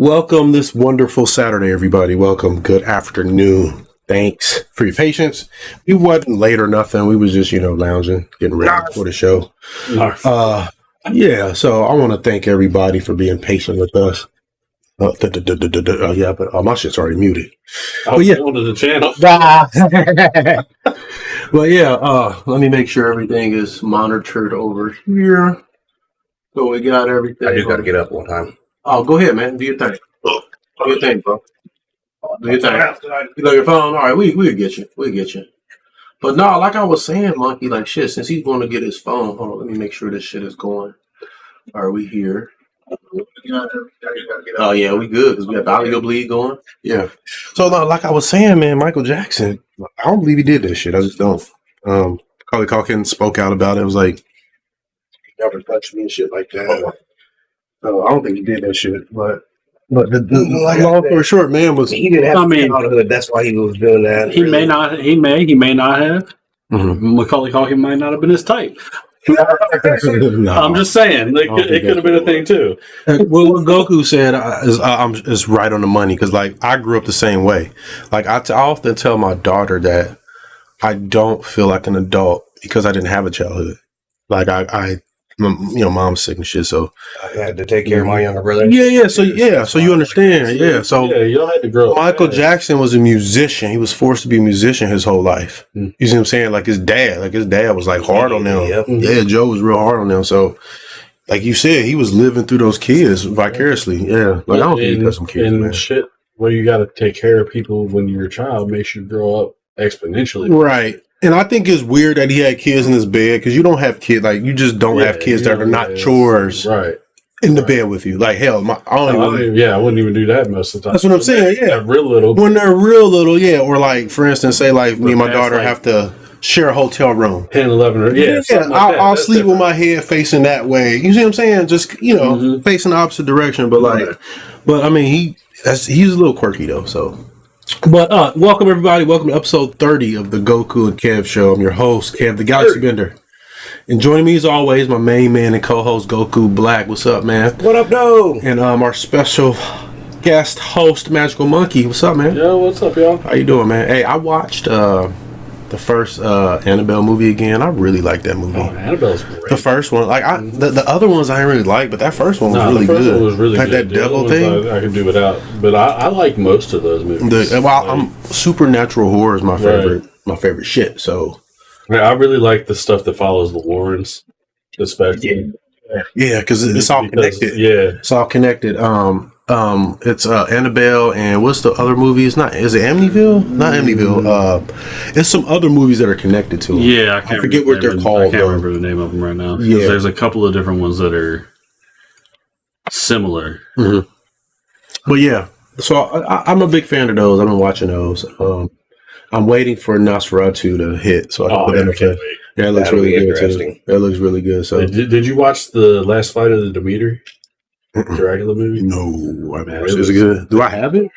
Welcome this wonderful Saturday, everybody. Welcome. Good afternoon. Thanks for your patience. We wasn't late or nothing. We was just, lounging, getting ready for the show. Yeah, so I want to thank everybody for being patient with us. Yeah, but my shit's already muted. But yeah, to the channel. But yeah, let me make sure everything is monitored over here. So we got everything. I just got to get up one time. Oh, go ahead, man. Do your thing. Do your thing, bro. Do your thing. You know your phone? All right, we'll get you. We'll get you. But no, like I was saying, Monkey, like shit, since he's going to get his phone, hold on, let me make sure this shit is going. Are we here? Oh, yeah, we good because we got the audio bleed going. Yeah. So, like I was saying, man, Michael Jackson, I don't believe he did this shit. I just don't. Carly Calkins spoke out about it. It was like, he never touched me and shit like that. So I don't think he did that shit, but the long story short, man, was he didn't have childhood. That's why he was doing that. He may not have. Mm-hmm. Macaulay Culkin might not have been his type. No. I'm just saying, it could have been a thing too. Well, what Goku said is right on the money because, like, I grew up the same way. Like, I often tell my daughter that I don't feel like an adult because I didn't have a childhood. Like, mom's sick and shit, so I had to take care of my younger brother. So you understand. Yeah, so you had to grow up. Michael Jackson was a musician. He was forced to be a musician his whole life. You see what I'm saying? Like his dad was like hard on them. Yeah, Joe was real hard on them. So, like you said, he was living through those kids vicariously. Yeah, like I don't think he got some kids, and man. Shit, well, you got to take care of people when you're a child. Makes you grow up exponentially, right? And I think it's weird that he had kids in his bed because you don't have kids, like you just don't have kids that are not chores in the bed with you. Like hell, I wouldn't even do that most of the time. That's what I'm saying. Yeah, real little. When they're real little, or like for instance, say like me and my daughter have to share a hotel room. 10, 11, or I'll sleep with my head facing that way. You see what I'm saying? Just facing the opposite direction. But but I mean he's a little quirky though. So. But welcome everybody. Welcome to episode 30 of the Goku and Kev Show. I'm your host, Kev the Galaxybender. And joining me as always, my main man and co-host, Goku Black. What's up, man? What up, though? And our special guest host, Magical Munkee. What's up, man? Yo, what's up, y'all? How you doing, man? Hey, I watched the first Annabelle movie again. I really like that movie. Oh, Annabelle's great. The first one, like the other ones I didn't really like, but that first one was really good. The first one was really like good. That devil thing. I could do without, but I like most of those movies. Supernatural horror is my favorite. My favorite shit. So I really like the stuff that follows the Warrens, especially. Yeah, because it's all connected. Yeah, it's all connected. It's Annabelle and what's the other movie? Is it Amityville? Not Amityville. It's some other movies that are connected to them. Yeah, I forget what they're called. I can't remember the name of them right now. Yeah, there's a couple of different ones that are similar. Mm-hmm. But yeah, so I'm a big fan of those. I've been watching those. I'm waiting for Nosferatu to hit, so I can put that in the Yeah, it looks really good too. That looks really good. So, did you watch the last fight of the Demeter? Dracula movie? No, I mean, is it good? Do I have it?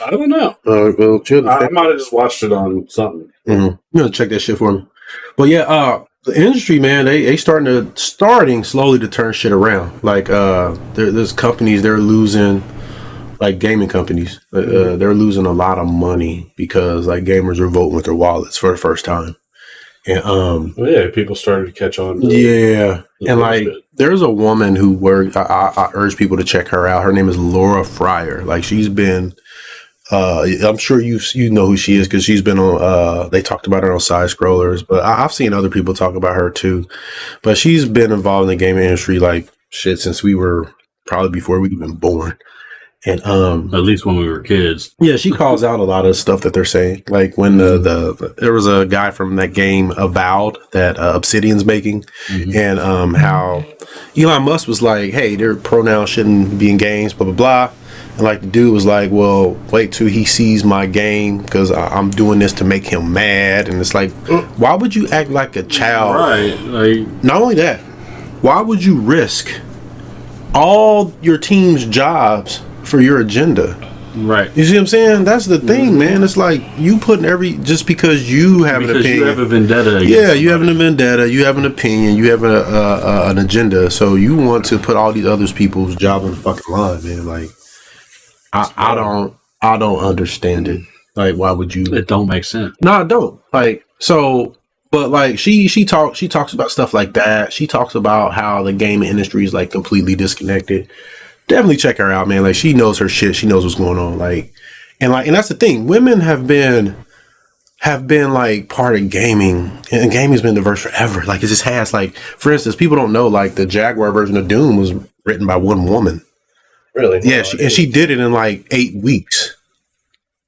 I don't know. Well, chill. I might have just watched it on something. Mm-hmm. You know, check that shit for me. But yeah, the industry, man, they starting slowly to turn shit around. Like, there's companies they're losing, like gaming companies, they're losing a lot of money because like gamers are voting with their wallets for the first time. And people started to catch on. And like there's a woman who works. I urge people to check her out. Her name is Laura Fryer. Like she's been, I'm sure you know who she is because she's been on. They talked about her on Side Scrollers, but I've seen other people talk about her too. But she's been involved in the gaming industry like shit since we were probably before we even born. And at least when we were kids. Yeah, she calls out a lot of stuff that they're saying. Like when there was a guy from that game Avowed that Obsidian's making, and how Elon Musk was like, "Hey, their pronouns shouldn't be in games," blah blah blah. And like the dude was like, "Well, wait till he sees my game because I'm doing this to make him mad." And it's like, why would you act like a child? Right. Like, not only that, why would you risk all your team's jobs for your agenda? Right. You see what I'm saying? That's the thing, man. It's like you putting just because you have an opinion. You have a vendetta. Yeah, you have a vendetta. You have an opinion. You have an agenda. So you want to put all these other people's job on the fucking line, man. Like, I don't understand it. Like, why would you? It don't make sense. No, I don't. Like, so, but like she talks about stuff like that. She talks about how the gaming industry is like completely disconnected. Definitely check her out, man. Like, she knows her shit. She knows what's going on. And that's the thing. Women have been like part of gaming, and gaming's been diverse forever. Like, it just has, like, for instance, people don't know, like, the Jaguar version of Doom was written by one woman. Really? Yeah, she did it in like 8 weeks.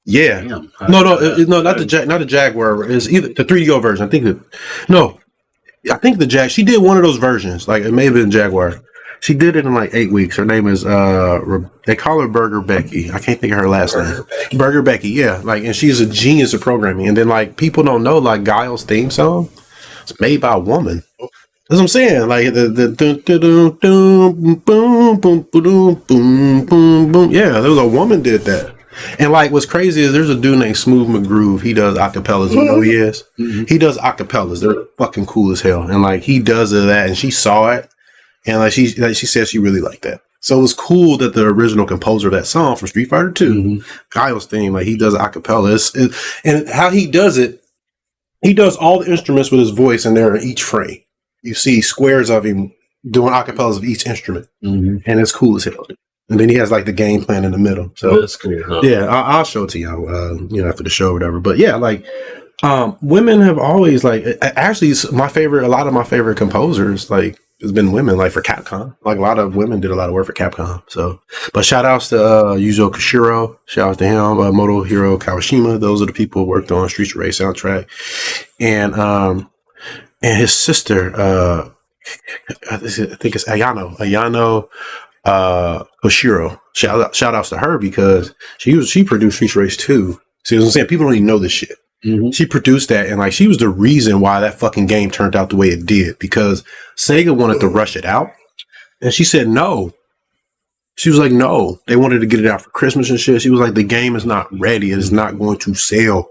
Yeah. Damn. Not the Jaguar. It's either the 3DO version. I think the she did one of those versions. Like, it may have been Jaguar. She did it in like 8 weeks. Her name is they call her Burger Becky. I can't think of her last name. Burger Becky, yeah. Like, and she's a genius of programming. And then, like, people don't know, like, Guile's theme song, it's made by a woman. That's what I'm saying. Like, the boom boom boom boom boom boom. Yeah, there was a woman did that. And like, what's crazy is there's a dude named Smooth McGroove. He does acapellas. You know who he is? Mm-hmm. He does acapellas. They're fucking cool as hell. And like, he does that, and she saw it, and like she said she really liked that. So it was cool that the original composer of that song from Street Fighter 2, Kyle's theme, like, he does acapella. And how he does it, he does all the instruments with his voice, and they're in each frame. You see squares of him doing acapellas of each instrument, and it's cool as hell. And then he has like the game plan in the middle. So that's cool. Huh? Yeah, I'll show it to y'all, after the show or whatever. But yeah, like, women have always, like, actually, a lot of my favorite composers, like, has been women, like, for Capcom. Like, a lot of women did a lot of work for Capcom. So, but shout outs to Yuzo Koshiro, shout out to him, Motohiro Kawashima. Those are the people who worked on Streets of Rage soundtrack, and his sister, I think it's Ayano Koshiro. Shout outs to her, because she produced Streets Race 2. See what I'm saying? People don't even know this shit. She produced that, and like, she was the reason why that fucking game turned out the way it did, because Sega wanted to rush it out, and she said no. She was like, no, they wanted to get it out for Christmas and shit. She was like, the game is not ready. It is not going to sell.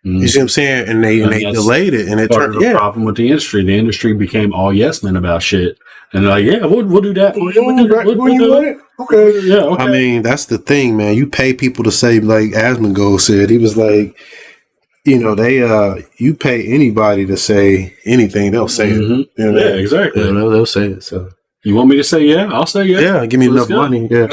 You see what I'm saying? And they delayed it, and it turned. The problem with the industry. The industry became all yes men about shit, and they're like, yeah, we'll do that for you. We'll do it. Okay, yeah. Okay. I mean, that's the thing, man. You pay people to say, like Asmongold said, he was like, you pay anybody to say anything, they'll say it. Yeah, exactly. They'll say it. So. You want me to say yeah? I'll say yeah. Yeah, give me enough money. Yeah.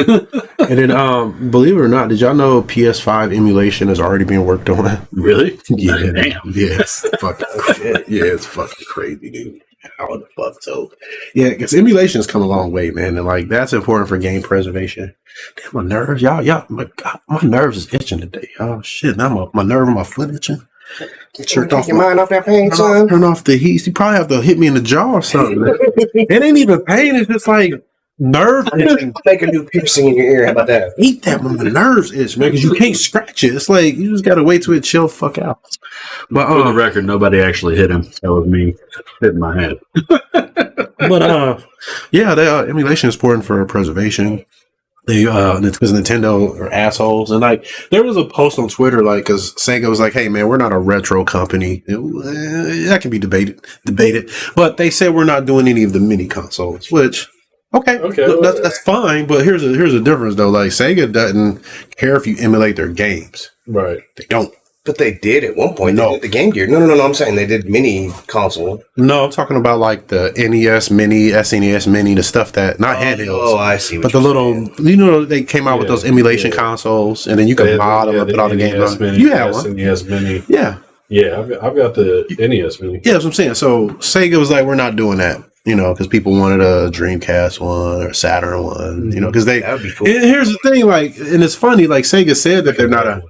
And then, believe it or not, did y'all know PS5 emulation is already being worked on? Really? Yeah. Damn. Yeah, it's fucking crazy. Yeah, it's fucking crazy, dude. How the fuck? So, yeah, because emulation has come a long way, man, and like, that's important for game preservation. Damn, my nerves, y'all, my nerves is itching today. Oh shit, now my nerve and my foot itching. Take your mind off that pain, son. Turn off the heat. You probably have to hit me in the jaw or something. It ain't even pain. It's just like nerve itching. Make a new piercing in your ear. How about that? Eat that when the nerves itch, man, because you can't scratch it. It's like, you just got to wait till it chill fuck out. But for the record, nobody actually hit him. That was me hitting my head. But yeah, the emulation is important for preservation. Because Nintendo are assholes, and like, there was a post on Twitter, like, because Sega was like, hey man, we're not a retro company. That can be debated, but they said we're not doing any of the mini consoles, which okay, that's fine. But here's a difference though. Like, Sega doesn't care if you emulate their games, right? They don't. But they did at one point. No. They did the Game Gear. No. I'm saying they did mini console. No, I'm talking about like the NES Mini, SNES Mini, the stuff that, not handhelds. Oh, I see. But the little, they came out with those emulation consoles, and then you can mod them and put all the games on. You have one. SNES Mini. Yeah. Yeah, I've got the NES Mini. Yeah, that's what I'm saying. So Sega was like, we're not doing that. Because people wanted a Dreamcast one or Saturn one. Because they. That'd be cool. And here's the thing, like, and it's funny, like, Sega said that they're not a.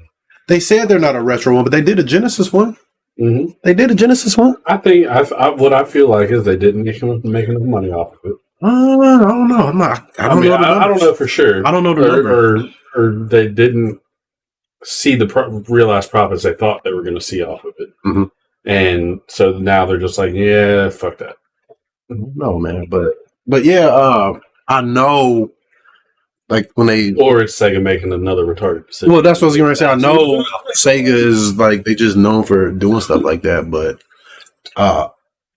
They said they're not a retro one, but they did a Genesis one. They did a Genesis one. I think what I feel like is they didn't make enough money off of it. I don't know. I don't know for sure. I don't know the number. Or they didn't see the realized profits they thought they were going to see off of it, and so now they're just like, yeah, fuck that. No, man, but yeah, I know. Like, when or it's Sega making another retarded decision. Well, that's what I was going to say. I know Sega is like, they just known for doing stuff like that, but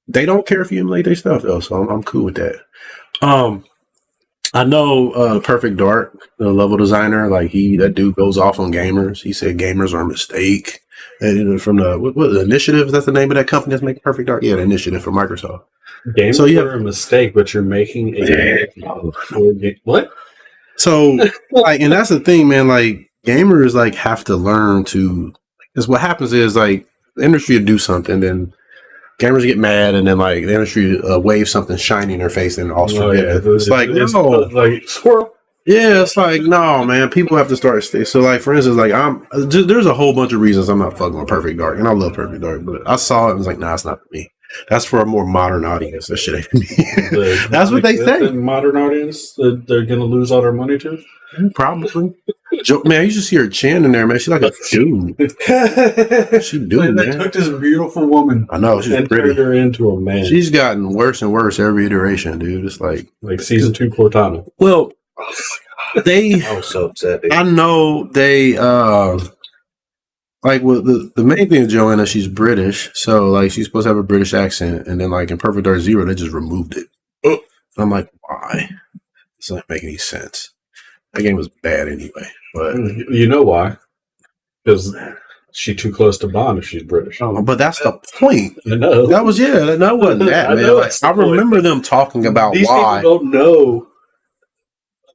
they don't care if you emulate their stuff though. So I'm cool with that. I know Perfect Dark, the level designer, like that dude goes off on gamers. He said gamers are a mistake. And from what the Initiative, is that the name of that company that's making Perfect Dark? Yeah, the Initiative from Microsoft. Gamers are a mistake, but you're making a game. What? So, like, and that's the thing, man. Like, gamers like have to learn to. Because what happens is like the industry will do something, then gamers get mad, and then like the industry waves something shiny in their face, and all forget it. It's like like squirrel. Yeah, it's like no, man. People have to start. So, like for instance, like there's a whole bunch of reasons I'm not fucking with Perfect Dark, and I love Perfect Dark, but I saw it and was like, nah, it's not for me. That's for a more modern audience. That shit ain't for me. That's what they say. The modern audience that they're gonna lose all their money to. Probably. Man, you should see her chin in there, man. She's like a dude. She dude, man. They took this beautiful woman. I know she's and pretty. turned her into a man. She's gotten worse and worse every iteration, dude. It's like season 2 Cortana. Well, I was so upset. Dude. I know they like with the main thing is Joanna, she's British, so like she's supposed to have a British accent, and then like in Perfect Dark Zero, they just removed it. And I'm like, why? It doesn't make any sense. That game was bad anyway, but you know why? Because she's too close to Bond if she's British. Oh, but that's the point. I know. That wasn't that, man. I remember them talking about these why. People don't know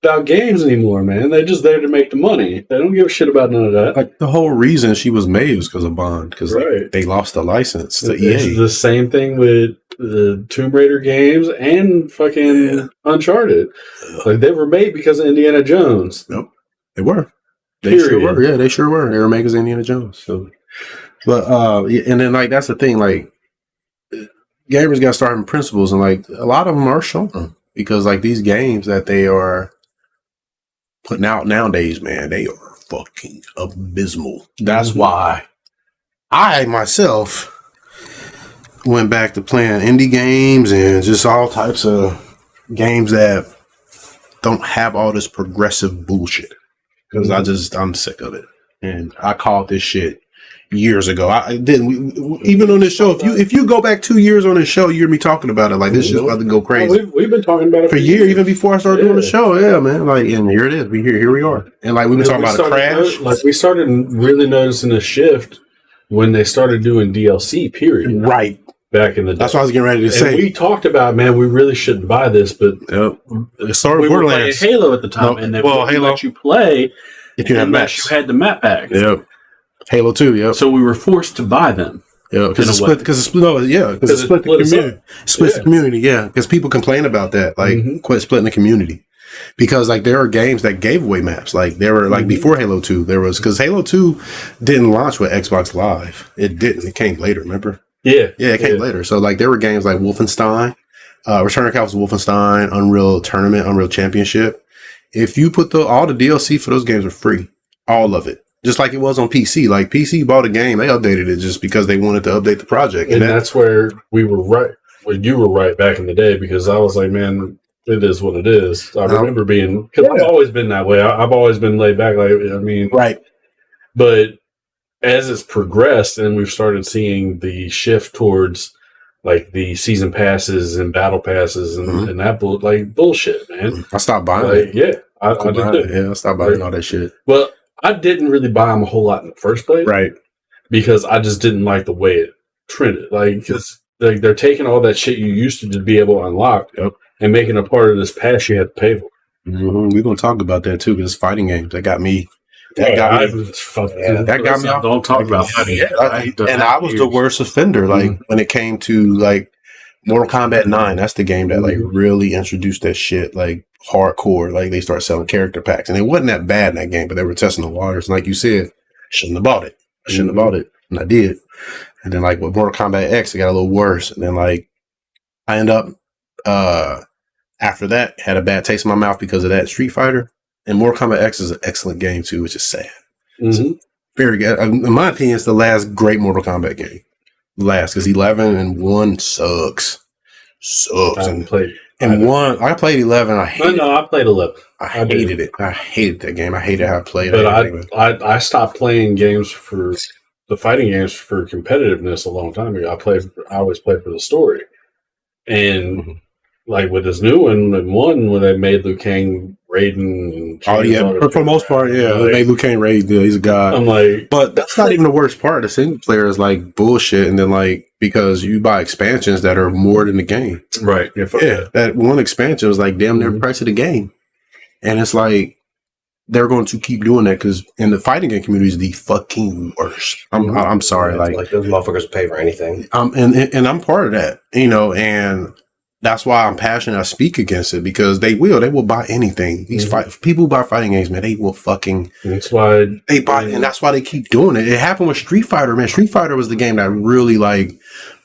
about games anymore, man. They're just there to make the money. They don't give a shit about none of that. Like the whole reason she was made was because of Bond, because they lost the license to EA. It's the same thing with the Tomb Raider games and fucking Uncharted. Like they were made because of Indiana Jones. Nope, they were. They sure were. Yeah, they sure were. They were made because of Indiana Jones. So, but and then like that's the thing. Like gamers got starting principles, and like a lot of them are shown because like these games that they are putting out nowadays, man, they are fucking abysmal. That's why I myself went back to playing indie games and just all types of games that don't have all this progressive bullshit. Because I'm sick of it. And I called this shit years ago. I didn't even on this show. If you go back 2 years on this show, you hear me talking about it. Like this shit's about to go crazy. We've been talking about it for years, even before I started doing the show. Yeah, man. Like, and here it is. Here we are. And like we've been talking about a crash. Like we started really noticing a shift when they started doing DLC. Period. Right. Back in the day. That's what I was getting ready to say. We talked about, man, we really shouldn't buy this, but it started we were playing Halo at the time, and they Halo let you play if you had maps. You had the map packs. Yep. Halo 2. Yep. So we were forced to buy them. Yeah, because it split. Because it split. No, yeah, because it split the community. Splits the community. Yeah, because people complain about that. Like, quit splitting the community. Because like there are games that gave away maps. Like there were like before Halo 2, there was because Halo 2 didn't launch with Xbox Live. It didn't. It came later. Remember? Yeah, it came later. So like there were games like Wolfenstein, Return of Cal's Wolfenstein, Unreal Tournament, Unreal Championship. If you put all the DLC for those games are free, all of it, just like it was on PC. Like PC bought a game, they updated it just because they wanted to update the project, and that's where we were right. Well, you were right back in the day because I was like, man, it is what it is. I remember being because I've always been that way. I've always been laid back. Like I mean, right, but as it's progressed and we've started seeing the shift towards like the season passes and battle passes and that bullshit, man. I stopped buying it. Yeah, I did too. Yeah, I stopped buying all that shit. Well, I didn't really buy them a whole lot in the first place. Right. Because I just didn't like the way it trended. Like, because they're taking all that shit you used to be able to unlock and making a part of this pass you had to pay for. We're going to talk about that too because it's fighting games. That got me. That got me off. Don't talk about fighting. And I was the worst offender. Like when it came to like Mortal Kombat 9, that's the game that like really introduced that shit like hardcore. Like they started selling character packs, and it wasn't that bad in that game, but they were testing the waters. And like you said, shouldn't have bought it. I shouldn't have bought it, and I did. And then like with Mortal Kombat X, it got a little worse. And then like I end up after that had a bad taste in my mouth because of that Street Fighter. And Mortal Kombat X is an excellent game too, which is sad. Very good. In my opinion, it's the last great Mortal Kombat game. Last, because 11 and 1 sucks. I haven't played. And 1, I played 11. I played 11. I hated it. I hated that game. I hated how I played it. But I stopped playing games for the fighting games for competitiveness a long time ago. I always played for the story. And like with this new one when they made Liu Kang Raiden. And Oh yeah, for the most part, yeah. like, They Liu Kang Raid, he's a god. I'm like, but that's not even the worst part. The single player is like bullshit, and then like because you buy expansions that are more than the game. Right. Yeah, that one expansion was like damn near price of the game, and it's like they're going to keep doing that because in the fighting game community is the fucking worst. I'm sorry, like those motherfuckers pay for anything. And I'm part of that, you know, and that's why I'm passionate. I speak against it because they will buy anything. These people who buy fighting games, man, they will fucking. That's why they buy, and that's why they keep doing it. It happened with Street Fighter, man. Street Fighter was the game that really like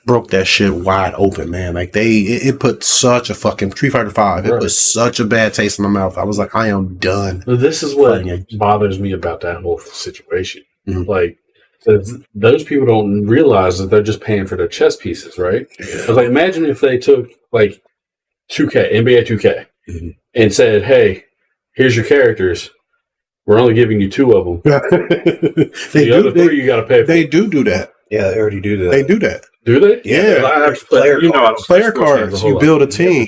broke that shit wide open, man. Like it put such a fucking Street Fighter 5. It put such a bad taste in my mouth. I was like, I am done. Well, this is what bothers me about that whole situation. Like, those people don't realize that they're just paying for their chess pieces, right? Yeah. Like, imagine if they took like 2K, NBA 2K, and said, "Hey, here's your characters. We're only giving you 2 of them. The other 3 you got to pay for." They do that. Yeah, they already do that. They do that. Do they? Yeah. Player cards. You build a team.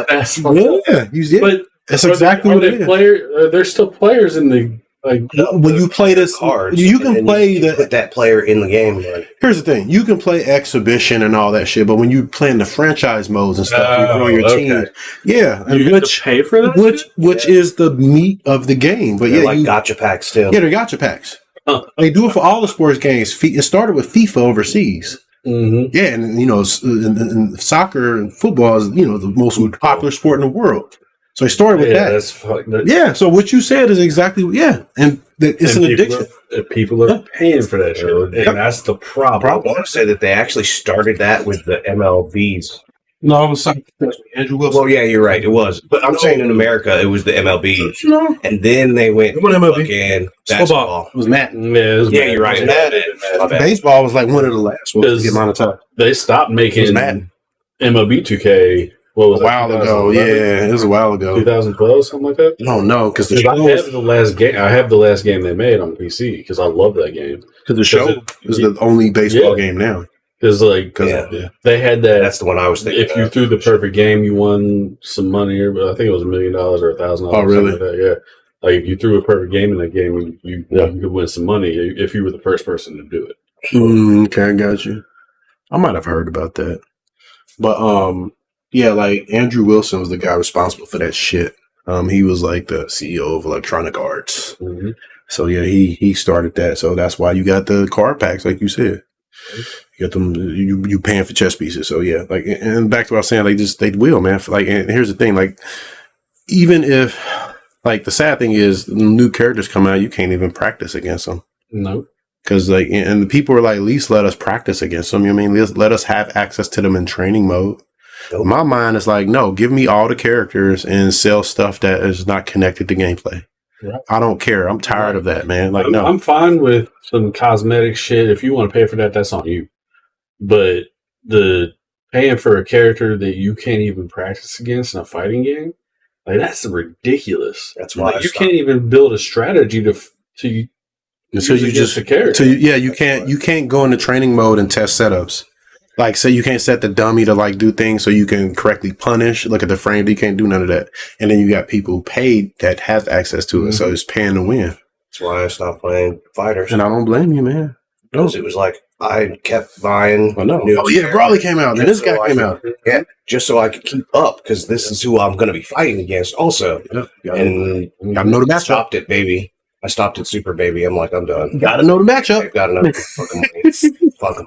That's but that's exactly what it is. There's still players in the like. When you play this, cards, you can play put that player in the game. Like, here's the thing: you can play exhibition and all that shit, but when you play in the franchise modes and stuff, you grow your team. Yeah, and you which pay for that. Which is the meat of the game. But they're like gacha packs still. Yeah, they're gacha packs. They do it for all the sports games. It started with FIFA overseas. Yeah, and you know, and soccer and football is the most popular sport in the world. So I started with that. Yeah, so what you said is exactly and it's an addiction. People are paying for that shit, and that's the problem. I want to say that they actually started that with the MLBs. No, it was Andrew Wilson. Well, yeah, you're right. It was, but I'm saying in America it was the MLBs, and then they went MLB. Basketball. It was Madden. Yeah, you're right. Baseball was like one of the last ones to get monetized. They stopped making MLB 2K. What was a while ago? Yeah, it was a while ago. 2012, something like that. No, because the show the last game. I have the last game they made on PC because I love that game. Because the show is the only baseball game now. Because they had that. That's the one I was thinking. If you threw the perfect game, you won some money. Or I think it was $1 million or $1,000. Oh, really? Like that. Yeah. Like if you threw a perfect game in that game, you could win some money if you were the first person to do it. Okay, I got you. I might have heard about that, but yeah, like Andrew Wilson was the guy responsible for that shit. He was like the CEO of Electronic Arts. So yeah, he started that. So that's why you got the card packs, like you said. You got them. You paying for chess pieces. So yeah, like and back to what I was saying, like they will, man. Like, and here's the thing, like even if like the sad thing is new characters come out, you can't even practice against them. No. Because like, and the people are like, at least let us practice against them. You know what I mean? Let us have access to them in training mode. Nope. My mind is like, no, give me all the characters and sell stuff that is not connected to gameplay. Right. I don't care. I'm tired of that, man. Like, no, I'm fine with some cosmetic shit. If you want to pay for that, that's on you. But the paying for a character that you can't even practice against in a fighting game, like that's ridiculous. That's why you can't even build a strategy to so you just the character. You can't go into training mode and test setups. Like, say you can't set the dummy to like do things so you can correctly punish. Look at the frame. You can't do none of that. And then you got people who paid that have access to it. So it's paying to win. That's why I stopped playing fighters. And I don't blame you, man. Because it was like I kept buying. I know. Oh yeah, Brawley came out. And this guy came out. Yeah, just so I could keep up because this is who I'm going to be fighting against also. Yeah. And gotta know the matchup. Stopped it, baby. I stopped at Super Baby. I'm like, I'm done. Gotta know the matchup. Gotta know fucking money. Fuck them.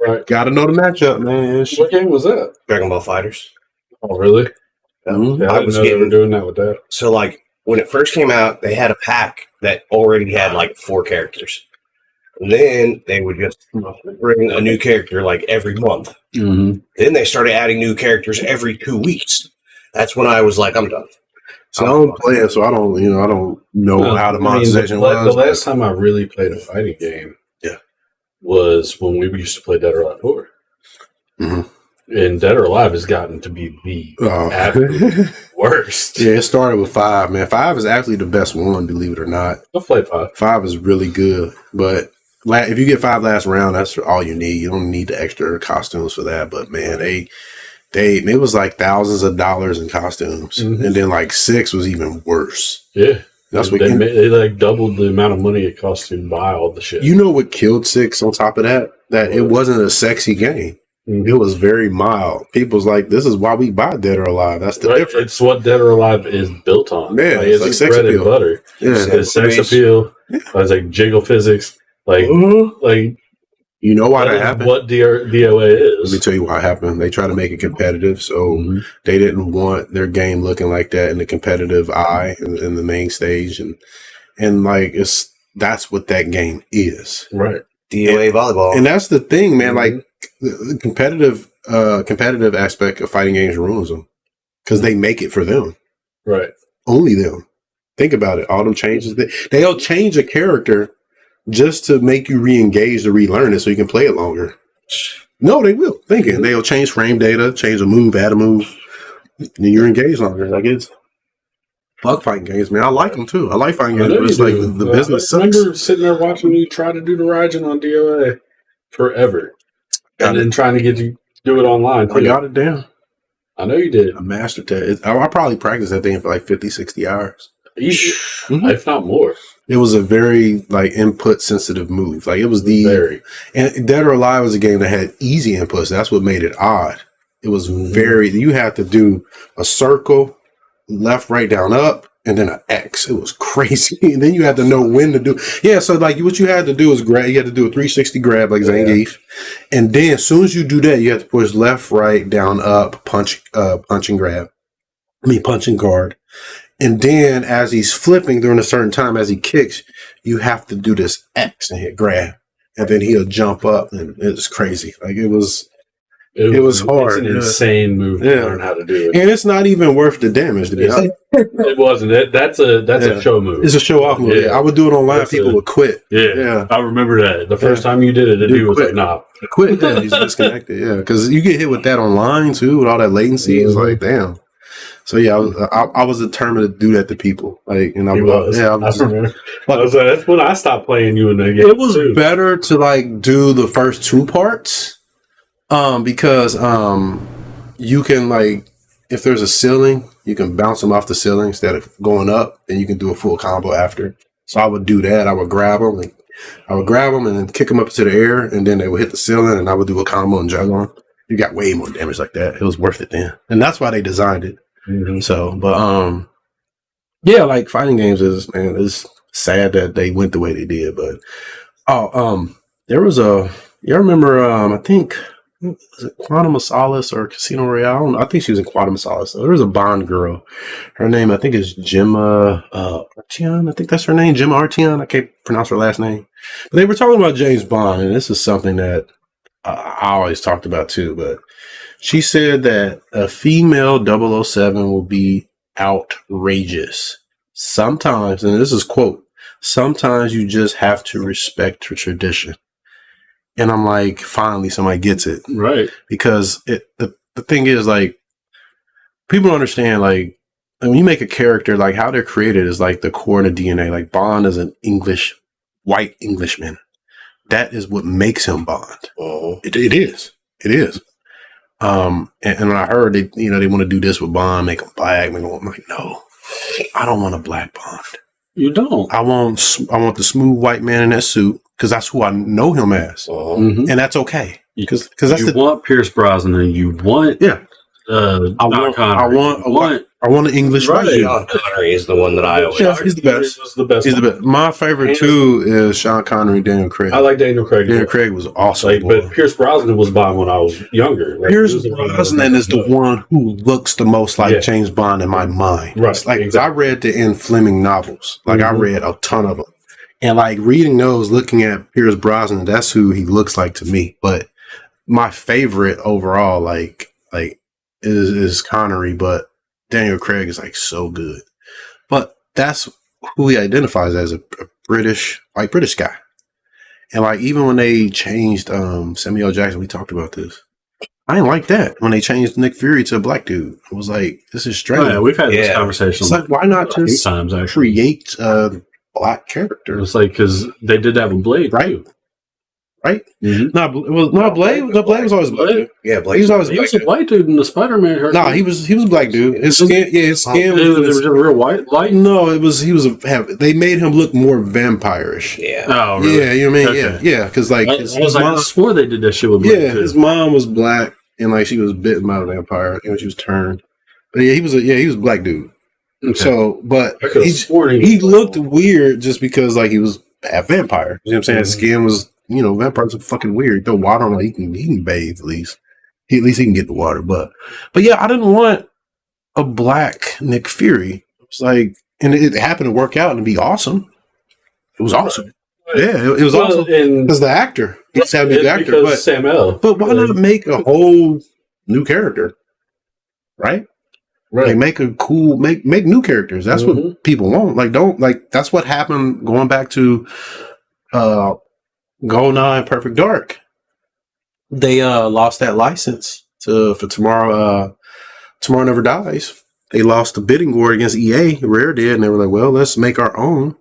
Right. Gotta know the matchup, man. What game was that? Dragon Ball FighterZ. Oh, really? Mm-hmm. Yeah, I was doing that with that. So, like, when it first came out, they had a pack that already had, like, 4 characters. And then they would just bring a new character, like, every month. Mm-hmm. Then they started adding new characters every 2 weeks. That's when I was like, I'm done. So I don't play it, so I don't know how the monetization was. The last time I really played a fighting game was when we used to play Dead or Alive 4. Mm-hmm. And Dead or Alive has gotten to be the absolute worst. Yeah, it started with 5, man. 5 is actually the best one, believe it or not. I've played 5. 5 is really good, but if you get 5 last round, that's all you need. You don't need the extra costumes for that. But man, it was like thousands of dollars in costumes, and then like 6 was even worse. Yeah, that's they like doubled the amount of money it cost to buy all the shit. You know what killed 6 on top of that? That it wasn't a sexy game. It was very mild. People's like, this is why we buy Dead or Alive. That's the difference. It's what Dead or Alive is built on. Yeah, like, it's like sex bread appeal. And butter. Yeah, it's sex appeal. Yeah. It's like jiggle physics. Like, you know why that happened? What DOA is? Let me tell you why it happened. They try to make it competitive, so they didn't want their game looking like that in the competitive eye in the main stage, and like that's what that game is, right? DOA volleyball, and that's the thing, man. Like the competitive aspect of fighting games ruins them because they make it for them, right? Only them. Think about it. All them changes they'll change a character just to make you re-engage to relearn it so you can play it longer. No, they will. Thinking they'll change frame data, change a move, add a move, and you're engaged longer. Like it's fuck fighting games, man. I like them too. I like fighting games, but it's like the business sucks. I remember sitting there watching you try to do the Raijin on DOA forever, and then trying to get you do it online too. I got it down. I know you did. I mastered that. I probably practiced that thing for like 50, 60 hours. If not more. It was a very like input sensitive move. Like it was and Dead or Alive was a game that had easy inputs. That's what made it odd. It was you had to do a circle, left, right, down, up, and then an X. It was crazy. And then you had to know when to do. Yeah, so like what you had to do is grab. You had to do a 360 grab like Zangief. And then as soon as you do that, you have to push left, right, down, up, punch and grab. Punch and guard. And then as he's flipping during a certain time, as he kicks, you have to do this X and hit grab. And then he'll jump up, and it's crazy. Like it was hard. It's an insane move to learn how to do it. And it's not even worth the damage, to be honest. It wasn't. That's a show move. It's a show off move. Yeah. I would do it online. People would quit. Yeah. I remember that. The first time you did it, the dude was like, nah. Quit. Yeah, he's disconnected. Yeah. Because you get hit with that online too, with all that latency. It's like, damn. So yeah, I was determined to do that to people. Like, and I was remember. That's when I stopped playing you in the game. It was better to like do the first 2 parts, because you can like if there's a ceiling, you can bounce them off the ceiling instead of going up, and you can do a full combo after. So I would do that. I would grab them and then kick them up to the air, and then they would hit the ceiling, and I would do a combo and juggle them. You got way more damage like that. It was worth it then, and that's why they designed it. So, but yeah, like fighting games it's sad that they went the way they did. But there was you remember I think was it Quantum of Solace or Casino Royale? I don't know. I think she was in Quantum of Solace. So there was a Bond girl. Her name I think is Gemma Arteon. I think that's her name, Gemma Arteon. I can't pronounce her last name. But they were talking about James Bond, and this is something that I always talked about too. But she said that a female 007 will be outrageous. Sometimes, and this is quote, sometimes you just have to respect the tradition. And I'm like, finally, somebody gets it. Right. Because the thing is, like, people don't understand, like, when you make a character, like, how they're created is, like, the core of the DNA. Like, Bond is an white Englishman. That is what makes him Bond. It is. It is. And when I heard they want to do this with Bond, make him black, I'm like, no, I don't want a black Bond. You don't. I want the smooth white man in that suit because that's who I know him as, and that's okay. Because that's you want Pierce Brosnan, you want I want an English version. Sean Connery is the one that I always. Yeah, he's the best. He's the best. My favorite too is Sean Connery, Daniel Craig. I like Daniel Craig. Daniel Craig was awesome. But Pierce Brosnan was Bond when I was younger. Like, Pierce Brosnan is the one who looks the most like James Bond in my mind. Right. Like exactly. I read the Ian Fleming novels. Like I read a ton of them, and like reading those, looking at Pierce Brosnan, that's who he looks like to me. But my favorite overall, like is Connery, but Daniel Craig is like so good. But that's who he identifies as, a British guy. And like even when they changed Samuel L. Jackson, we talked about this. I didn't like that when they changed Nick Fury to a black dude. I was like, this is strange. Oh, yeah, we've had this conversation. It's like, why not just create a black character? It's like because they did that with Blade, right? Too. right? Mm-hmm. Blade was always black. Dude. Yeah, Blade. He was always He black. was a white dude in the Spider-Man. Nah, he was a black dude. His skin, his skin was a real white light. No, they made him look more vampire-ish. Yeah. Oh, really? Yeah, you know what I mean? Okay. Yeah, because like I swore they did that shit with Blade. Yeah, his mom was black and like she was bitten by a vampire and she was turned. But yeah, he was a black dude. Okay. So, but he looked weird just because like he was a vampire. You know what I'm saying? His skin was, vampires are fucking weird. Throw water on it, he can bathe at least. At least he can get the water. But yeah, I didn't want a black Nick Fury. It was like, and it happened to work out and be awesome. It was awesome. Yeah, it was awesome because the actor. He's having the actor, but Sam L. But why not make a whole new character? Right. Like make new characters. That's what people want. Like that's what happened going back to GoldenEye and Perfect Dark. They lost that license for Tomorrow Never Dies. They lost the bidding war against EA. Rare did, and they were like, well, let's make our own.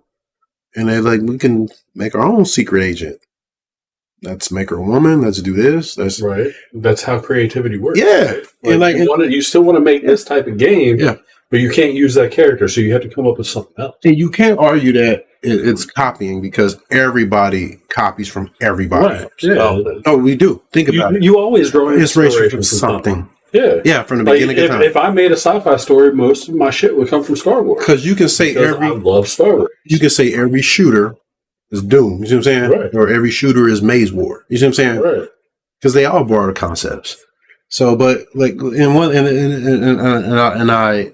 And they're like, we can make our own secret agent. Let's make her a woman. Let's do this. That's right. That's how creativity works. Yeah, right? You still want to make this type of game. Yeah, but you can't use that character, so you have to come up with something else. And you can't argue that it's copying because everybody copies from everybody else. Yeah. Oh, we do. Think about it. You always draw inspiration from something. Yeah, from the beginning of time. If I made a sci-fi story, most of my shit would come from Star Wars. Because you can say I love Star Wars. You can say every shooter is Doom. You see what I'm saying? Right. Or every shooter is Maze War. You see what I'm saying? Right. Because they all borrow the concepts. So, but like I'm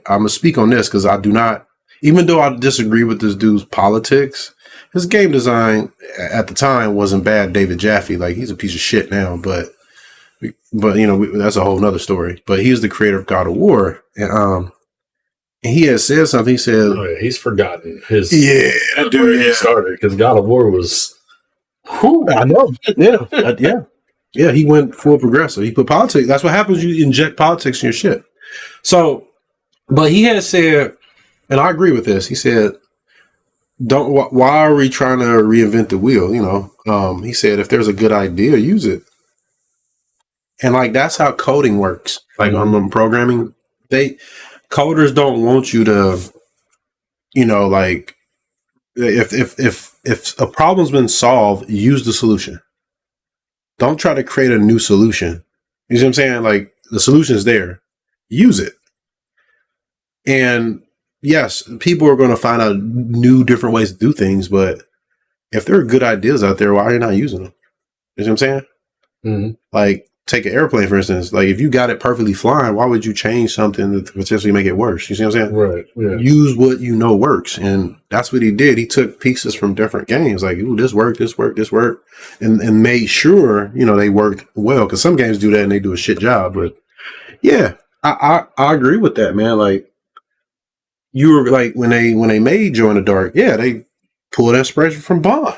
gonna speak on this because I do not, even though I disagree with this dude's politics, his game design at the time wasn't bad. David Jaffe, like he's a piece of shit now, but that's a whole nother story. But he's the creator of God of War, and he had said something. He said, "Oh yeah, he's forgotten his dude. He started because God of War was." I know. Yeah. He went full progressive. He put politics. That's what happens. You inject politics in your shit. So, but he had said, and I agree with this. He said, why are we trying to reinvent the wheel? He said, if there's a good idea, use it. And like, that's how coding works. Like on programming, coders don't want you to, like if a problem's been solved, use the solution. Don't try to create a new solution. You see what I'm saying? Like the solution is there. Use it. And yes, people are going to find out new, different ways to do things. But if there are good ideas out there, why are you not using them? You see what I'm saying? Mm-hmm. Like take an airplane, for instance. Like if you got it perfectly flying, why would you change something to potentially make it worse? You see what I'm saying? Right. Yeah. Use what you know works. And that's what he did. He took pieces from different games. Like, ooh, this worked. And made sure, they worked well. Because some games do that and they do a shit job. But yeah, I agree with that, man. Like you were like when they made Joy in the Dark, yeah, they pulled inspiration from Bond.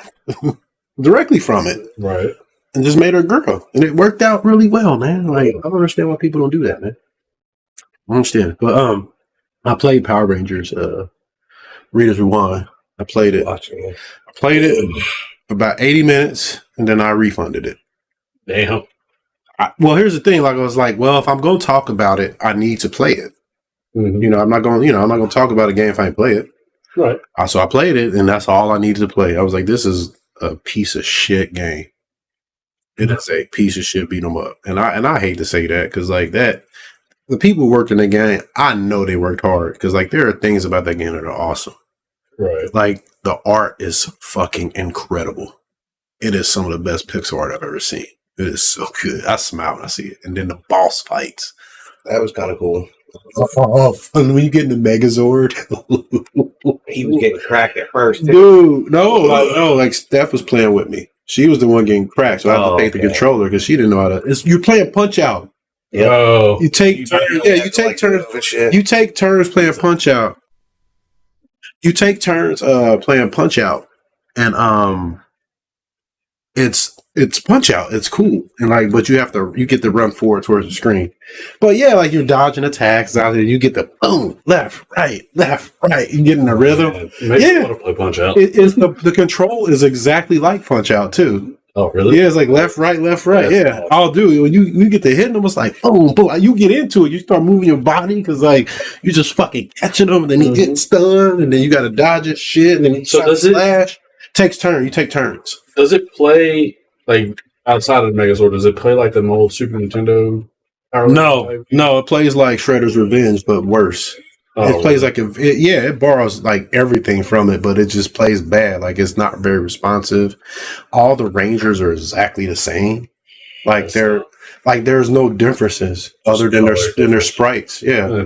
Directly from it. Right. And just made her a girl. And it worked out really well, man. Like, I don't understand why people don't do that, man. I understand. But I played Power Rangers, Reader's Rewind. I played it. I played it about 80 minutes and then I refunded it. Damn. Well, here's the thing. Like, I was like, well, if I'm going to talk about it, I need to play it. Mm-hmm. I'm not going to talk about a game if I ain't play it. Right. So I played it and that's all I needed to play. I was like, this is a piece of shit game. It is a piece of shit beat 'em up. And I hate to say that because like that, the people who worked in the game, I know they worked hard because like there are things about that game that are awesome. Right. Like the art is fucking incredible. It is some of the best pixel art I've ever seen. It is so good. I smile when I see it. And then the boss fights. That was kind of cool. And when you get in the Megazord, he was getting cracked at first. Dude, no, like Steph was playing with me. She was the one getting cracked, so I had to take the controller because she didn't know how to. You're playing Punch Out. Yeah, you take turns. You take turns playing Punch Out. You take turns playing Punch Out, and it's Punch Out. It's cool, and like, but you get to run forward towards the screen. But yeah, like you're dodging attacks out there. You get the boom, left, right. You get in the rhythm. Yeah, play Punch Out. The control is exactly like Punch Out too. Oh, really? Yeah, it's like left, right. That's Yeah, awesome. I'll do. When you get to hitting them, it's like boom, boom. You get into it, you start moving your body because like you just fucking catching them, and then he gets stunned, and then you got to dodge his shit, and then you slash. Takes turn. You take turns. Does it play like outside of Megazord? Does it play like the old Super Nintendo? No, it plays like Shredder's Revenge, but worse. It plays like it borrows like everything from it, but it just plays bad. Like it's not very responsive. All the Rangers are exactly the same. Like there's no differences other than their sprites. Yeah,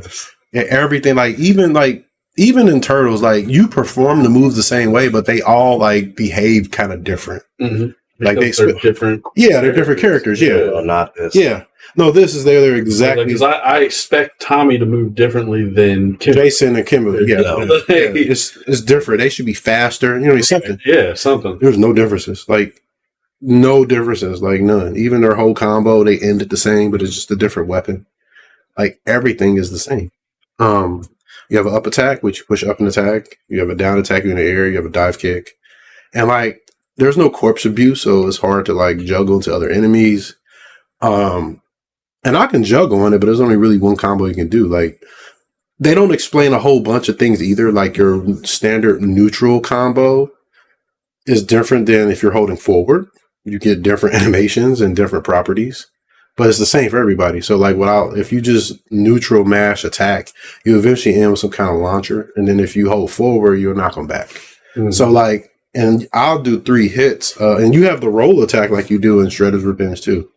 everything. Like even in Turtles, like you perform the moves the same way, but they all like behave kind of different. Mm-hmm. Like they're different. Yeah, they're different characters. Yeah, well, not this. Yeah. No, this is they're exactly because I expect Tommy to move differently than Jason and Kimberly. Yeah, it's different. They should be faster. You know, something. Yeah, something. There's no differences. Like no differences. Like none. Even their whole combo, they ended the same, but it's just a different weapon. Like everything is the same. You have an up attack, which you push up and attack. You have a down attack in the air. You have a dive kick, and like there's no corpse abuse, so it's hard to like juggle to other enemies. And I can juggle on it, but there's only really one combo you can do. Like, they don't explain a whole bunch of things either. Like, your standard neutral combo is different than if you're holding forward. You get different animations and different properties, but it's the same for everybody. So, like, if you just neutral mash attack, you eventually end with some kind of launcher. And then if you hold forward, you'll knock them back. Mm-hmm. So, like, and I'll do 3 hits. And you have the roll attack like you do in Shredder's Revenge, too.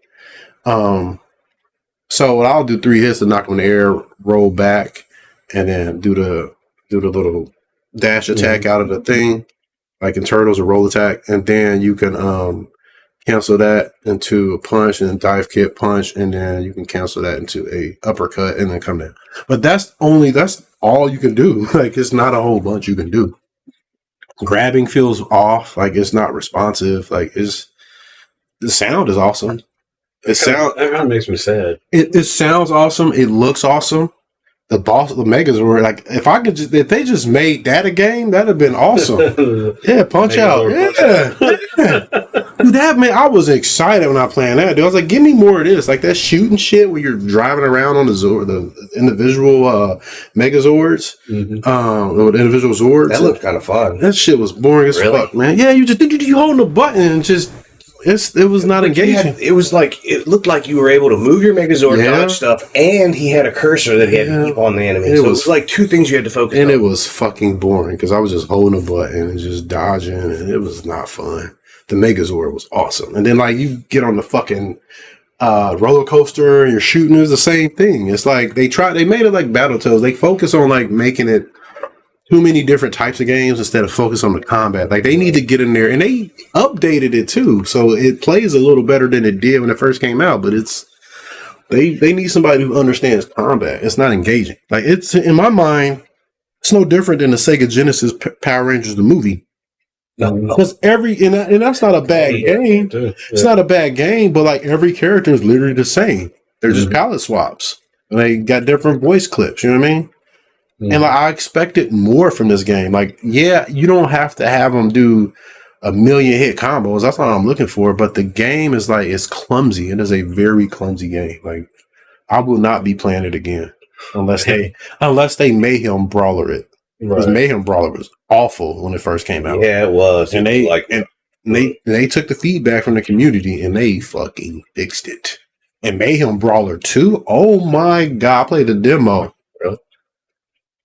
So I'll do 3 hits to knock them in the air, roll back, and then do the little dash attack out of the thing, like in Turtles, a roll attack, and then you can cancel that into a punch and a dive kick punch, and then you can cancel that into a uppercut and then come down. But that's all you can do. Like it's not a whole bunch you can do. Grabbing feels off, like it's not responsive. Like the sound is awesome. That kind of makes me sad. It sounds awesome. It looks awesome. The Megazord, like if they just made that a game, that'd have been awesome. Yeah, Punch Out. Yeah. Dude, that man, I was excited when I played that. Dude, I was like, give me more of this, like that shooting shit where you're driving around on the individual Megazords, the individual Zords. That looked kind of fun. That shit was boring as fuck, man. Yeah, you holding a button and just. It was not engaging. It looked like you were able to move your Megazord, dodge stuff, and he had a cursor that he had to keep on the enemy. It was like 2 things you had to focus on. And it was fucking boring because I was just holding a button and just dodging, and it was not fun. The Megazord was awesome. And then like you get on the fucking roller coaster and you're shooting, it was the same thing. It's like they made it like Battletoads. They focus on like making it too many different types of games instead of focus on the combat. Like they need to get in there, and they updated it too, so it plays a little better than it did when it first came out. But they need somebody who understands combat. It's not engaging. Like it's in my mind, it's no different than the Sega Genesis Power Rangers the movie. Because and that's not a bad game. It's not a bad game, but like every character is literally the same. They're just palette swaps. And they got different voice clips. You know what I mean? And like I expected more from this game. Like, yeah, you don't have to have them do 1,000,000 hit combos. That's not what I'm looking for. But the game is like it's clumsy. It is a very clumsy game. Like I will not be playing it again unless they Mayhem Brawler it. Because Mayhem Brawler was awful when it first came out. Yeah, it was. And they took the feedback from the community and they fucking fixed it. And Mayhem Brawler 2, oh my god, I played the demo.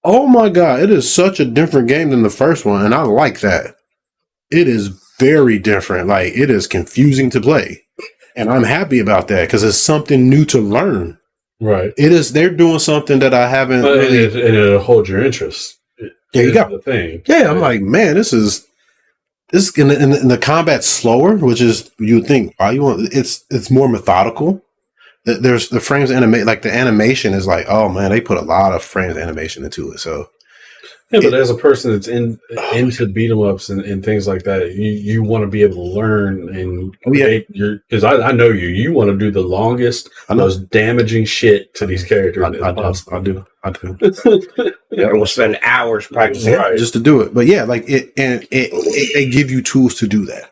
Oh my god, it is such a different game than the first one, and I like that. It is very different. Like, it is confusing to play. And I'm happy about that, because it's something new to learn. Right. They're doing something that I haven't really... And it'll hold your interest. There you go. The thing. Yeah, I'm like, man, this is and the combat's slower, which is, you would think, it's more methodical. There's the frames animate, like the animation is like, oh man, they put a lot of frames animation into it. So yeah, but as a person that's into beat 'em ups and things like that, you want to be able to learn and create because I know you want to do the longest, most damaging shit to these characters. I do. Yeah, we'll spend hours practicing just to do it. But yeah, like they give you tools to do that.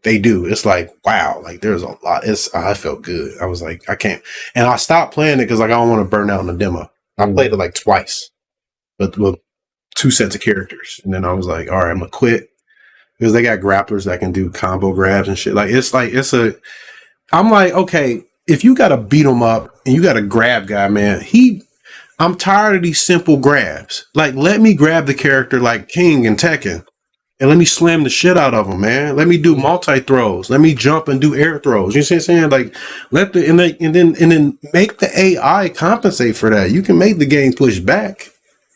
They do. It's like, wow, like there's a lot. I felt good. I was like, I can't. And I stopped playing it because like I don't want to burn out in the demo. I played it like twice, but with 2 sets of characters. And then I was like, all right, I'm going to quit. Because they got grapplers that can do combo grabs and shit. I'm like, okay, if you got to beat him up and you got a grab guy, man, I'm tired of these simple grabs. Like, let me grab the character like King and Tekken. And let me slam the shit out of them, man. Let me do multi-throws. Let me jump and do air throws. You see what I'm saying? Like, and then make the AI compensate for that. You can make the game push back.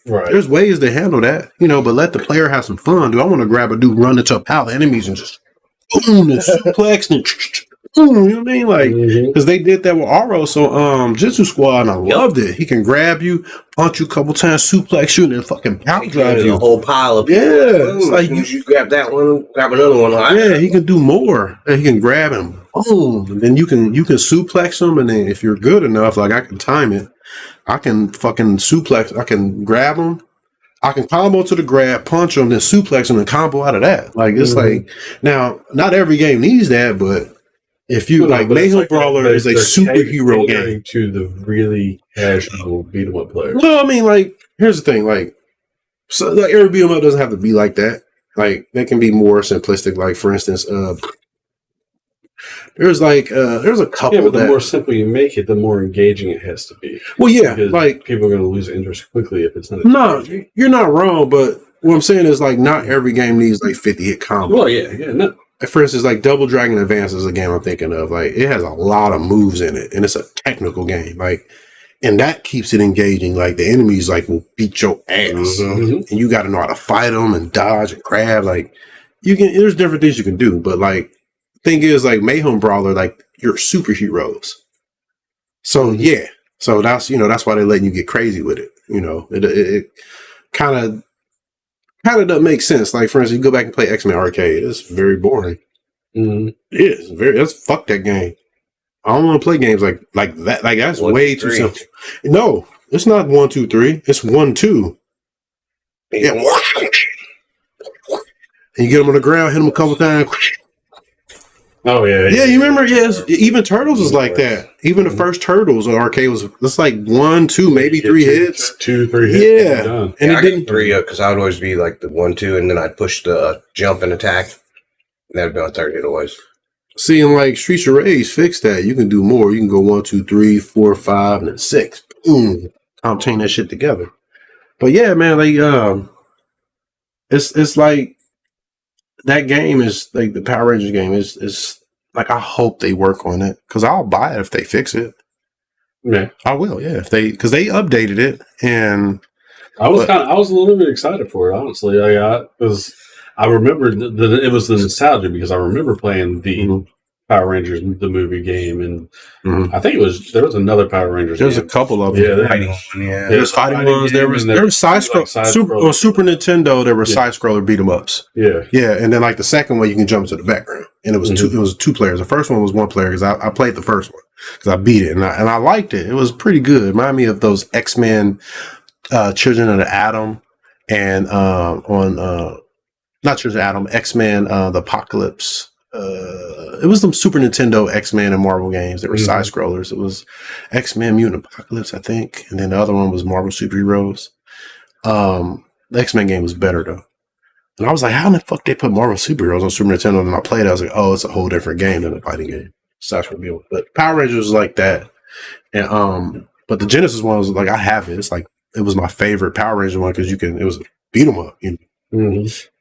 Right. There's ways to handle that, but let the player have some fun. Do I want to grab a dude, run into a pile of enemies and just boom and suplex and you know what I mean? Like, because they did that with Aro. So, Jitsu Squad, and I loved it. He can grab you, punch you a couple times, suplex you, and then fucking power drive you. A whole pile of it's like you grab that one, grab another one. Yeah, he can do more. He can grab him, boom, and then you can suplex him, and then if you're good enough, like I can time it, I can fucking suplex. I can grab him. I can combo to the grab, punch him, then suplex him, and combo out of that. Like it's like now, not every game needs that, but if you Mayhem Brawler is a superhero game to the really casual beat 'em up player. Well, I mean, like here's the thing, every beat 'em up doesn't have to be like that. Like they can be more simplistic. Like for instance, there's a couple. Yeah, but the more simple you make it, the more engaging it has to be. Well, yeah, because like people are going to lose interest quickly if it's not. No, you're not wrong, but what I'm saying is like not every game needs like 50 hit combo. Well, yeah, no. For instance, like Double Dragon Advance is a game I'm thinking of. Like it has a lot of moves in it, and it's a technical game. Like, and that keeps it engaging. Like the enemies like will beat your ass, and you got to know how to fight them and dodge and grab. Like there's different things you can do, but like thing is like Mayhem Brawler, like you're superheroes. So yeah, so that's why they're letting you get crazy with it. It kind of doesn't make sense. Like for instance, you go back and play X-Men Arcade. It's very boring. It is fuck that game. I don't want to play games like that. Like that's 1, way 2, too simple. No, it's not 1, 2, 3. It's 1, 2. Yeah. And you get them on the ground, hit them a couple times. Oh yeah, yeah. You remember? Yes, even Turtles was like that. Even the first Turtles on arcade was it's like 1, 2, maybe 3 hits. 2, 3 hits. Yeah, and it didn't 3 because I would always be like the 1, 2, and then I'd push the jump and attack. And that'd be on 30 otherwise. See, and like Streets of Rage fixed that. You can do more. You can go 1, 2, 3, 4, 5, and then 6. Boom, I'm chain that shit together. But yeah, man, like it's like. That game is like the Power Rangers game is like I hope they work on it because I'll buy it if they fix it. Yeah, I will. Yeah, because they updated it and I was a little bit excited for it honestly. I remember that it was the nostalgia because I remember playing the Power Rangers the movie game and I think there was another Power Rangers. There's a couple of them. Yeah, fighting one. Yeah, there's fighting ones. There was side scroll Super Nintendo. There were side scroller beat 'em ups. Yeah, and then like the second one you can jump to the background and it was two. It was 2 players. The first one was 1 player because I played the first one because I beat it and I liked it. It was pretty good. It reminded me of those X-Men, Children of the Atom, and not Children of the Atom, X-Men, the Apocalypse. It was the Super Nintendo X-Men and Marvel games that were side scrollers. It was X-Men Mutant Apocalypse, I think, and then the other one was Marvel Superheroes. The X-Men game was better though, and I was like, how in the fuck they put Marvel Superheroes on Super Nintendo? And I played it, I was like, oh, it's a whole different game than a fighting game. Side scroll, but Power Rangers was like that, and but the Genesis one was like I have it. It's like it was my favorite Power Ranger one because it was beat 'em up.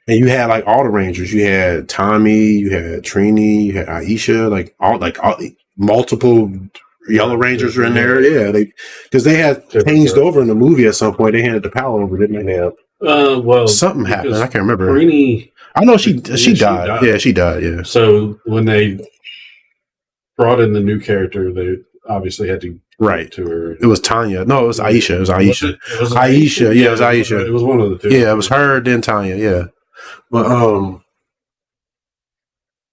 And you had like all the Rangers. You had Tommy, you had Trini, you had Aisha, like all multiple Yellow Rangers were in there. Yeah, because they had changed over in the movie at some point. They handed the power over, didn't they? Well, something happened. I can't remember. Trini, I know she died. Yeah, she died. Yeah. So when they brought in the new character, they obviously had to to her. It was Tanya. No, it was Aisha. It was Aisha. It was Aisha. Yeah, it was Aisha. It was one of the 2. Yeah, it was her then Tanya. Yeah. But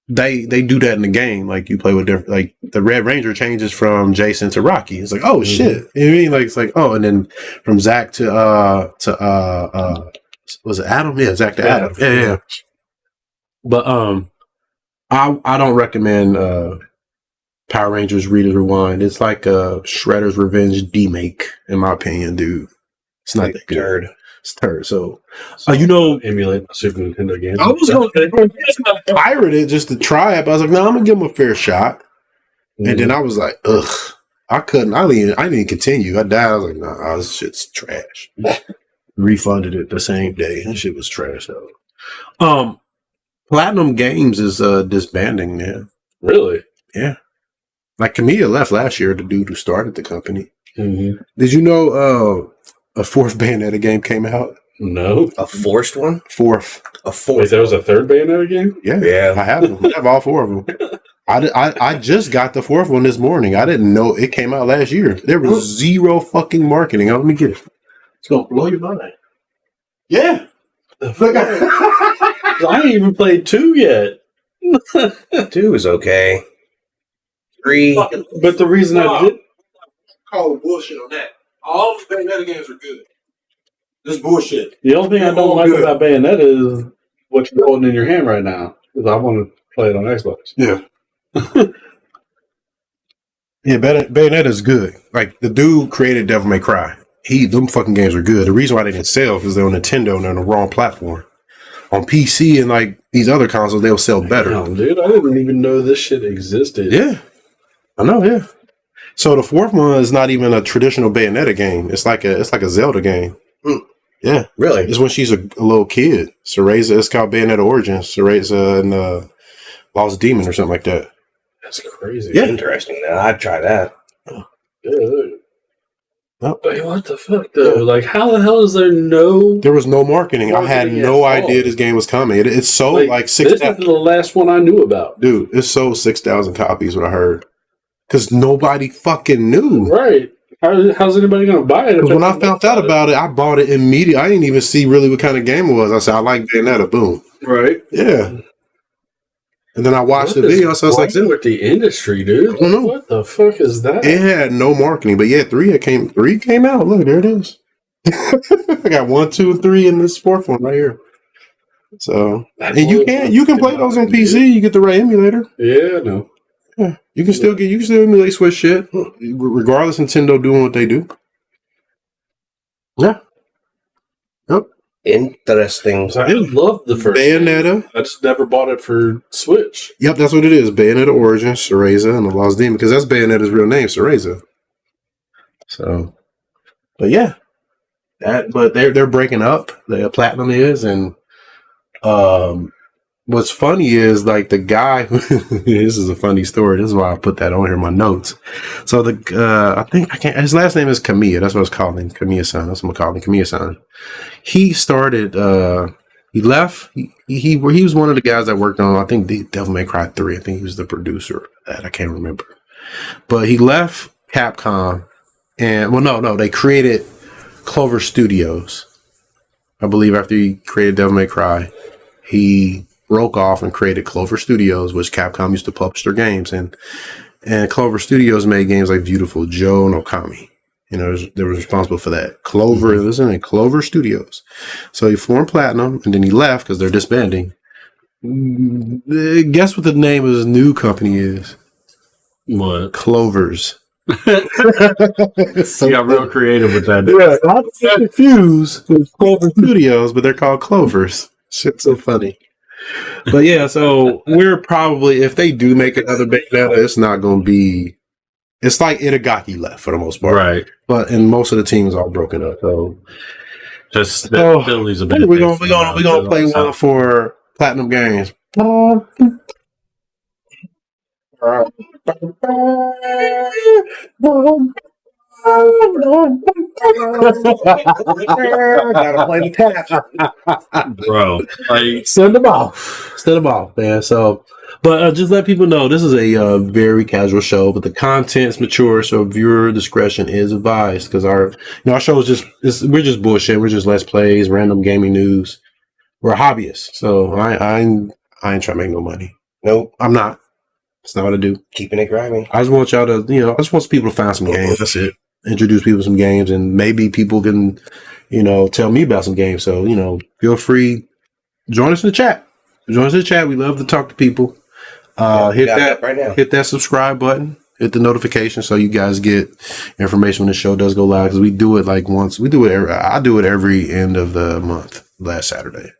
they do that in the game. Like you play with different. Like the Red Ranger changes from Jason to Rocky. It's like oh shit. You know what I mean? Like it's like oh, and then from Zach to was it Adam? Yeah, Zach to Adam. Yeah. But I don't recommend Power Rangers Read Rewind. It's like a Shredder's Revenge demake, in my opinion, dude. It's not that good. Turd. It's turd. So you emulate the Super Nintendo game. I was going to pirate it just to try it, but I was like, no, I'm gonna give him a fair shot. And then I was like, ugh, I didn't continue. I died. I was like, nah, this shit's trash. Refunded it the same day. That shit was trash though. Platinum Games is disbanding now. Really? Yeah. Like Camilla left last year, the dude who started the company. Mm-hmm. Did you know a fourth Bayonetta game came out? No. A forced one? Fourth. A fourth. Wait, there was a third Bayonetta game? Yeah. I have them. I have all four of them. I just got the fourth one this morning. I didn't know it came out last year. There was zero fucking marketing. Let me get it. It's going to blow your mind. Yeah. I ain't even played 2 yet. 2 is okay. 3. But the reason I did call bullshit on that. All the Bayonetta games are good. This bullshit. The only thing I don't like about Bayonetta is what you're holding in your hand right now. Because I want to play it on Xbox. Yeah. Yeah, Bayonetta is good. Like the dude created Devil May Cry. Them fucking games are good. The reason why they didn't sell because they're on Nintendo and they're on the wrong platform. On PC and like these other consoles, they'll sell better. Damn, dude, I didn't even know this shit existed. Yeah, I know. Yeah. So the fourth one is not even a traditional Bayonetta game. It's like a Zelda game. Yeah, really. It's when she's a little kid. Cereza. It's called Bayonetta Origins. Cereza and Lost Demon or something like that. That's crazy. Yeah, interesting. Now I'd try that. Yeah. Wait, what the fuck though? Yeah. Like, how the hell is there no? There was no marketing. I had no idea this game was coming. It's sold like 6,000. This is the last one I knew about, dude. It sold 6,000 copies. What I heard, because nobody fucking knew. Right? How's anybody gonna buy it? When I found out about it, I bought it immediately. I didn't even see really what kind of game it was. I said, I like Bayonetta. Boom. Right? Yeah. And then I watched the video, so I was like, with the industry, dude. I don't know. What the fuck is that? It had no marketing, but yeah, 3 came out. Look, there it is. I got 1, 2, and 3 in this fourth one right here. So, and you can play those on PC. You get the right emulator. Yeah, no. Yeah, you can still emulate Switch shit, regardless of Nintendo doing what they do. Yeah. Yep. Interesting. So I love the first Bayonetta. I just never bought it for Switch. Yep, that's what it is. Bayonetta Origins, Cereza, and the Lost Demon, because that's Bayonetta's real name, Cereza. So, but yeah, but they're breaking up. The Platinum is, and what's funny is like the guy. This is a funny story. This is why I put that on here in my notes. So his last name is Camilla. That's what I was calling him. Camilla-san. That's what I'm calling him. Camilla-san. He started. He left. He was one of the guys that worked on. I think the Devil May Cry 3. I think he was the producer of that. I can't remember. But he left Capcom, and no, they created Clover Studios. I believe after he created Devil May Cry, he broke off and created Clover Studios, which Capcom used to publish their games, and Clover Studios made games like Beautiful Joe and Okami. You know, they were responsible for that. Clover Studios. So he formed Platinum, and then he left because they're disbanding. Guess what the name of his new company is? What? Clovers. So you got real creative with that. Yeah, I'm confused with Clover Studios, but they're called Clovers. Shit's so funny. But yeah, so we're probably, if they do make another Bayonetta, it's not going to be. It's like Itagaki left for the most part, right? And most of the teams are broken up. So Philly's a bit. We're gonna play one for Platinum Games. Gotta play the tap, bro. Like, send them off, man. So, but just let people know this is a very casual show, but the content's mature, so viewer discretion is advised. Because our show is we're just bullshit. We're just let's plays, random gaming news. We're hobbyists, so I ain't trying to make no money. Nope, I'm not. That's not what I do. Keeping it grimy. I just want y'all to, I just want people to find some games. That's it. Introduce people to some games, and maybe people can, tell me about some games. So, feel free. Join us in the chat. We love to talk to people. Hit that subscribe button. Hit the notification so you guys get information when the show does go live. Because we do it like once. I do it every end of the month, last Saturday.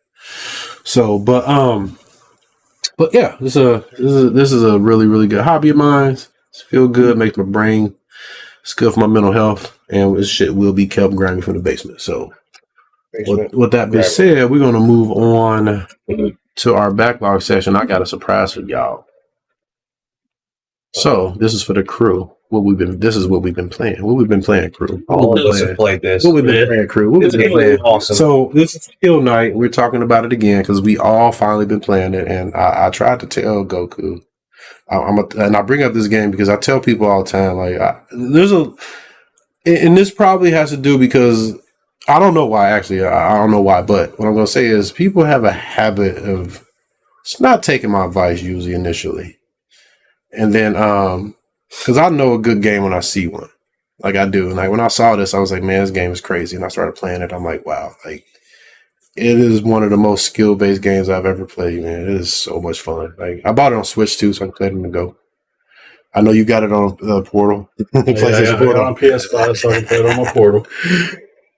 So, but yeah, this is a really, really good hobby of mine. It's feel good, makes my brain. It's good for my mental health, and this shit will be kept grinding from the basement. So, with that being said, we're gonna move on to our backlog session. I got a surprise for y'all. So this is for the crew. This is what we've been playing. What we've been playing, crew. All of us have played this. What we've been playing, crew. What we've been playing. Awesome. So this is Kill Night. We're talking about it again because we all finally been playing it, and I tried to tell Goku. And I bring up this game because I tell people all the time, like, and this probably has to do because I don't know why. Actually, I don't know why, but what I'm going to say is people have a habit of not taking my advice usually initially. And then, because I know a good game when I see one, like I do. And like when I saw this, I was like, man, this game is crazy. And I started playing it. I'm like, wow, like it is one of the most skill-based games I've ever played, man. It is so much fun. Like I bought it on Switch too, so I can play it on the go. I know you got it on Portal. PlayStation Portal on PS5, so I can play it on my Portal.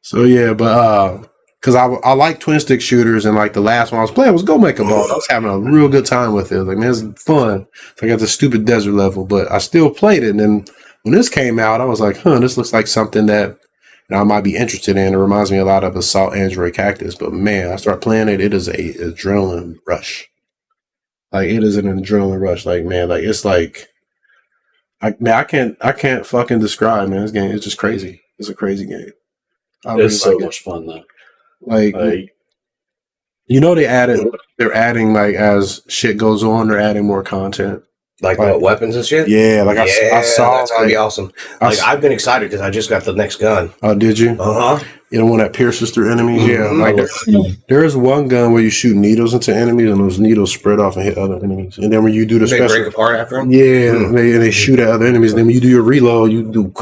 So yeah, but because I like twin stick shooters, and like the last one I was playing was Go Make a Ball. I was having a real good time with it. Like, man, it's fun. So I got the stupid desert level, but I still played it. And then when this came out, I was like, this looks like something that I might be interested in. It reminds me a lot of Assault Android Cactus. But man, I started playing it. It is a adrenaline rush. Like it is an adrenaline rush. Like man, like it's like, I can't fucking describe, man. This game is just crazy. It's a crazy game. It's so much fun though. Like you know, they're adding like as shit goes on, they're adding more content, like weapons and shit. Yeah, like I saw that's gonna be awesome. Like I've been excited because I just got the next gun. Oh, did you? You know, one that pierces through enemies. Yeah, like there's one gun where you shoot needles into enemies, and those needles spread off and hit other enemies. And then when you do the they break apart after them. Yeah, and they shoot at other enemies. And then when you do your reload, you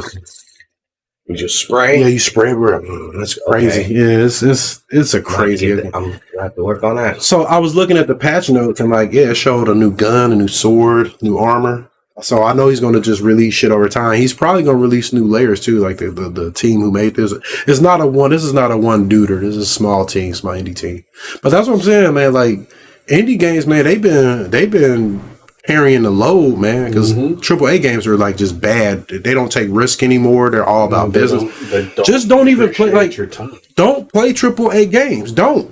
just spray. Yeah, you spray everywhere. That's crazy. Okay. Yeah, it's a crazy. I'm gonna have to work on that. So I was looking at the patch notes and like, yeah, it showed a new gun, a new sword, new armor. So I know he's going to just release shit over time. He's probably going to release new layers too. Like the team who made this, this is not a one duder. This is a small team, small indie team. But that's what I'm saying, man. Like indie games, man, they've been carrying the load, man, because AAA games are like just bad. They don't take risk anymore. They're all about business. Don't even play like your time. Don't play AAA games. Don't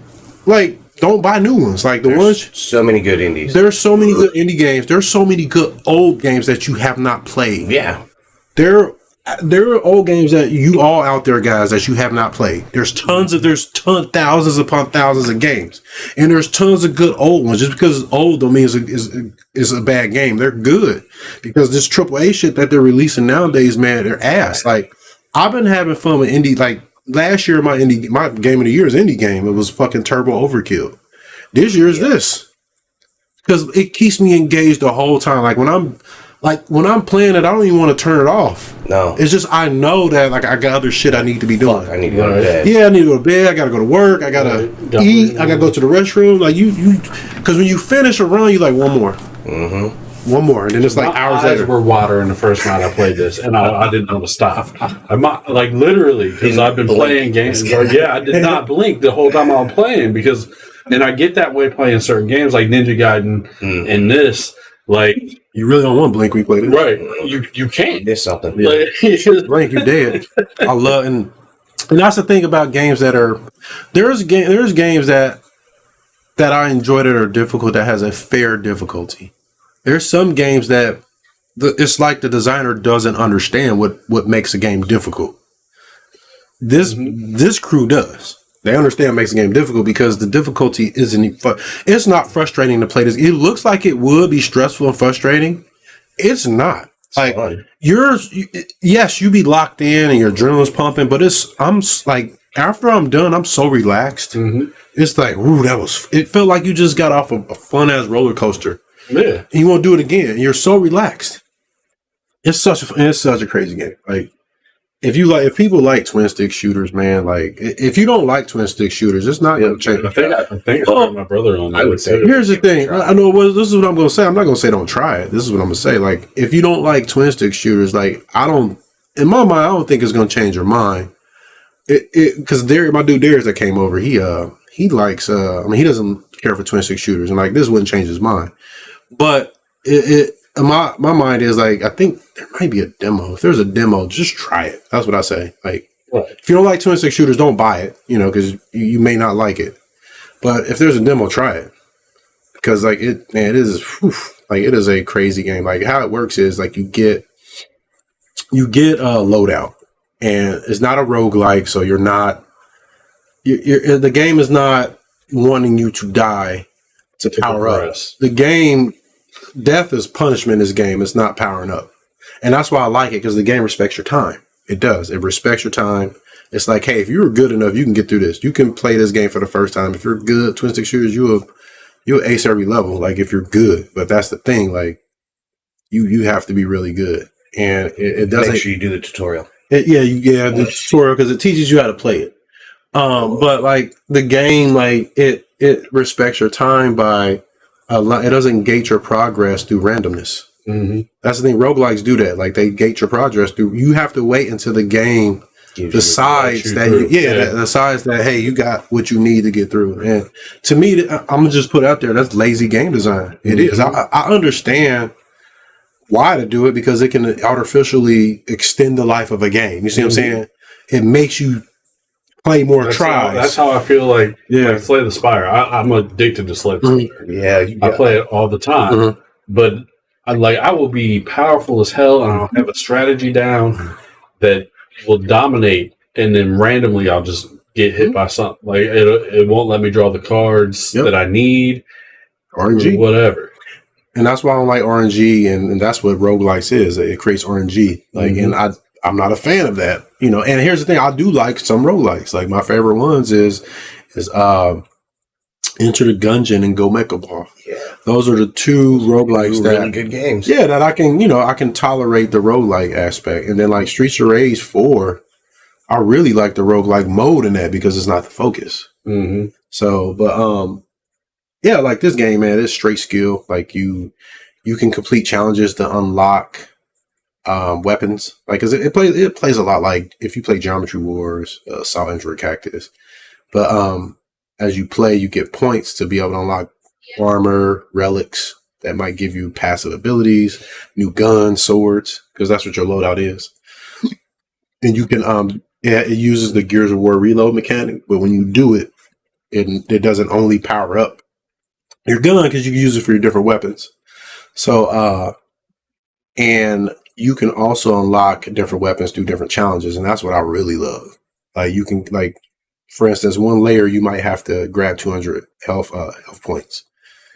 buy new ones. Like there's so many good indies. There's so many good indie games. There's so many good old games that you have not played. Yeah. There are old games that you all out there, guys, that you have not played. There's thousands upon thousands of games, and there's tons of good old ones. Just because it's old don't mean it's a bad game. They're good because this AAA shit that they're releasing nowadays, man, they're ass. Like I've been having fun with indie. Like last year, my game of the year is indie game. It was fucking Turbo Overkill. This year is this because it keeps me engaged the whole time. Like when I'm playing it, I don't even want to turn it off. No. It's just I know that like I got other shit I need to be doing. I need to go to bed. Yeah, I need to go to bed. I gotta go to work. I gotta eat. I gotta go to the restroom. Like you because when you finish a run, you like one more. One more, and then it's like hours later. Were watering the first night I played this, and I didn't know to stop. I might like literally because I've been playing games. I did not blink the whole time I was playing because, and I get that way playing certain games like Ninja Gaiden and this. Like you really don't want to blink when you play this, right? You can't. There's something. Like, blink, you dead. I love and that's the thing about games that are there's games that I enjoy that are difficult that has a fair difficulty. There's some games that it's like the designer doesn't understand what makes a game difficult. This crew does. They understand what makes the game difficult because the difficulty it's not frustrating to play this. It looks like it would be stressful and frustrating. It's not. Like yes, you be locked in and your adrenaline's pumping, but I'm like after I'm done, I'm so relaxed. It's like, ooh, it felt like you just got off a fun ass roller coaster. Yeah. And you want to do it again. You're so relaxed. It's such a crazy game. Like if people like twin stick shooters, man, like if you don't like twin stick shooters, it's not going to change. I think it's my brother on that. I would say. Here's the thing. I know this is what I'm going to say. I'm not going to say don't try it. This is what I'm going to say. Like, if you don't like twin stick shooters, like, in my mind, I don't think it's going to change your mind. Because my dude Darius that came over, he likes, he doesn't care for twin stick shooters, and like this wouldn't change his mind. But my mind is like, I think there might be a demo. If there's a demo, just try it. That's what I say. Like, if you don't like twin stick shooters, don't buy it, because you may not like it. But if there's a demo, try it. Because like it is a crazy game. Like how it works is like you get a loadout, and it's not a roguelike, so the game is not wanting you to die to power up. The game, death is punishment in this game. It's not powering up. And that's why I like it, because the game respects your time. It does. It respects your time. It's like, hey, if you're good enough, you can get through this. You can play this game for the first time. If you're good, twin stick shooters, you'll ace every level, like if you're good. But that's the thing, like you have to be really good. And it doesn't. Make sure you do the tutorial. The tutorial, because it teaches you how to play it. But like the game, like it respects your time by it doesn't gate your progress through randomness. Mm-hmm. That's the thing. Roguelikes do that. Like they gate your progress through. You have to wait until the game decides that hey, you got what you need to get through. And to me, I'm gonna just put it out there, that's lazy game design. It is. I understand why to do it, because it can artificially extend the life of a game. You see what I'm saying? It makes you play more tries. That's how I feel like Slay the Spire. I'm addicted to Slay the Spire. Yeah, I play it all the time. But I will be powerful as hell, and I'll have a strategy down that will dominate, and then randomly I'll just get hit by something. Like it won't let me draw the cards that I need. RNG. Or whatever. And that's why I don't like RNG, and that's what roguelikes is. It creates RNG. Like, and I'm not a fan of that. And here's the thing, I do like some roguelikes. Like my favorite ones is Enter the Gungeon and Go Mecha Ball. Yeah. Those are the two roguelikes that really good games. Yeah, that I can tolerate the roguelike aspect. And then like Streets of Rage 4, I really like the roguelike mode in that because it's not the focus. Mm-hmm. So, but yeah, like this game, man, it's straight skill. Like you can complete challenges to unlock weapons. Like, cause it plays a lot like if you play Geometry Wars, Assault Android Cactus. But as you play, you get points to be able to unlock armor, relics that might give you passive abilities, new guns, swords, because that's what your loadout is. And you can it uses the Gears of War reload mechanic, but when you do it, it doesn't only power up your gun, because you can use it for your different weapons. So and you can also unlock different weapons through different challenges, and that's what I really love. Like you can, like, for instance, one layer you might have to grab 200 health points.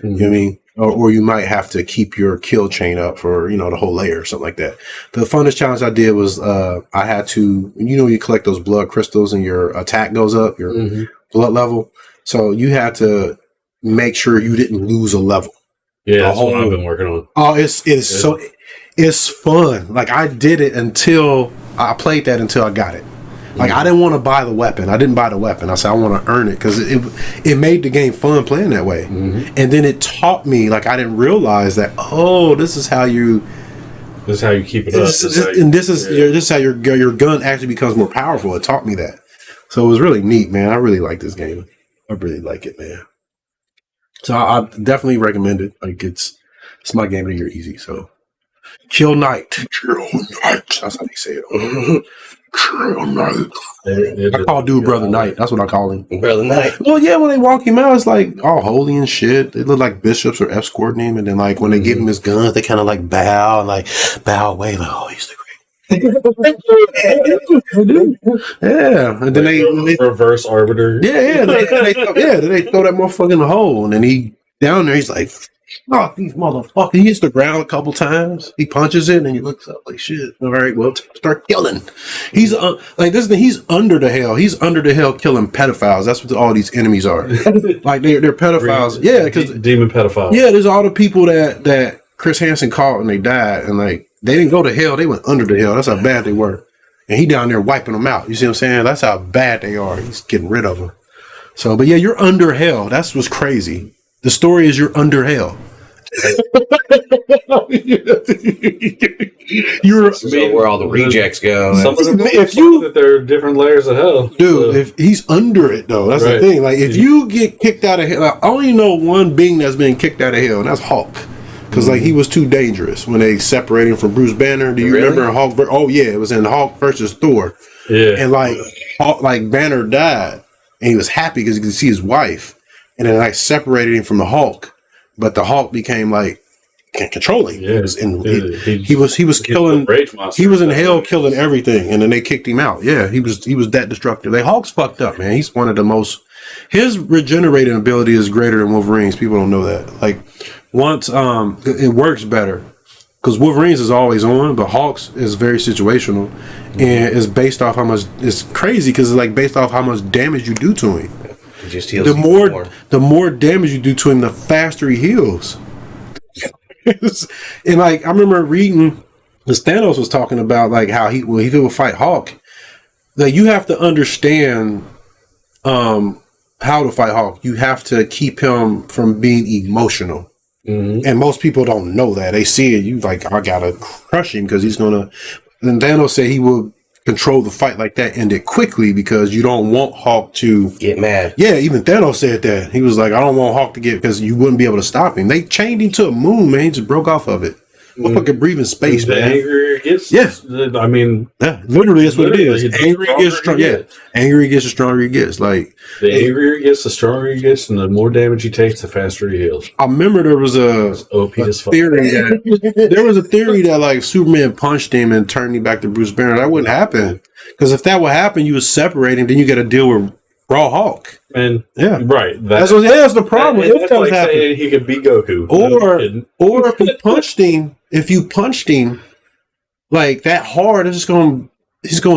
Mm-hmm. You know what I mean? Or you might have to keep your kill chain up for, the whole layer or something like that. The funnest challenge I did was I had to, you collect those blood crystals and your attack goes up, your blood level. So you had to make sure you didn't lose a level. Yeah, that's what I've been working on. Oh, it's fun. Like I did it until I played that until I got it. Like I didn't want to buy the weapon. I didn't buy the weapon. I said I want to earn it, because it made the game fun playing that way. Mm-hmm. And then it taught me, like I didn't realize that. Oh, this is how you keep it up. This is how your gun actually becomes more powerful. It taught me that. So it was really neat, man. I really like this game. I really like it, man. So I definitely recommend it. Like it's my game of the year, easy. So Kill Knight. That's how they say it. Kill Knight. I call dude Brother Knight. That's what I call him. Brother Knight. Well, yeah, when they walk him out, it's like all holy and shit. They look like bishops or escorting him, and then like when they give him his guns, they kind of like bow away, like, oh, he's the yeah, and then they reverse arbiter. Yeah, they throw that motherfucker in the hole, and then he down there. He's like, "Oh, these motherfuckers!" He hits the ground a couple times. He punches it, and then he looks up like, "Shit, all right, well, start killing." He's like this. He's under the hell. He's under the hell killing pedophiles. That's what all these enemies are. Like they're pedophiles. Yeah, because demon pedophiles. Yeah, there's all the people that Chris Hansen caught and they died, and like. They didn't go to hell. They went under the hell. That's how bad they were. and he down there wiping them out. You see what I'm saying? That's how bad they are. He's getting rid of them. So, but yeah, you're under hell. That's what's crazy. The story is you're under hell. You're where all the rejects go. Some of them, if you that there are different layers of hell, dude. If he's under it though, that's the thing. Like if you get kicked out of hell, I only know one being that's been kicked out of hell, and that's Hulk. Because like he was too dangerous when they separated him from Bruce Banner. Do you remember Hulk? Oh yeah, it was in Hulk versus Thor. Yeah, and like Hulk, like Banner died, and he was happy because he could see his wife, and then like separated him from the Hulk. But the Hulk became like controlling. Yeah, he was killing. He was in hell killing everything, and then they kicked him out. Yeah, he was that destructive. Like Hulk's fucked up, man. He's one of the most. His regenerating ability is greater than Wolverine's. People don't know that. Like once it works better because Wolverine's is always on, but Hulk's is very situational, and it's based off how much. It's crazy because it's like based off how much damage you do to him. Just heals the more damage you do to him, the faster he heals. And like I remember reading, Thanos was talking about like how he would fight Hulk. Like you have to understand how to fight Hulk. You have to keep him from being emotional. Mm-hmm. And most people don't know that. They see it. You like I gotta crush him because he's gonna. And Thanos said he will control the fight like that, end it quickly because you don't want Hulk to get mad. Yeah, even Thanos said that. He was like, I don't want Hulk to get because you wouldn't be able to stop him. They chained him to a moon, man. He just broke off of it. Fucking breathing space, man. The angrier it gets, I mean, literally that's what it is. Angry gets strong. Yeah, angry gets the stronger he gets. Like the angrier he gets, the stronger he gets, and the more damage he takes, the faster he heals. I remember there was a theory that like Superman punched him and turned him back to Bruce Banner. That wouldn't happen because if that would happen, you would separate him. Then you got to deal with Raw Hulk. And right, that's the problem. That's like saying he could beat Goku, or if you punched him, like that hard, he's gonna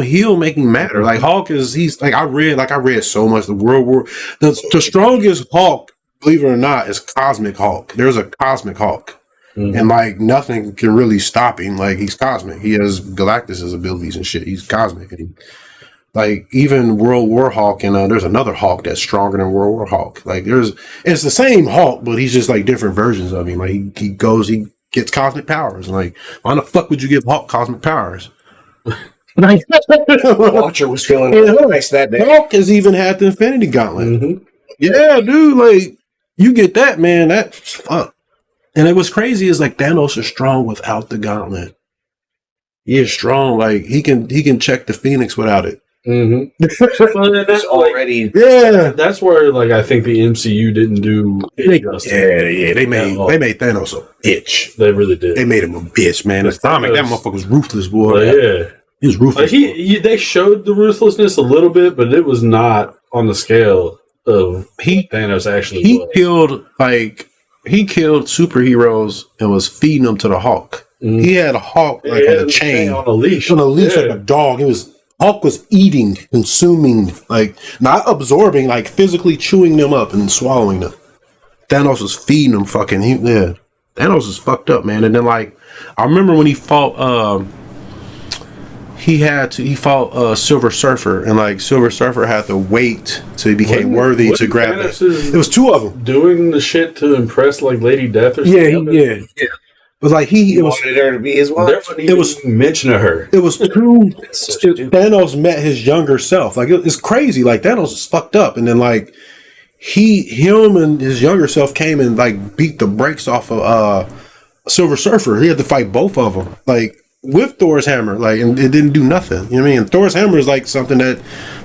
heal, making matter. Like Hulk he's like I read so much. The strongest Hulk, believe it or not, is Cosmic Hulk. There's a Cosmic Hulk, and like nothing can really stop him. Like he's cosmic. He has Galactus's abilities and shit. He's cosmic. And like even World War Hulk, and there's another Hulk that's stronger than World War Hulk. Like it's the same Hulk, but he's just like different versions of him. Like he gets cosmic powers. And like, why the fuck would you give Hulk cosmic powers? Watcher was feeling nice that day. Hulk has even had the Infinity Gauntlet. Mm-hmm. Yeah, dude, like you get that, man. That's fuck. And it was crazy is like Thanos is strong without the gauntlet. He is strong. Like he can check the Phoenix without it. Mm-hmm. Well, that's already that's where like I think the MCU didn't do justice. They made Thanos a bitch. They really did. They made him a bitch, man. That motherfucker was ruthless, boy. Yeah, he was ruthless. Like they showed the ruthlessness a little bit, but it was not on the scale of Thanos actually. He killed superheroes and was feeding them to the Hulk. Mm. He had a Hulk like on a chain, on a leash, like a dog. Hulk was eating, consuming, like not absorbing, like physically chewing them up and swallowing them. Thanos was feeding them fucking. Thanos was fucked up, man. And then like, I remember when he fought, he fought Silver Surfer, and like Silver Surfer had to wait till he became worthy to grab it. It was two of them doing the shit to impress like Lady Death or something. Yeah. It was like he wanted her to be his wife. It was mention of her. It was true. Thanos met his younger self. Like it's crazy. Like Thanos is fucked up, and then like him and his younger self came and like beat the brakes off of Silver Surfer. He had to fight both of them, like with Thor's hammer. Like, and it didn't do nothing. You know what I mean? And Thor's hammer is like something that,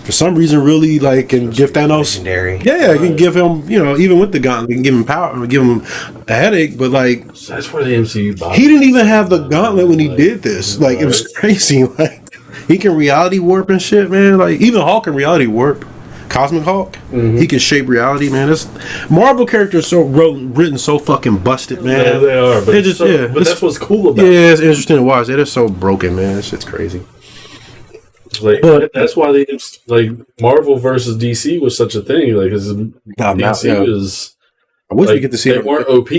for some reason, really like can give Thanos. Legendary. Yeah, it can give him. Even with the gauntlet, it can give him power, give him a headache. But like, that's where the MCU. He didn't even have the gauntlet when he did this. Like, it was crazy. Like, he can reality warp and shit, man. Like, even Hulk can reality warp. Cosmic Hulk, he can shape reality, man. This Marvel characters written so fucking busted, man. Yeah, they are, but but that's what's cool about. Yeah, it's interesting to watch. They're so broken, man. This shit's crazy. Like that's why Marvel versus DC was such a thing. Like, DC was. I wish we get to see. They weren't OP.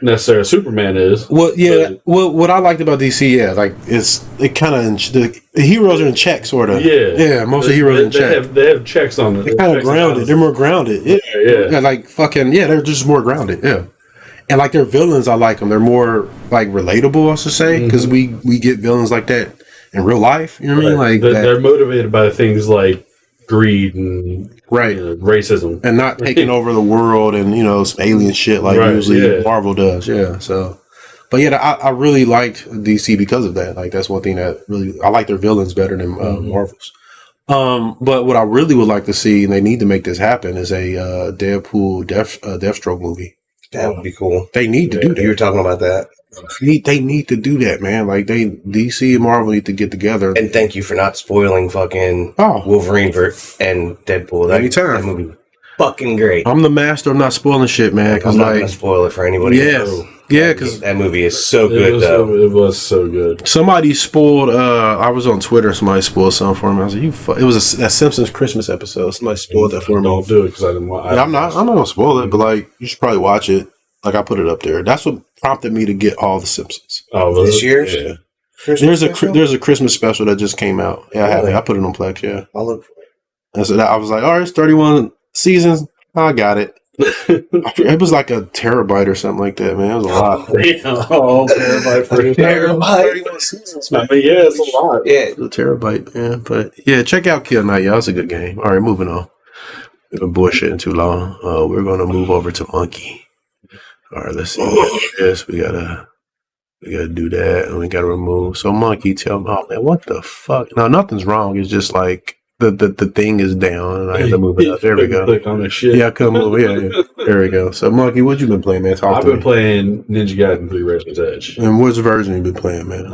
necessarily Superman is. Well, yeah. What I liked about DC, like it kind of the heroes are in check, sort of. Yeah. Most of the heroes are in check. They have checks on it. They're kind of grounded. They're more grounded. Yeah. Like fucking they're just more grounded. Yeah. And like their villains, I like them. They're more like relatable, I should say, because we get villains like that in real life. You know what I mean? Like they're motivated by things like greed and racism, and not taking over the world and some alien shit like usually Marvel does. Yeah. So, but I really liked DC because of that. Like that's one thing that really I like their villains better than Marvel's. But what I really would like to see, and they need to make this happen, is a Deadpool Deathstroke movie. That would be cool. They need to do that. You were talking about that. They need to do that, man. Like DC and Marvel need to get together. And thank you for not spoiling fucking Wolverine and Deadpool. That movie fucking great. I'm the master of not spoiling shit, man. I'm not gonna spoil it for anybody. Yeah, because that movie is so good. It was so good. Somebody spoiled. I was on Twitter. Somebody spoiled something for me. I was like, it was a Simpsons Christmas episode. Somebody spoiled that for me. Don't do it because I didn't watch. I'm not gonna spoil it, but like you should probably watch it. Like I put it up there. That's what prompted me to get all the Simpsons. Oh, this year? Yeah. There's a Christmas special that just came out. Yeah, I have it. I put it on Plex. Yeah, I'll look for it. And so I was like, all right, it's 31 seasons. I got it. It was like a terabyte or something like that, man. It was a lot. Terabyte for a terabyte. 31 seasons, man. It's a lot. Yeah, it's a terabyte, man. But yeah, check out Kill Night. Yeah, it's a good game. All right, moving on. We've been bullshitting too long. We're gonna move over to Monkey. All right, let's see. Yes, we gotta do that, and we gotta remove. So Monkey, tell me, oh man, what the fuck? No, nothing's wrong. It's just like the thing is down, and I had to move it up. There we go. Click on the shit. Yeah, come over. Yeah. There we go. So Monkey, what you been playing, man? I've been playing Ninja Gaiden 3 Razor's Edge. And which version you been playing, man?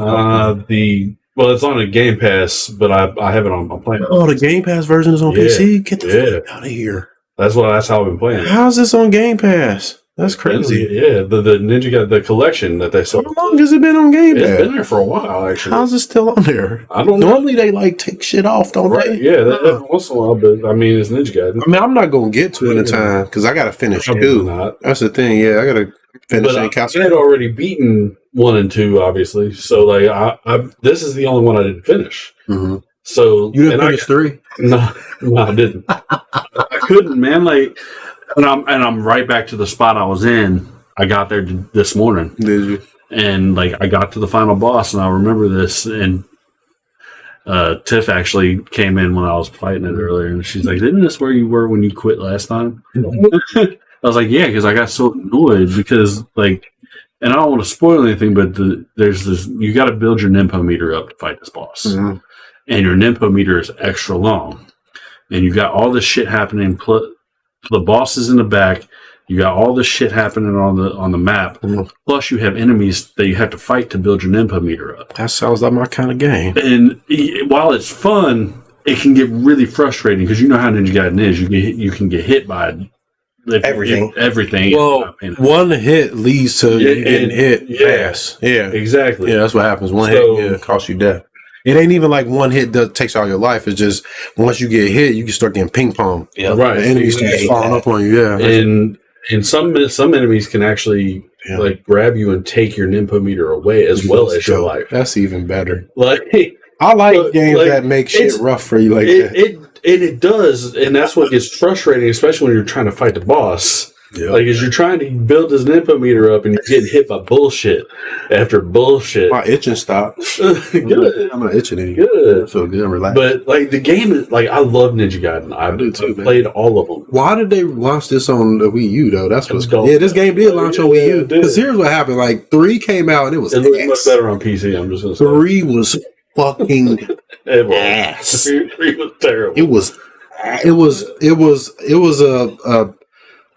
It's on a Game Pass, but I have it on. I'm playing. Oh, the Game Pass version is on PC. Get the fuck out of here. That's how I've been playing. How's this on Game Pass? That's crazy. Yeah, the Ninja Gaiden, the collection that they sold. How long has it been on Game Pass? It's been there for a while, actually. How's it still on there? I don't know. Normally they like take shit off, don't they? Yeah, every once in a while, but I mean, it's Ninja Gaiden. I mean, I'm not going to get to it in time because I got to finish 2. That's the thing. Yeah, I got to finish it. I had already beaten 1 and 2, obviously. So, like, this is the only one I didn't finish. Mm-hmm. So you didn't finish 3? No, I didn't. I couldn't, man. Like, and I'm right back to the spot I was in. I got there this morning. Did you? And like I got to the final boss, and I remember this. And Tiff actually came in when I was fighting it earlier, and she's like, "Isn't this where you were when you quit last time?" I was like, "Yeah," because I got so annoyed because like, and I don't want to spoil anything, but there's this. You got to build your Ninpo meter up to fight this boss, and your Ninpo meter is extra long, and you got all this shit happening. The boss is in the back. You got all this shit happening on the map. Plus, you have enemies that you have to fight to build your Ninpo meter up. That sounds like my kind of game. And while it's fun, it can get really frustrating because you know how Ninja Gaiden is. You can get hit by everything. Everything. Well, one hit leads to you getting hit fast. Yeah, exactly. Yeah, that's what happens. One hit costs you death. It ain't even like one hit takes all your life. It's just once you get hit, you can start getting ping pong. Yeah, right. The enemies start falling up on you. Yeah, and some enemies can actually like grab you and take your Ninpo meter away as well as your life. That's even better. Like I like games that make shit rough for you like that. It does, and that's what gets frustrating, especially when you're trying to fight the boss. Yeah. Like, as you're trying to build this Ninpo meter up and you're getting hit by bullshit after bullshit. My itching stopped. Good. I'm not itching anymore. Good. I feel good. I'm relaxed. But, like, the game is, like, I love Ninja Gaiden. I do too, man. Played all of them. Why did they launch this on the Wii U, though? That's what's cool. Yeah, this game did launch on Wii U. Because here's what happened. Like, 3 came out and it was It looked much better on PC, I'm just going to say. 3 was fucking ass. 3 was terrible. It was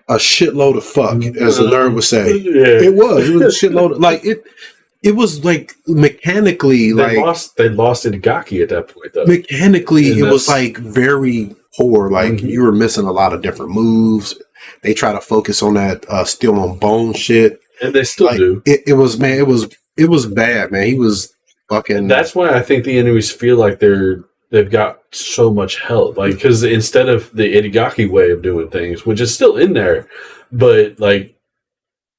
a shitload of fuck, as the nerd would say. Yeah. It was a shitload of, like it was like mechanically they lost Itagaki at that point though. Mechanically it was like very poor. Like you were missing a lot of different moves. They try to focus on that steel on bone shit. And they still do. It was bad, man. He was fucking. That's why I think the enemies feel like they've got so much health. Like, because instead of the Itagaki way of doing things, which is still in there, but like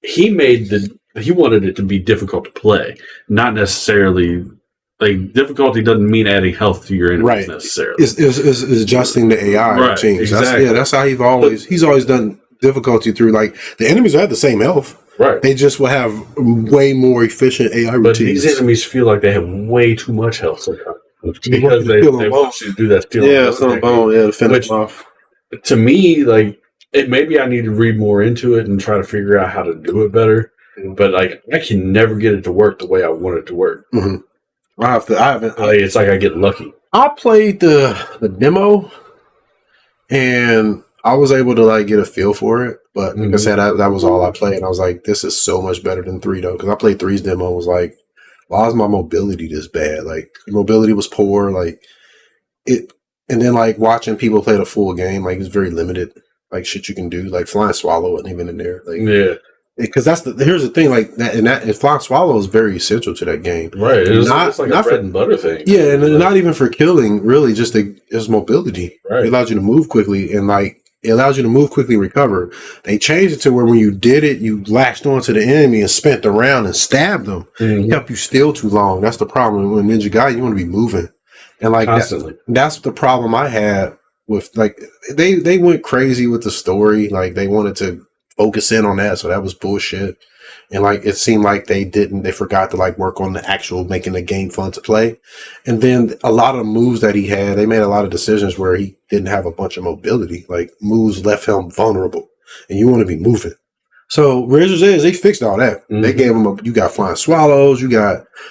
he made he wanted it to be difficult to play, not necessarily like difficulty doesn't mean adding health to your enemies necessarily. Is adjusting the AI routines. Exactly. That's how he's always done difficulty through. Like the enemies have the same health. Right. They just will have way more efficient AI routines. But these enemies feel like they have way too much health sometimes. Because they want you to do that to finish off. To me, like maybe I need to read more into it and try to figure out how to do it better. But like I can never get it to work the way I want it to work. Mm-hmm. I haven't. It's like I get lucky. I played the demo, and I was able to like get a feel for it. But like I said, that was all I played. And I was like, this is so much better than 3 though, because I played 3's demo. And was like, why is my mobility this bad? Like mobility was poor. Like it, and then like watching people play the full game, like it's very limited. Like shit you can do. Like Flying Swallow wasn't even in there. Like because here's the thing, like that, and Flying Swallow is very essential to that game, right? It's like a bread and butter thing, and not even for killing, really, just it's mobility. Right, it allows you to move quickly, and like it allows you to move quickly and recover. They changed it to where when you did it, you latched onto the enemy and spent the round and stabbed them. It kept you still too long. That's the problem with Ninja Gaiden. You want to be moving, and like that's the problem I had with like they went crazy with the story. Like they wanted to focus in on that, so that was bullshit. And like it seemed like they forgot to like work on the actual making the game fun to play. And then a lot of moves that he had, they made a lot of decisions where he didn't have a bunch of mobility. Like moves left him vulnerable, and you want to be moving. So Razor's Edge, they fixed all that. They gave him you got Flying Swallows,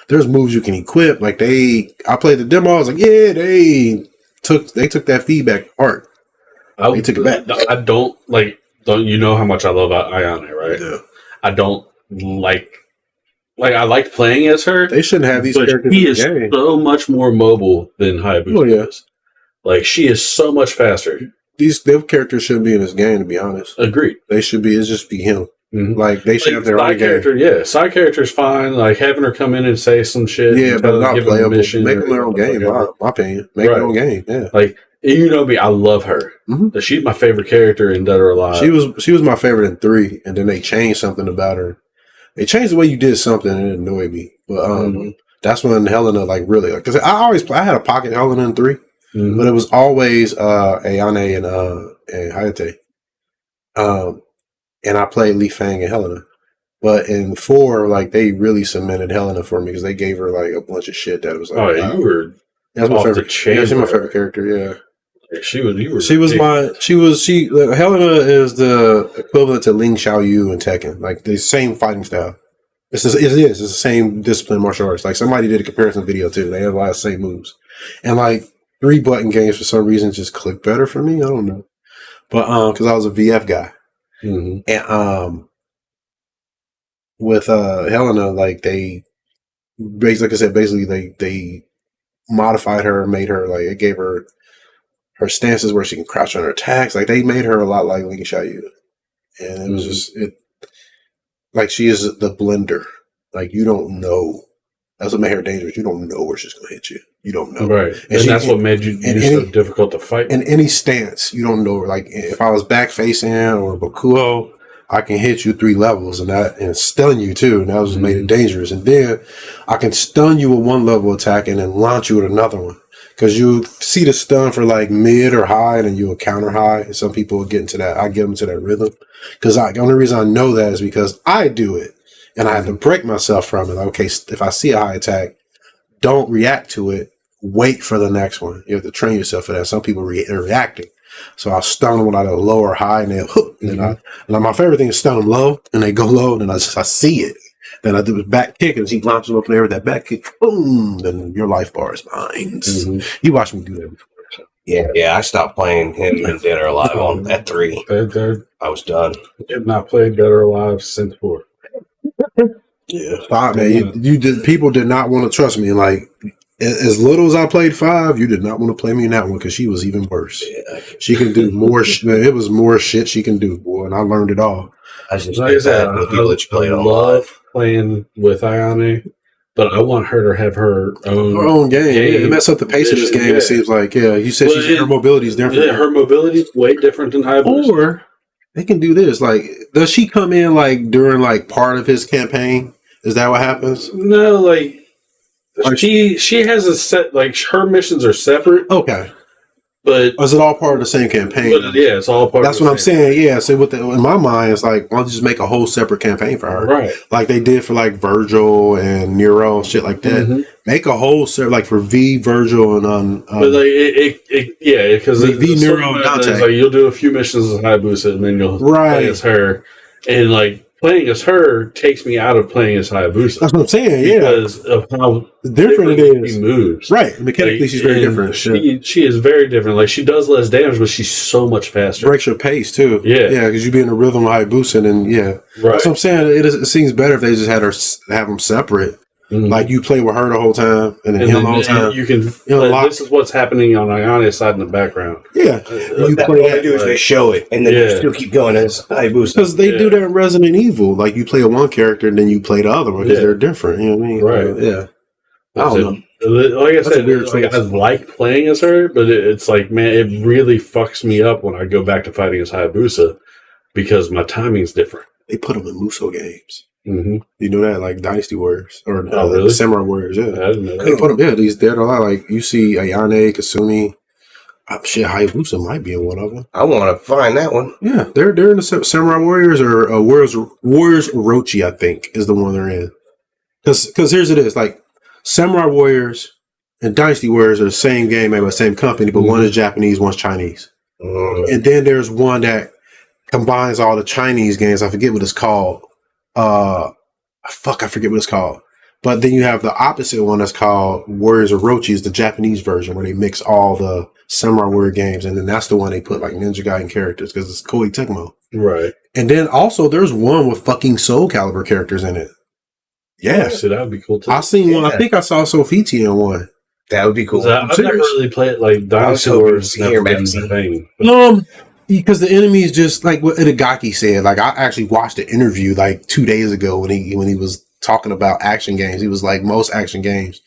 there's moves you can equip. Like I played the demo, I was like, yeah, they took that feedback hard. They took it back. I don't like. Don't you know how much I love Ayane, right? Yeah. I don't like I liked playing as her. They shouldn't have these characters. He is so much more mobile than Hayabusa is. Like she is so much faster. Their characters shouldn't be in this game, to be honest. Agreed. They should be. It's just be him. Like they should have their own character. Game. Yeah, side character's fine. Like having her come in and say some shit. Yeah, but not playable. Make them their own game. My opinion. Make their own game. Yeah. Like. You know me, I love her. She's my favorite character in Dead or Alive. She was my favorite in 3, and then they changed something about her. They changed the way you did something, and it annoyed me. But that's when Helena like really, because I had a pocket Helena in 3, but it was always Ayane and Hayate. And I played Li Fang and Helena. But in 4, like they really cemented Helena for me because they gave her like a bunch of shit that was like, you were. That's my favorite. She's my favorite character. Yeah. Helena is the equivalent to Ling Xiaoyu and Tekken, like the same fighting style. It's the same discipline martial arts. Like somebody did a comparison video too. They have a lot of the same moves, and like 3 button games for some reason just click better for me. I don't know, but because I was a VF guy, and with Helena, like they basically modified her, made her like it gave her stances where she can crouch on her attacks. Like they made her a lot like Ling Xiaoyu, and it was just like she is the blender. Like you don't know. That's what made her dangerous. You don't know where she's going to hit you. You don't know, right? And that's what made you so difficult to fight. In any stance, you don't know. Like if I was back facing or Bakuo, I can hit you 3 levels and stun you too, and that was made it dangerous. And then I can stun you with 1 level attack and then launch you with another one. Because you see the stun for like mid or high, and then you will counter high. And some people will get into that. I get them to that rhythm. Because the only reason I know that is because I do it. And I have to break myself from it. Like, okay, if I see a high attack, don't react to it. Wait for the next one. You have to train yourself for that. Some people are reacting. So I'll stun them when I go low or high, and they'll hook. And my favorite thing is stun them low, and they go low, and I see it. Then I do his back kick, and he launches up in there with that back kick. Boom! Then your life bar is mine. You watched me do that before. So. Yeah. I stopped playing him in Dead or Alive at 3. I was done. I have not played Dead or Alive since 4. Yeah, 5, man. People did not want to trust me. Like as little as I played 5, you did not want to play me in that one because she was even worse. Yeah. She can do more. It was more shit she can do, boy, and I learned it all. I just like I love playing with Ayane, but I want her to have her own game. It messed up the pace of this game. It seems like, you said her mobility is different. Yeah, her mobility is way different than Hayabusa. Or they can do this. Like, does she come in like during like part of his campaign? Is that what happens? No, like she has a set, like her missions are separate. Okay. But is it all part of the same campaign? But yeah, it's all part. That's what I'm saying. Yeah. So in my mind, it's like, why don't you just make a whole separate campaign for her? Right. Like they did for like Virgil and Nero, shit like that. Mm-hmm. Make a whole separate, like for V, Virgil, and but like because V, Nero, Dante. Like you'll do a few missions as Hayabusa, and then you'll play as her, and like. Playing as her takes me out of playing as Hayabusa. That's what I'm saying, yeah. Because of how different it is. She moves. Right. Mechanically, like, she's very different. She is very different. Like, she does less damage, but she's so much faster. Breaks your pace, too. Yeah. Yeah, because you be in a rhythm of Hayabusa, and then, yeah. Right. That's what I'm saying. It seems better if they just have them separate. Mm-hmm. Like, you play with her the whole time, and then him the whole time. You can, this is what's happening on Ayane's side in the background. Yeah. You play that, do is they show it, and then you still keep going as Hayabusa. Because they do that in Resident Evil. Like, you play one character, and then you play the other one, because they're different. You know what I mean? Right. Yeah. I don't know. Like I said, I like playing as her, but it's like, man, it really fucks me up when I go back to fighting as Hayabusa, because my timing's different. They put them in Muso games. Mm-hmm. You know that, like Dynasty Warriors or really? Samurai Warriors, yeah. I didn't know that. They put them, these dead or alive. Like you see Ayane, Kasumi, shit, Hayabusa might be in one of them. I want to find that one. Yeah, they're in the Samurai Warriors or Warriors Orochi, I think, is the one they're in. Because here's it is, like Samurai Warriors and Dynasty Warriors are the same game made by the same company, but one is Japanese, one's Chinese. And then there's one that combines all the Chinese games. I forget what it's called. I forget what it's called. But then you have the opposite one that's called Warriors Orochi, is the Japanese version where they mix all the Samurai Warrior games, and then that's the one they put like Ninja Gaiden characters because it's Koei Tecmo. Right. And then also there's one with fucking Soul Calibur characters in it. Yeah. So that would be cool too. I seen one. I think I saw Sofiti in one. That would be cool. I've never really played like Dynasty Wars. Because the enemies just like what Itagaki said. Like I actually watched an interview like 2 days ago when he was talking about action games. He was like, most action games,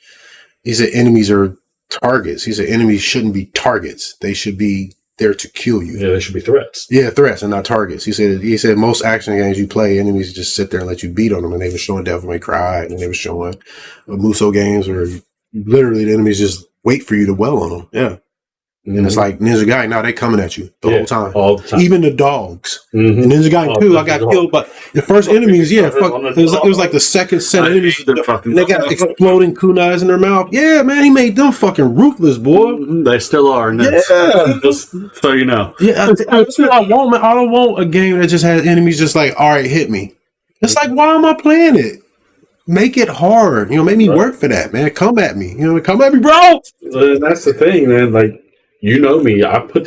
he said enemies are targets. He said enemies shouldn't be targets. They should be there to kill you. Yeah, they should be threats. Yeah, threats and not targets. He said most action games you play, enemies just sit there and let you beat on them. And they were showing Devil May Cry, and they were showing Muso games where literally the enemies just wait for you to well on them. Yeah. And it's like Ninja Gaiden, now they coming at you the whole time. All the time. Even the dogs. And Ninja Gaiden 2, I got killed, but the first enemies, it was like the second set of enemies. They got exploding kunais in their mouth. Yeah, man, he made them fucking ruthless, boy. They still are. Just so you know. Yeah, that's what I want, man. I don't want a game that just has enemies just like, all right, hit me. It's like, why am I playing it? Make it hard. Make me work for that, man. Come at me. Come at me, bro. That's the thing, man. Like, you know me. I put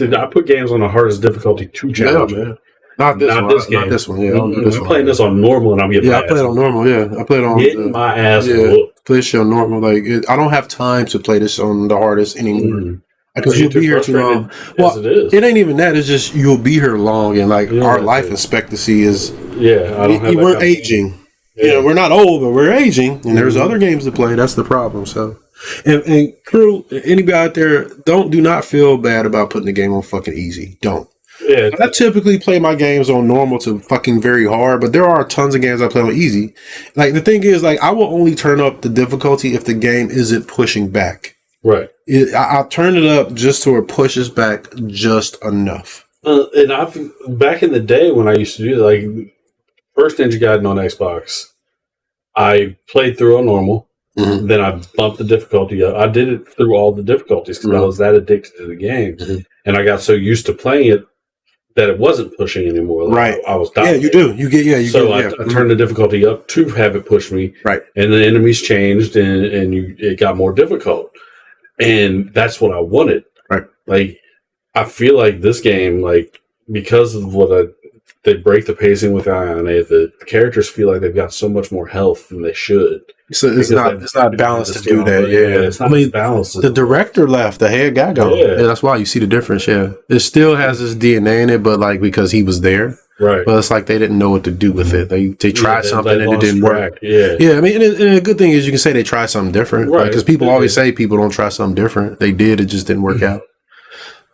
games on the hardest difficulty to challenge. Yeah, man. Not this game. Not this one. Yeah, I'm playing this on normal, and I'm getting. I play it on normal. Yeah, I play it on getting my ass. Whooped. Play this on normal. Like I don't have time to play this on the hardest anymore. Because you'll be here too long. Well, it ain't even that. It's just you'll be here long, and like our life expectancy is. Yeah, I don't have. We're aging. Yeah. We're not old, but we're aging, and there's other games to play. That's the problem. So. And crew, anybody out there, do not feel bad about putting the game on fucking easy. Don't. Yeah. I typically play my games on normal to fucking very hard, but there are tons of games I play on easy. Like the thing is, like I will only turn up the difficulty if the game isn't pushing back. Right. I'll turn it up just so it pushes back just enough. And back in the day when I used to do that, like first Ninja Gaiden on Xbox, I played through on normal. Mm-hmm. Then I bumped the difficulty up. I did it through all the difficulties because I was that addicted to the game, and I got so used to playing it that it wasn't pushing anymore. Like right? I was dying. Yeah, you do. I turned the difficulty up to have it push me. Right, and the enemies changed, and it got more difficult, and that's what I wanted. Right, like I feel like this game, like because of they break the pacing with Ayane, the characters feel like they've got so much more health than they should. So it's not balanced to do that. Yeah, it's not balanced. The director left, the head guy gone. Yeah, that's why you see the difference. Yeah, it still has his DNA in it, but like because he was there, right? But it's like they didn't know what to do with it. They tried something and it didn't work. Yeah. I mean, and a good thing is you can say they tried something different, right? Because people always say people don't try something different. They did, it just didn't work out.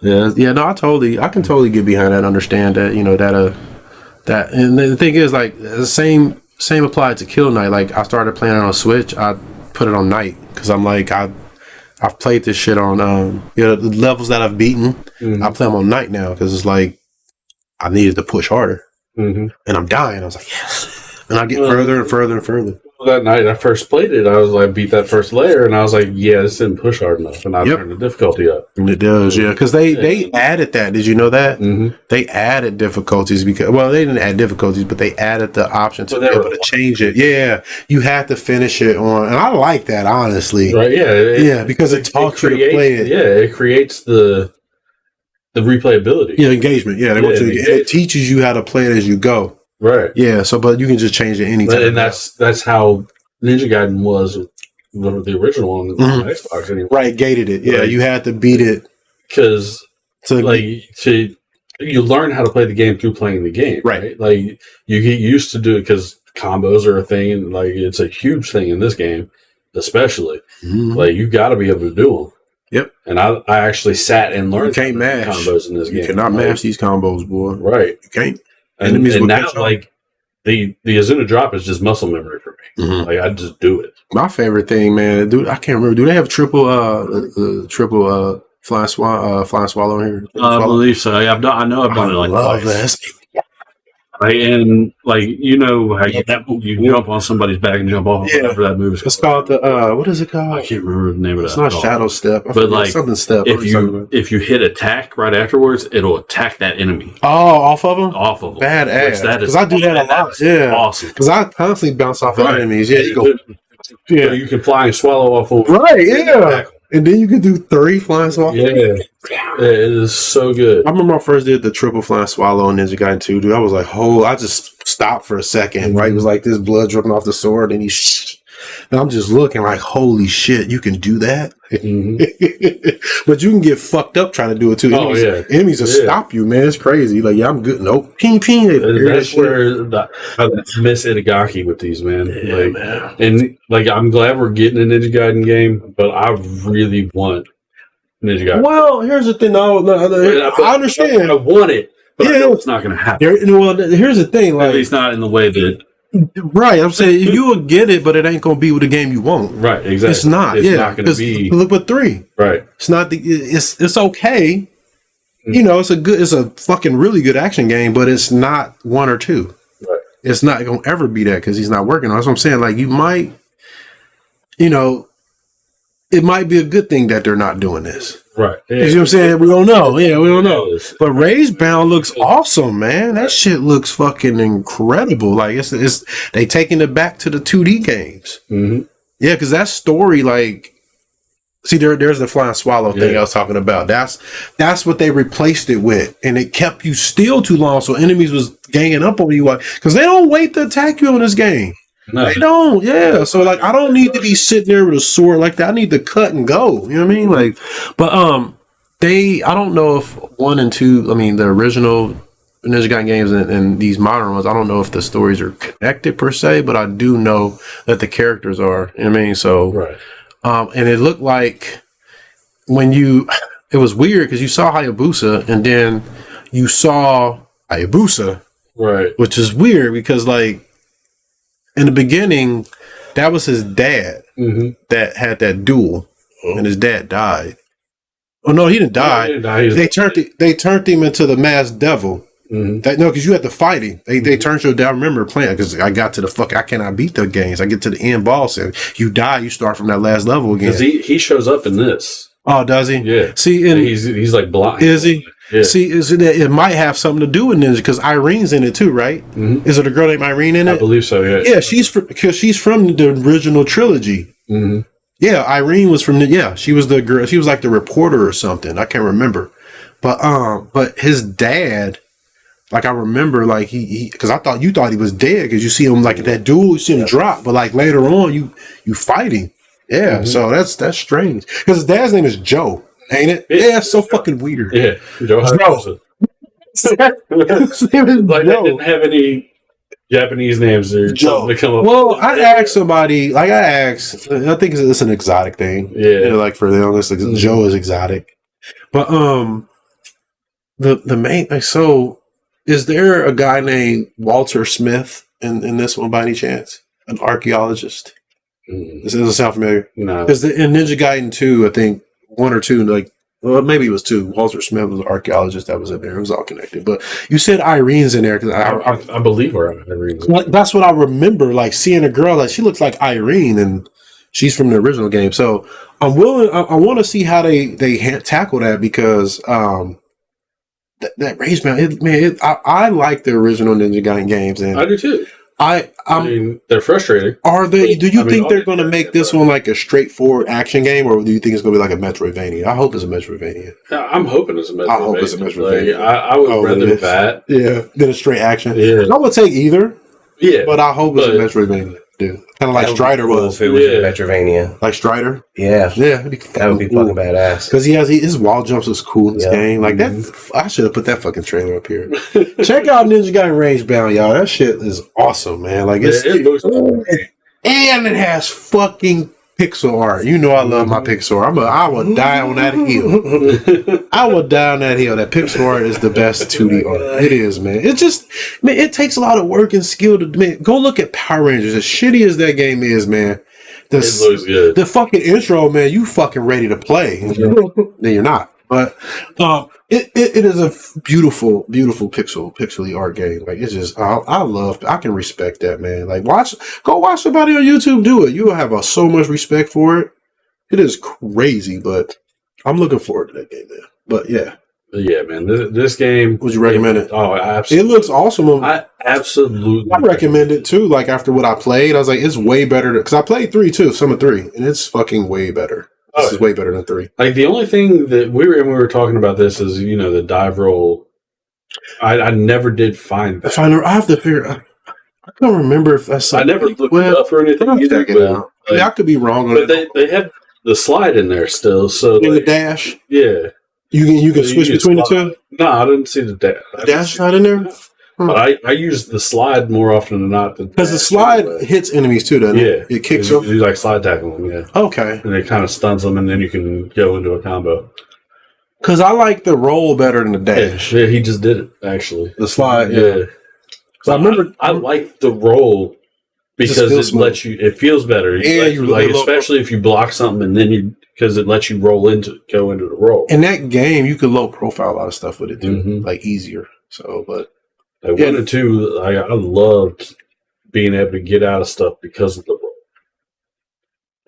Yeah. No, I can totally get behind that. And understand that That and the thing is, like, the same applied to Kill Knight. Like, I started playing it on Switch. I put it on night because I'm like, I've played this shit on the levels that I've beaten. I play them on night now because it's like I needed to push harder, and I'm dying. I was like, yes, and I get further and further and further. That night I first played it, I was like, beat that first layer, and I was like, yeah, this didn't push hard enough, and I turned the difficulty up. And it does, yeah, because they added that. Did you know that? They added difficulties because, well, they didn't add difficulties, but they added the option to be able to change it. Yeah, you had to finish it on, and I like that, honestly. Right? Yeah, because it taught you to play it. Yeah, it creates the replayability. Yeah, engagement. Yeah, it teaches you how to play it as you go. Right. Yeah. So, but you can just change it anytime. And that's how Ninja Gaiden was, the original one on Xbox. Anyway. Right. Gated it. Yeah. Like, you had to beat it because you learn how to play the game through playing the game. Right. Like you get used to do it because combos are a thing, and like it's a huge thing in this game, especially. Like you got to be able to do them. Yep. And I actually sat and learned combos in this game. You cannot mash these combos, boy. Right. You can't. And now, like, the Azuna drop is just muscle memory for me. Like, I just do it. My favorite thing, man, dude, I can't remember. Do they have triple flying swallow in here? I believe so. I know I've done it like twice. And like you know how you jump on somebody's back and jump off whatever that move is called. It's called the what is it called? I can't remember the name of it. It's not Shadow Step, but like something step. If you hit attack right afterwards, it'll attack that enemy. Oh, off of them? Off of them. Badass. Because I do that a lot. Yeah, awesome. Because I constantly bounce off of enemies. Yeah, you go. Yeah, you can fly and swallow off of them. Right. Yeah. And then you can do 3 flying swallows. Yeah, it is so good. I remember I first did the triple flying swallow in Ninja Gaiden 2, dude. I was like, I just stopped for a second, right? It was like this blood dripping off the sword, and and I'm just looking like, holy shit, you can do that? But you can get fucked up trying to do it too. Enemies will stop you, man. It's crazy. Like, yeah, I'm good. Nope. Ping, ping. That's where I miss Itagaki with these, man. Yeah, man. And like, I'm glad we're getting a Ninja Gaiden game, but I really want Ninja Gaiden. Well, here's the thing. I understand. I want it, but I know it's not going to happen. Well, here's the thing. Like, at least not in the way that. Right, I'm saying you will get it, but it ain't gonna be with the game you want. Right, exactly. It's not. It's not gonna be. Look at 3. Right. It's not. It's okay. You know, it's a fucking really good action game, but it's not 1 or 2. Right. It's not gonna ever be that because he's not working on it. That's what I'm saying. Like, you might, it might be a good thing that they're not doing this. Right. Yeah. You know what I'm saying? We don't know. Yeah, we don't know. But Raised Bound looks awesome, man. That shit looks fucking incredible. Like, it's they taking it back to the 2D games. Yeah, because that story, like, see, there's the flying swallow thing I was talking about. That's what they replaced it with, and it kept you still too long, so enemies was ganging up on you, because they don't wait to attack you in this game. No. They don't, yeah. So like, I don't need to be sitting there with a sword like that. I need to cut and go. You know what I mean? Like, but I don't know if 1 and 2. I mean, the original Ninja Gaiden games and these modern ones. I don't know if the stories are connected per se, but I do know that the characters are. You know what I mean? So, right. And it looked like it was weird because you saw Hayabusa and then you saw Hayabusa, right? Which is weird because like. In the beginning, that was his dad that had that duel, and his dad died. Oh no, he didn't die. They turned him into the masked devil. Because you had to fight him. They turned your dad. I remember playing because I got to I cannot beat the games. I get to the end boss and you die. You start from that last level again. Because he shows up in this. Oh, does he? Yeah. See, and he's like blind. Is he? Yeah. See, it might have something to do with Ninja because Irene's in it too, right? Is it a girl named Irene in it? I believe so. Yeah. Yeah, she's from the original trilogy. Yeah, Irene was from she was the girl. She was like the reporter or something. I can't remember, but his dad, like I remember, like he because you thought he was dead because you see him like that duel, you see him drop, but like later on you fight him. Yeah, so that's strange because his dad's name is Joe. Ain't it? Yeah, it's so fucking weird. Yeah, Joe. Like they didn't have any Japanese names or Joe to come up. Well, I asked somebody. Like I think it's an exotic thing. Yeah, like for them, it's like Joe is exotic. But the main Is there a guy named Walter Smith in this one by any chance? An archaeologist? This doesn't sound familiar. No. Because in Ninja Gaiden 2, I think 1 or 2, like, well, maybe it was 2. Walter Smith was an archaeologist that was in there. It was all connected. But you said Irene's in there. Cause I believe Irene's. That's what I remember, like, seeing a girl, like, she looks like Irene, and she's from the original game. So I'm willing, I want to see how they tackle that, because that Rage Man, I like the original Ninja Gaiden games. And I do too. I mean, they're frustrating. Are they? Do you think they're going to make this one like a straightforward action game, or do you think it's going to be like a Metroidvania? I hope it's a Metroidvania. I'm hoping it's a Metroidvania. I hope it's a Metroidvania. Like, I would rather that. Yeah, than a straight action. Yeah. I would take either. Yeah, but I hope it's a Metroidvania. Dude, kind of like Strider was. If it was a Metroidvania, like Strider. Yeah, that would be fucking badass. Because his wall jumps is cool in this game. Like that, I should have put that fucking trailer up here. Check out Ninja Gaiden Range Bound, y'all. That shit is awesome, man. Like it looks and it has fucking pixel art. You know I love my pixel art. I would die on that hill. I would die on that hill. That pixel art is the best 2D art. It is, man. It just, man, it takes a lot of work and skill to, man, go look at Power Rangers. As shitty as that game is, man. It looks good. The fucking intro, man, you fucking ready to play. Then you're not. But it is a beautiful, beautiful pixely art game. Like it's just, I can respect that, man. Like go watch somebody on YouTube do it. You will have so much respect for it. It is crazy, but I'm looking forward to that game, man. But yeah, man. This game, would you recommend it? Oh, absolutely. It looks awesome. I absolutely. I recommend it too. Like after what I played, I was like, it's way better because I played 3 too, some of 3, and it's fucking way better. This is way better than 3. Like the only thing that we were talking about this is, you know, the dive roll. I never did find that. I have to figure. I can't remember if that's. I never looked it up or anything. I could be wrong on it. But they have the slide in there still. So in the dash, yeah, you can switch between the two. No, I didn't see the dash. The dash not in there. But I use the slide more often than not. Because the slide hits enemies too, doesn't it? It kicks them. You like slide tackle them, yeah. Okay. And it kind of stuns them, and then you can go into a combo. Because I like the roll better than the dash. Yeah, he just did it, actually. The slide, yeah. So I remember I like the roll because it lets you, it feels better. Especially if you block something and then because it lets you go into the roll. In that game, you could low profile a lot of stuff with it too, like easier. So, but. Like 1 and 2, I loved being able to get out of stuff because of the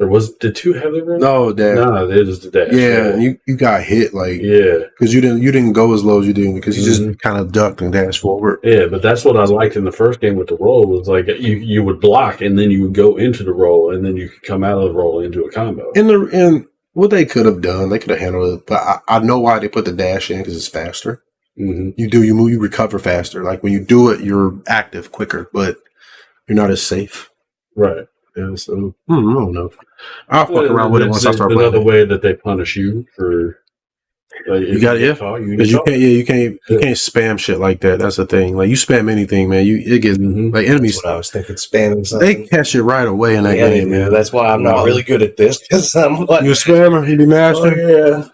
roll. Did 2 have the roll? No, dash. No, it is the dash. Yeah, you got hit because you didn't go as low as you did because you just kind of ducked and dashed forward. Yeah, but that's what I liked in the first game with the roll was like you would block and then you would go into the roll and then you could come out of the roll into a combo. And what they could have done, they could have handled it, but I know why they put the dash in because it's faster. Mm-hmm. You move, you recover faster. Like when you do it, you're active quicker, but you're not as safe. Right. Yeah. So I don't know. I'll fuck around with it once I start playing. Another way that they punish you for. Like, you got it. You can't spam shit like that. That's the thing. Like you spam anything, man. It gets like enemies. That's what I was thinking. Spamming something. They catch it right away in that game, man. That's why I'm not really good at this because I'm like you a spammer. You be mashing. Yeah.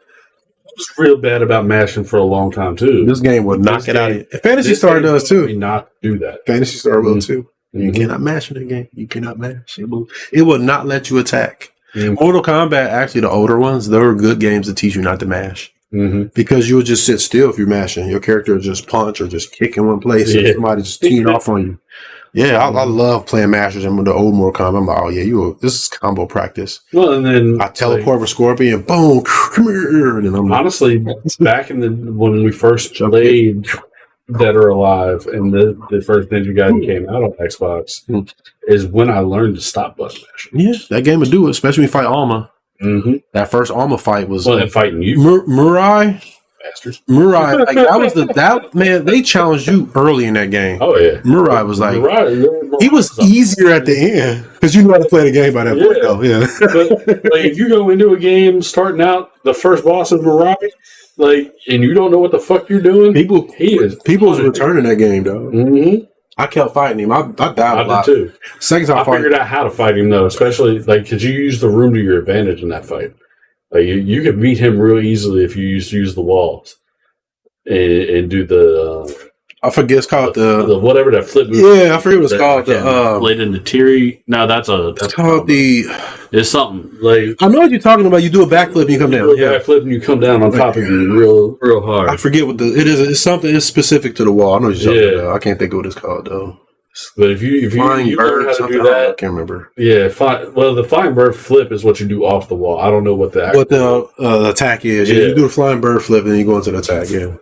I was real bad about mashing for a long time too. This game would knock it out. Fantasy Star does too. Not do that. Fantasy Star will too. You cannot mash in the game. You cannot mash. It will not let you attack. Mortal Kombat, actually, the older ones, they were good games to teach you not to mash. Because you'll just sit still if you're mashing. Your character will just punch or just kick in one place and somebody just teeing off on you. Yeah, I love playing mashers and with the old Mortal Kombat. I'm like, oh yeah, this is combo practice. Well, and then I teleport with Scorpion, boom, come here. And then I'm honestly, back in when we first played Dead or Alive and the first Ninja Gaiden came out on Xbox, is when I learned to stop button mashing. Yeah, that game would do it, especially when you fight Alma. That first Alma fight was fighting you, Murai. Bastards. Murai, like that was man. They challenged you early in that game. Oh yeah, Murai was like he was easier at the end because you knew how to play the game by that point. Though, yeah. But like if you go into a game starting out, the first boss is Murai, and you don't know what the fuck you're doing. People was returning that game though. I kept fighting him. I died a lot too. Second time I figured out how to fight him though, especially because you use the room to your advantage in that fight. Like you could beat him real easily if you use the walls and do the. I forget it's called the whatever that flip move. Yeah, I forget what it's called. Blade into Teary. No, that's called the. It's something like I know what you're talking about. You do a backflip and you come down. Yeah, backflip and you come down on top of you real hard. I forget what it is. It's something. It's specific to the wall. I know what you're talking about. I can't think of what it's called though. But if you learn how to do that, I can't remember. Yeah, the flying bird flip is what you do off the wall. I don't know what the attack is. Yeah, you do the flying bird flip and then you go into the attack. Yeah,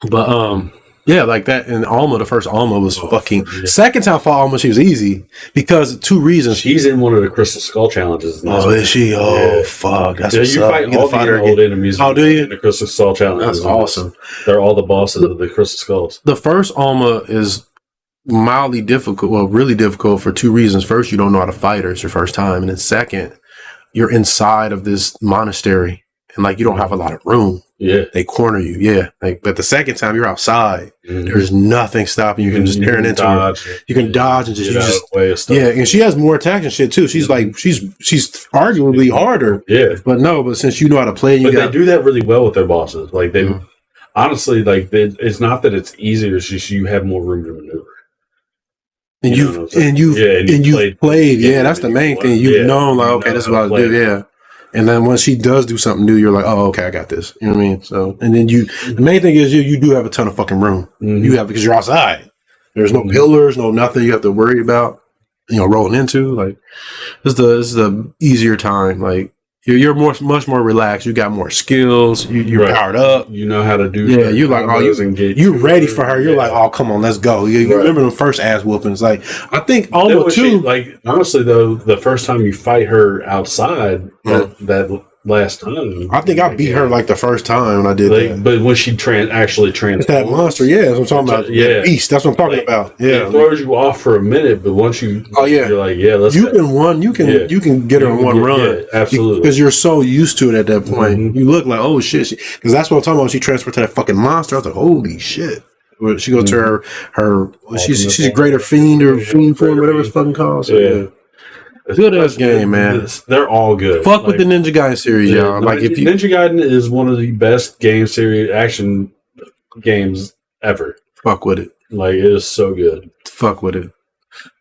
but yeah, like that in Alma. The first Alma was fucking. Yeah. Second time for Alma, she was easy because 2 reasons. She's in one of the Crystal Skull challenges. Oh, is she? Oh, fuck! That's what's you up. fight all the old enemies. Oh, do you? In the Crystal Skull challenge. That's awesome. They're all the bosses of the Crystal Skulls. The first Alma is mildly difficult. Well, really difficult for 2 reasons. First, you don't know how to fight her. It's your first time, and then second, you're inside of this monastery, and like you don't have a lot of room. Yeah, they corner you. Yeah, but the second time you're outside, there's nothing stopping you. You can just turn into her. You can dodge and just yeah. And she has more attacks and shit too. She's like she's arguably harder. Yeah, but since you know how to play, they do that really well with their bosses. Like they honestly, like it's not that it's easier. It's just you have more room to maneuver. And you've played. Yeah, that's the main thing. You've known like okay, this is what I do. Yeah. And then when she does do something new, you're like, oh, okay, I got this. You know what I mean? So, and then the main thing is you do have a ton of fucking room. You have, because you're outside. There's no pillars, no nothing you have to worry about, rolling into. Like, this is the easier time. Like, you're much more relaxed. You got more skills. You're powered up. You know how to do. Yeah, you're like, you're ready for her. You're like, oh, come on, let's go. You remember the first ass whoopings? Like, I think almost too. Like, honestly though, the first time you fight her outside, that last time, I think I beat her like the first time when I did that. But when she actually transforms, that monster, that's what I'm talking about. Yeah, beast. That's what I'm talking about. Yeah, it throws you off for a minute, but once you, you're like, let's. You can get her in one run, absolutely, because you're so used to it at that point. You look like, oh shit, because that's what I'm talking about. When she transferred to that fucking monster, I was like, holy shit. She goes to her she's a greater fiend or fiend form, whatever it's fucking called. So, good ass game, man. They're all good. Fuck with the Ninja Gaiden series, y'all. Like Ninja Gaiden is one of the best game series action games ever. Fuck with it. Like it is so good. Fuck with it.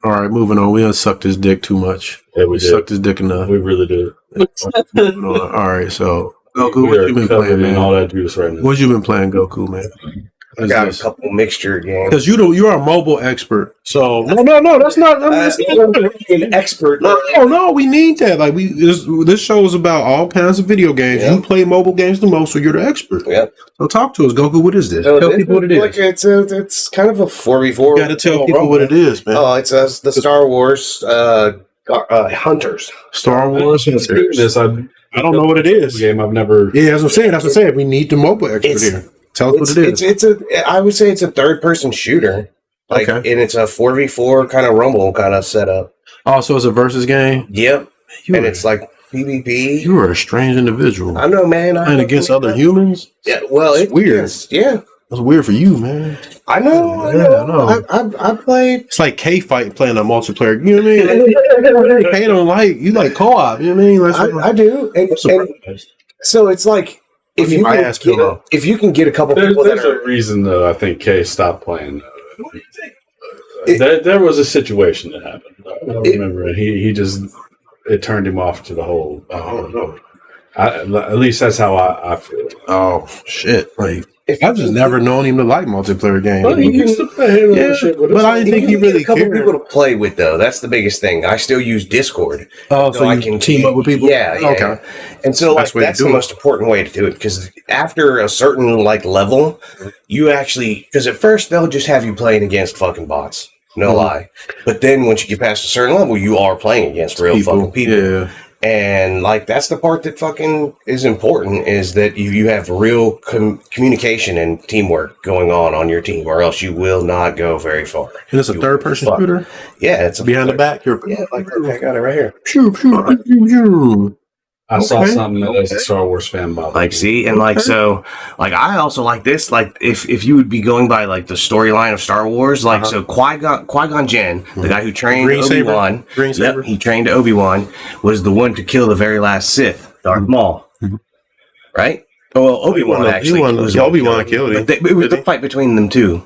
All right, moving on. We done sucked his dick too much. Yeah, we sucked his dick enough. We really did. All right, so Goku, what you been playing, man? All that juice right now. What you been playing, Goku, man? I got a couple mixture games. Because you're a mobile expert. So no, that's not. That's an expert. No, we need that. Like this show is about all kinds of video games. You play mobile games the most, so you're the expert. Yeah. So talk to us, Goku. What is this? Tell people what it is. Like it's kind of a 4v4. You got to tell people what it is, man. Oh, it's the Star Wars Hunters. Star Wars Hunters. I don't know what it is. Game I've never. Yeah, that's what I'm saying. We need the mobile expert here. Tell us what it is. I would say it's a third-person shooter. Like, and it's a 4v4 kind of rumble kind of setup. Oh, so it's a versus game? Yep. It's like PvP. You are a strange individual. I know, man. And against other humans? Yeah, well, it's weird. Yeah. That's weird for you, man. I know. I played. It's like K-Fight playing a multiplayer. You know what I mean? K don't like, you like co-op. You know what I mean? I do. And so it's like, if you can get a couple people there's a reason though I think Kay stopped playing. There was a situation that happened. I remember he just it turned him off to the whole. At least that's how I feel. Oh shit! Like I've just never known him to like multiplayer games. Well, he used to play shit with us. But I didn't think he really cared. A couple people to play with though. That's the biggest thing. I still use Discord. Oh, so I can team up with people. Yeah. Okay. And so that's the most important way to do it, because after a certain level, you actually, because at first they'll just have you playing against fucking bots. No lie. But then once you get past a certain level, you are playing against real fucking people. Yeah. And that's the part that fucking is important, is that you have real communication and teamwork going on your team, or else you will not go very far. And it's a third-person shooter? Yeah, it's behind the back. I got it right here. I saw something that was a Star Wars fan bot. See, and so I also like this. If you would be going by the storyline of Star Wars, so Qui-Gon Jinn, the guy who trained Obi-Wan, he trained Obi-Wan, was the one to kill the very last Sith, Darth Maul, right? Well, Obi-Wan actually. Obi-Wan killed him. It was the fight between them two.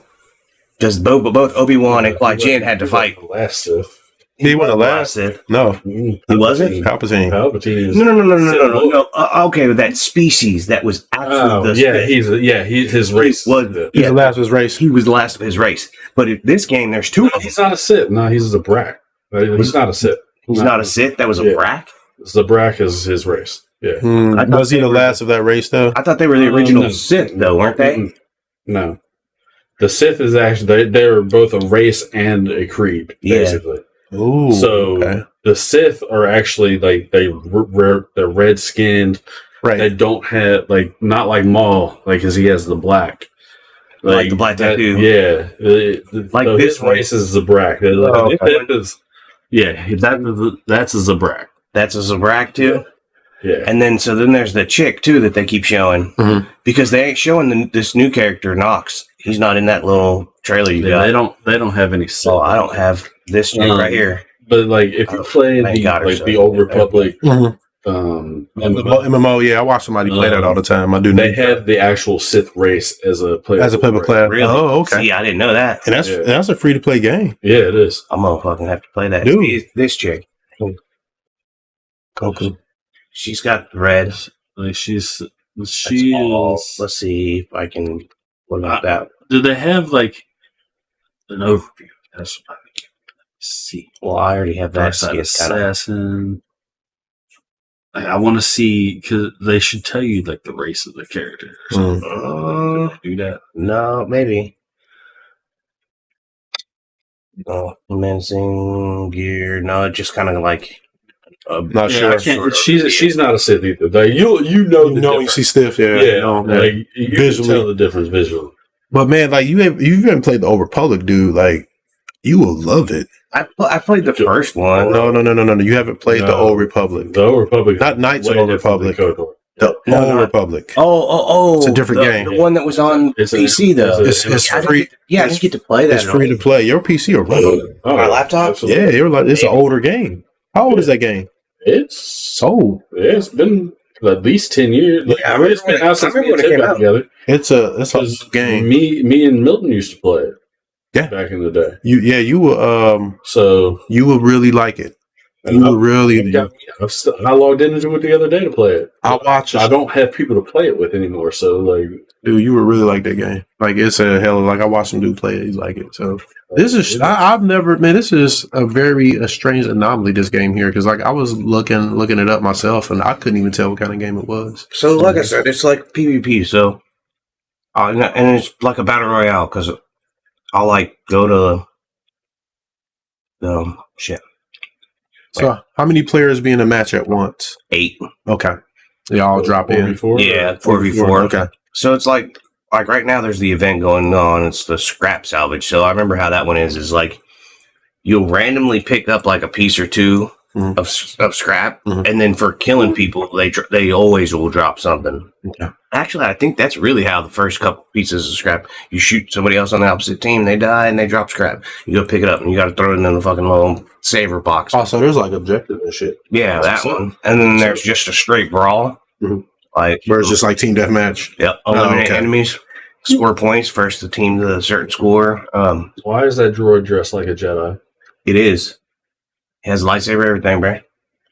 Because both Obi-Wan and Qui-Gon had to fight. The last Sith. He wasn't the last Sith. No, he wasn't. Palpatine. No. Okay, that species that was actually his race was he's the last of his race. He was the last of his race. But in this game, there's two. He's not a Sith. No, he's a Zabrak. He's not a Sith. He's not a Sith. That was a Zabrak. Zabrak is his race. Yeah. Was he the last of that race though? I thought they were the original Sith though, weren't they? No. The Sith is actually they're both a race and a creed, basically. Ooh, so the Sith are actually like they're red skinned. Right. They don't have not like Maul, because he has the black. Like the black tattoo. Yeah. So this race is Zabrak. That's a Zabrak. That's a Zabrak too? Yeah. And then there's the chick too that they keep showing. Because they ain't showing this new character, Nox. He's not in that little trailer you got. They don't have any So I don't have this chick right here. But if you play the Old Republic MMO, I watch somebody play that all the time. I do. They had the actual Sith race as a playable class. Really? Oh, okay. See, I didn't know that. And that's a free to play game. Yeah, it is. I'm gonna fucking have to play that. Dude, this chick, Goku. She's got red. She is. Let's see if I can. What about that? Do they have an overview? That's what I see. Well, I already have that. Assassin. I want to see, because they should tell you the race of the character. Do that? No, maybe. Menacing gear. No, just kind of not sure. She's not a Sith either. You see stiff. You can tell the difference visually. But man, you haven't played the Old Republic, dude. You will love it. I played the first one. No. You haven't played the Old Republic. The Old Republic, not Knights of the Old Republic. The Old Republic. Oh! It's a different game. The one that was on PC though. It's free. I didn't get to play that. It's free to play. Your PC or my laptop? Absolutely. Yeah, it's an older game. How old is that game? It's old. Yeah, it's been at least 10 years. I remember when it came out together. It's a game. Me and Milton used to play it. Yeah, back in the day. You will. So you will really like it. You will really. I logged into it the other day to play it. I watch. I don't have people to play it with anymore. So dude, you would really like that game. It's a hell of I watched some dude play it. He's like it. So this is. I've never. Man, this is a strange anomaly. This game here, because I was looking it up myself, and I couldn't even tell what kind of game it was. So like I said, it's like PvP. So, and it's like a battle royale because I'll go to the shit. So how many players be in a match at once? 8. Okay. They all drop in. 4v4? Yeah, 4v4. Okay. So it's like right now there's the event going on. It's the scrap salvage. So I remember how that one is you'll randomly pick up a piece or two of scrap, and then for killing people, they always will drop something. Okay. Actually, I think that's really how the first couple pieces of scrap, you shoot somebody else on the opposite team, they die, and they drop scrap. You go pick it up, and you got to throw it in the fucking little saver box. Oh, so there's objective and shit. Yeah, that one. And then there's just a straight brawl. Where it's just team deathmatch. Yep. Eliminate enemies. Score points. First the team to a certain score. Why is that droid dressed like a Jedi? It is. It has lightsaber, everything, bro.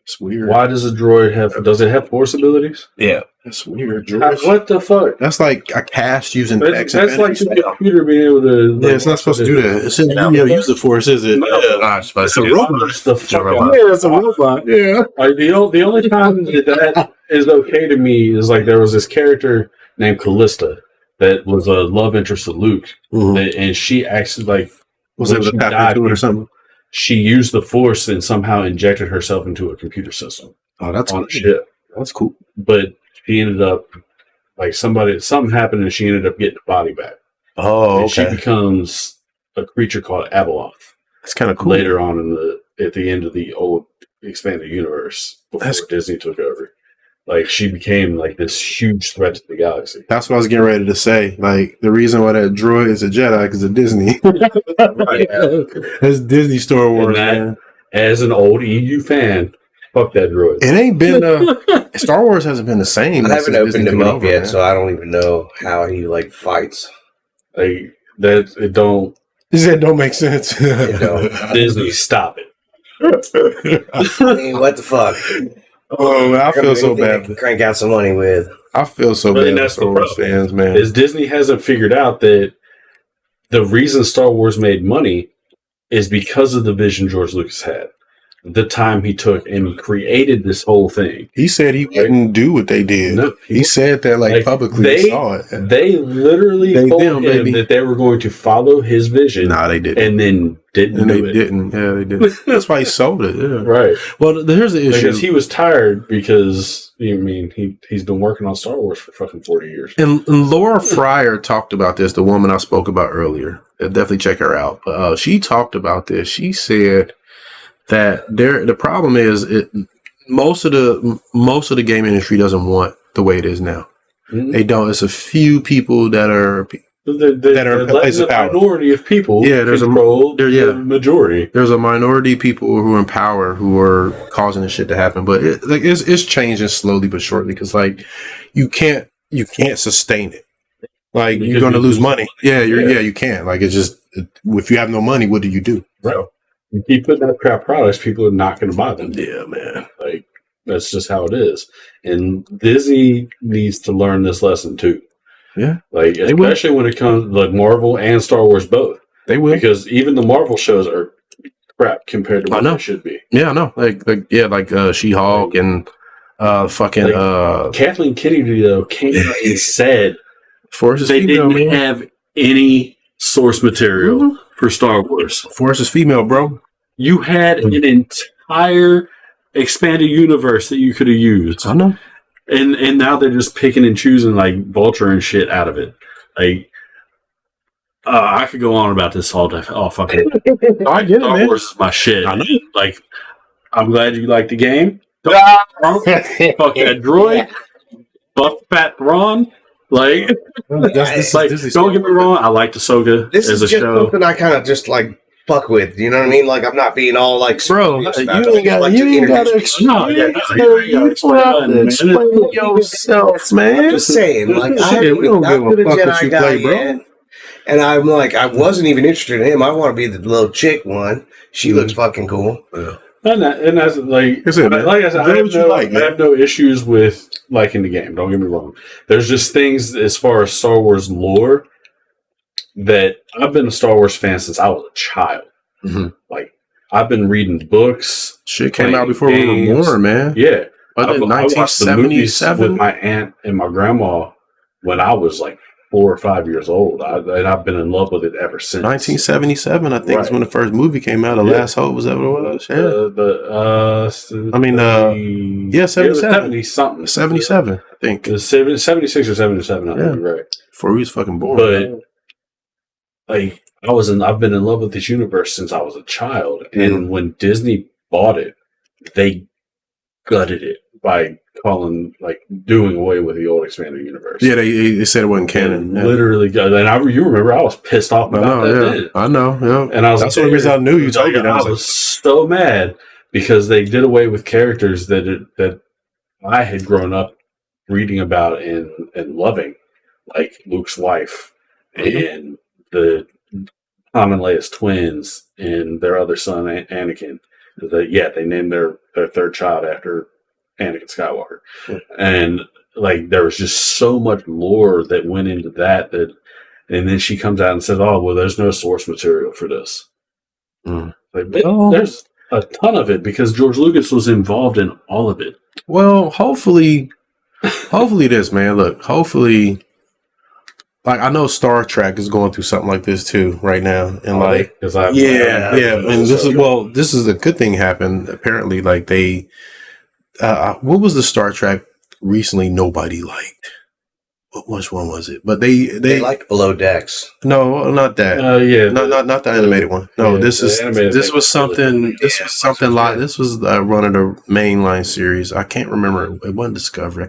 It's weird. Why does a droid does it have force abilities? Yeah. That's weird. What the fuck? That's like a cast using text. That's like the computer being able to. Yeah, it's not supposed to do that. It's use the force, is it? No, it's not supposed to. It's a robot. Yeah, it's a robot. Yeah. The only time that is okay to me is there was this character named Callista that was a love interest of Luke, and she actually was able to tap into it or something. She used the force and somehow injected herself into a computer system. Oh, that's on ship. That's cool. But she ended up something happened and she ended up getting the body back. Oh, and okay. she becomes a creature called Abeloth. That's kind of cool. Later on at the end of the old expanded universe before Disney took over. She became this huge threat to the galaxy. That's what I was getting ready to say. The reason why that droid is a Jedi because of Disney. Right. That's Disney Star Wars, man. As an old EU fan, fuck that droid. It ain't been Star Wars hasn't been the same. I haven't opened him up yet, so I don't even know how he fights. It don't. He said, "Don't make sense." It don't. Disney, stop it. I mean, what the fuck? Oh man, I feel so bad. Can crank out some money with. I feel so bad for Star Wars fans, man. Is Disney hasn't figured out that the reason Star Wars made money is because of the vision George Lucas had. The time he took and created this whole thing. He said he wouldn't do what they did. No, he said that like publicly. They saw it. They literally told him that they were going to follow his vision. Nah, they didn't. And then didn't do it. Didn't. Yeah, they didn't. That's why he sold it. Yeah. Right. Well, here's the issue. Because he was tired because, he's been working on Star Wars for fucking 40 years. And Laura Fryer talked about this, the woman I spoke about earlier. Definitely check her out. But she talked about this. She said that the problem is most of the game industry doesn't want the way it is now. Mm-hmm. They don't. It's a few people that are in place of power. Minority of people. Yeah, there's the majority. There's a minority of people who are in power who are causing this shit to happen. But it's changing slowly but surely because like you can't sustain it. Like because you're going to lose money. Yeah, you can't. Like it's just if you have no money, what do you do? Right. You keep putting out crap products, people are not going to buy them. Yeah, man. Like, that's just how it is. And Disney needs to learn this lesson, too. Yeah. Like, especially when it comes like Marvel and Star Wars both. They will. Because even the Marvel shows are crap compared to what they should be. Yeah, I know. Like She-Hulk and Kathleen Kennedy, though, came out and said they didn't have any source material for Star Wars. Force is female, bro. You had an entire expanded universe that you could have used. I know. And now they're just picking and choosing like Vulture and shit out of it. Like I could go on about this all day. Oh fucking I get it, man. Star Wars is my shit. I know. Like I'm glad you like the game. Fuck that droid. Fuck Fat Thrawn. Like, don't get me wrong, I like Ahsoka this as is a just show. Something I kind of just like fuck with. You know what I mean? Like I'm not being all like, bro. You ain't got to explain yourself, man. I'm just saying, like we don't give a fuck what you play, bro. And I'm like, I wasn't even interested in him. I want to be the little chick one. She looks fucking cool. Yeah. And that's like I said, I have no issues with liking the game. Don't get me wrong. There's just things as far as Star Wars lore that I've been a Star Wars fan since I was a child. Mm-hmm. Like I've been reading books. Shit came out before we were born, man. Yeah, I watched the movies with my aunt and my grandma when I was like 4 or 5 years old, and I've been in love with it ever since. 1977, I think, is when the first movie came out. The Last Hope, was that what it was? Yeah. 77 something. 77, I think. It was 76 or 77. I think you're right. Before he was fucking born. But like I've been in love with this universe since I was a child, and when Disney bought it, they gutted it by doing away with the old expanded universe. Yeah, they said it wasn't canon. Literally, and you remember I was pissed off about that. I know, yeah. And I was that's the only reason I knew you told me that. I was so mad because they did away with characters that I had grown up reading about and loving, like Luke's wife and the Tom and Leia's twins and their other son Anakin. They named their third child after Anakin Skywalker. And like there was just so much lore that went into that and then she comes out and says, oh well, there's no source material for this. There's a ton of it because George Lucas was involved in all of it. Well, hopefully this, man, look, hopefully, like I know Star Trek is going through something like this too right now, and and this is a good thing happened. Apparently, like they, what was the Star Trek recently nobody liked? Which one was it? But they liked Below Decks. No, not that. Not the animated one. No, this was something. This was something like this was one of the mainline series. I can't remember. It wasn't Discovery.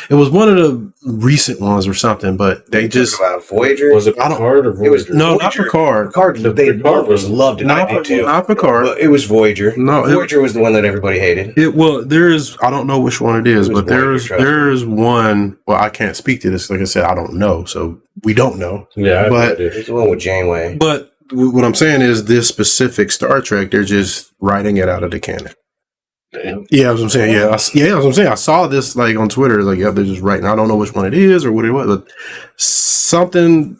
It was one of the recent ones or something. But they just about Voyager. Was it Picard or Voyager? It was not Picard. Picard was loved it. I did too. Not Picard. But it was Voyager. No, Voyager was the one that everybody hated. I don't know which one it is, but there's one. Well, I can't speak to this. Like I said, I don't know, so we don't know. Yeah, but it's the one with Janeway. But what I'm saying is this specific Star Trek, they're just writing it out of the canon. Damn. Yeah, that's what I'm saying. Yeah, that's what I'm saying. I saw this like on Twitter. Like, yeah, they're just writing. I don't know which one it is or what it was, but something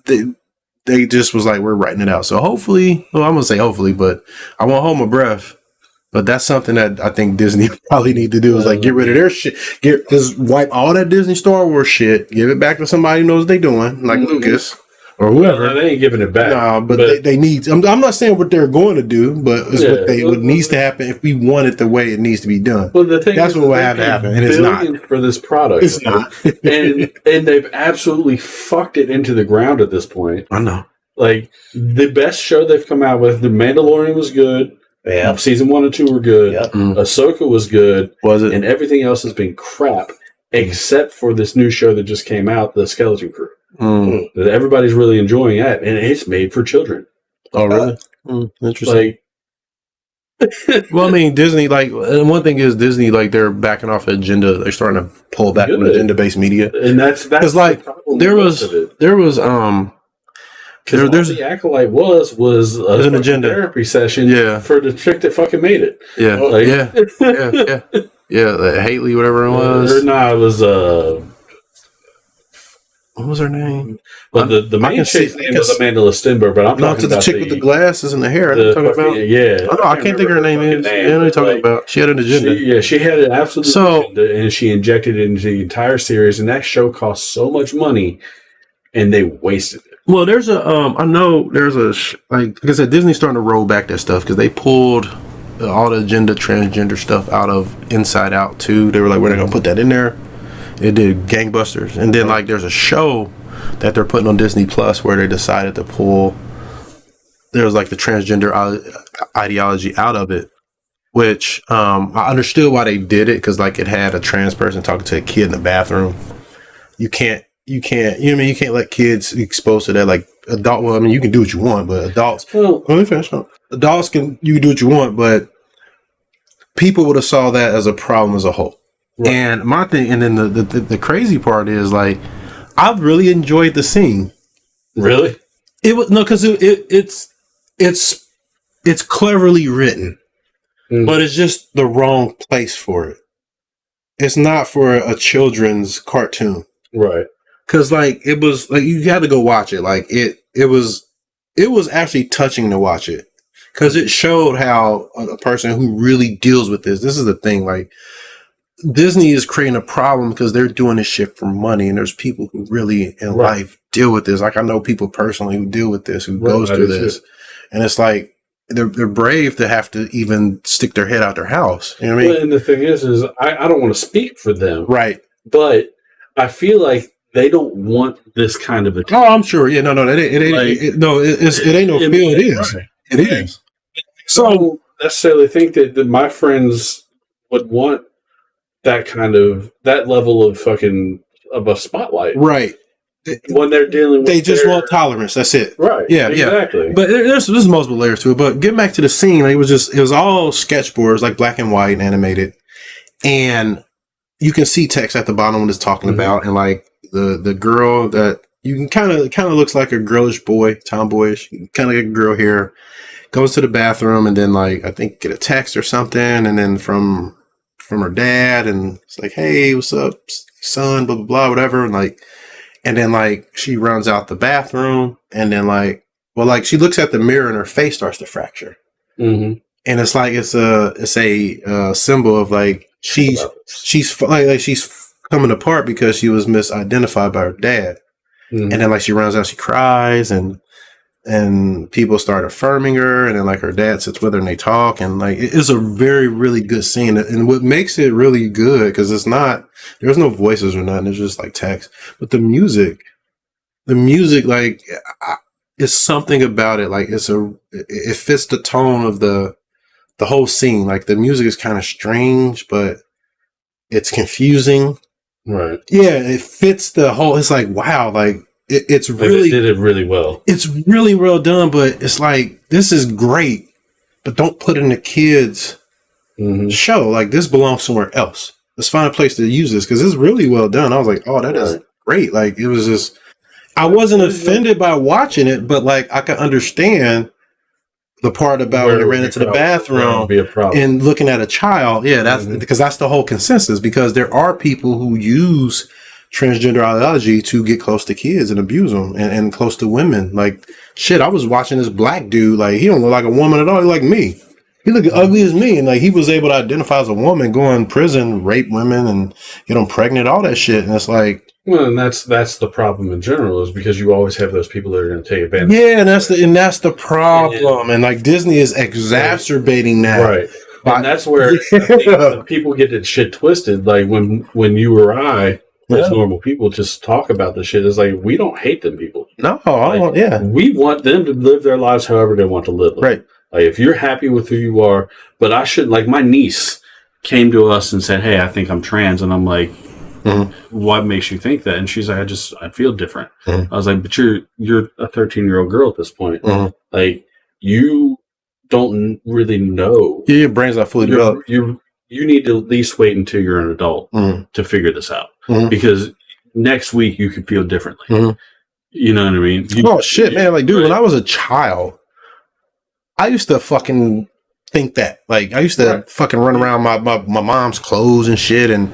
they just was like, we're writing it out. So hopefully, well, I'm gonna say hopefully, but I won't hold my breath. But that's something that I think Disney probably need to do is like get rid of their shit. Just wipe all that Disney Star Wars shit. Give it back to somebody who knows what they're doing, like Lucas or whoever. Well, they ain't giving it back. No, but they need. I'm not saying what they're going to do, but it's what needs to happen if we want it the way it needs to be done. Well, the thing that's what will have to happen, and it's not for this product. It's not, and they've absolutely fucked it into the ground at this point. I know. Like the best show they've come out with, The Mandalorian was good. Yeah. Season 1 and 2 were good. Yep. Ahsoka was good. Was it? And everything else has been crap, except for this new show that just came out, The Skeleton Crew. That everybody's really enjoying that, and it's made for children. Oh, really? Interesting. Like, well, I mean, Disney, like, and one thing is Disney, like, they're backing off the agenda. They're starting to pull back on agenda-based media. And that's like, there was Because the Acolyte was an agenda therapy session for the chick that fucking made it. Yeah. Like, yeah. Haley, whatever it was. It was what was her name? Well, the main chick's name was Amanda Stenberg, but I'm talking about the chick with the glasses and the hair. I can't think of her name is. I know what you're talking about. She had an agenda. She had an absolute agenda, and she injected it into the entire series, and that show cost so much money, and they wasted it. Well, there's I know there's like I said, Disney's starting to roll back that stuff because they pulled all the transgender stuff out of Inside Out too. They were like, we're not gonna put that in there. It did gangbusters, and then like there's a show that they're putting on Disney Plus where they decided to pull. There was like the transgender ideology out of it, which I understood why they did it because like it had a trans person talking to a kid in the bathroom. You can't, you can't let kids be exposed to that. Like adult, well, I mean, you can do what you want, but adults, let me finish. Adults you can do what you want, but people would have saw that as a problem as a whole. Right. And my thing, and then the crazy part is like, I've really enjoyed the scene. Really? It was because it's cleverly written, but it's just the wrong place for it. It's not for a children's cartoon, right? Because like it was like you had to go watch it. Like it was actually touching to watch it because it showed how a person who really deals with this. This is the thing, like. Disney is creating a problem because they're doing this shit for money, and there's people who really in life deal with this. Like I know people personally who deal with this, who goes through this, and it's like they're brave to have to even stick their head out their house. You know what I mean? Well, and the thing is I don't want to speak for them, right? But I feel like they don't want this kind of attention. Oh, I'm sure. Yeah, no, it ain't. Like, it ain't no feel. It is. Right. It is. So I don't necessarily think that my friends would want that level of fucking of a spotlight, right? When they're dealing with, they just want tolerance. That's it, right? Yeah, exactly. Yeah. But there's multiple layers to it. But getting back to the scene, like, it was all sketchboards, like black and white and animated, and you can see text at the bottom when it's talking about, and like the girl that you can kind of looks like a girlish boy, tomboyish, kind of like a girl here, goes to the bathroom and then like I think get a text or something, and then from her dad, and it's like, hey, what's up, son, blah, blah, blah, whatever. And then like she runs out the bathroom, and then like she looks at the mirror and her face starts to fracture. And it's like, it's a symbol of like, she's coming apart because she was misidentified by her dad. And then like she runs out, she cries, and people start affirming her, and then like her dad sits with her and they talk, and like it's a very, really good scene. And what makes it really good, because there's no voices or nothing, it's just like text, but the music like it's something about it, like it fits the tone of the whole scene. Like the music is kind of strange, but it's confusing, right? Yeah, it fits the whole, it's like, wow, like it's really, they did it really well. It's really well done, but it's like, this is great, but don't put it in a kid's show. Like, this belongs somewhere else. Let's find a place to use this, because it's really well done. I was like, oh, that is great. Like, it was just, I wasn't offended by watching it, but like I could understand the part about when they ran into the bathroom and looking at a child. Yeah, that's because that's the whole consensus, because there are people who use transgender ideology to get close to kids and abuse them and close to women. Like, shit, I was watching this black dude, like, he don't look like a woman at all. He like me. He looked ugly as me. And like, he was able to identify as a woman, go in prison, rape women and get them pregnant, all that shit. And it's like, well, and that's the problem in general, is because you always have those people that are going to take advantage. Yeah, and that's the problem. And like, Disney is exacerbating that. Right. And that's where I think people get that shit twisted. Like when you or I, as normal people, just talk about this shit, it's like, we don't hate them people. No, we want them to live their lives however they want to live them. Right. Like, if you're happy with who you are, but I should, like, my niece came to us and said, "Hey, I think I'm trans," and I'm like, "What makes you think that?" And she's like, I feel different. I was like, "But you're a 13-year-old girl at this point. Like, you don't really know. Yeah, your brain's not fully developed. You need to at least wait until you're an adult to figure this out, because next week you could feel differently." You know what I mean? Shit, man! Like, dude, when I was a child, I used to fucking think that. Like, I used to fucking run around my mom's clothes and shit, and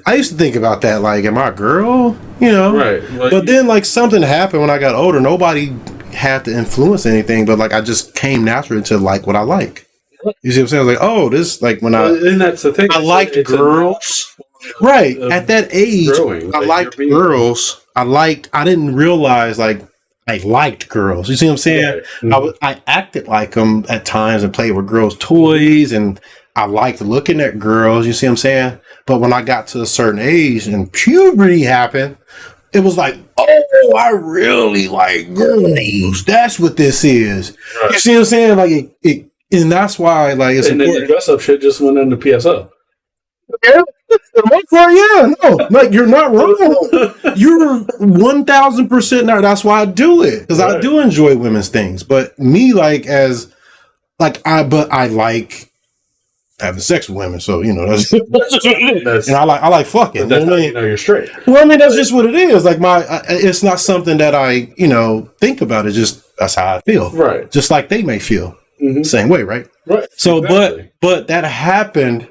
I used to think about that. Like, am I a girl? You know? Right. Like, but then, like, something happened when I got older. Nobody had to influence anything, but like, I just came naturally to like what I like. You see what I'm saying? I was like, oh, this, like, when and that's the thing. I liked girls. Right. At that age, I liked girls. I didn't realize, like, I liked girls. You see what I'm saying? I acted like them at times and played with girls' toys, and I liked looking at girls. You see what I'm saying? But when I got to a certain age and puberty happened, it was like, oh, I really like girls. That's what this is. Right. You see what I'm saying? Like, it and that's why, like, it's and important. Then the dress up shit just went into PSO. Yeah, no, like, you're not wrong. You're 1,000% not. That's why I do it, because I do enjoy women's things. But me, like, I like having sex with women. So, you know, that's and I like fucking. That's how you know you're straight. Well, I mean, that's just what it is. Like, it's not something that I, you know, think about. It's just, that's how I feel. Right. Just like they may feel same way, right? Right. So, exactly. but that happened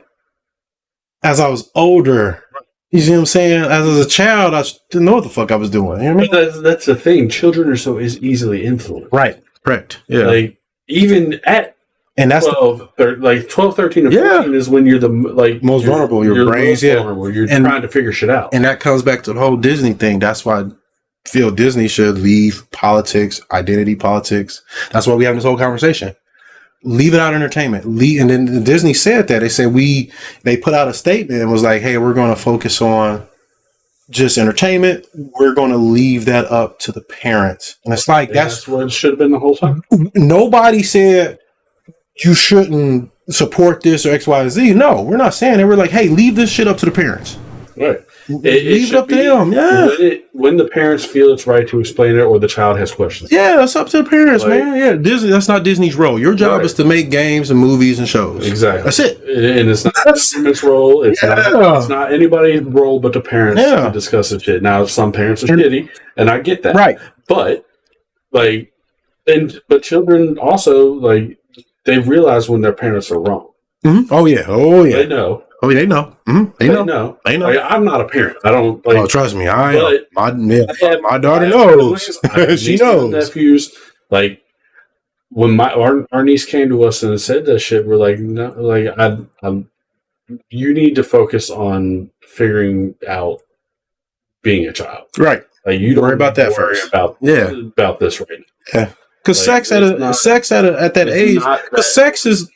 as I was older. You see what I'm saying? As a child, I didn't know what the fuck I was doing. You know what I mean? That's the thing. Children are so easily influenced. Right. Correct. Yeah. Like, even at 12, 13, or 14 is when you're the most vulnerable. Your brain's vulnerable. You're trying to figure shit out. And that comes back to the whole Disney thing. That's why I feel Disney should leave politics, identity politics. That's why we have this whole conversation. Leave it out of entertainment. And then Disney said that. They said they put out a statement and was like, hey, we're going to focus on just entertainment. We're going to leave that up to the parents. And it's like, that's what it should have been the whole time. Nobody said you shouldn't support this or X, Y, Z. No, we're not saying that. We're like, hey, leave this shit up to the parents. Right. Leave it up to them. Yeah. When the parents feel it's right to explain it, or the child has questions. Yeah, that's up to the parents, man. Yeah, Disney. That's not Disney's role. Your job is to make games and movies and shows. Exactly. That's it. And it's not the parents' role. It's not anybody's role but the parents to discuss the shit. Now, some parents are shitty, and I get that. Right. But but children also, like, they realize when their parents are wrong. Mm-hmm. Oh yeah. They know. Oh, they know. Mm-hmm. They know. They know. Like, I'm not a parent. I don't. Like, oh, trust me. I am. My daughter knows. She knows. Nephews, like, when our niece came to us and said that shit, we're like, no, like, you need to focus on figuring out being a child. Right. Like, you don't worry about that first. About this right now. Yeah. Because like, sex at that age, because sex is.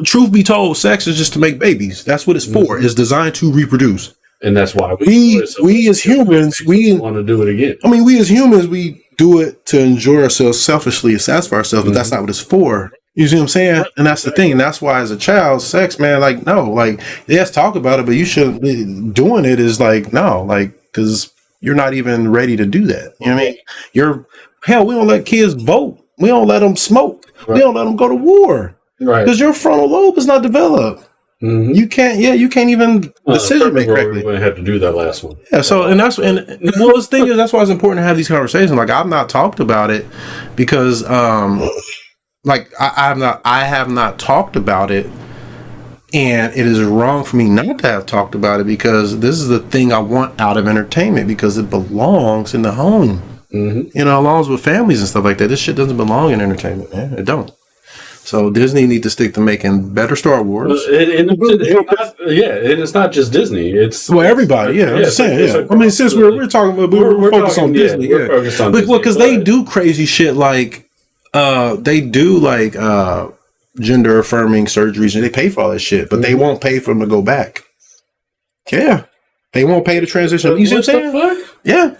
Truth be told, sex is just to make babies. That's what it's for. It's designed to reproduce, and that's why we as humans we want to do it again. I mean, we as humans we do it to enjoy ourselves selfishly and satisfy ourselves, but that's not what it's for. You see what I'm saying? And that's the thing. And that's why, as a child, sex, man, like, no, like, yes, talk about it, but you shouldn't be doing it. Is like, no, like, because you're not even ready to do that. You know what I mean? Hell, we don't let kids vote. We don't let them smoke. Right. We don't let them go to war. Right, because your frontal lobe is not developed. Mm-hmm. You can't even decision make correctly. We had to do that last one. Yeah, so the thing is, that's why it's important to have these conversations. Like, I've not talked about it because like I have not talked about it, and it is wrong for me not to have talked about it because this is the thing I want out of entertainment because it belongs in the home. You know, along with families and stuff like that. This shit doesn't belong in entertainment, man. It don't. So Disney need to stick to making better Star Wars. And it's not just Disney. It's everybody. Yeah, I'm just saying. Yeah, I mean, since we're talking about we're focused on Disney. We're focused on Disney. Because they do crazy shit like they do like gender affirming surgeries and they pay for all that shit, but they won't pay for them to go back. Yeah, they won't pay to transition. You see what I'm saying? Yeah,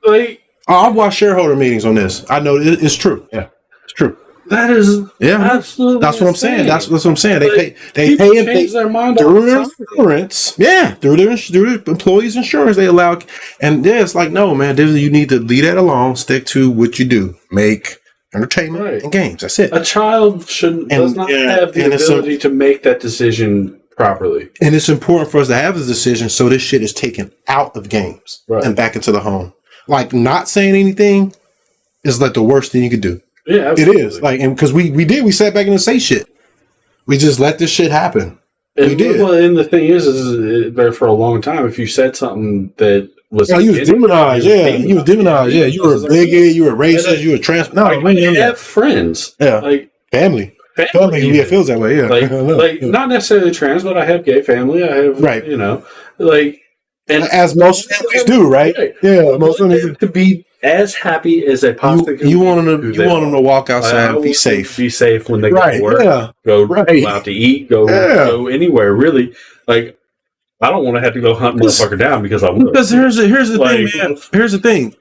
like. I've watched shareholder meetings on this. I know it's true. Yeah, it's true. That is absolutely. That's what I'm saying. That's what I'm saying. Like, they pay their mind through their insurance. Yeah, through their employees' insurance. They allow, and it's like no man. You need to leave that alone. Stick to what you do. Make entertainment and games. That's it. A child does not have the ability to make that decision properly. And it's important for us to have this decision so this shit is taken out of games and back into the home. Like not saying anything is like the worst thing you could do. Yeah, absolutely. It is. Like, and because we sat back and say shit. We just let this shit happen. We did. Well, and the thing is there for a long time, if you said something that was, you was demonized. You were demonized. Yeah, you were a bigot. You were racist. You were trans. No, you have friends. Yeah, like family. It feels that way. Yeah, like not necessarily trans, but I have gay family. I have you know, like. And as most families do, right? Yeah, most families to be as happy as they possibly can. You want them to walk outside and be safe. Be safe when they go to work. Go out to eat. Go anywhere. Really, like I don't want to have to go hunt motherfucker down because I would. Because here's the thing, man. Here's the thing.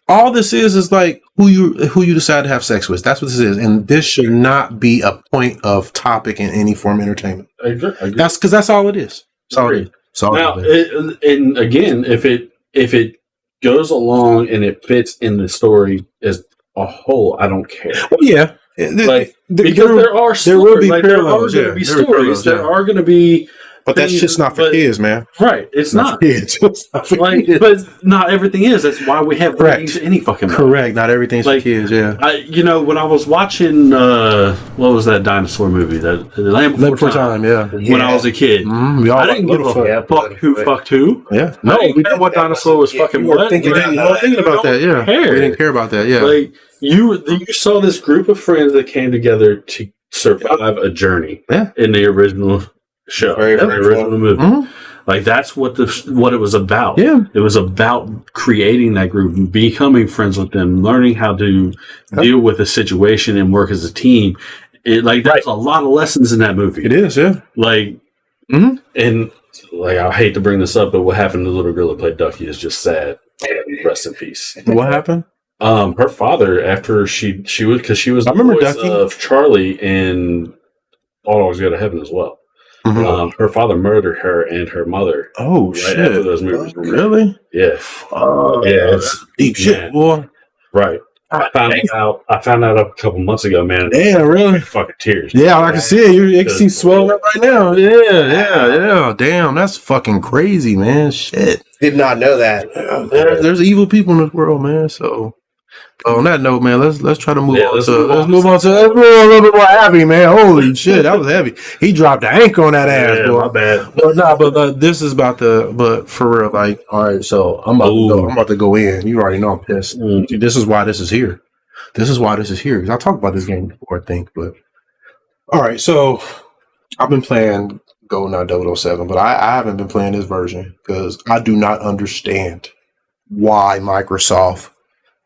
All this is like who you decide to have sex with. That's what this is, and this should not be a point of topic in any form of entertainment. I agree. That's because that's all it is. That's all it is. Now, and again, if it goes along and it fits in the story as a whole, I don't care. Well, yeah, like because there will be parallels. There are going to be stories. There are going to be. But that shit's not for kids, man. Right, it's not. For kids. It's not for kids. But not everything is. That's why we have ratings any fucking way. Correct. Not everything's for kids. Yeah. When I was watching, what was that dinosaur movie? That Land Before Time. Yeah. When I was a kid, I didn't give a fuck who fucked who. Yeah. No, we didn't care what dinosaur was fucking what. Thinking about that. Yeah. We didn't care about that. Yeah. Like you saw this group of friends that came together to survive a journey. Yeah. In the original show, the original movie. Like that's what it was about. Yeah, it was about creating that group, becoming friends with them, learning how to deal with a situation and work as a team. There's a lot of lessons in that movie. It is, yeah. Like, and like I hate to bring this up, but what happened to the little girl that played Ducky is just sad. Rest in peace. What happened? Her father, after she was the voice of Charlie in All Dogs Go to Heaven as well. Her father murdered her and her mother. Oh shit! After those movies, really? Yeah. It's deep shit, boy. Right. I found out a couple months ago, man. Damn, really? Fucking tears. Yeah, I can see it. You can see swelling up right now. Yeah. Damn, that's fucking crazy, man. Shit. Did not know that. There's evil people in this world, man. So. On that note, man, let's try to move on. Let's move on to a little bit more happy, man. Holy shit, that was heavy. He dropped the anchor on that ass, boy. My bad. But this is about but for real, like, all right. So I'm about to go in. You already know I'm pissed. This is why this is here. Because I talked about this game before, I think. But all right, so I've been playing GoldenEye 007, but I haven't been playing this version because I do not understand why Microsoft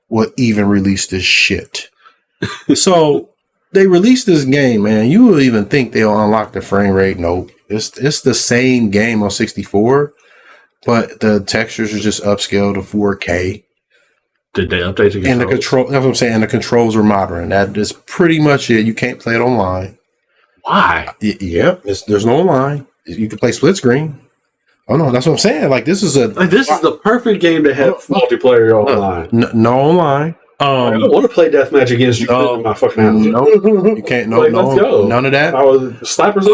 would even release this shit. So they released this game, man. You will even think they'll unlock the frame rate. Nope. It's the same game on 64, but the textures are just upscaled to 4K. Did they update the controls? And the control, that's what I'm saying. The controls are modern. That is pretty much it. You can't play it online. Why? Yeah, there's no online. You can play split screen. Oh no, that's what I'm saying. Like this is the perfect game to have multiplayer online. No online. I don't want to play deathmatch against you. My fucking house. No, you can't. No, let's go. None of that. Snipers.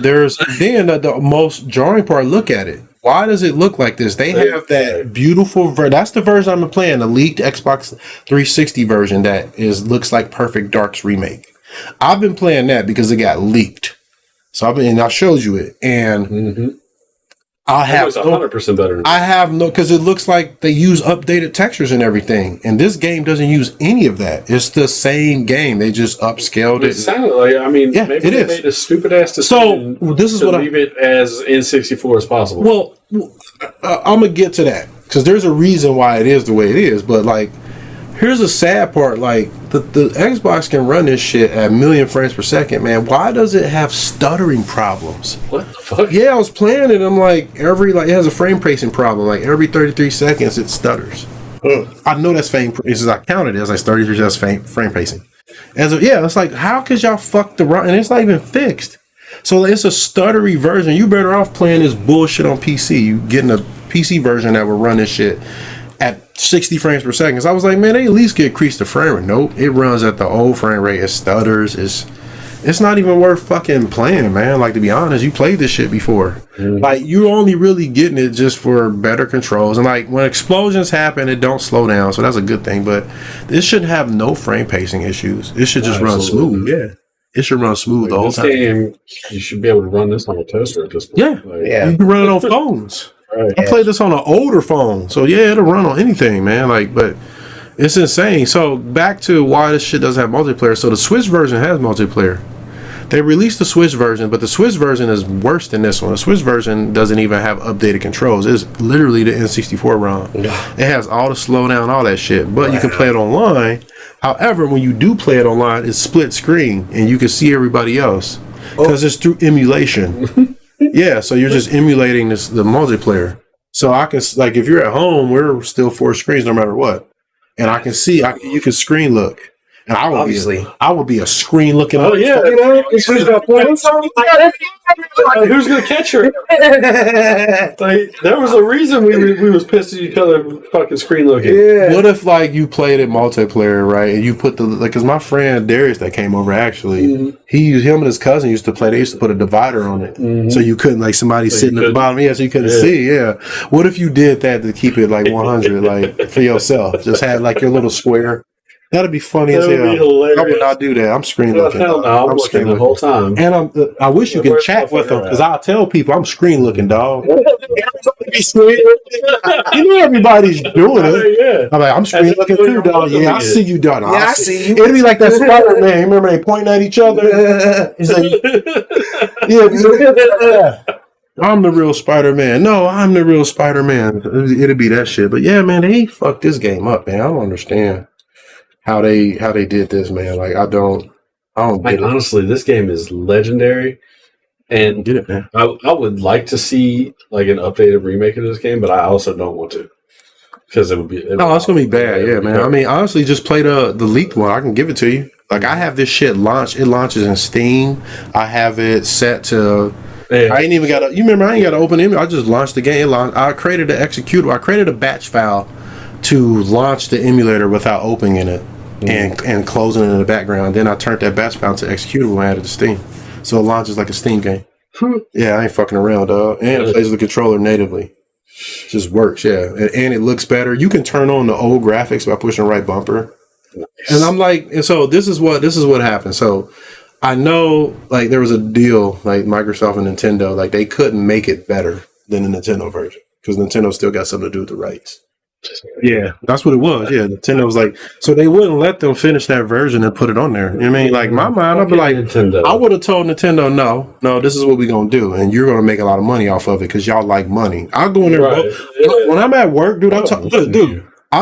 There's then the most jarring part. Look at it. Why does it look like this? They have that beautiful that's the version I'm playing, the leaked Xbox 360 version that looks like Perfect Dark's remake. I've been playing that because it got leaked. So I showed you it, and I have 100% better. I have no, because it looks like they use updated textures and everything, and this game doesn't use any of that. It's the same game. They just upscaled it. It sounded like, I mean, yeah, maybe it they is. made a stupid ass decision. So this is to what leave it as N64 as possible. Well, I'm gonna get to that because there's a reason why it is the way it is. But like, here's the sad part: like the Xbox can run this shit at 1,000,000 frames per second. Man, why does it have stuttering problems? What the fuck? Yeah, I was playing it. I'm like, it has a frame pacing problem. Like every 33 seconds, it stutters. I know that's frame. I counted it as like 33 seconds frame pacing. It's like, how could y'all fuck the run? And it's not even fixed. So it's a stuttery version. You better off playing this bullshit on PC. You getting a PC version that will run this shit at 60 frames per second. So I was like, man, they at least get increase the frame rate. Nope, it runs at the old frame rate. It stutters. It's not even worth fucking playing, man. Like, to be honest, you played this shit before. Like, you're only really getting it just for better controls. And like, when explosions happen, it don't slow down. So that's a good thing. But this shouldn't have no frame pacing issues. It should just run smooth. Yeah. It should run smooth the whole time. Game, you should be able to run this on a toaster at this point. Yeah. Yeah. You can run it on phones. Right. I played this on an older phone. So yeah, it'll run on anything, man. Like, but it's insane. So back to why this shit doesn't have multiplayer. So the Switch version has multiplayer. They released the Switch version, but the Switch version is worse than this one. The Switch version doesn't even have updated controls. It's literally the N64 ROM. It has all the slowdown, all that shit. But you can play it online. However, when you do play it online, it's split screen, and you can see everybody else because it's through emulation. Yeah, so you're just emulating the multiplayer. So I can, like, if you're at home, we're still 4 screens no matter what, and I can see. You can screen look. And I would be a screen looking. Oh yeah, who's gonna catch her? Like, there was a reason we was pissed at each other, fucking screen looking. Yeah. What if like you played it multiplayer, right? And you put because my friend Darius that came over actually, him and his cousin used to play. They used to put a divider on it, so you couldn't like somebody sitting at the bottom. Yeah, so you couldn't see. Yeah. What if you did that to keep it like 100, like for yourself? Just had like your little square. That'd be funny as hell. I would not do that. I'm screen looking. No, I'm screen looking the whole time. And I wish you could chat with them because I'll tell people I'm screen looking, dog. You know everybody's doing it. Yeah. I'm like, I'm screen looking too, dog. Yeah, I see you, dog. Yeah, I see you. It'd be like that Spider-Man. Remember they pointing at each other? He's like, yeah. I'm the real Spider-Man. No, I'm the real Spider-Man. It'd be that shit. But yeah, man, they fucked this game up, man. I don't understand how they did this, man. Like, I don't get it. Honestly, this game is legendary, and Get it, man. I would like to see like an updated remake of this game, but I also don't want to because it would be. No, it's gonna be bad, yeah, man. I mean, honestly, just play the leaked one. I can give it to you. Like, I have this shit launched. It launches in Steam. I have it set to. I ain't even got to. You remember? I ain't got to open it. I just launched the game. I created an executable. I created a batch file to launch the emulator without opening it. And closing it in the background. Then I turned that batch file to executable and added to Steam. So it launches like a Steam game. Yeah, I ain't fucking around, dog. And it plays the controller natively. Just works, yeah. And it looks better. You can turn on the old graphics by pushing the right bumper. Nice. And I'm like, and so this is what happened. So I know, like, there was a deal, like Microsoft and Nintendo, like they couldn't make it better than the Nintendo version because Nintendo still got something to do with the rights. Yeah, that's what it was. Yeah, Nintendo was like, so they wouldn't let them finish that version and put it on there. You know what I mean? Like, my mind, I'd be like, Nintendo. I would have told Nintendo, no, this is what we're going to do. And you're going to make a lot of money off of it because y'all like money. I'll go in there. Right. When I'm at work, dude, I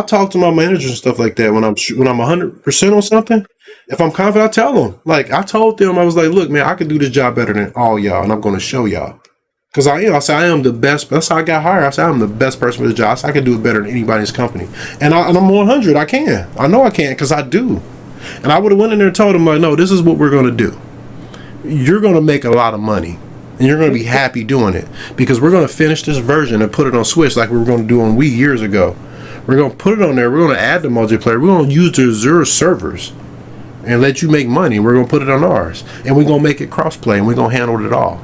talk to my manager and stuff like that when I'm 100% on something. If I'm confident, I tell them. Like, I told them, I was like, look, man, I can do this job better than all y'all, and I'm going to show y'all. Because I said I am the best. That's how I got hired. I said I'm the best person for the job. I said I can do it better than anybody in this company. And I'm 100. I can. I know I can because I do. And I would have went in there and told them, like, no, this is what we're going to do. You're going to make a lot of money. And you're going to be happy doing it. Because we're going to finish this version and put it on Switch like we were going to do on Wii years ago. We're going to put it on there. We're going to add the multiplayer. We're going to use the Azure servers and let you make money. We're going to put it on ours. And we're going to make it crossplay. And we're going to handle it all.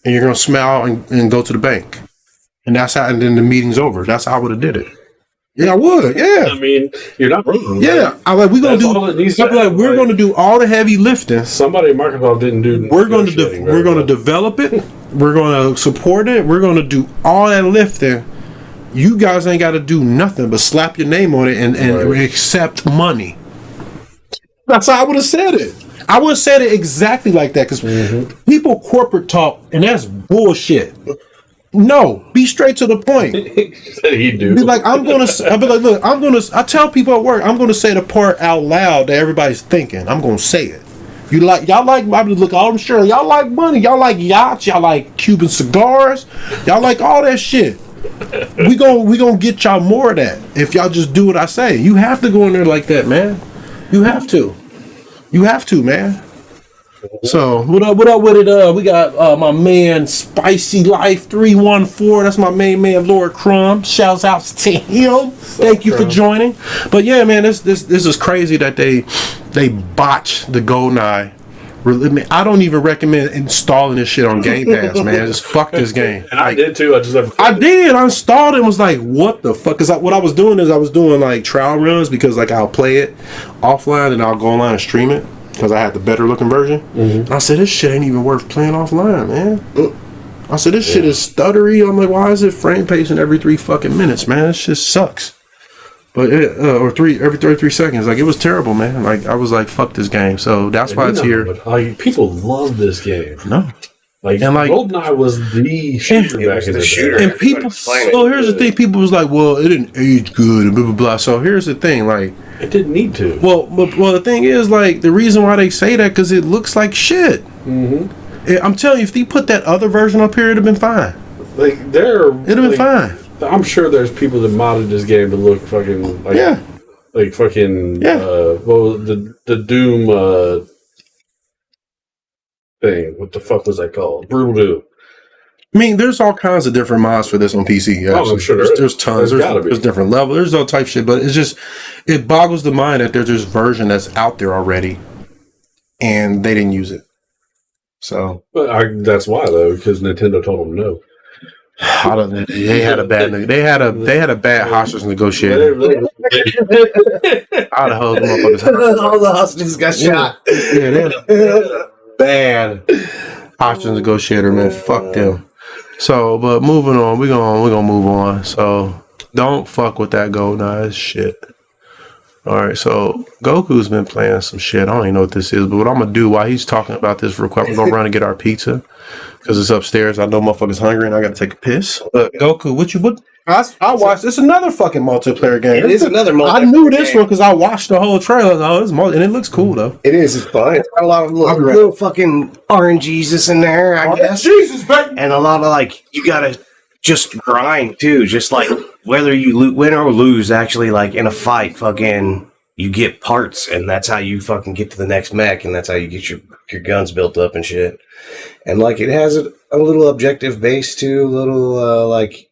And you're going to smile and go to the bank. And that's how, and then the meeting's over. That's how I would have did it. Yeah, I would. Yeah. I mean, you're not wrong. Yeah, I'm like, we're gonna do all the heavy lifting. Somebody at Microsoft didn't do. We're gonna develop it. We're gonna support it. We're gonna do all that lifting. You guys ain't got to do nothing but slap your name on it and accept money. That's how I would have said it. I would have said it exactly like that because people corporate talk and that's bullshit. No, be straight to the point. He do. Be like, I'll be like, look, I tell people at work, I'm gonna say the part out loud that everybody's thinking. I'm gonna say it. Y'all like, look, I'm sure y'all like money, y'all like yachts, y'all like Cuban cigars, y'all like all that shit. We gonna get y'all more of that if y'all just do what I say. You have to go in there like that, man. You have to, man. So what up with it? We got my man Spicy Life 314. That's my main man Lord Crumb. Shouts out to him. Thank you for joining. But yeah, man, this is crazy that they botched the GoldenEye. I don't even recommend installing this shit on Game Pass, man. Just fuck this game. And I did too. I installed it and was like, what the fuck? Because what I was doing is I was doing like trial runs because like I'll play it offline and I'll go online and stream it because I had the better looking version. And I said, this shit ain't even worth playing offline, man. I said, this shit is stuttery. I'm like, why is it frame pacing every 3 fucking minutes, man? This shit sucks. But every 33 seconds, like it was terrible, man. Like I was like, "Fuck this game." So that's why it's here. Like people love this game. No, like GoldenEye was the shooter back in the day. And people, so here's the thing: people was like, "Well, it didn't age good," and blah blah blah. So here's the thing: like, it didn't need to. Well, the thing is, like, the reason why they say that because it looks like shit. I'm telling you, if they put that other version up here, it'd have been fine. Like it'd have been fine. I'm sure there's people that modded this game to look fucking like the Doom thing. What the fuck was that called? Brutal Doom. I mean, there's all kinds of different mods for this on PC. Oh, I'm sure there's tons. There's different levels. There's all type shit, but it's just it boggles the mind that there's this version that's out there already, and they didn't use it. So, but that's why though, because Nintendo told them no. I don't know. They had a bad hostage negotiator. I'd have held them motherfuckers. All the hostages got shot. Yeah, they had a bad hostage negotiator, man. Fuck them. So, but moving on, we're gonna move on. So don't fuck with that GoldenEye shit. Alright, so Goku's been playing some shit. I don't even know what this is, but what I'm gonna do while he's talking about this real quick, I'm gonna run and get our pizza. Because it's upstairs. I know motherfuckers hungry and I gotta take a piss. But Goku, I watched. It's another fucking multiplayer game. It is another multiplayer game. I knew this one because I watched the whole trailer. And it looks cool though. It is. It's fun. It's got a lot of little fucking RNGs in there, I guess. Jesus, baby. And a lot of like, you gotta just grind too. Just like whether you win or lose, actually, like in a fight, fucking, you get parts, and that's how you fucking get to the next mech, and that's how you get your guns built up and shit. And like it has a little objective base too, little like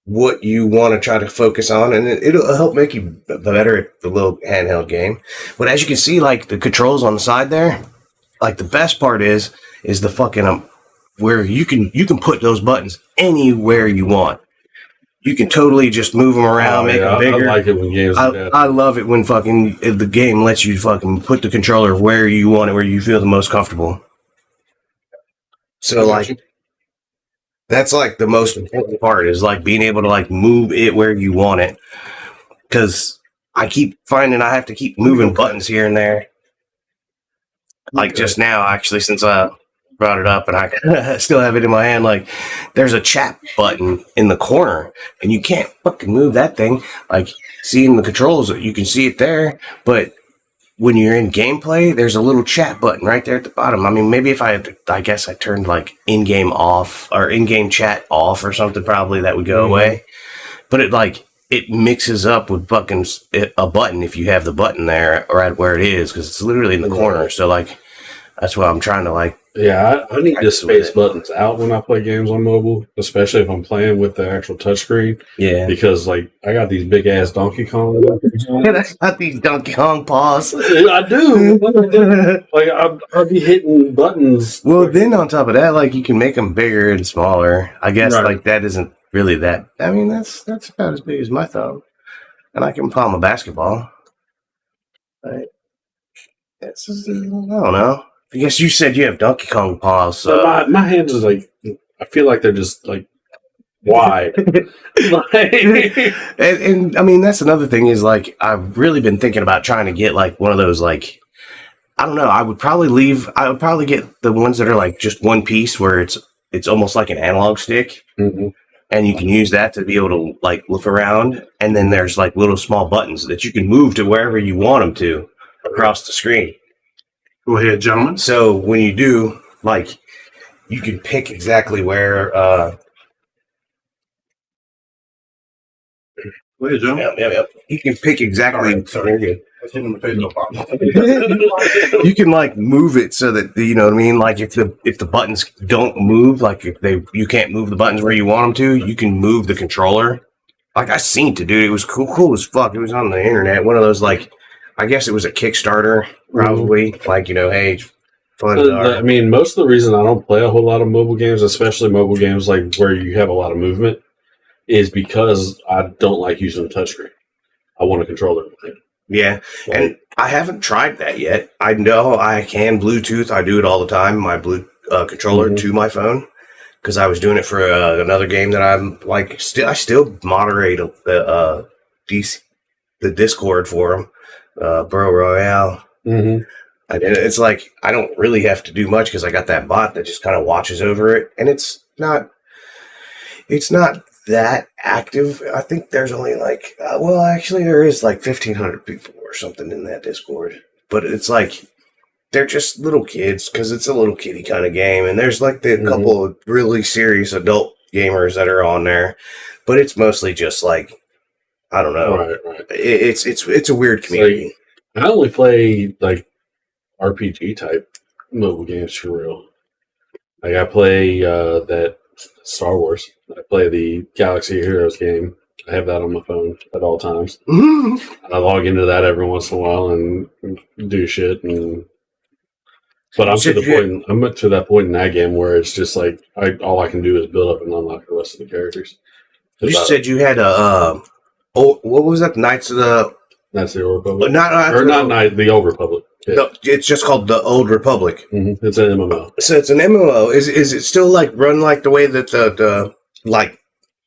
what you want to try to focus on, and it'll help make you better at the little handheld game. But as you can see, like the controls on the side there, like the best part is the fucking where you can put those buttons anywhere you want. You can totally just move them around, make them bigger. I like it when games do that. I love it when fucking the game lets you fucking put the controller where you want it, where you feel the most comfortable. So like, that's like the most important part is like being able to like move it where you want it. Because I keep finding I have to keep moving buttons here and there. Like just now, actually, since I brought it up and I still have it in my hand, like there's a chat button in the corner and you can't fucking move that thing. Like seeing the controls, you can see it there, but when you're in gameplay, there's a little chat button right there at the bottom. I mean, maybe if I guess I turned like in-game off or in-game chat off or something, probably that would go away. But it mixes up with fucking a button if you have the button there right where it is, because it's literally in the corner. So like, that's why I'm trying to like. Yeah, I need to space buttons out when I play games on mobile, especially if I'm playing with the actual touchscreen. Yeah. Because, like, I got these big-ass Donkey Kong. I got these Donkey Kong paws. I do. Like, I'll be hitting buttons. Well, then on top of that, like, you can make them bigger and smaller. I guess, like, that isn't really that. I mean, that's about as big as my thumb. and I can palm a basketball. Right. I don't know. I guess you said you have Donkey Kong paws. So my hands is like, I feel like they're just like wide. and I mean, that's another thing is like, I've really been thinking about trying to get like one of those, like, I don't know. I would probably get the ones that are like just one piece where it's almost like an analog stick. Mm-hmm. And you can use that to be able to like look around. And then there's like little small buttons that you can move to wherever you want them to across the screen. Go ahead, gentlemen. So when you do, like, you can pick exactly where. Go ahead, gentlemen. Yep. You can pick exactly. Right, sorry. You can like move it so that you know what I mean. Like if the buttons don't move, like if you can't move the buttons where you want them to, you can move the controller. Like I seen it, dude. It was cool as fuck. It was on the internet. One of those like. I guess it was a Kickstarter, probably. Mm-hmm. Like, you know, hey, fun. I mean, most of the reason I don't play a whole lot of mobile games, especially mobile games like where you have a lot of movement, is because I don't like using a touchscreen. I want a controller. Yeah, and I haven't tried that yet. I know I can Bluetooth. I do it all the time. My controller to my phone because I was doing it for another game that I'm like. I still moderate the Discord for them. Bro Royale. Mm-hmm. And it's like I don't really have to do much because I got that bot that just kind of watches over it, and it's not that active. I think there's only like actually there is like 1,500 people or something in that Discord, but it's like they're just little kids because it's a little kiddie kind of game, and there's like the couple of really serious adult gamers that are on there, but it's mostly just like. I don't know. Right. It's a weird community. Like, I only play like RPG type mobile games for real. Like I play that Star Wars. I play the Galaxy Heroes game. I have that on my phone at all times. Mm-hmm. I log into that every once in a while and do shit. But I'm to that point in that game where it's just like all I can do is build up and unlock the rest of the characters. You said you had a. Oh, what was that? Knights of the Old Republic. The Old Republic. Yeah. No, it's just called the Old Republic. Mm-hmm. It's an MMO. So it's an MMO. Is it still like run like the way that the like?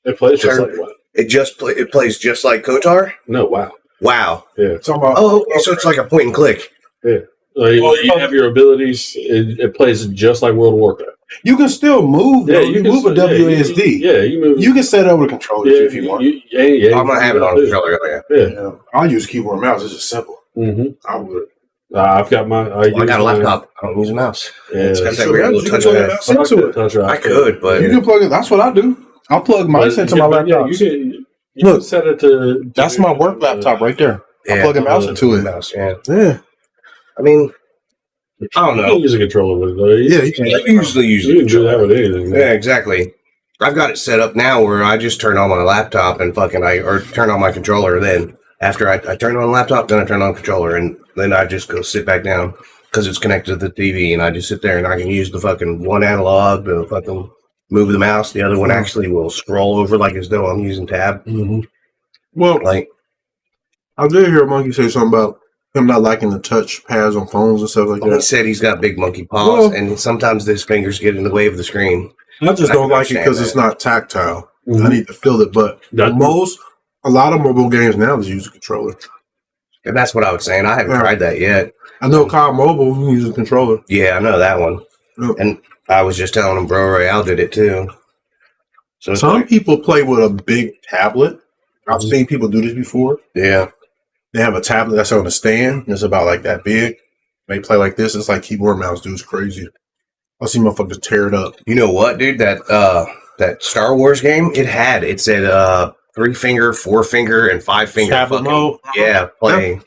It plays just like what? It plays just like KOTOR. No, WoW. Wow. Yeah. Okay. So it's like a point and click. Yeah. You have your abilities. It plays just like World of Warcraft. You can still move. Yeah, you can move a WASD. Yeah, you move. You can set over the controller if you want. I'm gonna have it on the controller. Yeah. I'll use keyboard and mouse. It's just simple. Mm-hmm. I would. I've got my. I got a laptop. I don't use a mouse. Yeah, it's got that weird little touch into it. I could, but you can plug it. That's what I do. I'll plug mine into my laptop. You can set it to. That's my work laptop right there. I plug a mouse into it. Yeah. I mean. I don't know. You can use a controller with it, though. Yeah, you can usually use you can do that with anything. Yeah, exactly. I've got it set up now where I just turn on my laptop and or turn on my controller. Then after I turn on the laptop, then I turn on the controller, and then I just go sit back down because it's connected to the TV, and I just sit there and I can use the fucking one analog to fucking move the mouse. The other one actually will scroll over like as though I'm using tab. Mm-hmm. Well, like I did hear Monkey say something about him not liking the touch pads on phones and stuff like that. He said he's got big monkey paws, and sometimes his fingers get in the way of the screen. I just don't like it because it's not tactile. Mm-hmm. I need to feel it, but a lot of mobile games now just use a controller. And that's what I was saying. I haven't tried that yet. I know Kyle Mobile uses a controller. Yeah, I know that one. Yep. And I was just telling him Bro Royale did it too. So some people play with a big tablet. I've seen people do this before. Yeah. They have a tablet that's on a stand. It's about like that big. They play like this. It's like keyboard mouse, dude. It's crazy. I'll see motherfuckers tear it up. You know what, dude? That Star Wars game, it said 3-finger, 4-finger, and 5-finger. Tablet mode? Yeah, playing. Yeah.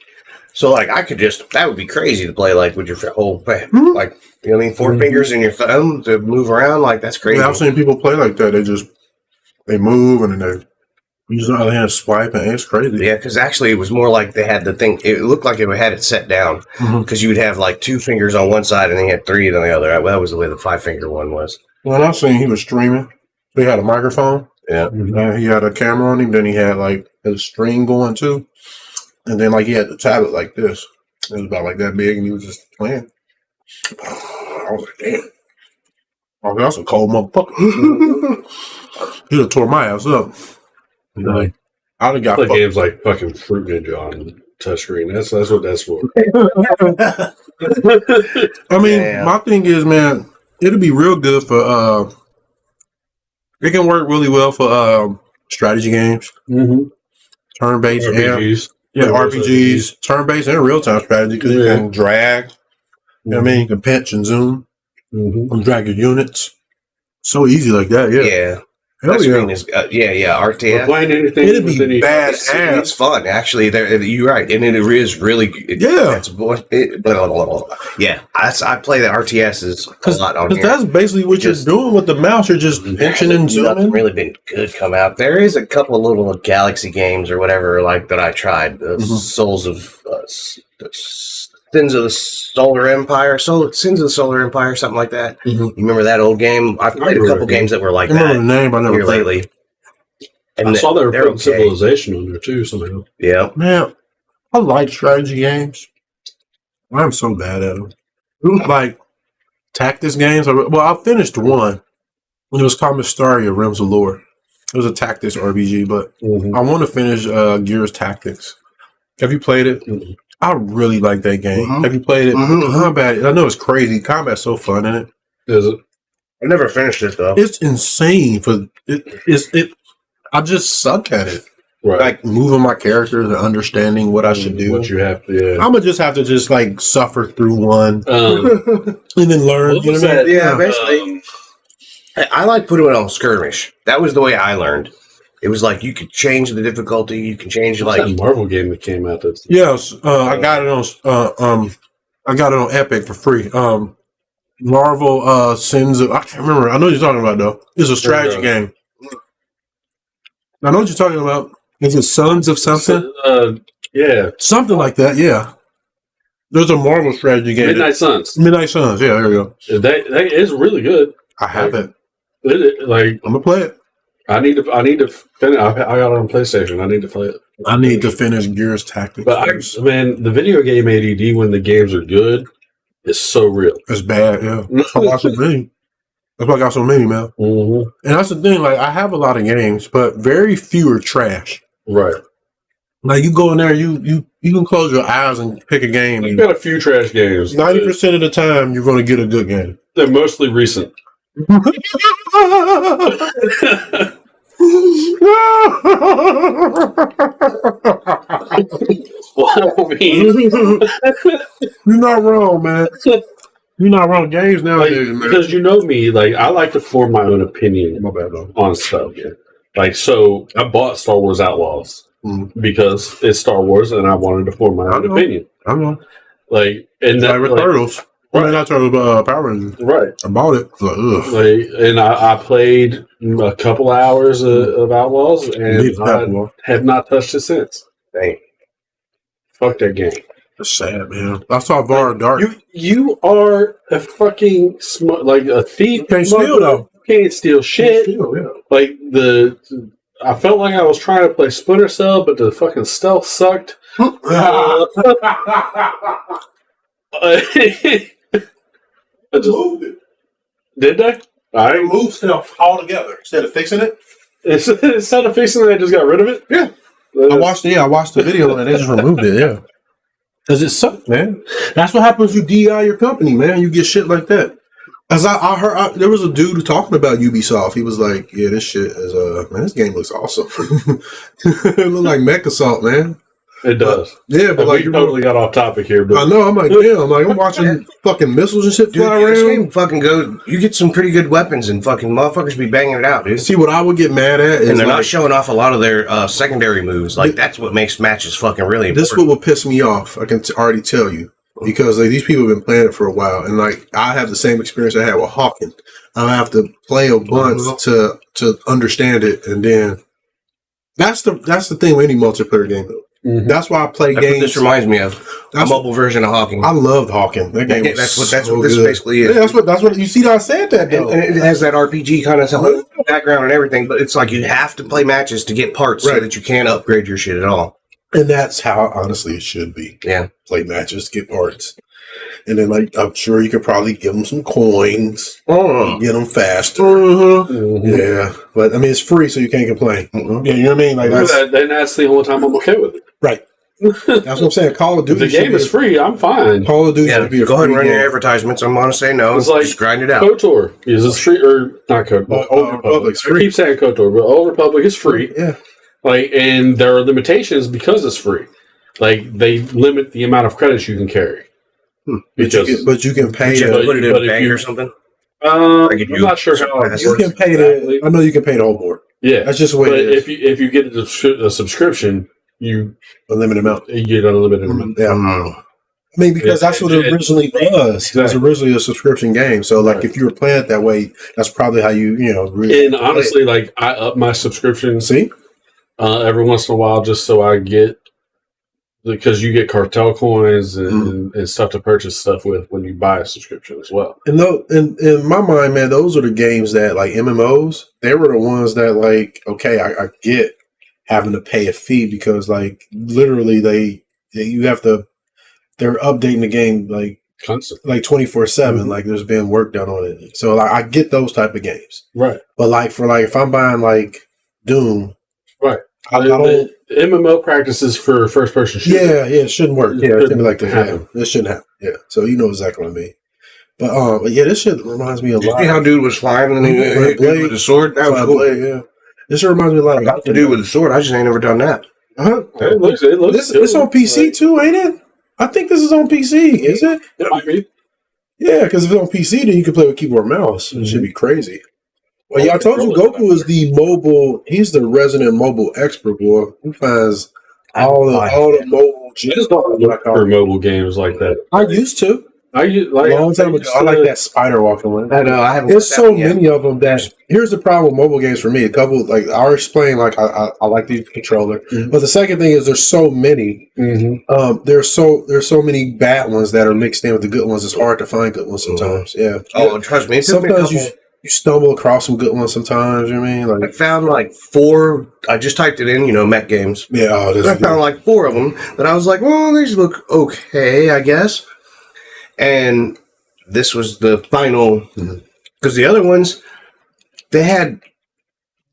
So like that would be crazy to play like with your whole like you know what I mean, 4 fingers and your thumb to move around, like that's crazy. Yeah, I've seen people play like that. They move and then they use the other hand swipe, and it's crazy. Yeah, because actually it was more like they had the thing. It looked like it had it set down because you would have like 2 fingers on one side and then you had 3 on the other. That was the way the 5-finger one was. Well, I've seen he was streaming. He had a microphone. Yeah, he had a camera on him. Then he had like had a string going too, and then like he had the tablet like this. It was about like that big, and he was just playing. I was like, damn. Oh, that's a cold motherfucker. He'd have tore my ass up. Like, I'd have got play games like fucking Fruit Ninja on touchscreen. That's what that's for. I mean, my thing is, man, it'll be real good for it can work really well for strategy games, turn-based RPGs. RPGs, turn-based and real-time strategy because you can drag. You know what I mean? You can pinch and zoom. And drag your units. So easy like that, yeah. That screen is, RTS. Playing anything, it'd be badass. It's fun, actually. You're right, and it is really good. I play the RTSs a lot on here. That's basically what you're doing with the mouse. You're just pinching and zooming. Nothing really been good come out. There is a couple of little Galaxy games or whatever like that I tried. The Souls of Sins of the Solar Empire, Sins of the Solar Empire, something like that. You remember that old game? I've played a couple games that were like that. I remember the name, I never played lately. And I saw they were putting Civilization on there too somehow. Yeah. Man, I like strategy games. I'm so bad at them. Like tactics games. Well, I finished one. It was called Mysteria Realms of Lore. It was a tactics RPG, but I want to finish Gears Tactics. Have you played it? I really like that game. Have you played it? Combat, I know it's crazy. Combat's so fun in it. Is it? I never finished it though. It's insane for it. I just suck at it. Right. Like moving my characters and understanding what I should do. What you have to. Yeah. I'm gonna just have to just like suffer through one and then learn. You know what I mean? Yeah, basically. I like putting it on skirmish. That was the way I learned. It was like you could change the difficulty. You can change like that Marvel game that came out. That's yes, I got it on. I got it on Epic for free. Marvel Sins of I can't remember. I know what you're talking about though. It's a strategy game. I know what you're talking about. Is it Sons of something? Yeah, something like that. Yeah. There's a Marvel strategy game. Midnight Suns. Midnight Suns. Yeah, there you go. That is really good. I have it. Like I'm gonna play it. I need to finish. I got it on PlayStation. I need to play it. I need to finish Gears Tactics. But man, the video game ADD when the games are good is so real. It's bad. Yeah. That's why I got so many. That's why I got so many, man. And that's the thing. Like I have a lot of games, but very few are trash. Right. Like you go in there, you can close your eyes and pick a game. You've got a few trash games. 90% of the time, you're going to get a good game. They're mostly recent. Well, I mean, you're not wrong, man. You're not wrong. Games nowadays, man. Because you know me, like I like to form my own opinion on stuff. Like, so I bought Star Wars Outlaws because it's Star Wars, and I wanted to form my own opinion. I know. Like, and that like Turtles. Right. Not Turtles, Power Rangers. Right. I bought it. And I played a couple hours of Outlaws, and I have not touched it since. Dang. Fuck that game. That's sad, man. I saw Var Dark. You are a fucking like a thief. You can't steal though. You can't steal shit. Like I felt like I was trying to play Splinter Cell, but the fucking stealth sucked. I just moved it. Did they? I moved stuff all together instead of fixing it. Instead of fixing it, I just got rid of it. Yeah, I watched the video and they just removed it. Yeah, because it sucked, man. That's what happens. You DEI your company, man. You get shit like that. As I heard, there was a dude talking about Ubisoft. He was like, "Yeah, this shit is man. This game looks awesome. It looked like Mech Assault, man." It does. But like you totally got off topic here. But I know. I'm like, damn. I'm watching fucking missiles and shit fly around. This game fucking go. You get some pretty good weapons and fucking motherfuckers be banging it out, dude. See what I would get mad at is and they're not showing off a lot of their secondary moves. Like that's what makes matches fucking really important. This is what will piss me off. I can already tell you because like these people have been playing it for a while, and like I have the same experience I had with Hawking. I have to play a bunch to understand it, and then that's the thing with any multiplayer game. That's why I play games. What this reminds me of a mobile version of Hawking. I loved Hawking. That game. That's what this basically is. Yeah, that's what you see. That I said that though. And it has that RPG kind of stuff. background and everything, but it's like you have to play matches to get parts so that you can't upgrade your shit at all. And that's how, honestly, it should be. Yeah. Play matches, get parts. And then, like, I'm sure you could probably give them some coins, get them faster. Yeah. But, I mean, it's free, so you can't complain. Yeah, you know what I mean? Like, that's the only time I'm okay with it. Right. That's what I'm saying. Call of Duty. If the game is free, I'm fine. Call of Duty should be a go ahead and run game. your advertisements. I'm going to say no. It's like just grind it out. KOTOR is this free or not KOTOR? Old Republic. I keep saying KOTOR, but Old Republic is free. Yeah. Like, and there are limitations because it's free. Like, they limit the amount of credits you can carry. But you can pay to put it in a bank or something. I'm not sure how it you can pay exactly. I know you can pay the whole board. Yeah, that's just the way it is. If you get a subscription, you unlimited amount. You get an unlimited amount. Yeah. I mean, because that's what it originally was. Exactly. It was originally a subscription game. So, like, if you were playing it that way, that's probably how you really. And honestly, like, I up my subscription. See, every once in a while, just so I get. Because you get cartel coins and stuff to purchase stuff with when you buy a subscription as well. And in my mind, man, those are the games that, like, MMOs, they were the ones that, like, okay, I get having to pay a fee because, like, literally you have to, they're updating the game like constantly, like 24/7. Like, there's been work done on it. So, like, I get those type of games, right? But, like, for, like, if I'm buying, like, Doom, right? I don't. MMO practices for first person shooting. Yeah, it shouldn't work. Yeah, it shouldn't be like that. Yeah, it shouldn't happen. Yeah, so you know exactly what I mean. But yeah, this shit reminds me a lot. You see how dude was flying and then he hit with the sword? That was cool. Yeah, this shit reminds me a lot of the dude with the sword. I just ain't never done that. It looks it's on PC too, ain't it? I think this is on PC. Is it? It might be. Yeah, because if it's on PC, then you can play with keyboard and mouse. It should be crazy. Well, yeah, I told you, Goku is the mobile. He's the resident mobile expert, boy. He finds all the mobile. Just don't look for mobile games like that. I used to. I like long time ago. I like that spider walking one. I know. I haven't. There's so many of them that. Here's the problem with mobile games for me. A couple, like I'll explain. Like I like the controller, but the second thing is there's so many. There's so many bad ones that are mixed in with the good ones. It's hard to find good ones sometimes. Yeah. Oh, trust me. Sometimes you stumble across some good ones sometimes, you know what I mean? Like, I found like 4, I just typed it in, Mech games. Yeah, I found like 4 of them that I was like, well, these look okay, I guess. And this was the final, because the other ones, they had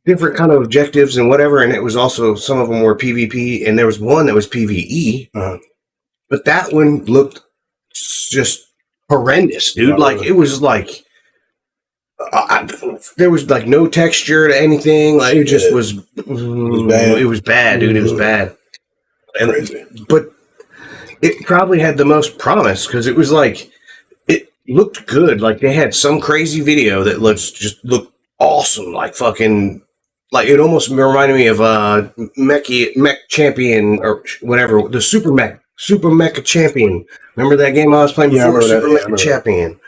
different kind of objectives and whatever, and it was also, some of them were PvP, and there was one that was PvE. But that one looked just horrendous, dude. Like, it was like, there was like no texture to anything. Like, it just was bad. It was bad, dude. It was bad. But it probably had the most promise because it was like, it looked good. Like, they had some crazy video that looked awesome. Like, fucking, like, it almost reminded me of Mech Champion or whatever, the Super Mecha Champion. Remember that game I was playing before? Super Mecha Champion.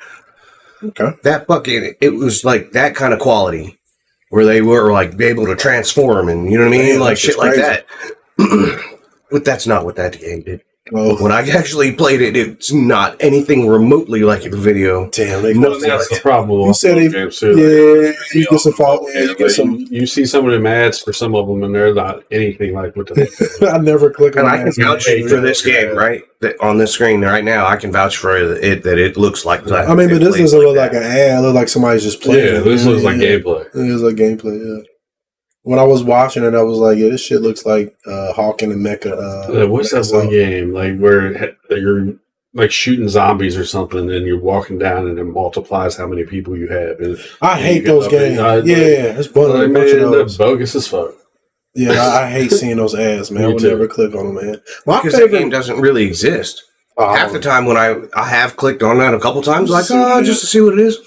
Okay. That fucking, it was like that kind of quality where they were like able to transform and, you know what I mean? Like shit like that. But that's not what that game did. When I actually played it, it's not anything remotely like the video. Damn, that's the problem with games too. Yeah, you get some fault. Yeah, you get some. You see some of them ads for some of them, and they're not anything like what I never click on. And I can vouch for this game, right? That on this screen right now, I can vouch for it that it looks like that. I mean, but this doesn't look like an ad. It looks like somebody's just playing. Yeah, this looks like gameplay. It is like gameplay. Yeah. When I was watching it, I was like, "Yeah, this shit looks like Hawking and Mecha." What's that one game like where you're like shooting zombies or something, and you're walking down, and it multiplies how many people you have? And I hate those games. It's bunch of those. Bogus as fuck. Yeah, I hate seeing those ads, man. I would never click on them, man. Because that game doesn't really exist. Half the time when I have clicked on that a couple times, like, just to see what it is.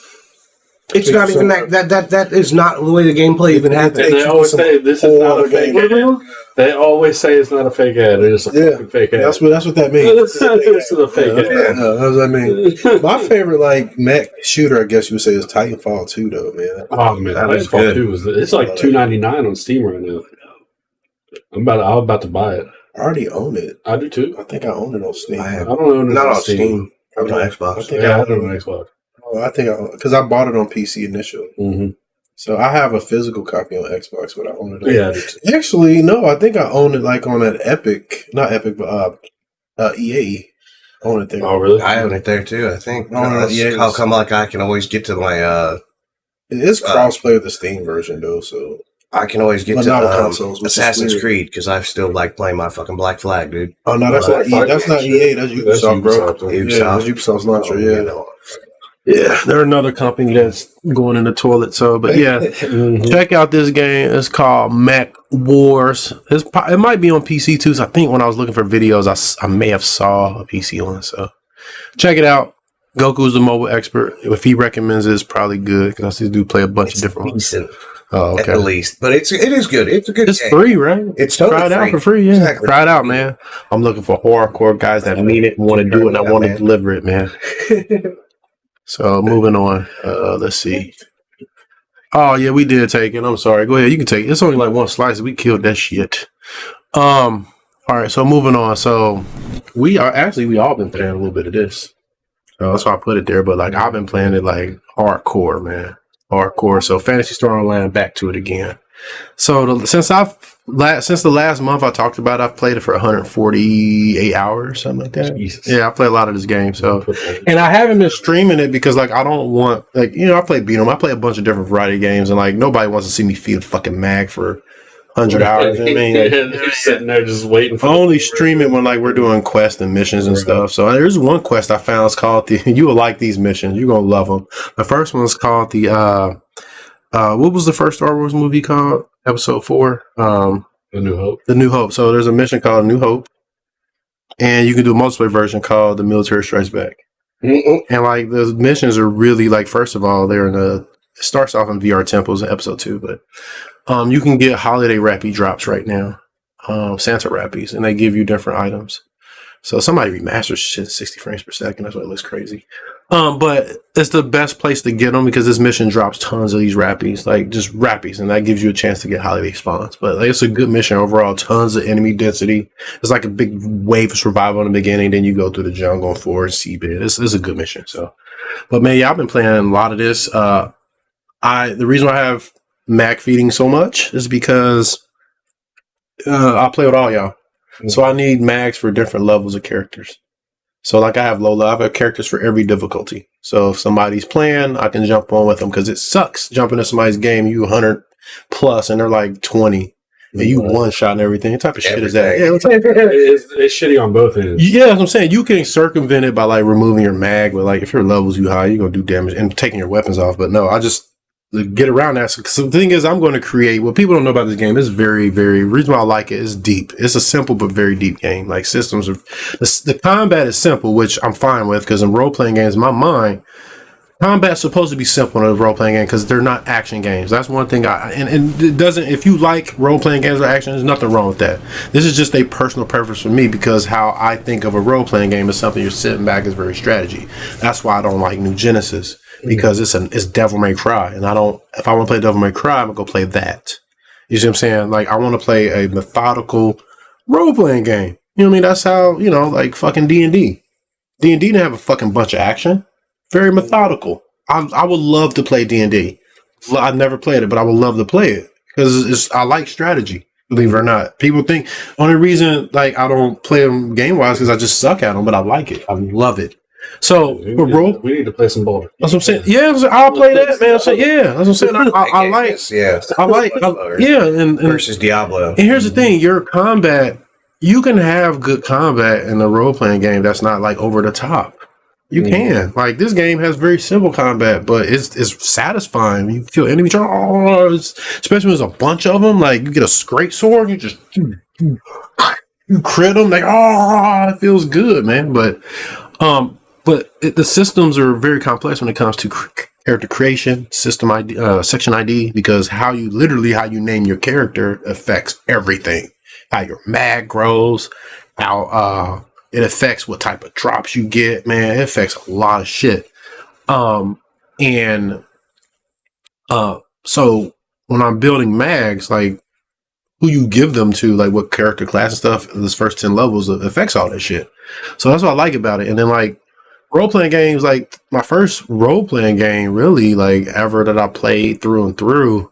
It's not even that is not the way the gameplay even happens. And they always say this is not a fake ad. They always say it's not a fake ad. It's a fucking fake ad. That's what that means. This is a fake ad. That's what I mean. My favorite like mech shooter, I guess you would say, is Titanfall 2, though, man. Oh man, Titanfall 2 is it's like $2.99 on Steam right now. I'm about to buy it. I already own it. I do too. I think I own it on Steam. I don't own it not on Steam. I'm on Xbox. I own it on Xbox. I think because I bought it on PC initially. So I have a physical copy on Xbox, but I own it. Yeah. Actually, no, I think I own it like on that Epic, not Epic, but EA. I own it there. Oh, really? I own it there too. I think. Yeah, How come like I can always get to my It's crossplay with the Steam version though, so I can always get But to not with consoles, which is Assassin's weird. Creed because I still like playing my fucking Black Flag, dude. oh no, that's not EA. That's not EA. That's Ubisoft, bro. Ubisoft. Yeah, that's Ubisoft's launcher. Yeah, You know. yeah. They're another company that's going in the toilet. So, but yeah, check out this game. It's called Mech Wars. It might be on PC too. So I think when I was looking for videos, I may have saw a PC one. So check it out. Goku's the mobile expert. If he recommends it, it's probably good because I see do play a bunch of different ones. Oh, okay. At least, but it is good. It's a good. It's game. free, right? It's totally try it out free. for free. Yeah, Exactly. Try it out, man. I'm looking for hardcore guys that mean it, and want to do it, and I want to deliver it, man. So moving on. Let's see. Oh yeah, we did take it. I'm sorry. Go ahead. You can take it. It's only like one slice. We killed that shit. All right. So moving on. So we all been playing a little bit of this. So that's why I put it there. But like I've been playing it like hardcore, man. Hardcore. So Phantasy Star Online, back to it again. So since the last month I talked about it, I've played it for 148 hours, something like that. Jesus. Yeah, I play a lot of this game. So, and I haven't been streaming it because like I don't want I play beat 'em. I play a bunch of different variety games, and like nobody wants to see me feed fucking mag for 100 hours. You know what I mean, like, you're sitting there just waiting for. I only stream it when like we're doing quests and missions and stuff. So there's one quest I found. It's called you will like these missions. You're gonna love them. The first one's called what was the first Star Wars movie called? Episode 4. The New Hope. The New Hope. So there's a mission called New Hope, and you can do a multiplayer version called The Military Strikes Back. And like the missions are really like, first of all, it starts off in VR temples in episode 2, but you can get holiday wrappy drops right now, Santa wrappies, and they give you different items. So somebody remasters shit 60 frames per second. That's why it looks crazy. But it's the best place to get them because this mission drops tons of these wrappies, like just wrappies, and that gives you a chance to get holiday spawns. But like, it's a good mission overall. Tons of enemy density. It's like a big wave of survival in the beginning. Then you go through the jungle and forest, seabed. It's a good mission. So, but man, yeah, I've been playing a lot of this. The reason why I have mag feeding so much is because I play with all y'all. So I need mags for different levels of characters. So like I have Lola, I have characters for every difficulty. So if somebody's playing, I can jump on with them because it sucks jumping in somebody's game, you 100 plus and they're like 20 and you one shot and everything. What type of shit is that? Yeah, it's shitty on both ends. Yeah, that's what I'm saying. You can circumvent it by like removing your mag, but like if your level's you high, you're gonna do damage and taking your weapons off. But no, I just get around that. So the thing is, I'm going to create what people don't know about this game. It's very, very reason why I like it is deep. It's a simple but very deep game. Like systems are the combat is simple, which I'm fine with because in role playing games, in my mind, combat's supposed to be simple in a role playing game because they're not action games. That's one thing. And it doesn't. If you like role playing games or action, there's nothing wrong with that. This is just a personal preference for me because how I think of a role playing game is something you're sitting back is very strategy. That's why I don't like New Genesis. Because it's Devil May Cry, and if I want to play Devil May Cry, I'm gonna go play that. You see what I'm saying? Like I want to play a methodical role playing game. You know what I mean? That's how like fucking D&D. D&D didn't have a fucking bunch of action. Very methodical. I would love to play D&D. I've never played it, but I would love to play it because I like strategy. Believe it or not, people think only reason like I don't play them game wise because I just suck at them, but I like it. I love it. So we need to play some ball. That's what I'm saying. Yeah, I'll play that, man. That's what I'm saying. I like. And versus Diablo. And here's the thing: your combat, you can have good combat in a role playing game that's not like over the top. You can like this game has very simple combat, but it's satisfying. You feel enemy, especially when there's a bunch of them. Like you get a great sword, you just you crit them. Like it feels good, man. But the systems are very complex when it comes to character creation, system ID, section ID, because how you name your character affects everything. How your mag grows, how it affects what type of drops you get. Man, it affects a lot of shit. So when I'm building mags, like who you give them to, like what character class and stuff, this first 10 levels affects all that shit. So that's what I like about it. And then like role playing games, like my first role playing game, really, like ever that I played through and through,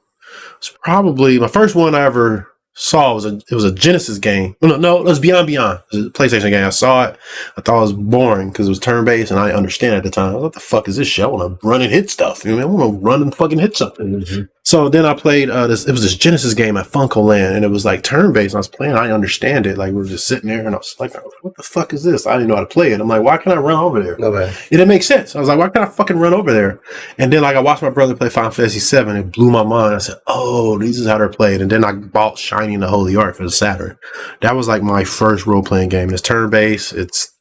was probably my first one I ever saw was it was a Genesis game. No, it was Beyond Beyond. It was a PlayStation game. I saw it. I thought it was boring because it was turn based, and I didn't understand at the time. What the fuck is this shit? I want to run and hit stuff. You know, I want to run and fucking hit something. Mm-hmm. So then I played this. It was this Genesis game at Funko Land, and it was like turn based. I was playing. I didn't understand it. Like we were just sitting there, and I was like, "What the fuck is this?" I didn't know how to play it. I'm like, "Why can't I run over there?" No man. It didn't make sense. I was like, "Why can't I fucking run over there?" And then like I watched my brother play Final Fantasy VII. It blew my mind. I said, "Oh, this is how they're played." And then I bought Shining the Holy Ark for the Saturn. That was like my first role playing game. It's turn based. It's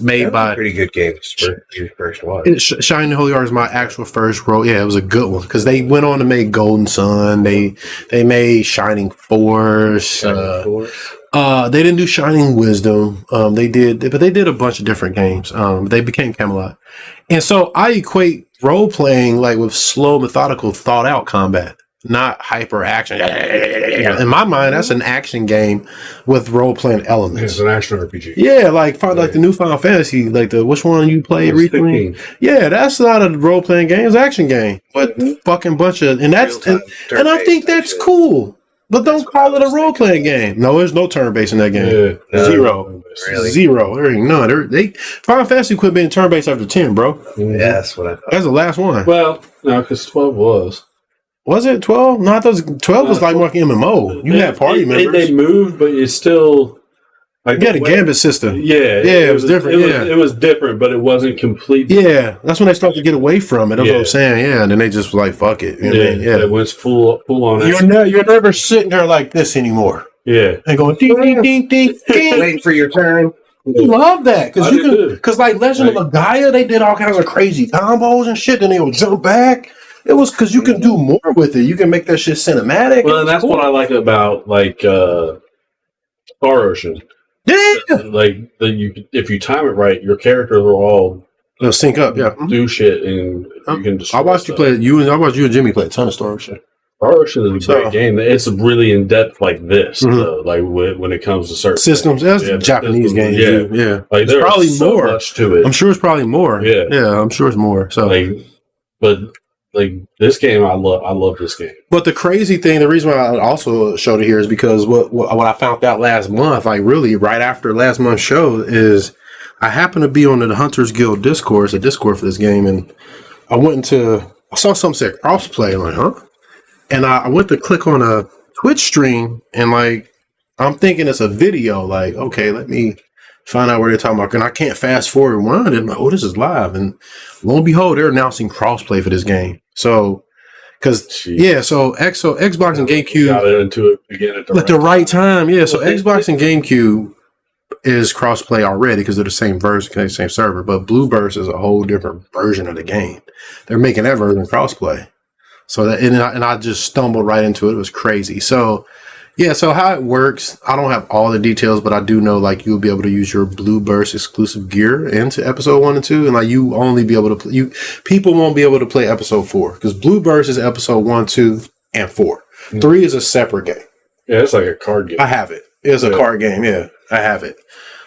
made by pretty good games for your first one. Shining the Holy Ark is my actual first role. Yeah, it was a good one because they went on to make Golden Sun. They made Shining Force. They didn't do Shining Wisdom. They did a bunch of different games. They became Camelot, and so I equate role playing like with slow, methodical, thought out combat. Not hyper action. In my mind, that's an action game with role playing elements. It's an action RPG. Yeah, like the new Final Fantasy, like which one you played recently? 15. Yeah, that's not a role playing game; it's an action game. But fucking bunch of and I think that's cool. But don't call it a role playing game. No, there's no turn based in that game. Yeah, zero. Really? Zero. There ain't none. Final Fantasy quit being turn based after 10, bro. Mm-hmm. Yeah, that's what I thought. That's the last one. Well, no, because 12 was. Was it 12? No, I thought 12 was like more MMO. You had party members. They moved, but it's still like you had a gambit system. Yeah, it was different. It was different, but it wasn't complete. Yeah, that's when they started to get away from it. That's what I'm saying. Yeah, and then they just like fuck it. You know what I mean? Yeah, it was full on. You're never sitting there like this anymore. Yeah, and going ding ding ding ding ding, waiting for your turn. You love that because like Legend of Gaia, they did all kinds of crazy combos and shit. Then they would jump back. It was because you can do more with it. You can make that shit cinematic. Well, and that's cool. What I like about like Star Ocean. Yeah, like if you time it right, your characters will all they'll sync up. Yeah, do shit, and you can. I watched you play. I watched you and Jimmy play a ton of Star Ocean. Star Ocean is a great game. It's really in depth like this, though, like when it comes to certain systems. That's a Japanese game. Yeah. Like there's probably so more much to it. I'm sure it's probably more. Yeah. I'm sure it's more. So, Like this game, I love this game. But the crazy thing, the reason why I also showed it here is because what I found out last month, like really right after last month's show, is I happened to be on the Hunters Guild Discord, a Discord for this game, and I saw something said crossplay. I'm like, huh? And I went to click on a Twitch stream, and like I'm thinking it's a video. Like, okay, let me find out what they're talking about. And I can't fast forward one. And I'm like, oh, this is live. And lo and behold, they're announcing crossplay for this game. So, Xbox and GameCube got into it again at the right time. Yeah, so Xbox and GameCube is crossplay already because they're the same version, the same server. But Blueburst is a whole different version of the game. They're making that version crossplay. So that and I just stumbled right into it. It was crazy. So. Yeah, so how it works, I don't have all the details, but I do know like you'll be able to use your Blueburst exclusive gear into episode 1 and 2, and like you only be able to people won't be able to play episode 4 because Blueburst is episode 1, 2, and 4. Mm-hmm. 3 is a separate game. Yeah, it's like a card game. I have it. It's a card game. Yeah, I have it.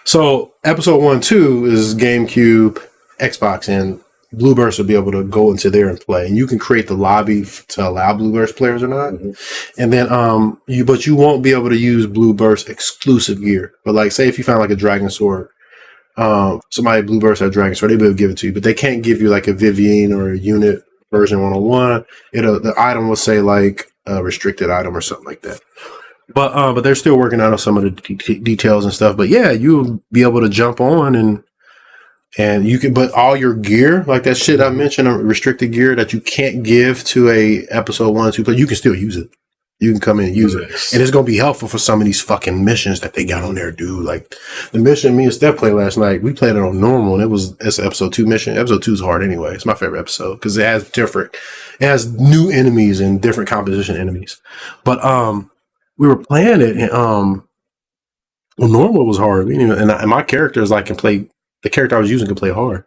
So episode 1, 2 is GameCube, Xbox, and Blueburst will be able to go into there and play, and you can create the lobby to allow Blueburst players or not. Mm-hmm. And then you won't be able to use Blueburst exclusive gear. But like, say if you found like a Dragon Sword, somebody Blueburst had a Dragon Sword, they'll be able to give it to you, but they can't give you like a Vivian or a unit version 101. The item will say like a restricted item or something like that. But they're still working out on some of the details and stuff. But yeah, you'll be able to jump on and you can, but all your gear, like that shit I mentioned, restricted gear that you can't give to a episode 1 or 2 player, you can still use it. You can come in and use it. And it's going to be helpful for some of these fucking missions that they got on there, dude. Like the mission me and Steph played last night, we played it on normal, and it's an episode 2 mission. Episode 2 is hard anyway. It's my favorite episode because it has new enemies and different composition enemies. But we were playing it, and normal was hard. And my character is like can play. The character I was using could play hard,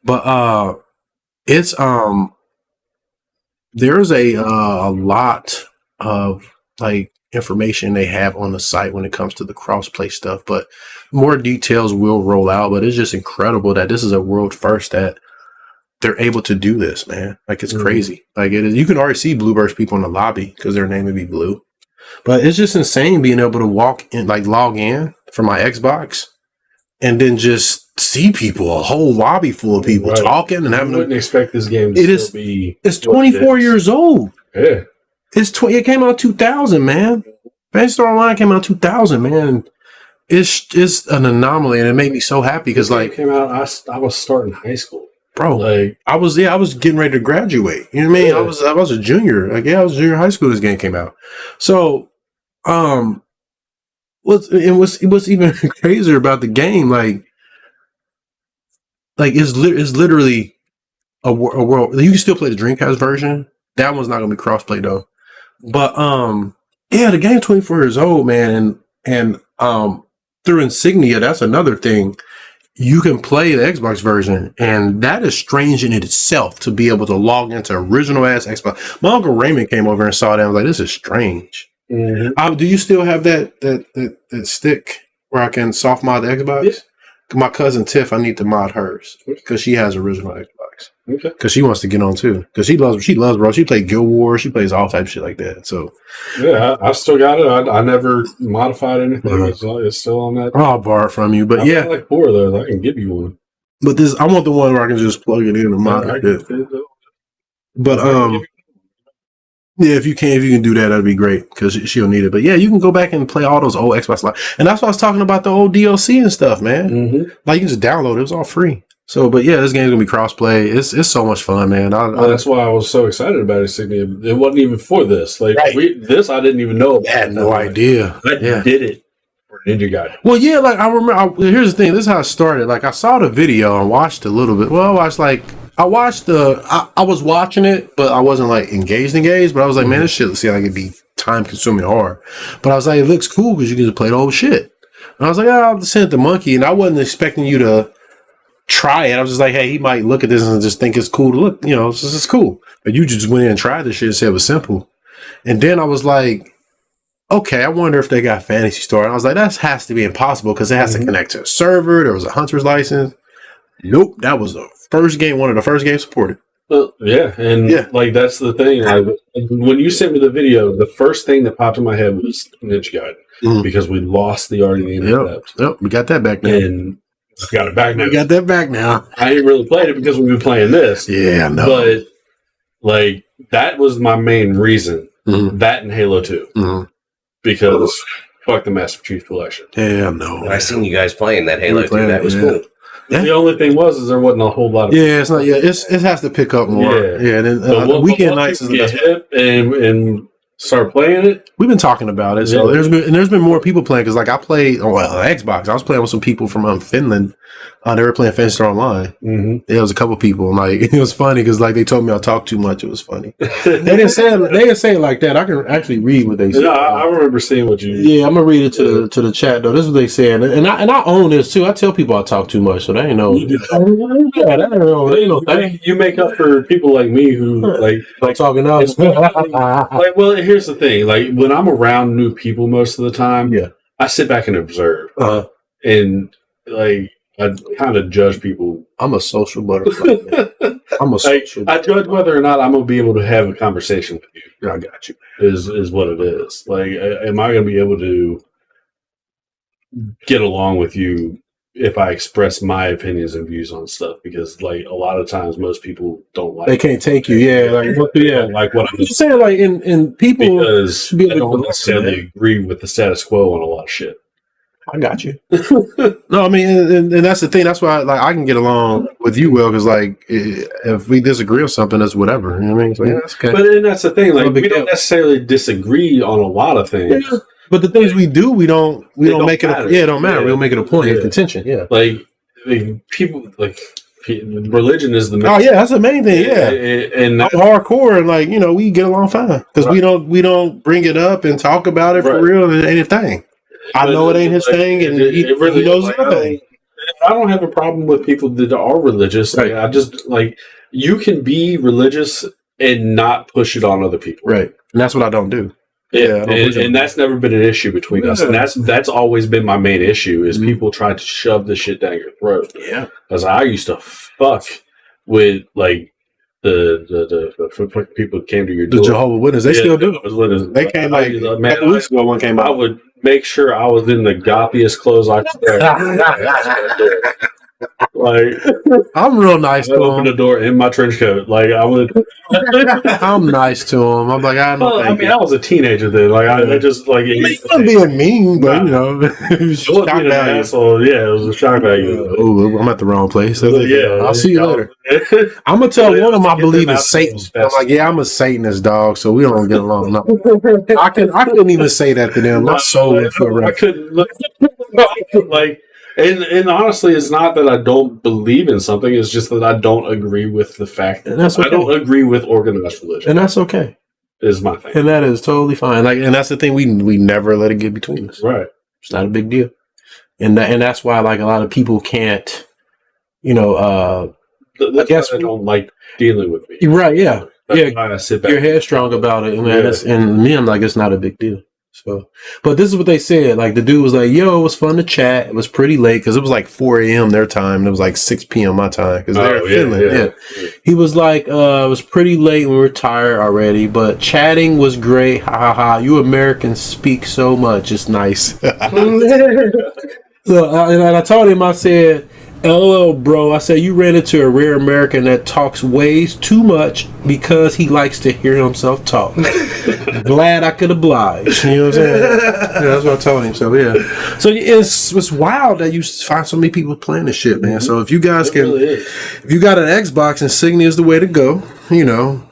but it's there's a lot of like information they have on the site when it comes to the crossplay stuff, but more details will roll out. But it's just incredible that this is a world first that they're able to do this, man. Like, it's crazy. Like, it is. You can already see Bluebird's people in the lobby because their name would be Blue. But it's just insane being able to walk in, like log in from my Xbox and then just see people, a whole lobby full of people talking and having. I wouldn't expect this game to be. It's 24 years old. Yeah. It came out 2000, man. Phantasy Star Online came out 2000, man. It's an anomaly, and it made me so happy because like came out, I was starting high school, bro. Like I was getting ready to graduate. You know what I mean? Yeah. I was a junior. Like I was junior high school. This game came out. So, what's even crazier about the game? Like it's literally a world. You can still play the Dreamcast version. That one's not gonna be crossplay though. But yeah, the game's 24 years old, man, and through Insignia, that's another thing. You can play the Xbox version, and that is strange in itself to be able to log into original ass Xbox. My uncle Raymond came over and saw that. I was like, this is strange. Mm-hmm. Do you still have that stick where I can soft mod the Xbox? Yeah. My cousin Tiff, I need to mod hers because she has original Xbox. Okay. Because she wants to get on too. Because she loves, bro. She plays Guild Wars. She plays all type of shit like that. So yeah, I still got it. I never modified anything. It's still on that. I'll borrow it from you, but I like 4 of those. I can give you one. But I want the one where I can just plug it in and mod it. But yeah, if you can do that, that'd be great because she'll need it. But yeah, you can go back and play all those old Xbox Live, and that's why I was talking about the old DLC and stuff, man. Mm-hmm. Like you can just download it; it was all free. So, but yeah, this game's gonna be crossplay. It's so much fun, man. That's why I was so excited about it. It wasn't even for this. Like this, I didn't even know. I had no idea. I did it for Ninja Gaiden. Well, yeah, like I remember. Here's the thing. This is how it started. Like I saw the video and watched a little bit. Well, I was watching it, but I wasn't like engaged. But I was like, man, this shit seems like it'd be time consuming hard. But I was like, it looks cool because you get to play the old shit. And I was like, I'll send it to Monkey, and I wasn't expecting you to try it. I was just like, hey, he might look at this and just think it's cool to look, you know, this is cool. But you just went in and tried this shit and said it was simple. And then I was like, okay, I wonder if they got Phantasy Star. And I was like, that has to be impossible because it has to connect to a server. There was a hunter's license. Nope, that was the first game, one of the first games supported. Yeah, and like that's the thing. Like, when you sent me the video, the first thing that popped in my head was Ninja Gaiden because we lost the RDM. Yep, we got that back now. And we got it back now. We got that back now. I ain't really played it because we've been playing this. Yeah, no. But like that was my main reason. That and Halo 2. Because fuck the Master Chief Collection. Yeah, no. I seen you guys playing that Halo 2. That was cool. Yeah. The only thing is there wasn't a whole lot of it's not. Yeah, it has to pick up more. Yeah. Then weekend nights is the best. And start playing it. We've been talking about it. So there's been more people playing because like I played Xbox. I was playing with some people from Finland. They were playing Phantasy Star Online. There was a couple people. And, like it was funny because like they told me I talked too much. It was funny. They didn't say it like that. I can actually read what they said. Yeah, I remember seeing what you. Yeah, I'm gonna read it to the chat though. This is what they said, and I own this too. I tell people I talk too much, so they ain't know. You make up for people like me who like talking out. Like, well, here's the thing. Like when I'm around new people most of the time, I sit back and observe, and like. I kind of judge people. I'm a social butterfly. I'm a social. I judge whether or not I'm gonna be able to have a conversation with you. I got you. Is what it is. Like, am I gonna be able to get along with you if I express my opinions and views on stuff? Because like a lot of times, most people don't like. They can't take you. Like what I'm just saying. Like in people because they don't necessarily agree with the status quo on a lot of shit. I got you. No, I mean, and that's the thing. That's why I can get along with you, Will, because like if we disagree on something, that's whatever. You know what I mean? So, that's okay. But then that's the thing. Like we don't necessarily disagree on a lot of things. Yeah. But the things we do, we don't make matter. It don't matter. We don't make it a point of contention. Yeah. Like people like. Religion is the main thing. That's the main thing. And I'm hardcore, and like we get along fine because we don't bring it up and talk about it for real. It ain't a thing. I know it ain't his thing, and he knows it's thing. I don't have a problem with people that are religious. Right. I just like you can be religious and not push it on other people. Right, and that's what I don't do. Yeah, and that's never been an issue between us, and that's always been my main issue is people try to shove the shit down your throat. Yeah, because I used to fuck with like the people who came to your door. The Jehovah's Witnesses, they still do. They came like one came out. I would make sure I was in the goppiest clothes I could. Like I'm real nice to open the door in my trench coat. Like I would. I'm nice to him. I'm like, I was a teenager then. Like I just like I'm being mean, but you know, it was an asshole. Yeah, it was a shock value. Oh, I'm at the wrong place. I'll see you later. I'm gonna tell one of them I believe in Satan. I'm like, yeah, I'm a Satanist, dog. So we don't get along. No. I couldn't even say that to them. My soul went for a I couldn't like. And honestly, it's not that I don't believe in something. It's just that I don't agree with the fact that I don't agree with organized religion. And that's okay. Is my thing. And that is totally fine. Like, and that's the thing. We never let it get between us. Right. It's not a big deal. And that's why like a lot of people can't, you know, I guess I don't like dealing with me. Right. Yeah. That's why I sit back. You're headstrong about it. And me, I'm like, it's not a big deal. So, but this is what they said. Like the dude was like, "Yo, it was fun to chat. It was pretty late because it was like 4 a.m. their time, and it was like 6 p.m. my time because they're in Finland." Yeah. He was like, "It was pretty late. And we were tired already, but chatting was great. Ha ha ha! You Americans speak so much. It's nice." So, and I told him, I said, "LOL, bro." I said, "You ran into a rare American that talks way too much because he likes to hear himself talk." Glad I could oblige. You know what I'm saying? Yeah, that's what I told him. So yeah. So it's wild that you find so many people playing this shit, man. So if you guys if you got an Xbox, Insignia is the way to go. You know,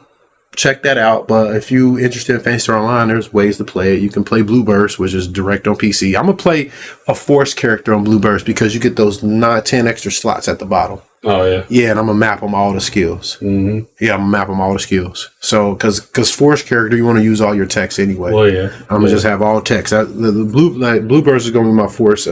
check that out. But if you interested in Phantasy Online, there's ways to play it. You can play Blue Burst, which is direct on PC. I'm gonna play a Force character on Blue Burst because you get those 10 extra slots at the bottom. Oh yeah. Yeah, and I'm gonna map them all the skills. Mm-hmm. Yeah, I'm gonna map them all the skills. So because Force character, you want to use all your text anyway. Well, yeah. I'm gonna just have all text. The Blue Burst is gonna be my Force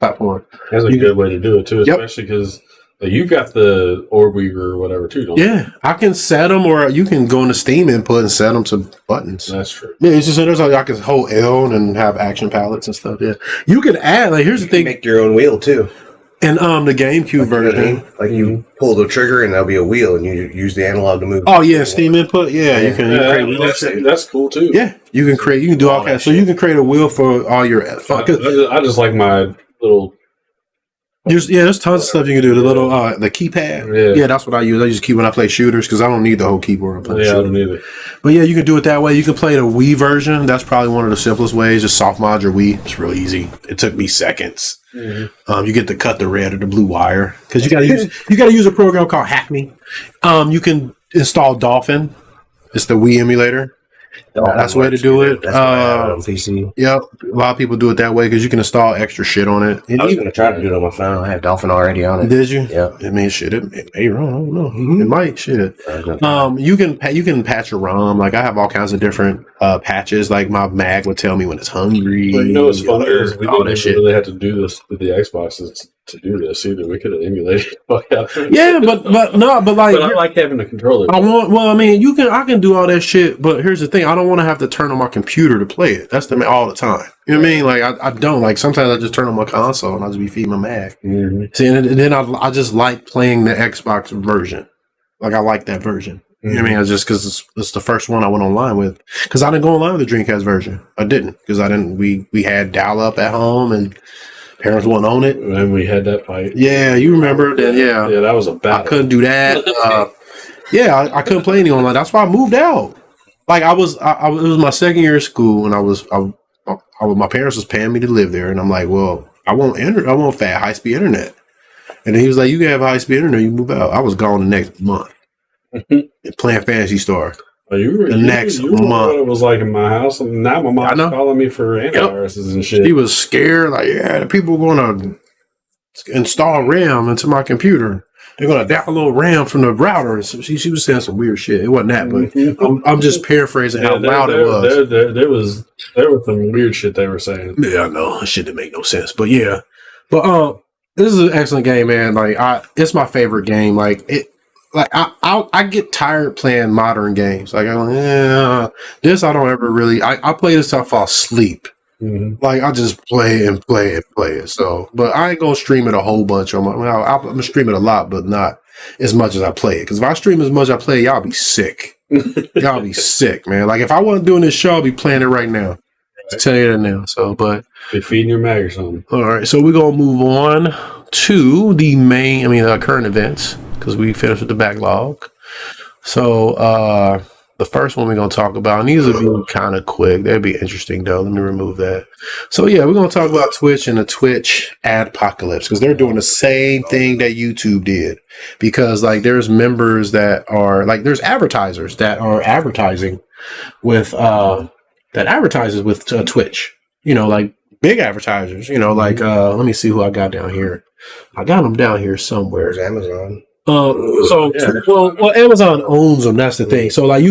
platform. That's a good way to do it too, especially because. You've got the Orb Weaver or whatever too, don't you? Yeah, I can set them, or you can go into Steam input and set them to buttons. That's true. Yeah, it's just there's like I can hold L and have action palettes and stuff. Yeah, you can add. Like here's the thing: make your own wheel too. And the GameCube version, like you pull the trigger and there'll be a wheel, and you use the analog to move. Oh yeah, Steam input. Yeah, you can. That's cool too. Yeah, you can create. You can do all kinds. So you can create a wheel for all your. I just like my little. There's tons of stuff you can do. The little the keypad. Yeah, that's what I use. I use a key when I play shooters because I don't need the whole keyboard. I don't either. But yeah, you can do it that way. You can play the Wii version. That's probably one of the simplest ways. Just soft mod your Wii. It's real easy. It took me seconds. Mm-hmm. You get to cut the red or the blue wire because you gotta use a program called Hackney. You can install Dolphin. It's the Wii emulator. That's the way to do it. That's on PC. Yep, a lot of people do it that way because you can install extra shit on it. I was going to try to do it on my phone. I have Dolphin already on it. Did you? Yeah. I mean, shit. It may wrong. I don't know. It might. Shit. You can patch your ROM. Like I have all kinds of different patches. Like my mag would tell me when it's hungry. Well, you know what's funny is we didn't really have to do this with the Xboxes to do this either. We could have emulated. Yeah, but like I like having a controller. I can do all that shit. But here's the thing: I don't want to have to turn on my computer to play it. That's all the time. You know what I mean? Like I don't like. Sometimes I just turn on my console and I'll just be feeding my Mac. Mm-hmm. See, and then I just like playing the Xbox version. Like I like that version. Mm-hmm. You know what I mean? It's just because it's the first one I went online with. Because I didn't go online with the Dreamcast version. I didn't because I didn't. We had dial up at home and. Parents wouldn't own it. And we had that fight. Yeah, you remember that? Yeah. Yeah, that was a battle. I couldn't do that. I couldn't play any online. That's why I moved out. Like it was my second year of school, and my parents was paying me to live there, and I'm like, well, I want high speed internet. And he was like, you can have high speed internet, you move out. I was gone the next month and playing Phantasy Star. Next month. It was like in my house, and now my mom's calling me for antiviruses and shit. She was scared, like, the people were going to install RAM into my computer. They're going to download RAM from the router. So she was saying some weird shit. It wasn't that, but I'm just paraphrasing how loud it was. There was some weird shit they were saying. Yeah, I know. Shit didn't make no sense, but yeah. But this is an excellent game, man. Like, it's my favorite game. Like like I get tired playing modern games. Like this I don't ever really. I play this till I fall asleep. Mm-hmm. Like I just play and play and play it. So, but I ain't gonna stream it a whole bunch on my. I'm gonna stream it a lot, but not as much as I play it. Because if I stream as much as I play, y'all be sick. Y'all be sick, man. Like if I wasn't doing this show, I'd be playing it right now. To tell you that now. So, but be feeding your mag or something. All right, so we're gonna move on to the main. Current events because we finished with the backlog. So, the first one we're going to talk about, and these will be kind of quick. They'll be interesting, though. Let me remove that. So, yeah, we're going to talk about Twitch and the Twitch Adpocalypse because they're doing the same thing that YouTube did. Because, like, there's members that are, like, there's advertisers that are advertising with, that advertises with Twitch. You know, like, big advertisers. You know, like, let me see who I got down here. I got them down here somewhere. There's Amazon. Amazon owns them. That's the thing. So like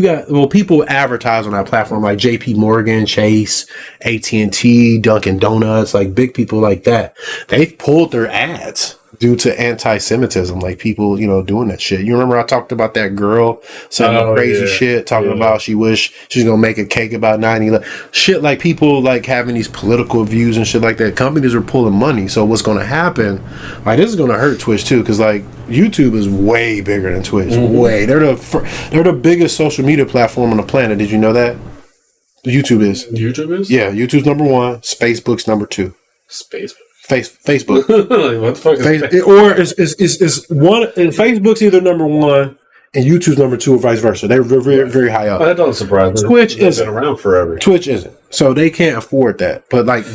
people advertise on that platform like JP Morgan, Chase, AT&T, Dunkin Donuts, like big people like that. They pulled their ads due to antisemitism, like people, doing that shit. You remember I talked about that girl saying crazy shit, talking about she wish she's gonna make a cake about 9/11. Shit like people like having these political views and shit like that. Companies are pulling money. So what's gonna happen? Like this is gonna hurt Twitch too, because like YouTube is way bigger than Twitch. Mm-hmm. Way. They're the biggest social media platform on the planet. Did you know that? YouTube is. YouTube is? Yeah, YouTube's number 1, Facebook's number 2. Facebook. Like, what the fuck is Facebook? Or is one Facebook's either number 1 and YouTube's number 2 or vice versa. They're very, very high up. That doesn't surprise me. Twitch isn't been around forever. Twitch isn't. So they can't afford that. But like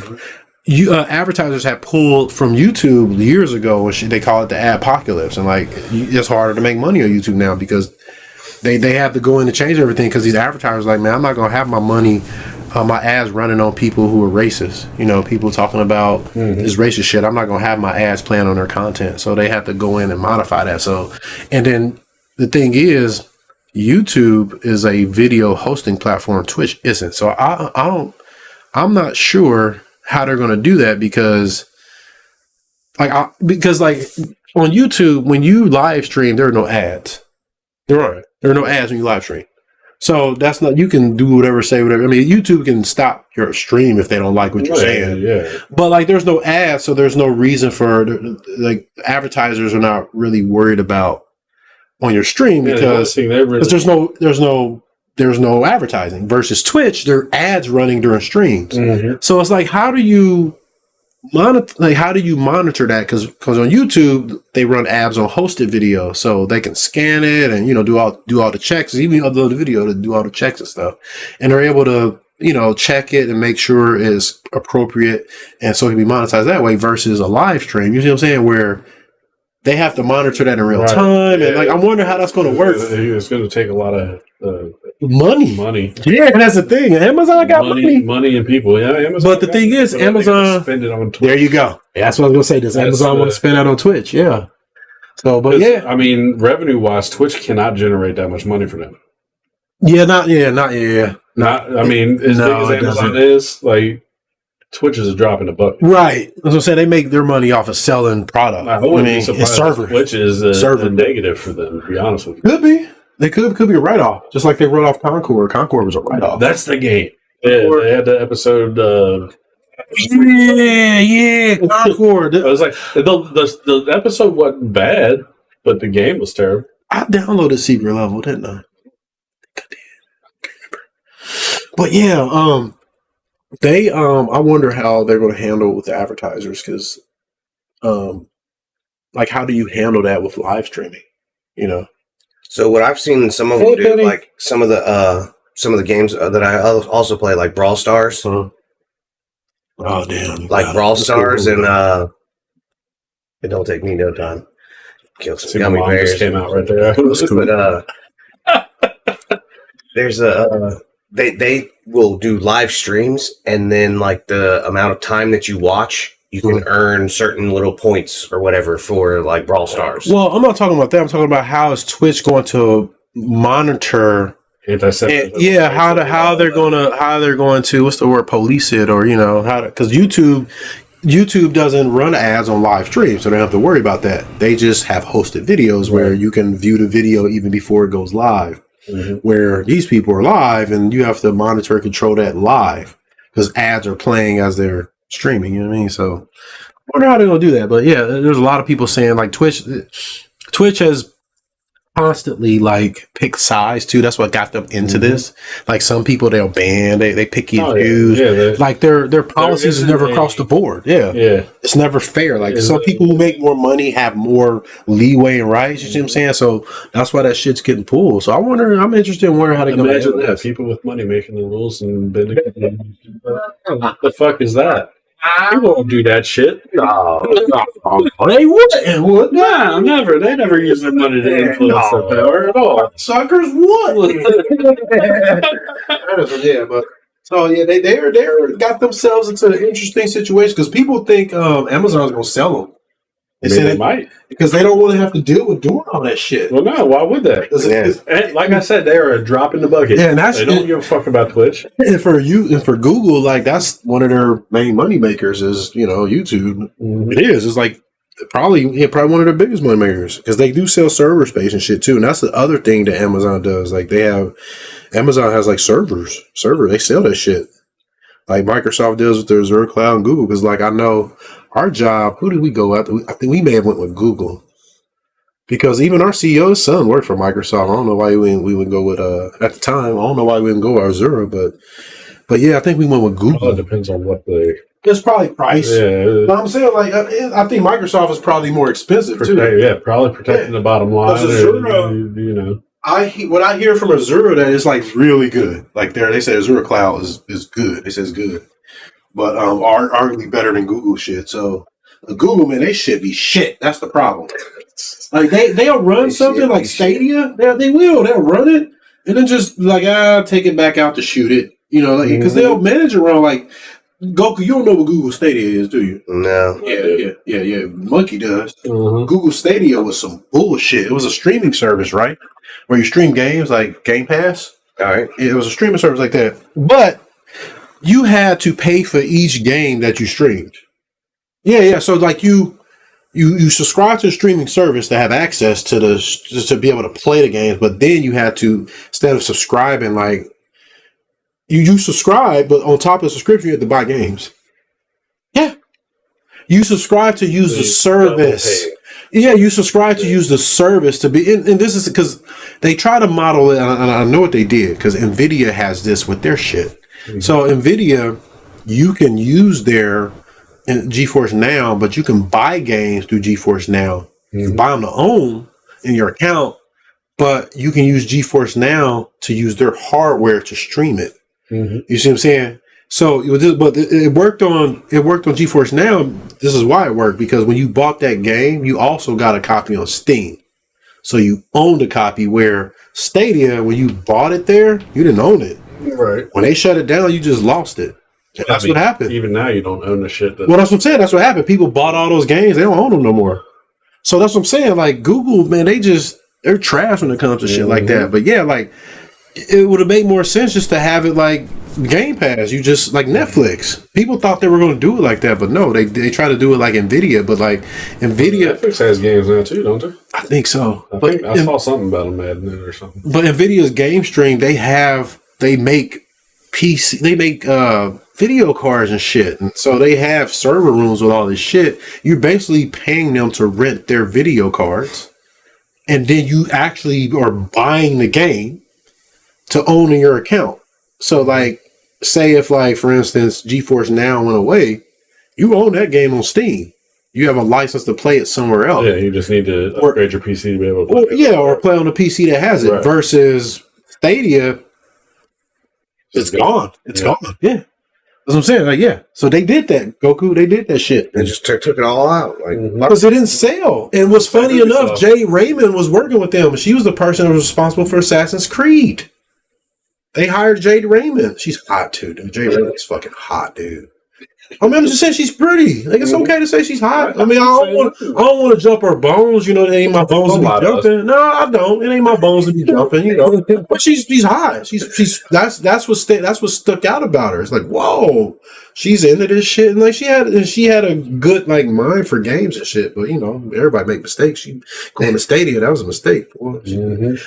advertisers have pulled from YouTube years ago when they call it the Adpocalypse, and like it's harder to make money on YouTube now because they have to go in and change everything because these advertisers are like, man, I'm not gonna have my money. My ads running on people who are racist, people talking about this racist shit. I'm not going to have my ads playing on their content. So they have to go in and modify that. So, and then the thing is, YouTube is a video hosting platform. Twitch isn't. So I'm not sure how they're going to do that because on YouTube, when you live stream, there are no ads. There are no ads when you live stream. So that's not, you can do whatever, say whatever. I mean, YouTube can stop your stream if they don't like what you're saying. Yeah. But like, there's no ads, so there's no reason for like advertisers are not really worried about on your stream because there's no advertising. Versus Twitch, there are ads running during streams. Mm-hmm. So it's like, how do you monitor that? Because on YouTube they run ads on hosted video, so they can scan it and do all the checks, even upload the video to do all the checks and stuff, and they're able to check it and make sure it's appropriate, and so it can be monetized that way. Versus a live stream, you see what I'm saying, where they have to monitor that in real time, and like I wonder how that's going to work. It's going to take a lot of money. Yeah, that's the thing. Amazon got money and people. Yeah, Amazon. But the thing is, Amazon spend it on Twitch. There you go. Yeah, that's what I was going to say. Does Amazon want to spend that on Twitch? Yeah. So, but yeah, I mean, revenue wise, Twitch cannot generate that much money for them. Not. I mean, as big as Amazon is, like Twitch is a drop in the bucket. Right. As I say, they make their money off of selling product. I mean, it's server. Twitch is a negative for them, to be honest with you. Could be. They could be a write-off, just like they wrote off Concord. Concord was a write-off. That's the game. Yeah, they had the episode. Concord. I was like, the episode wasn't bad, but the game was terrible. I downloaded Secret Level, didn't I? I did. I can't remember. But yeah, they I wonder how they're going to handle it with the advertisers, because like how do you handle that with live streaming? So what I've seen some of them do, like some of the games that I also play, like Brawl Stars. Oh damn! Like Brawl Stars, and it don't take me no time. Kill some gummy bears. Just came out right there. But there's they will do live streams, and then like the amount of time that you watch, you can earn certain little points or whatever for like Brawl Stars. Well, I'm not talking about that. I'm talking about how is Twitch going to monitor antisemitism? Yeah, how they're going to what's the word, police it, or how to, because YouTube YouTube doesn't run ads on live stream, so they don't have to worry about that. They just have hosted videos where you can view the video even before it goes live. Where these people are live, and you have to monitor and control that live because ads are playing as they're streaming. You know what I mean? So I wonder how they're gonna do that. But yeah, there's a lot of people saying like Twitch has constantly like picked sides too. That's what got them into this. Like some people they'll ban, they pick and choose. Like their policies is never across the board. Yeah. It's never fair. Like some people who make more money have more leeway and rights. You see what I'm saying? So that's why that shit's getting pulled. So I'm interested in wondering how they're gonna imagine that people with money making the rules and bending. What the fuck is that? People won't do that shit. No, they wouldn't. No, never. They never use their money to influence their power at all. Suckers would. Yeah, but so yeah, they got themselves into an interesting situation because people think Amazon's gonna sell them. They might because they don't want to have to deal with doing all that shit. Well, no, why would they? And like I said, they are a drop in the bucket. Yeah, and they don't give a fuck about Twitch. And for Google, like that's one of their main money makers is YouTube. It is. It's like probably one of their biggest money makers because they do sell server space and shit too. And that's the other thing that Amazon does. Like Amazon has like servers. They sell that shit. Like Microsoft does with their Azure Cloud and Google. Because like I know our job, who did we go after? I think we may have went with Google. Because even our CEO's son worked for Microsoft. I don't know why we wouldn't go with at the time. I don't know why we didn't go with Azure, but yeah, I think we went with Google. Well, it depends on what they. It's probably price. Yeah, but I'm saying like I think Microsoft is probably more expensive too. Yeah, probably protecting the bottom line. Azure, what I hear from Azure that is like really good. Like they say Azure Cloud is good. They say it's good, but arguably better than Google shit. So Google, man, they should be shit. That's the problem. Like they'll run something like Stadia. They'll run it and then just like take it back out to shoot it. Because they'll manage around like Goku. You don't know what Google Stadia is, do you? No. Yeah. Monkey does. Google Stadia was some bullshit. It was a streaming service, right? Where you stream games like Game Pass. All right. It was a streaming service like that, but you had to pay for each game that you streamed. Yeah. So like you subscribe to a streaming service to have access to to be able to play the games, but then you had to, instead of subscribing, like you subscribe, but on top of the subscription, you had to buy games. Yeah. You subscribe to use the service. Yeah, you subscribe to use the service to be, and this is because they try to model it, and I know what they did, because NVIDIA has this with their shit. So NVIDIA, you can use their GeForce Now, but you can buy games through GeForce Now. You can buy them to own in your account, but you can use GeForce Now to use their hardware to stream it. You see what I'm saying? So, it worked on GeForce Now. This is why it worked, because when you bought that game, you also got a copy on Steam. So you owned a copy, where Stadia, when you bought it there, you didn't own it. Right. When they shut it down, you just lost it. That's what happened. Even now, you don't own the shit. Well, that's what I'm saying. That's what happened. People bought all those games. They don't own them no more. So that's what I'm saying. Like Google, man, they're trash when it comes to shit like that. But yeah, like it would have made more sense just to have it like Game Pass. You just like Netflix. People thought they were going to do it like that, but no, they try to do it like Nvidia. But like Nvidia, Netflix has games now too, don't they? I think so. I saw something about them adding it or something. But Nvidia's game stream, they make PC, they make video cards and shit, and so they have server rooms with all this shit. You're basically paying them to rent their video cards, and then you actually are buying the game to own in your account. So like, say if like, for instance, GeForce Now went away, you own that game on Steam. You have a license to play it somewhere else. Yeah, you just need to upgrade your PC to be able to play it. Yeah, or play on a PC that has it. Right. Versus Stadia, it's gone. It's gone. Yeah. That's what I'm saying. Like, yeah. So they did that, Goku. They did that shit. They just took it all out. Like, because it didn't sell. And what's funny enough, Jay Raymond was working with them. She was the person who was responsible for Assassin's Creed. They hired Jade Raymond. She's hot too, dude. Jade Raymond's fucking hot, dude. I mean, I'm just saying she's pretty. Like, it's okay to say she's hot. I mean, I don't want to jump her bones. You know, it ain't my bones to be jumping. No, I don't. It ain't my bones to be jumping. You know, but she's hot. That's what stuck out about her. It's like, whoa, she's into this shit, and like she had a good like mind for games and shit. But you know, everybody make mistakes. She going to Stadia, that was a mistake.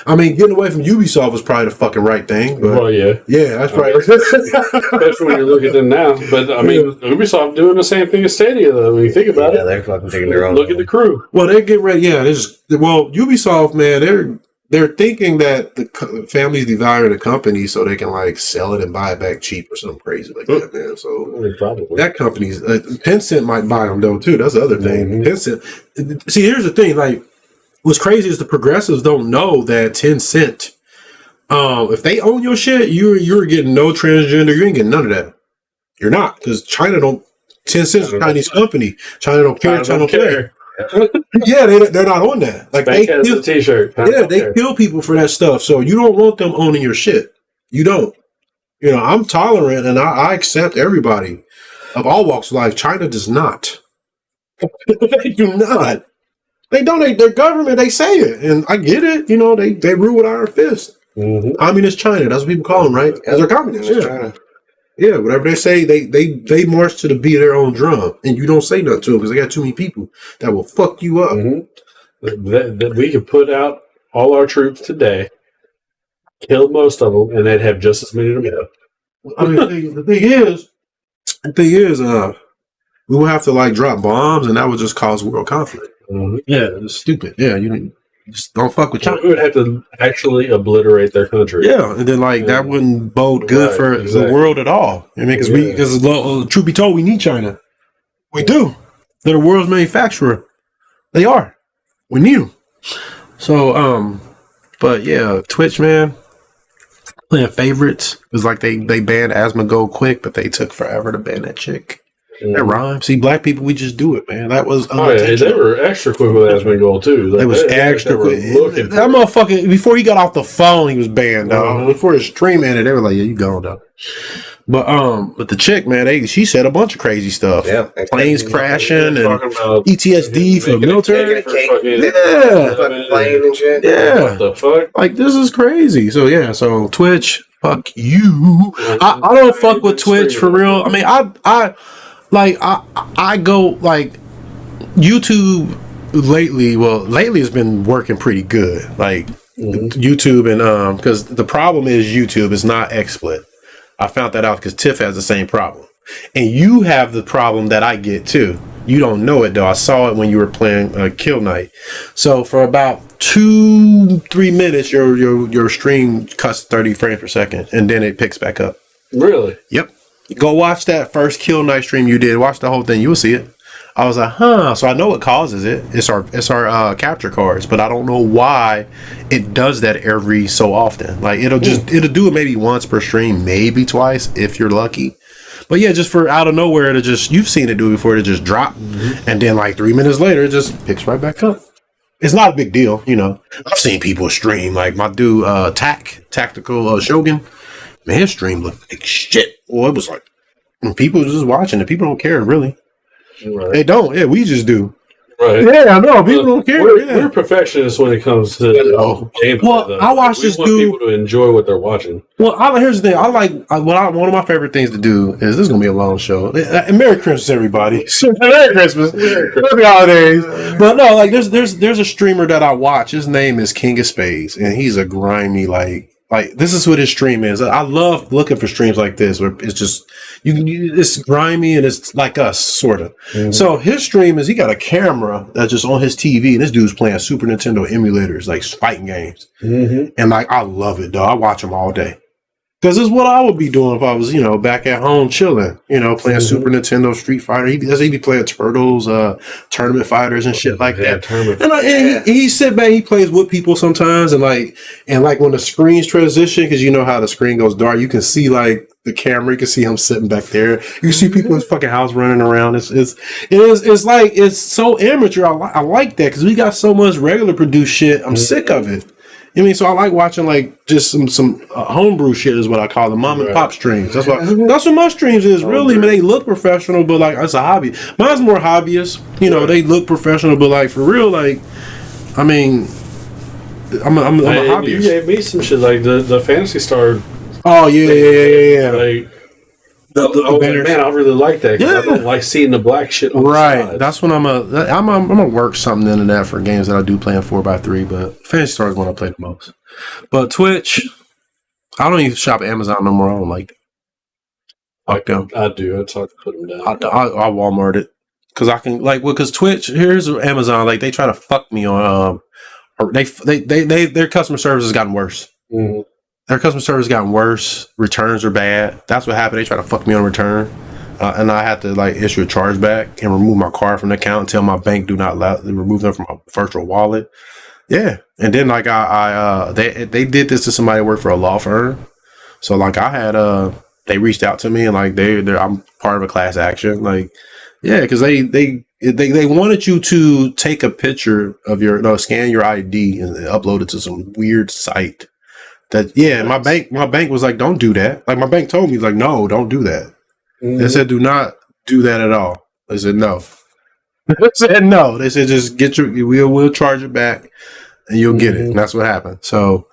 I mean, getting away from Ubisoft was probably the fucking right thing. But yeah, that's right. Especially when you look at them now. But I mean, Ubisoft doing the same thing as Stadia, though. When you think about it, they're fucking taking their own. Look at the crew. Well, they get ready. Yeah, Ubisoft, man, they're thinking that the family's devaluing the company so they can like sell it and buy it back cheap or something crazy like that, man. So probably that company's Tencent might buy them though too. That's the other thing. Tencent. See, here's the thing. Like, what's crazy is the progressives don't know that Tencent. If they own your shit, you're getting no transgender. You ain't getting none of that. You're not, because China don't. Tencent's a Chinese company. China don't care. China don't care. Yeah, they're not on that. Like they kill a t-shirt. They kill people for that stuff. So you don't want them owning your shit. You don't. You know, I'm tolerant and I accept everybody of all walks of life. China does not. They do not. They don't. Their government, they say it, and I get it. You know, they rule with iron fist. Communist China. That's what people call them, right? Because they're communists. Yeah. China. Yeah, whatever they say, they march to the beat of their own drum, and you don't say nothing to them because they got too many people that will fuck you up. That we could put out all our troops today, kill most of them, and they'd have just as many to go. I mean, the thing is, we will have to like drop bombs, and that would just cause world conflict. Yeah, it's stupid. Yeah, you just don't fuck with China. We would have to actually obliterate their country. Yeah, and then like that wouldn't bode good for the world at all. I mean, because truth be told, we need China. We do. They're the world's manufacturer. They are. We need them. So, but yeah, Twitch, man, playing favorites. It was like they banned Asmongold quick, but they took forever to ban that chick. That rhymes. See, black people, we just do it, man. That was they were extra quick with Asmongold too. They was extra quick. That motherfucker, before he got off the phone, he was banned, dog. Before his stream ended, they were like, "Yeah, you gone, dog." But the chick, man, she said a bunch of crazy stuff. Yeah, planes crashing and PTSD for the military. Plane and shit. Yeah, what the fuck? Like, this is crazy. So yeah, so Twitch, fuck you. I don't fuck with Twitch for real. I mean, I go like YouTube lately. Well, lately it's been working pretty good. Like YouTube and because the problem is YouTube is not XSplit. I found that out because Tiff has the same problem, and you have the problem that I get too. You don't know it though. I saw it when you were playing Kill Night. So for about 2-3 minutes, your stream cuts 30 frames per second, and then it picks back up. Really? Yep. Go watch that first Kill Night stream you did. Watch the whole thing. You'll see it. I was like, huh. So I know what causes it. It's our capture cards, but I don't know why it does that every so often. Like it'll do it maybe once per stream, maybe twice if you're lucky. But yeah, just for out of nowhere to just, you've seen it do it before, to just drop, and then like 3 minutes later it just picks right back up. It's not a big deal, you know. I've seen people stream like my dude Tactical Shogun. Man, his stream looked like shit. Well, it was like people just watching it. People don't care really. Right. They don't. Yeah, we just do. Right. Yeah, I know. People don't care. We're perfectionists when it comes to gameplay. Well, I watch this dude. We want people to enjoy what they're watching. Well, here's the thing. One of my favorite things to do is, this is going to be a long show. And Merry Christmas, everybody. Merry Christmas. Happy holidays. But no, like there's a streamer that I watch. His name is King of Spades, and he's a grimy like this is what his stream is. I love looking for streams like this where it's just it's grimy and it's like us, sort of. So his stream is, he got a camera that's just on his TV, and this dude's playing Super Nintendo emulators, like fighting games. And like, I love it, dog. I watch them all day. Because it's what I would be doing if I was, back at home chilling, playing Super Nintendo, Street Fighter. He'd be playing Turtles, Tournament Fighters and shit like that. And he sit back, he plays with people sometimes, and when the screens transition, because you know how the screen goes dark, you can see like the camera, you can see him sitting back there. You see people in his fucking house running around. It's so amateur. I like that because we got so much regular produced shit. I'm sick of it. I mean, so I like watching like just some homebrew shit is what I call them, mom and pop streams. That's what my streams is really. I mean, they look professional, but like it's a hobby. Mine's more hobbyist. You know, they look professional, but like for real, like I mean, I'm a hobbyist. You gave me some shit like the Phantasy Star. Oh yeah. Like, man, I really like that. I don't like seeing the black shit on the side. That's when I'm gonna work something into that for games that I do play in 4x3, but Phantasy Star is when I play the most. But Twitch, I don't even shop at Amazon no more. I don't like that. Fuck them. I do. It's hard to put them down. I Walmart it because I can because Twitch. Here's Amazon. Like they try to fuck me on. Their customer service has gotten worse. Mm-hmm. Their customer service gotten worse. Returns are bad. That's what happened. They try to fuck me on return, and I had to like issue a chargeback and remove my card from the account and tell my bank do not remove them from my virtual wallet. Yeah, and then like they did this to somebody who worked for a law firm. So like I had they reached out to me and like I'm part of a class action. Like yeah, because they wanted you to take a picture of scan your ID and upload it to some weird site. My bank was like, don't do that. Like my bank told me, like, no, don't do that. Mm-hmm. They said, do not do that at all. They said no. They said no. They said just we'll charge it back and you'll get it. And that's what happened. So,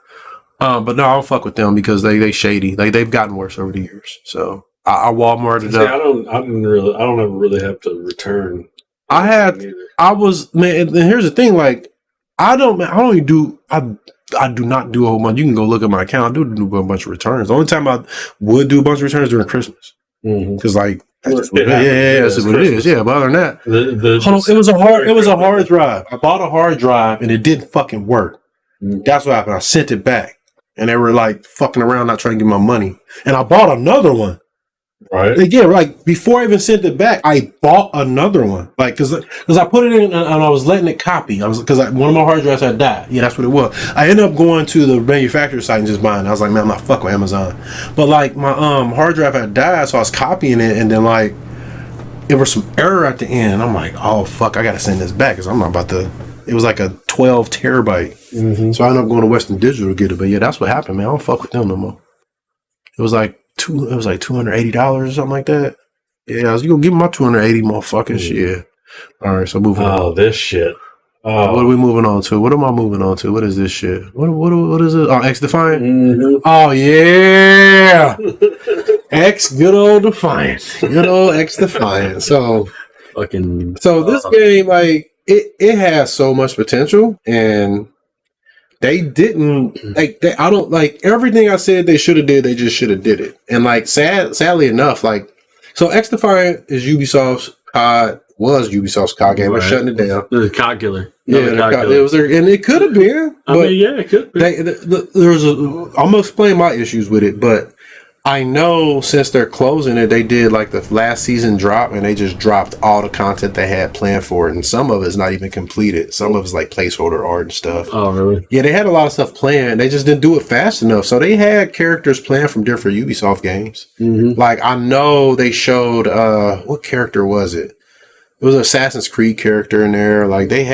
but no, I don't fuck with them because they shady. Like they've gotten worse over the years. So I Walmarted up. I don't ever really have to return. And here's the thing, like I do not do a whole bunch. You can go look at my account. I do a bunch of returns. The only time I would do a bunch of returns during Christmas. Because like that's what it is. Yeah, but other than that, it was a hard drive. I bought a hard drive and it didn't fucking work. That's what happened. I sent it back and they were like fucking around, not trying to get my money. And I bought another one. Right. Again, like before I even sent it back, I bought another one. Like, because I put it in and I was letting it copy. One of my hard drives had died. Yeah, that's what it was. I ended up going to the manufacturer site and just buying it. I was like, man, I'm not fucking with Amazon. But like my hard drive had died, so I was copying it, and then like it was some error at the end. I'm like, oh fuck, I gotta send this back because I'm not about to. It was like a 12 terabyte. Mm-hmm. So I ended up going to Western Digital to get it. But yeah, that's what happened, man. I don't fuck with them no more. It was like $280 or something like that. Yeah, I was gonna give me my 280 motherfuckers. Yeah. All right, so moving on. Oh, this shit. What are we moving on to? What am I moving on to? What is this shit? What is it? Oh, XDefiant? Mm-hmm. Oh yeah. Good old Defiant. Good old XDefiant. So this game, like it has so much potential, and they didn't I don't like everything I said they should have did. They just should have did it. And like sadly enough, like so XDefiant is Ubisoft's COD game. They're shutting it down. The COD killer. It was there, and it could have been. It could be. I'm gonna explain my issues with it, but I know since they're closing it, they did like the last season drop, and they just dropped all the content they had planned for it, and some of it's not even completed. Some of it's like placeholder art and stuff. Oh, really? Yeah, they had a lot of stuff planned. They just didn't do it fast enough. So they had characters planned from different Ubisoft games. Mm-hmm. Like I know they showed what character was it? It was an Assassin's Creed character in there. Like they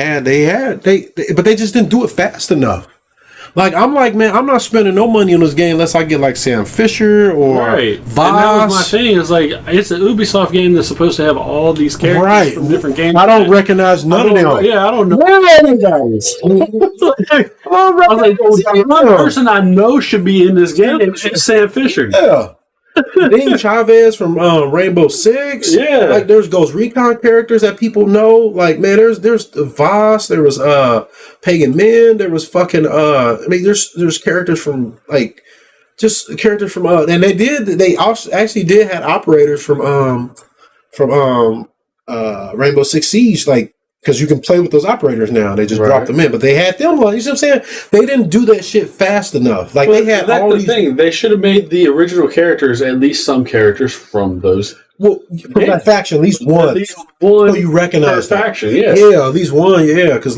but they just didn't do it fast enough. Like I'm like, man, I'm not spending no money on this game unless I get like Sam Fisher or Voss. And that was my thing. It's like it's an Ubisoft game that's supposed to have all these characters from different games. I don't recognize none of them. Yeah, I don't know. Guys. I was like, the one person I know should be in this game is Sam Fisher. Yeah. Dean Chavez from Rainbow Six. Yeah, like there's Ghost Recon characters that people know. Like man, there's Voss. There was Pagan Men. There was fucking there's characters from like just characters from and they also actually did have operators from Rainbow Six Siege, like because you can play with those operators now. They just dropped them in, but they had them. Like, you see what I'm saying? They didn't do that shit fast enough. Like they had all these thing. They should have made the original characters at least some characters from those. Well, from that faction, at least one. So you recognize that faction. Yeah, at least one. Yeah, because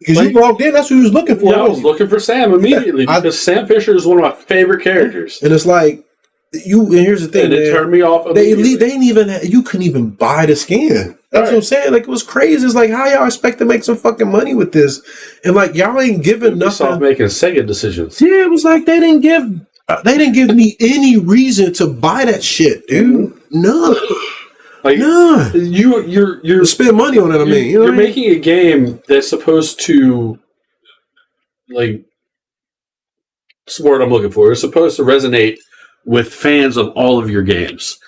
you walked in, that's who you was looking for. Yeah, I was looking for Sam immediately because Sam Fisher is one of my favorite characters. And it's like and here's the thing, and it turned me off. They didn't even you couldn't even buy the skin. That's what I'm saying. Like, it was crazy. It's like, how y'all expect to make some fucking money with this? And like, y'all ain't giving nothing. Making Sega decisions. Yeah, it was like they didn't give me any reason to buy that shit, dude. None. Like, none. You're spend money on it. I mean, you're making a game that's supposed to, like, what's the word I'm looking for? It's supposed to resonate with fans of all of your games.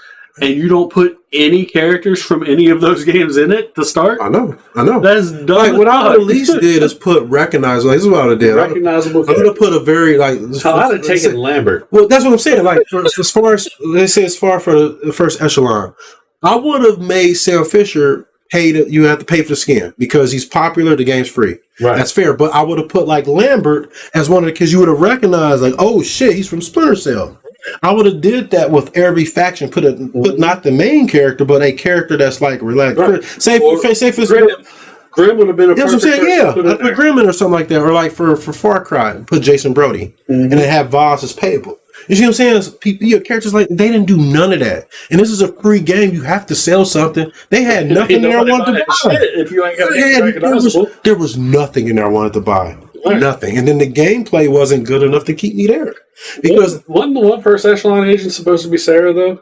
And you don't put any characters from any of those games in it to start? I know. That's dumb. Like, what I would at least did is put recognize. Like, this is what I would have did. Recognizable. I'm gonna put a very like. I'd have taken Lambert. Well, that's what I'm saying. Like, as far as they say, as far for the first echelon, I would have made Sam Fisher pay. You have to pay for the skin because he's popular. The game's free. Right. That's fair. But I would have put like Lambert as one of the kids. You would have recognized like, oh shit, he's from Splinter Cell. I would have did that with every faction. Put not the main character, but a character that's like relaxed. Right. Say for Grim would have been a that's what I'm saying. Yeah, put Grim in or something like that, or like for Far Cry, put Jason Brody, and then have Voss as payable. You see what I'm saying? People, your characters like they didn't do none of that, and this is a free game. You have to sell something. They had nothing in there I wanted to buy. If you ain't got there was nothing in there I wanted to buy. Right. Nothing, and then the gameplay wasn't good enough to keep me there. Because wasn't the one first echelon agent supposed to be Sarah though?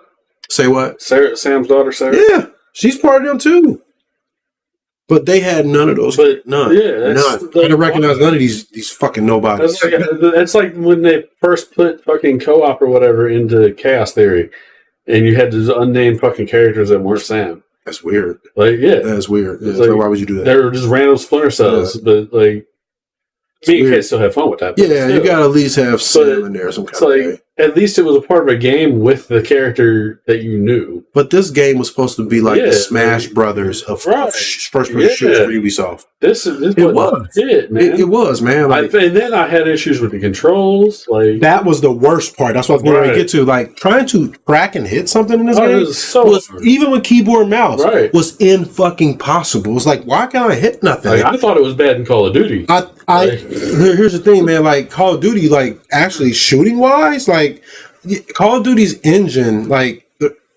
Say what? Sarah, Sam's daughter, Sarah. Yeah, she's part of them too. But they had none of those. None. Yeah, none. I didn't recognize none of these fucking nobodies. That's like when they first put fucking co-op or whatever into Chaos Theory, and you had these unnamed fucking characters that weren't Sam. That's weird. Like, yeah, that's weird. Yeah, like, so why would you do that? They were just random Splinter Cells, but like. You can still have fun with that. Yeah, you gotta at least have Sam in there some kind of way. At least it was a part of a game with the character that you knew. But this game was supposed to be like the Smash Brothers of first-person shooters for Ubisoft. This was it, man. It was, man. Like, and then I had issues with the controls. Like that was the worst part. That's what I was going to get to. Like trying to crack and hit something in this game was even with keyboard and mouse was in fucking possible. It's like, why can't I hit nothing? Like, I thought it was bad in Call of Duty. Here's the thing, man. Like Call of Duty, like actually shooting wise, like Call of Duty's engine, like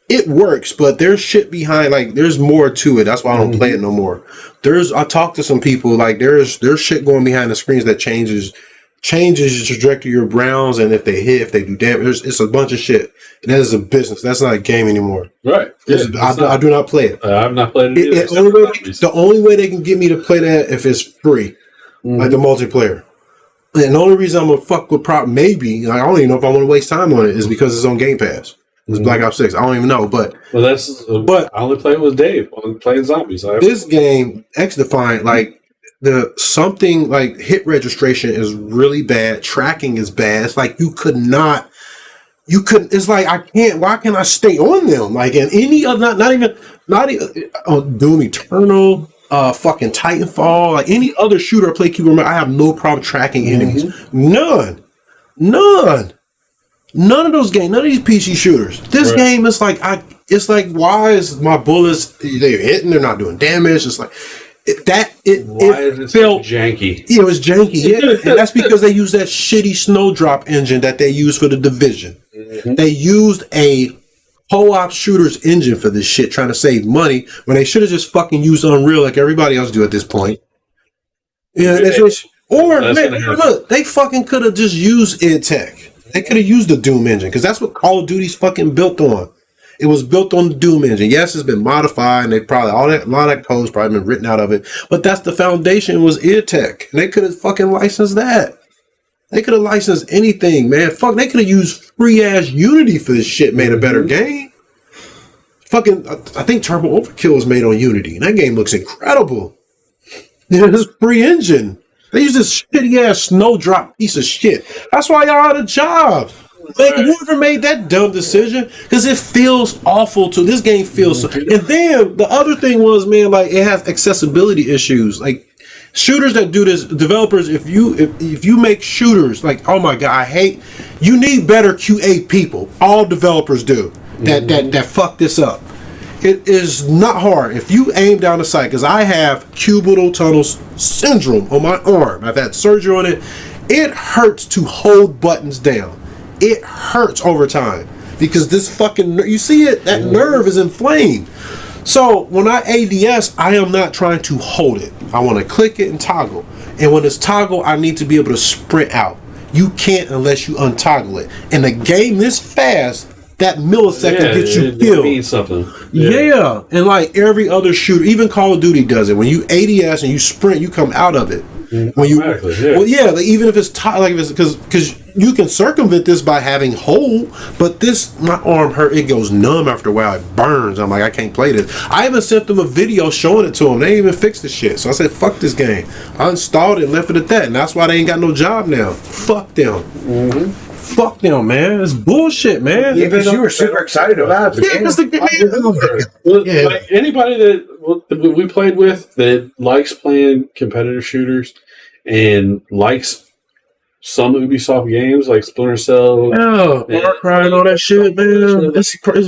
it works, but there's shit behind. Like there's more to it. That's why I don't play it no more. I talked to some people. Like there's shit going behind the screens that changes the trajectory of your rounds, and if they hit, if they do damage, it's a bunch of shit. And that is a business. That's not a game anymore. Right. I do not play it. I've not played it. The only way they can get me to play that if it's free, like the multiplayer. And the only reason I'm gonna fuck with maybe I don't even know if I want to waste time on it is because it's on Game Pass. It's Black Ops 6. I don't even know, but I only play it with Dave. I'm playing zombies. This game, XDefiant, like something like hit registration is really bad. Tracking is bad. It's like you couldn't. It's like I can't. Why can't I stay on them? Like in any other, not even Doom Eternal. Fucking Titanfall, like any other shooter I play keyboard, I have no problem tracking enemies. None of those games, none of these PC shooters. This game is like why is my bullets they're hitting, they're not doing damage. It's like it felt janky. Yeah, it was janky, and that's because they used that shitty Snowdrop engine that they used for the Division. They used a co-op shooters engine for this shit, trying to save money when they should have just fucking used Unreal like everybody else do at this point. Yeah, look, they fucking could have just used id Tech. They could have used the Doom engine because that's what Call of Duty's fucking built on. It was built on the Doom engine. Yes, it's been modified, and they probably a lot of that code's probably been written out of it. But that's the foundation was id Tech. And they could have fucking licensed that. They could have licensed anything, man. Fuck, they could have used free ass Unity for this shit, made a better game. Fucking, I think Turbo Overkill is made on Unity, and that game looks incredible. Yeah, this free engine. They use this shitty ass Snowdrop piece of shit. That's why y'all out of job. Like, whoever made that dumb decision, because it feels awful to this game feels so. And then the other thing was, man, like it has accessibility issues. Like shooters that do this, developers, if you make shooters, like, oh my god, you need better QA people. All developers do that fuck this up. It is not hard if you aim down the sight, because I have cubital tunnel syndrome on my arm. I've had surgery on it. It hurts to hold buttons down. It hurts over time because this fucking, you see it, that nerve is inflamed. So when I ADS, I am not trying to hold it. I want to click it and toggle. And when it's toggle, I need to be able to sprint out. You can't unless you untoggle it. And the game this fast, that millisecond gets you killed. It means something. Yeah. And like every other shooter, even Call of Duty does it. When you ADS and you sprint, you come out of it. When you, like, even if it's because you can circumvent this by having hold, but this, my arm hurt. It goes numb after a while. It burns. I'm like, I can't play this. I even sent them a video showing it to them. They ain't even fixed the shit. So I said, fuck this game. I installed it and left it at that. And that's why they ain't got no job now. Fuck them. Fuck them, man. It's bullshit, man. Yeah, because you were super excited about it. Yeah, like anybody that we played with that likes playing competitive shooters and likes some Ubisoft games like Splinter Cell, Far Cry and all that shit, man.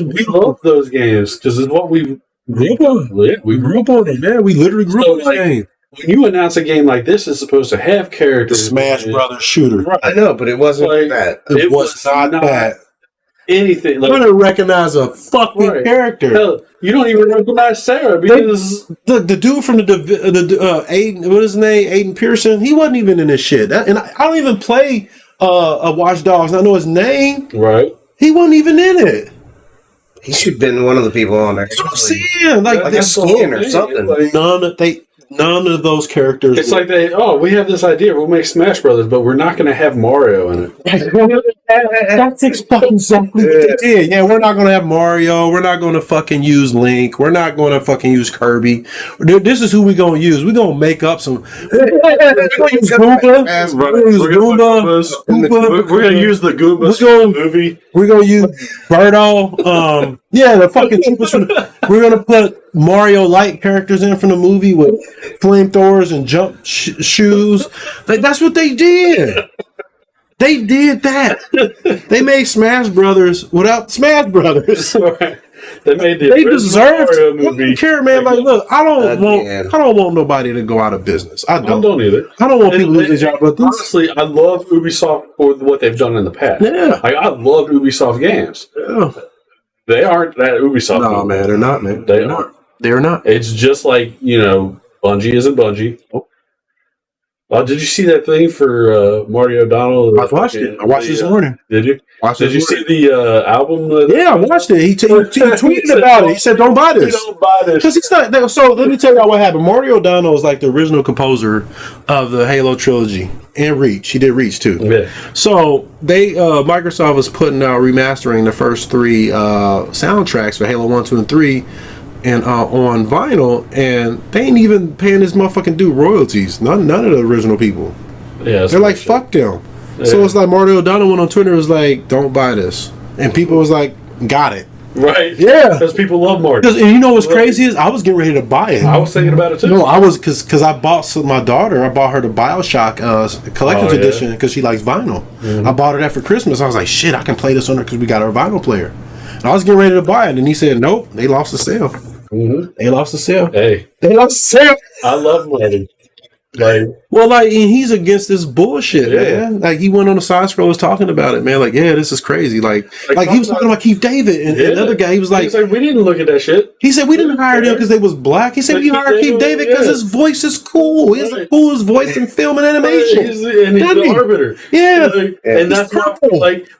We love those games because it's what we grew up on. We grew up on it, man. We literally grew up on the game. When you announce a game like this is supposed to have characters, the Smash Brothers shooter. Right. I know, but it wasn't like that. It was not that. Anything. Like, you don't recognize a fucking character. Hell, you don't even recognize Sarah because the dude from the Aiden, what is his name? Aiden Pearson. He wasn't even in this shit. And I don't even play Watch Dogs. And I know his name. Right. He wasn't even in it. He should have been one of the people on there. That's what I'm saying. Like a skin or something. Like, none of those characters. It's like we have this idea. We'll make Smash Brothers, but we're not going to have Mario in it. That's exactly what they did. Yeah, we're not going to have Mario. We're not going to fucking use Link. We're not going to fucking use Kirby. This is who we're going to use. We're going to make up some. We're going to use Goomba. We're going to use the Goombas movie. We're going to use Birdo. The fucking. We're going to put Mario-like characters in from the movie with flamethrowers and jump shoes. Like, that's what they did. They did that. They made Smash Brothers without Smash Brothers. Right. They made they deserved Mario movie. I don't care, man. Like, look, I don't want nobody to go out of business. I don't either. I don't want people to lose their job. But honestly, I love Ubisoft for what they've done in the past. Yeah, like, I love Ubisoft games. Yeah. They aren't that Ubisoft. No, man, they're not, man. They aren't. They're not. It's just like, Bungie isn't Bungie. Did you see that thing for Marty O'Donnell? I watched it. I watched it this morning. Did you? Did you see the album? Yeah, I watched it. He tweeted about it. He said, "Don't buy this. Don't buy this." Because he's not. So let me tell y'all what happened. Marty O'Donnell is like the original composer of the Halo trilogy and Reach. He did Reach too. Yeah. So they Microsoft was putting out remastering the first three soundtracks for Halo 1, 2, and 3. And on vinyl, and they ain't even paying this motherfucking dude royalties. None of the original people. Yeah, they're like, fuck them. Yeah. So it's like Marty O'Donnell went on Twitter and was like, don't buy this. And people was like, got it. Right. Yeah. Because people love Marty. And you know what's crazy is I was getting ready to buy it. I was thinking about it too. No, I was, because I bought my daughter, I bought her the BioShock collector's edition because she likes vinyl. Mm-hmm. I bought her that for Christmas. I was like, shit, I can play this on her because we got our vinyl player. And I was getting ready to buy it. And he said, nope, they lost the sale. Mm-hmm. They lost the sale. Hey, they lost the sale. I love Marty. And he's against this bullshit, man. Like, he went on the side scrollers talking about it, man. Like, yeah, this is crazy. Like he was talking about Keith David and the other guy. He was like, we didn't look at that shit. He said we didn't hire them because they was black. He said we hired Keith David because his voice is cool. He has the coolest voice in film and animation. He's the Arbiter. Yeah, and that's not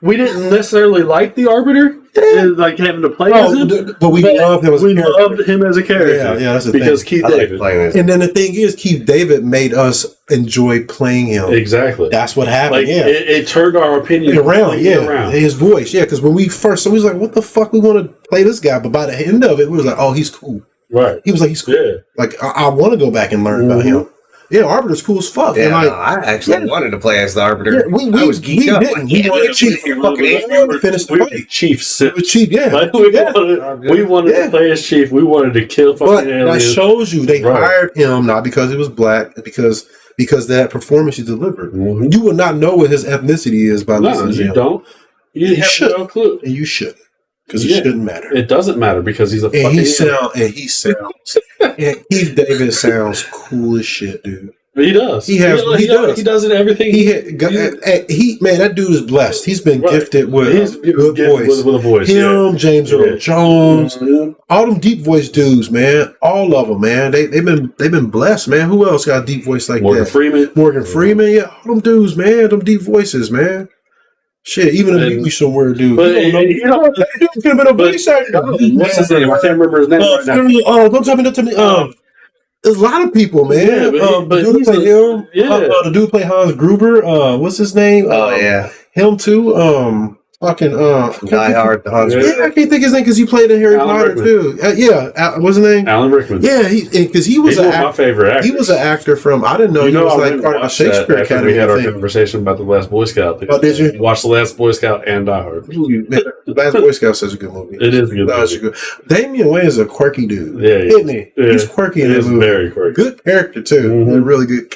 we didn't necessarily like the Arbiter. Like having to play as him, but we loved him as a character. Loved him as a character. Yeah, that's the because thing. Keith David. And then the thing is, Keith David made us enjoy playing him. Exactly. That's what happened. It turned our opinion around. His voice. Yeah, because when we first, so we was like, "What the fuck? We want to play this guy?" But by the end of it, we was like, "Oh, he's cool." Right. He was like, "He's cool." Yeah. Like I want to go back and learn about him. Yeah, Arbiter's cool as fuck. Yeah, and I actually wanted to play as the Arbiter. Yeah, I was geeked up. We wanted Chief. We wanted Chief. Chief, we wanted to play as Chief. We wanted to kill fucking aliens. That shows you they hired him not because he was black, because of that performance he delivered. Mm-hmm. You will not know what his ethnicity is by listening to him. You don't. You have no clue. And you should. Because it shouldn't matter. It doesn't matter because he's a fucking he sounds and Keith David sounds cool as shit, dude. He does. He does. He does it. Everything. Man, that dude is blessed. He's been gifted with good voice. With a voice. Him, James Earl Jones, all them deep voice dudes, man. All of them, man. They've been blessed, man. Who else got a deep voice like that? Morgan Freeman, yeah. All them dudes, man. Them deep voices, man. Shit, even if you somewhere, dude. But that dude could have been a voice actor. What's his name? I can't remember his name right now. Don't tell me. There's a lot of people, man. But the dude play him. The dude play Hans Gruber. What's his name? Him too. Die Hard. I can't think his name because he played in Harry Potter too. What's his name? Alan Rickman. Yeah, because he was my favorite actor. He was an actor from. I didn't know he was like part of the Shakespeare Academy. We had our conversation about the Last Boy Scout. Oh, did you watch the Last Boy Scout and Die Hard? The Last Boy Scout is such a good movie. It is a good movie. Damian Wayne is a quirky dude. Yeah, isn't he? Yeah. He's quirky in that movie. Very quirky. Good character too. Mm-hmm.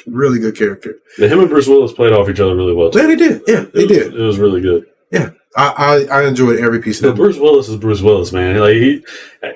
Really good character. Him and Bruce Willis played off each other really well. Yeah, they did. Yeah, they did. It was really good. Yeah. I enjoyed every piece of it. Bruce Willis is Bruce Willis, man. Like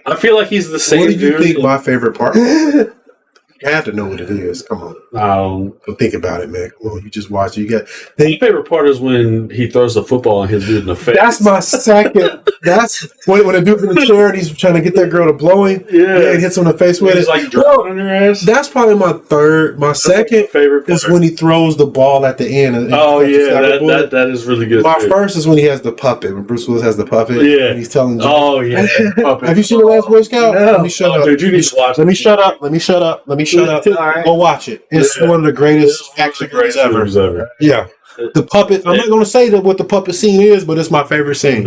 I feel like he's the same. What do you think my favorite part? You have to know what it is. Come on. Think about it, man. Come on, you just watch it. My favorite part is when he throws the football and his dude in the face. That's my second. That's when a dude's in the chair and he's trying to get that girl to blow him. Yeah, and hits him in the face with it. He's like dropping on her ass. That's probably my third. My second favorite is when he throws the ball at the end. That is really good. My first is when he has the puppet. When Bruce Willis has the puppet. Yeah, and he's telling. Puppet. Have you seen The Last Boy Scout? No. Let me shut up. Dude, you need to watch. Let me shut up. Right. Go watch it. It's one of the greatest action movies ever. Yeah. The puppet. I'm not going to say what the puppet scene is, but it's my favorite scene.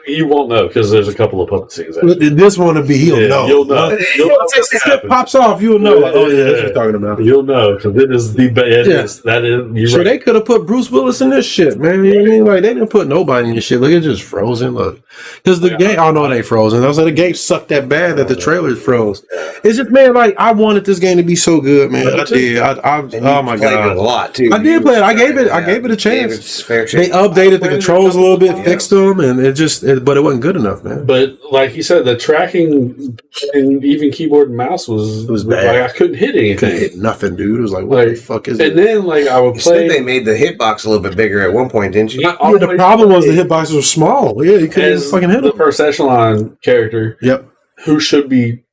You won't know because there's a couple of puppet scenes. This one will be. He'll know. You'll know. It pops off. You'll know. That's what you're talking about. You'll know because it is the best. That is. Sure, they could have put Bruce Willis in this shit, man. You know what I mean? Like they didn't put nobody in this shit. Look, it's just frozen. Look, because the game. I know it ain't frozen. I was like, the game sucked that bad that the trailers froze. It's just, man. Like I wanted this game to be so good, man. I did. Oh my god, a lot too. I did play it. I gave it a chance. They updated the controls a little bit, fixed them, and it just. But it wasn't good enough, man. But like you said, the tracking and even keyboard and mouse was bad. Like I couldn't hit anything. Couldn't hit nothing, dude. It was like, what the fuck is it? And then like I would play. They made the hitbox a little bit bigger at one point, didn't you? The problem was the hitboxes were small. Yeah, you couldn't fucking hit them. The first echelon character. Yep. Who should be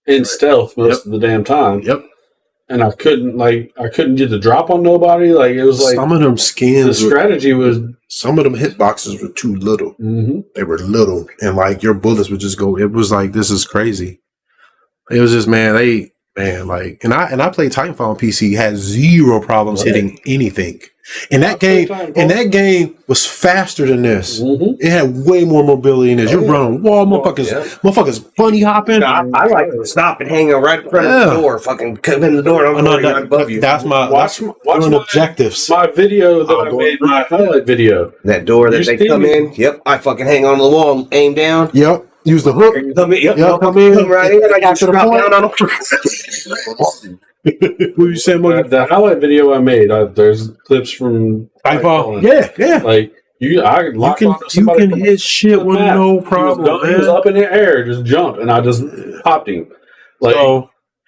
in stealth most of the damn time. Yep. And I couldn't get the drop on nobody. Like it was like some of them skins. The strategy was some of them hitboxes were too little. Mm-hmm. They were little, and like your bullets would just go. It was like this is crazy. It was just and I played Titanfall on PC. Had zero problems hitting anything. And that game was faster than this. Mm-hmm. It had way more mobility in this. You're running wall, motherfuckers bunny hopping. I like to stop and hang out right in front of the door, fucking come in the door. I'm right above you. That's my objectives. My video that I made, my highlight video. That door that they come in. Yep, I fucking hang on the wall, aim down. Yep. Use the hook. Come right in. I got to drop down on them. What you saying? The highlight video I made. There's clips from Titanfall. Yeah. Like you can hit shit with no problem. He was up in the air, just jumped, and I just popped him. Like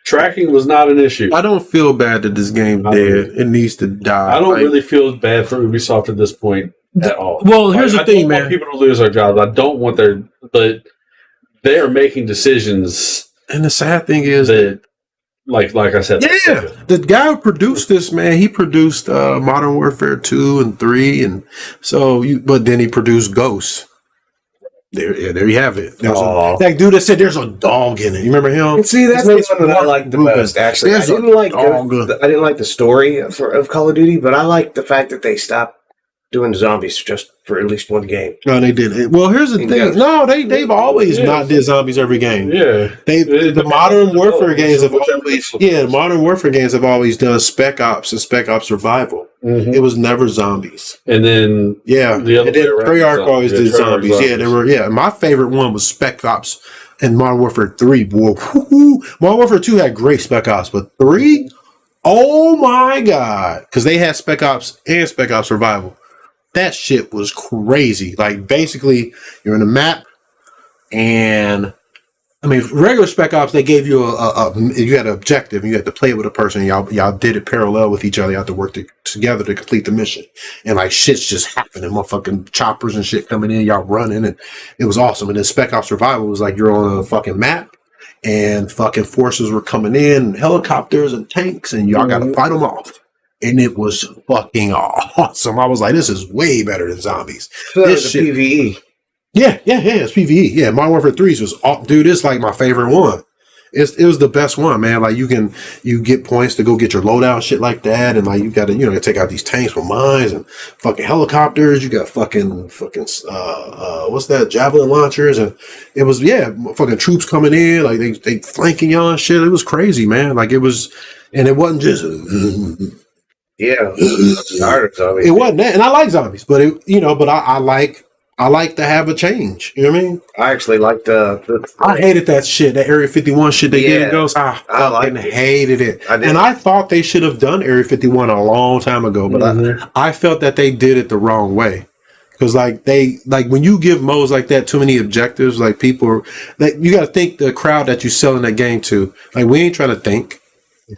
tracking was not an issue. I don't feel bad that this game's dead. It needs to die. I don't really feel bad for Ubisoft at this point at all. Well, here's the thing, man. I don't want people to lose their jobs. I don't want but they are making decisions. And the sad thing is that. Like I said, the guy who produced this, man, he produced Modern Warfare 2 and 3, and but then he produced Ghost. There you have it. That dude that said there's a dog in it. You remember him? See, that's the one that I like the most. Actually, I didn't like the story of Call of Duty, but I like the fact that they stopped doing zombies just for at least one game. No, they did. Well, here's the thing. No, they've always not did zombies every game. Yeah, the Modern Warfare games have always. Yeah, the Modern Warfare games have always done Spec Ops and Spec Ops Survival. Mm-hmm. It was never zombies. And then Treyarch always did zombies. Yeah, they were. Yeah, my favorite one was Spec Ops and Modern Warfare 3. Boy, Modern Warfare 2 had great Spec Ops, but 3, oh my god, because they had Spec Ops and Spec Ops Survival. That shit was crazy. Like basically, you're in a map, and I mean, regular Spec Ops, they gave you you had an objective, and you had to play it with a person, and y'all did it parallel with each other. You had to work together to complete the mission. And like shit's just happening, motherfucking choppers and shit coming in, y'all running, and it was awesome. And then Spec Ops Survival was like you're on a fucking map, and fucking forces were coming in, and helicopters and tanks, and y'all gotta fight them off. And it was fucking awesome. I was like, this is way better than zombies. So this shit, PvE. Yeah, it's PvE. Yeah, Modern Warfare 3 was, dude, it's like my favorite one. It was the best one, man. Like you get points to go get your loadout, shit like that, and like you got to take out these tanks with mines and fucking helicopters. You got fucking what's that, javelin launchers, and it was fucking troops coming in, like they flanking y'all and shit. It was crazy, man. Like it was, and it wasn't just Zombies. It wasn't that, and I like zombies, but I like to have a change. You know what I mean? I actually liked I hated that shit, that Area 51 shit they did in Ghost. I hated it. And I thought they should have done Area 51 a long time ago, but I felt that they did it the wrong way. Because when you give modes like that too many objectives, like people, like you got to think the crowd that you selling that game to. Like we ain't trying to think.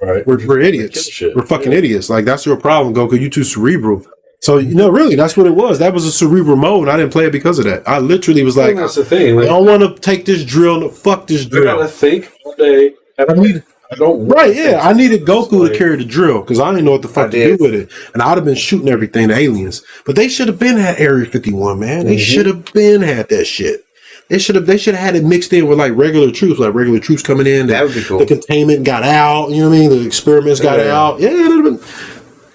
Right. We're idiots. We're fucking idiots. Like that's your problem, Goku. You too cerebral. So really, that's what it was. That was a cerebral mode. I didn't play it because of that. I literally was like, that's the thing. Like, I don't want to take this drill. Fuck this drill. I gotta think all day. I needed Goku to carry the drill because I didn't know what the fuck to do with it, and I'd have been shooting everything to aliens. But they should have been at Area 51, man. They should have been had that shit. They should have had it mixed in with like regular troops coming in. That would be cool. The containment got out. You know what I mean? The experiments got out. Yeah, it would have been.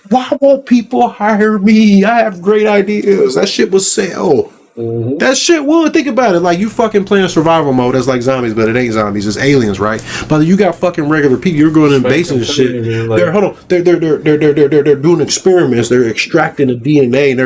Why won't people hire me? I have great ideas. That shit was sell. That shit would. Think about it. Like you fucking playing survival mode. That's like zombies, but it ain't zombies. It's aliens, right? But you got fucking regular people. You're going in bases and shit. They're doing experiments. They're extracting the DNA. And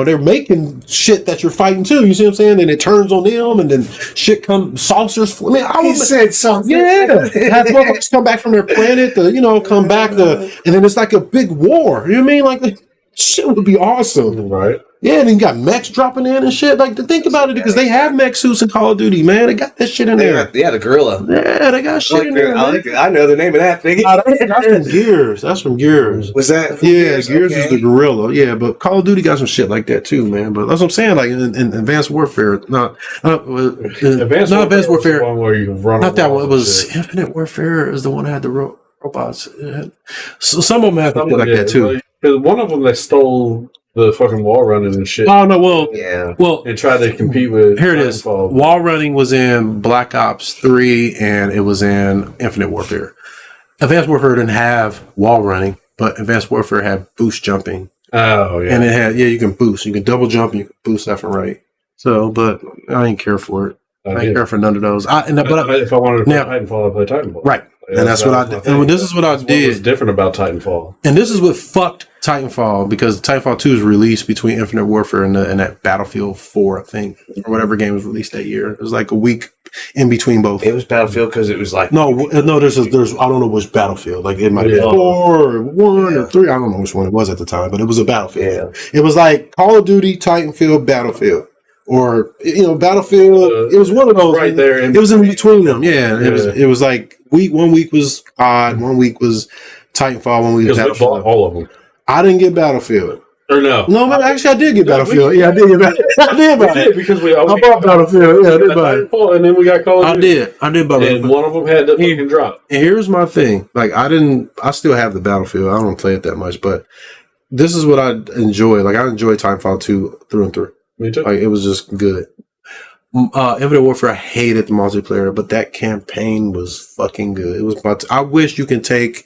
they're making shit that you're fighting too. You see what I'm saying? And it turns on them, and then shit comes saucers. I mean, he said something. Yeah, have motherfuckers come back from their planet. Come back and then it's like a big war. You know what I mean? Like shit would be awesome, right? Yeah, and then you got mechs dropping in and shit. Like, to think about it, because they have mech suits in Call of Duty, man. They got that shit in there. Yeah, the gorilla. Yeah, they got shit in there. I know the name of that thing. That's from Gears. That's from Gears. Was that? Yeah, Gears is the gorilla. Yeah, but Call of Duty got some shit like that too, man. But that's what I'm saying. Like in Advanced Warfare, Advanced Warfare. One where you run not that one. It was Infinite Warfare is the one that had the robots. So some of them have something like that too. Because one of them they stole the fucking wall running and shit. Oh no, well, and tried to compete with. Here it is. Wall running was in Black Ops 3, and it was in Infinite Warfare. Advanced Warfare didn't have wall running, but Advanced Warfare had boost jumping. Oh yeah, and it had you can boost, you can double jump, and you can boost left and right. So, but I didn't care for it. I didn't care for none of those. But if I wanted to play Titanfall, I'd play Titanfall. Right. And that's what I did. And this is what I did. What's different about Titanfall? And this is what fucked Titanfall, because Titanfall 2 was released between Infinite Warfare and that Battlefield 4, I think, or whatever game was released that year. It was like a week in between both. It was Battlefield because it was like there's I don't know which Battlefield. Like it might be 4 or 1 or 3. I don't know which one it was at the time, but it was a Battlefield. Yeah. It was like Call of Duty, Titanfall, Battlefield. Or Battlefield, it was one of those right there. It was in between them, It was like 1 week was COD, 1 week was Titanfall, 1 week was Battlefield. All of them. I didn't get Battlefield. Or no, but actually I did get Battlefield. I did get Battlefield. I did because I bought Battlefield. Yeah, I did buy it. And then we got Call of Duty. I did buy it. And one of them had the fucking drop. And here's my thing: like I still have the Battlefield. I don't play it that much, but this is what I enjoy. Like I enjoy Titanfall 2 through and through. Me too. Like it was just good. Infinite Warfare, I hated the multiplayer, but that campaign was fucking good. It was. I wish you can take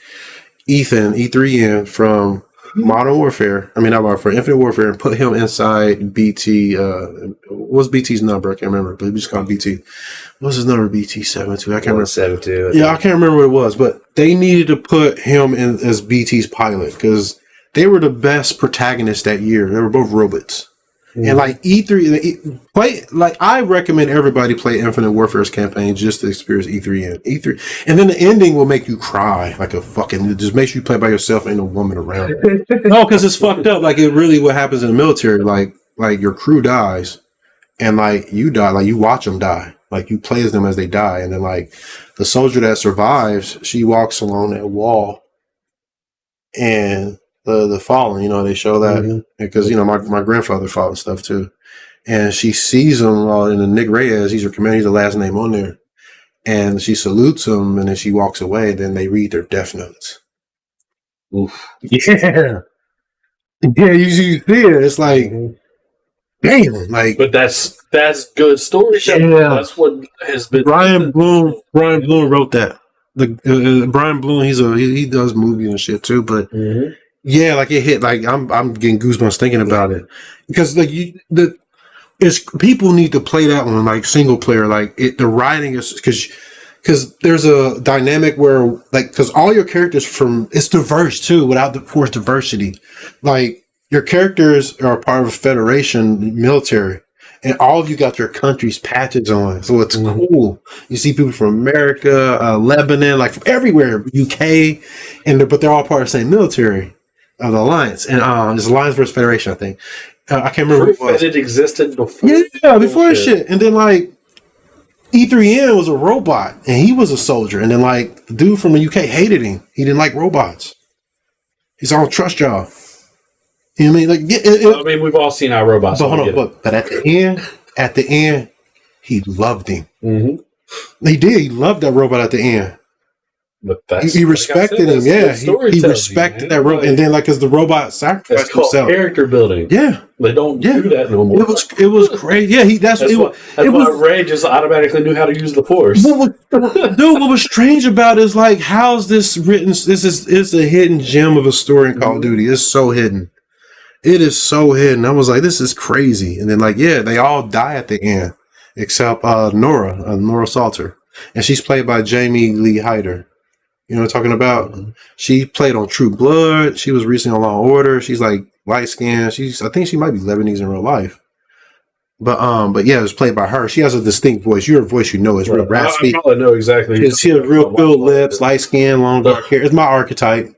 E3 from Modern Warfare. I mean, not Modern Warfare, Infinite Warfare, and put him inside BT. What's BT's number? I can't remember, but we just called BT. What's his number? BT 72. I can't remember. 72. Yeah, I can't remember what it was, but they needed to put him in as BT's pilot because they were the best protagonists that year. They were both robots. And like E3, I recommend everybody play Infinite Warfare's campaign just to experience E3, and then the ending will make you cry like a fucking. It just makes you play by yourself. Ain't no woman around. No, because it's fucked up. Like it really what happens in the military. Like your crew dies, and like you die. Like you watch them die. Like you play as them as they die, and then like the soldier that survives, she walks along that wall, and the fallen, you know, they show that because you know my grandfather fought and stuff too, and she sees him in the Nick Reyes. He's her commander. He's the last name on there, and she salutes him, and then she walks away. Then they read their death notes. Oof. Yeah, you see it. It's like. Damn, like, but that's good storytelling. Yeah, that's what has been. Brian Bloom wrote that. The Brian Bloom, he does movies and shit too. But yeah, like it hit. Like I'm getting goosebumps thinking about it because like it's people need to play that one like single player. Like the writing is because there's a dynamic where like because all your characters it's diverse too without the forced diversity, like. Your characters are part of a federation military, and all of you got your country's patches on. So it's cool. You see people from America, Lebanon, like from everywhere, UK, but they're all part of the same military of the Alliance. And it's Alliance versus Federation, I think. I can't remember who it was. It existed before. Yeah, before that shit. And then like E3N was a robot, and he was a soldier. And then like the dude from the UK hated him. He didn't like robots. He's all trust y'all. You know what I mean? Like, I mean, we've all seen our robots. But hold on, but at the end, he loved him. He did. He loved that robot at the end. But that's, he respected him. Yeah, he respected that robot, and then like because the robot sacrificed himself. Character building. Yeah, they don't do that no more. It was crazy. Yeah, that's why Ray just automatically knew how to use the Force. What was strange about it is like how's this written? It's a hidden gem of a story in Call of Duty. It's so hidden. It is so hidden. I was like, this is crazy. And then like, yeah, they all die at the end except Nora Salter, and she's played by Jamie Lee Hyder. You know what I'm talking about? She played on True Blood. She was recently on Law and Order. She's like light skinned. I think she might be Lebanese in real life. But yeah, it was played by her. She has a distinct voice. Your voice, you know, is real raspy. I probably know exactly. She has real filled lips, light skin, long dark hair. It's my archetype.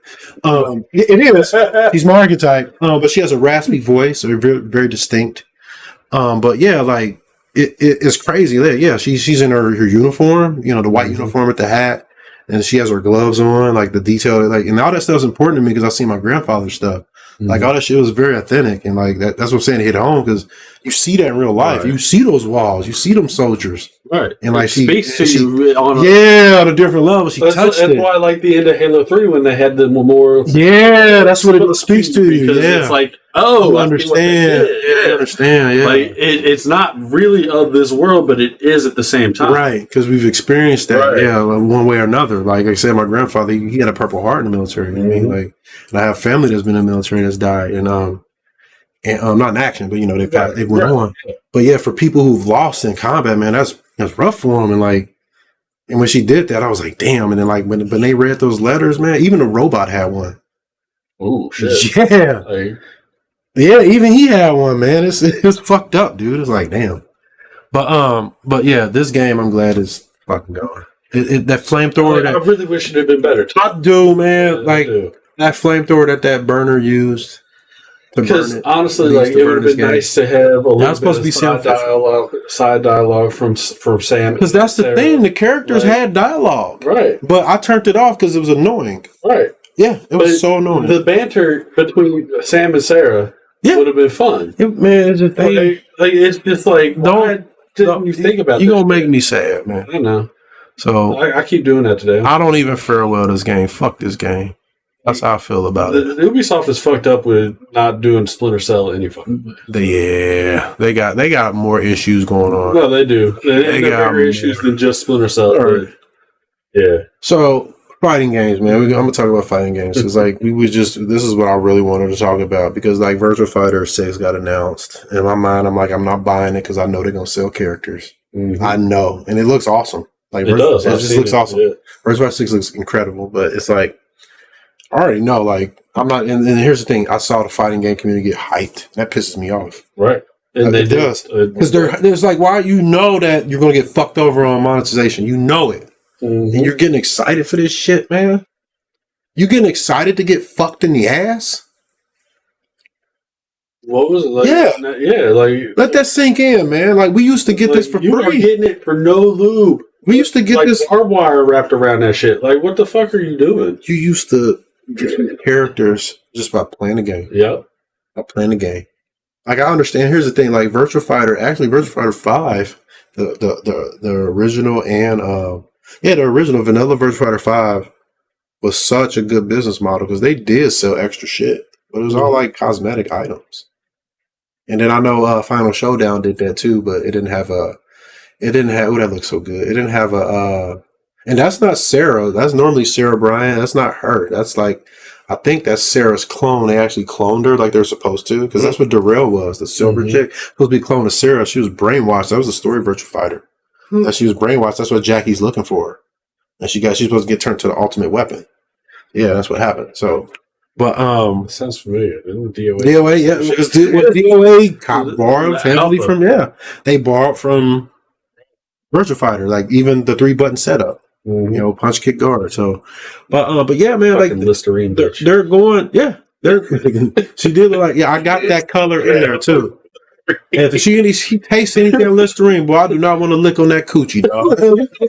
It is. She's my archetype. But she has a raspy voice, so very, very distinct. But yeah, like it's crazy. Yeah, she's in her uniform. You know, the white uniform with the hat. And she has her gloves on, like the detail, like, and all that stuff is important to me because I see my grandfather's stuff. Like all that shit was very authentic, and like that's what I'm saying, hit home because you see that in real life. Right. You see those walls, you see them soldiers, right? And like she speaks to you on a different level. She touched it. That's why I like the end of Halo 3 when they had the memorial. Yeah, that's what it speaks to you. Yeah, it's like, oh, I understand. I understand. Yeah, like it's not really of this world, but it is at the same time, right? Because we've experienced that, like, one way or another. Like I said, my grandfather, he had a Purple Heart in the military. You know what I mean, like, and I have family that's been in the military that's died, and not in action, but you know they went on. But yeah, for people who've lost in combat, man, that's rough for them. And like, and when she did that, I was like, damn. And then like when they read those letters, man, even the robot had one. Oh shit! Yeah. Yeah, even he had one, man. It's fucked up, dude. It's like, damn. But yeah, this game I'm glad is fucking going. That flamethrower. I really wish it had been better. I do, man. That flamethrower that burner used. Because honestly, like it would have been nice to have a little bit of side dialogue from Sam. Because that's the thing. The characters had dialogue, right? But I turned it off because it was annoying, right? Yeah, it was so annoying. The banter between Sam and Sarah. Would have been fun. Man, it's a thing. Like it's just like, why didn't you think about that? You're going to make me sad, man. I know. So I keep doing that today. I don't even farewell this game. Fuck this game. That's how I feel about it. Ubisoft is fucked up with not doing Splinter Cell any fun. They got more issues going on. No, they do. They got bigger issues than just Splinter Cell. Right. Yeah. So fighting games, man. I'm gonna talk about fighting games because like this is what I really wanted to talk about because like Virtua Fighter 6 got announced. In my mind, I'm like, I'm not buying it because I know they're gonna sell characters. I know, and it looks awesome. Like it does. It just looks awesome. Yeah. Virtua Fighter 6 looks incredible, but it's like I already know. Like I'm not. And here's the thing: I saw the fighting game community get hyped. That pisses me off. Right. And it does because there's like why you know that you're gonna get fucked over on monetization. You know it. And you're getting excited for this shit, man. You getting excited to get fucked in the ass? What was it like? Yeah, like let that sink in, man. Like we used to get this for free. You were getting it for no lube. We used to get this barbed wire wrapped around that shit. Like, what the fuck are you doing? You used to get characters just by playing the game. Yep, by playing the game. Like I understand. Here's the thing. Like Virtua Fighter 5, the original and the original vanilla Virtua Fighter 5 was such a good business model because they did sell extra shit, but it was all like cosmetic items. And then I know Final Showdown did that too, but it didn't have oh, that looks so good. It didn't have and that's not Sarah. That's normally Sarah Bryan. That's not her. That's like, I think that's Sarah's clone. They actually cloned her like they're supposed to, because that's what Darrell was, the silver chick. Supposed to be cloned to Sarah. She was brainwashed. That was the story of Virtua Fighter. That she was brainwashed. That's what Jackie's looking for. And she's supposed to get turned to the ultimate weapon. Yeah, that's what happened. So, but that sounds familiar. DOA. DOA, yeah. DOA borrowed heavily from, they borrowed from Virtua Fighter, like even the 3-button setup. You know, punch, kick, guard. So, but yeah, man, fucking like Listerine bitch. They're going, she did look like, I got that color in there too. And if she tastes anything Listerine, boy, I do not want to lick on that coochie, dog.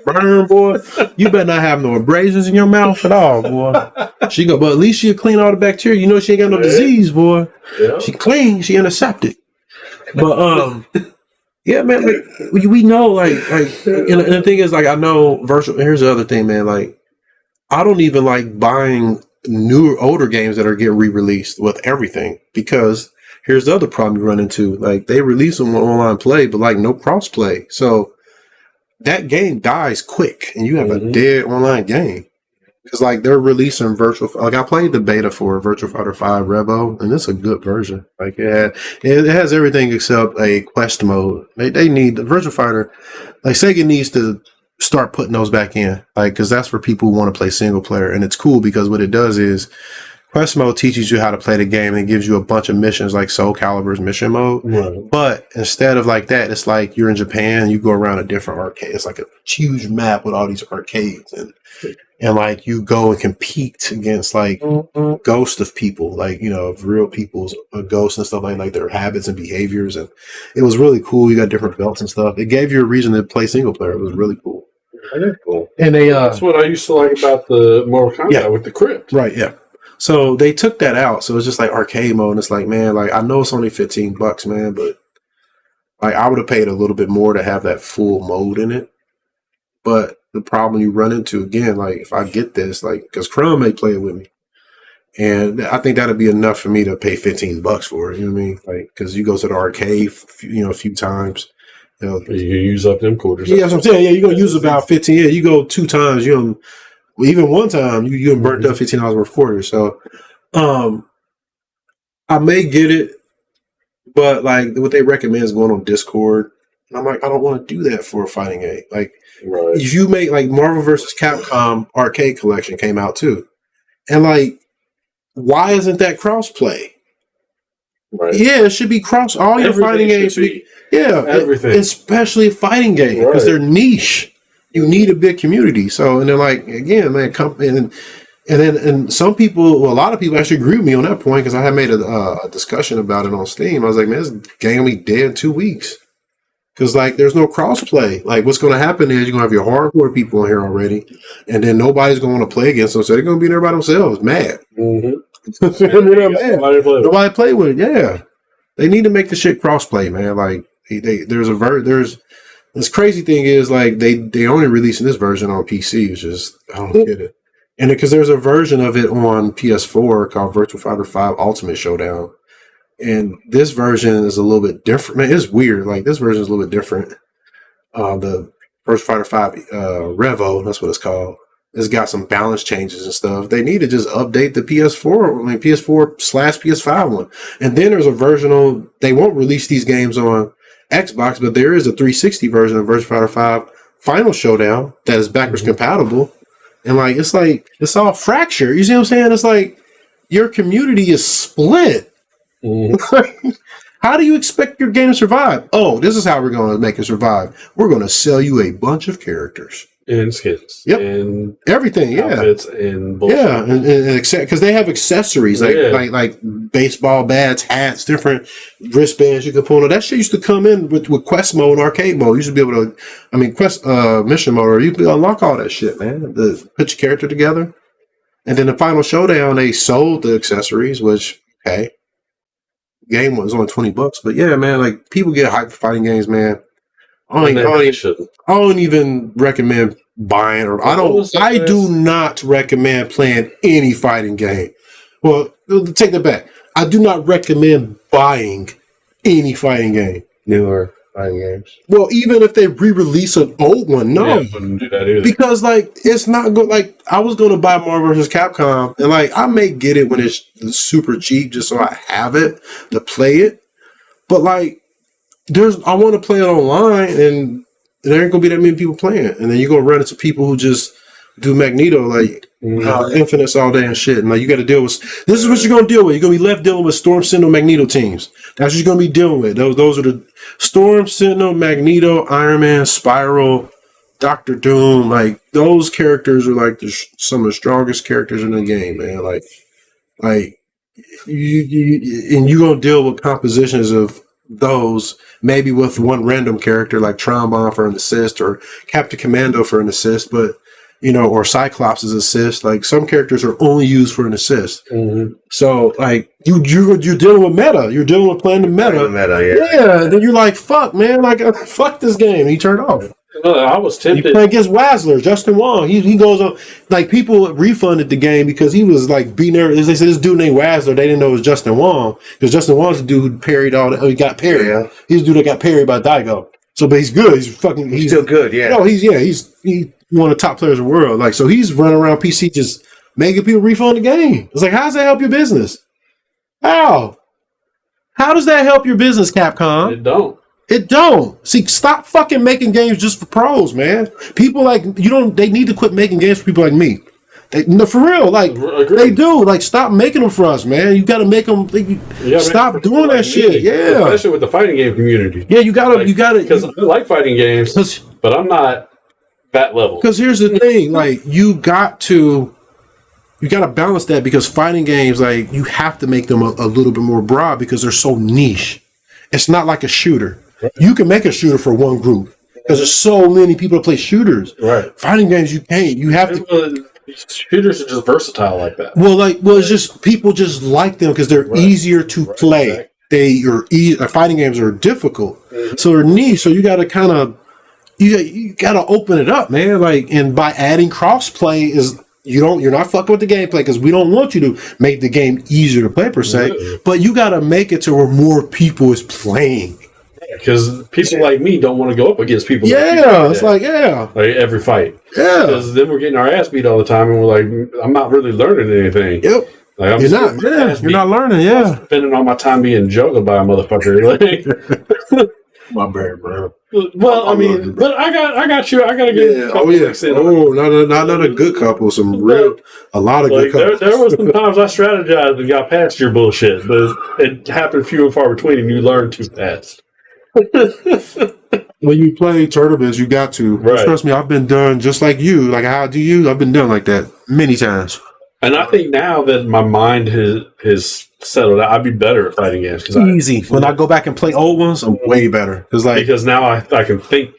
Burn, boy. You better not have no abrasions in your mouth at all, boy. But at least she'll clean all the bacteria. You know she ain't got no disease, boy. Yeah. She clean, she antiseptic. But yeah, man, like we know, like, and the thing is, like, I know here's the other thing, man, like, I don't even like buying older games that are getting re-released with everything, because here's the other problem you run into. Like, they release them on online play, but like no cross-play. So that game dies quick and you have a dead online game. Because like they're releasing like I played the beta for Virtua Fighter 5 Revo, and it's a good version. Like it has everything except a quest mode. They need the Virtua Fighter, like Sega needs to start putting those back in, like, because that's for people who want to play single player. And it's cool because what it does is quest mode teaches you how to play the game and gives you a bunch of missions like Soul Calibur's mission mode. Right. But instead of like that, it's like you're in Japan, you go around a different arcade. It's like a huge map with all these arcades, and like you go and compete against like ghosts of people, like, you know, of real people's ghosts and stuff, like their habits and behaviors. And it was really cool. You got different belts and stuff. It gave you a reason to play single player. It was really cool. That is cool. And that's what I used to like about the Mortal Kombat with the crypt. Right, yeah. So they took that out. So it's just like arcade mode. And it's like, man, like I know it's only $15, man, but like I would have paid a little bit more to have that full mode in it. But the problem you run into, again, like if I get this, like, because Crumb may play it with me, and I think that'd be enough for me to pay $15 for it. You know what I mean? Like, because you go to the arcade, you know, a few times. You know, you use up them quarters. Yeah, that's what I'm saying. Yeah, you're gonna use about 15. Yeah, you go 2 times. You know, even one time you burnt up $15 worth of quarters. So, I may get it, but like what they recommend is going on Discord. And I'm like, I don't want to do that for a fighting game. Like, if you make like Marvel vs. Capcom Arcade Collection came out too, and like, why isn't that crossplay? Right. Yeah, it should be cross. All your fighting games should be. Yeah, everything, especially a fighting game, because they're niche. You need a big community. So, and they're like, again, man, and some people, well, a lot of people actually agree with me on that point, because I had made a discussion about it on Steam. I was like, man, this game will be dead in 2 weeks. Because, like, there's no cross-play. Like, what's going to happen is you're going to have your hardcore people in here already, and then nobody's going to want to play against them, so they're going to be there by themselves, mad. Nobody play with it, yeah. They need to make the shit cross-play, man. Like, there's this crazy thing is, like, they only releasing this version on PC, which is, I don't get it. And because there's a version of it on PS4 called Virtua Fighter 5 Ultimate Showdown. And this version is a little bit different. Man, it's weird. Like, this version is a little bit different. The Virtua Fighter 5 Revo, that's what it's called. It's got some balance changes and stuff. They need to just update the PS4/PS5 one. And then there's a version they won't release these games on Xbox, but there is a 360 version of Virtua Fighter 5 Final Showdown that is backwards compatible. And like, it's all fractured. You see what I'm saying? It's like your community is split. How do you expect your game to survive? Oh, this is how we're going to make it survive. We're going to sell you a bunch of characters. and skins. Yep. And everything. Yeah. Outfits and bullshit. Yeah, and because they have accessories like baseball bats, hats, different wristbands you can put on. That shit used to come in with quest mode and arcade mode. You used to be able to, quest mission mode, or you could unlock all that shit, man. Put your character together, and then the final showdown, they sold the accessories, which game was only $20, but yeah, man, like people get hyped for fighting games, man. I don't even recommend buying, or I do not recommend playing any fighting game. Well, take that back. I do not recommend buying any fighting game. Newer fighting games. Well, even if they re-release an old one, no. Yeah, wouldn't do that either. Because it's not good. Like, I was going to buy Marvel vs. Capcom, and I may get it when it's super cheap just so I have it to play it. But I want to play it online, and there ain't gonna be that many people playing. And then you're gonna run into people who just do Magneto infinites all day and shit. And you got to deal with this. Is what you're gonna deal with. You're gonna be left dealing with Storm, Sentinel, Magneto teams. That's what you're gonna be dealing with. Those are the Storm, Sentinel, Magneto, Iron Man, Spiral, Doctor Doom. Those characters are some of the strongest characters in the game, man. You're gonna deal with compositions of those, maybe with one random character like Trombone for an assist, or Captain Commando for an assist, but or Cyclops' assist. Some characters are only used for an assist. Mm-hmm. So you're dealing with meta. You're dealing with playing the meta. Yeah. Then you're like, fuck, man, fuck this game. And you turn it off. I was tempted. You play against Wazzler, Justin Wong. He goes on, people refunded the game because he was beating there. They said this dude named Wazzler. They didn't know it was Justin Wong, because Justin Wong's the dude who parried all that. He got parried. Yeah. He's the dude that got parried by Daigo. So, but he's good. He's still good. Yeah. No, he's one of the top players in the world. So he's running around PC just making people refund the game. It's how does that help your business? How does that help your business, Capcom? It don't. See, stop fucking making games just for pros, man. People they need to quit making games for people like me. For real, they do. Stop making them for us, man. You got to make them. Stop doing that shit. Yeah, especially with the fighting game community. Yeah, you gotta. Because I like fighting games, but I'm not that level. Because here's the thing, you got to balance that, because fighting games, you have to make them a little bit more broad, because they're so niche. It's not like a shooter. Right. You can make a shooter for one group because there's so many people that play shooters. Right. Fighting games, you can't. You have to. Shooters are just versatile like that. Well, it's just people just like them because they're easier to play. Exactly. Fighting games are difficult, so they're niche. So you got to kind of you got to open it up, man. And by adding crossplay you're not fucking with the gameplay, because we don't want you to make the game easier to play per se, but you got to make it to where more people is playing. Because people like me don't want to go up against people. Yeah, it's every fight. Yeah, because then we're getting our ass beat all the time, and we're I'm not really learning anything. Yep. You're not. Yeah, you're not learning. Yeah, I'm spending all my time being juggled by a motherfucker. My bad, bro. Well, but I got you. I got to get. Yeah. Oh yeah. Not a good couple. A lot of good couples. There was some times I strategized and got past your bullshit, but it happened few and far between, and you learn too fast. When you play tournaments, you got to. Right. Trust me, I've been done just like you. How do you? I've been done like that many times. And I think now that my mind has settled out, I'd be better at fighting games. Easy. When I go back and play old ones, I'm way better. Because now I can think.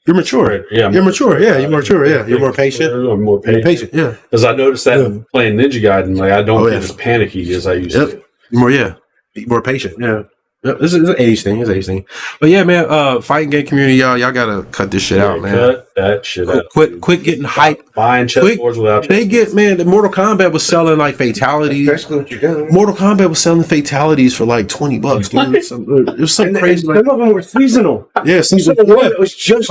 You're mature. Yeah, you're mature. Yeah, you're mature. Yeah, you're more patient. I'm more patient. Yeah. Because I noticed that playing Ninja Gaiden, I don't get as panicky as I used to. More patient. Yeah. Yep, this is an age thing. It's an age thing. But yeah, man, fighting game community, y'all gotta cut this shit out, man. Cut that shit out. Quit getting hyped. Buying chessboards without. They get, man. The Mortal Kombat was selling fatalities. That's what you're doing. Mortal Kombat was selling fatalities for $20, dude. It was some crazy. Some of them were seasonal. Yeah, seasonal. It was just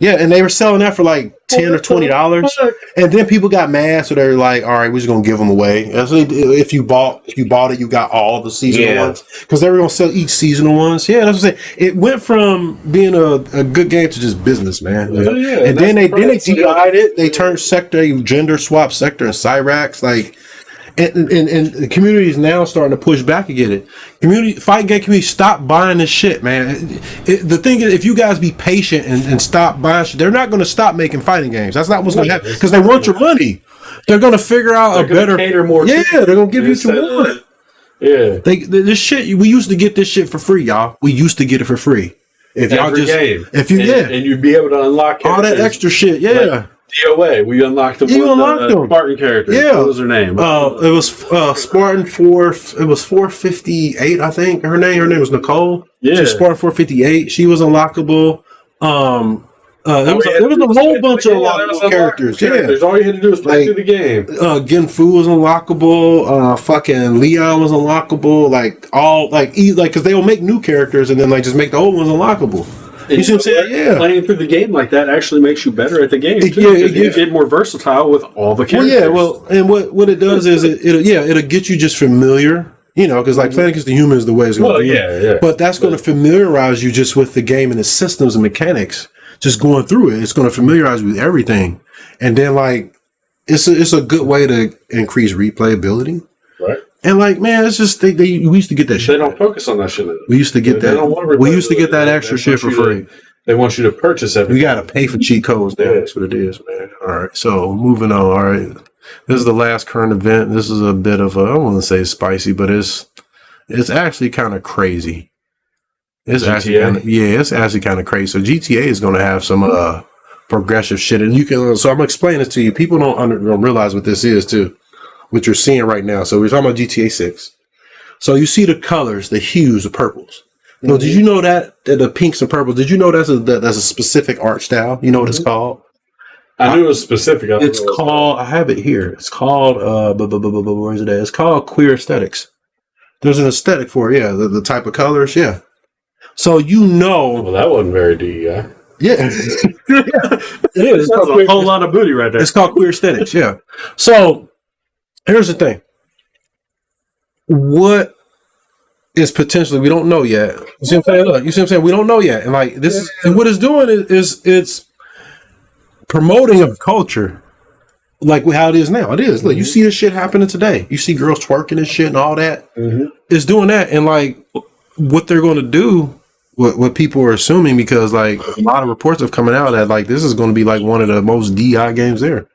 yeah, and they were selling that for $10 or $20, and then people got mad, so they're like, "All right, we're just gonna give them away." And so if you bought it, you got all the seasonal ones, because they were gonna sell each seasonal ones. Yeah, that's what I'm saying. It went from being a good game to just business, man. And then they DEI'd it. They turned gender swap Sector and Cyrax. and the community is now starting to push back against it. Fighting game community, stop buying this shit, man. The thing is, if you guys be patient and stop buying shit, they're not going to stop making fighting games. That's not what's going to happen because they want your money. They're going to figure out a better. Cater more they're going to give you what you want. Yeah, this shit. We used to get this shit for free, y'all. We used to get it for free. If y'all every just, game. if you and you'd be able to unlock all that extra shit, Like DOA, we unlocked them. You unlocked them. Spartan characters. Yeah, what was her name? It was Spartan 4. It was 458, I think. Her name was Nicole. Yeah, she was Spartan 458. She was unlockable. There was a whole bunch of unlockable characters. Yeah, all you had to do was play through the game. Genfu was unlockable. Fucking Leon was unlockable. Because they'll make new characters and then just make the old ones unlockable. You see what I'm saying? Yeah. Playing through the game like that actually makes you better at the game. You get more versatile with all the characters. And what it does is it'll get you just familiar. Because playing against the human is the way it's going to be. Yeah. But that's going to familiarize you just with the game and the systems and mechanics. Just going through it, it's going to familiarize you with everything, and then it's a good way to increase replayability. Right. And man, it's just we used to get that shit. They don't focus on that shit. We used to get that. We used to get that extra shit for free. They want you to purchase everything. We got to pay for cheat codes now. That's what it is, man. All right. So moving on. All right. This is the last current event. This is a bit of I don't want to say spicy, but it's actually kind of crazy. It's actually kind of crazy. So GTA is going to have some progressive shit, and you can. So I'm gonna explain this to you. People don't realize what this is too, what you're seeing right now. So we're talking about GTA 6. So you see the colors, the hues, the purples. Mm-hmm. So did you know that the pinks and purples? Did you know that's a specific art style? You know what it's called? I knew it was specific. It's called. I have it here. It's called. Where is it at? It's called queer aesthetics. There's an aesthetic for it. Yeah, the type of colors. Yeah. So well, that wasn't very DEI. Yeah, it is. That's a whole lot of booty right there. It's called queer aesthetics. Yeah. So here's the thing. What is potentially we don't know yet. You see what I'm saying? Look, you see what I'm saying? We don't know yet, and this is and what it's doing is it's promoting a culture like how it is now. It is. Look, you see this shit happening today. You see girls twerking and shit and all that. Mm-hmm. It's doing that, and what they're going to do. What people are assuming, because a lot of reports have coming out that this is going to be one of the most DI games there.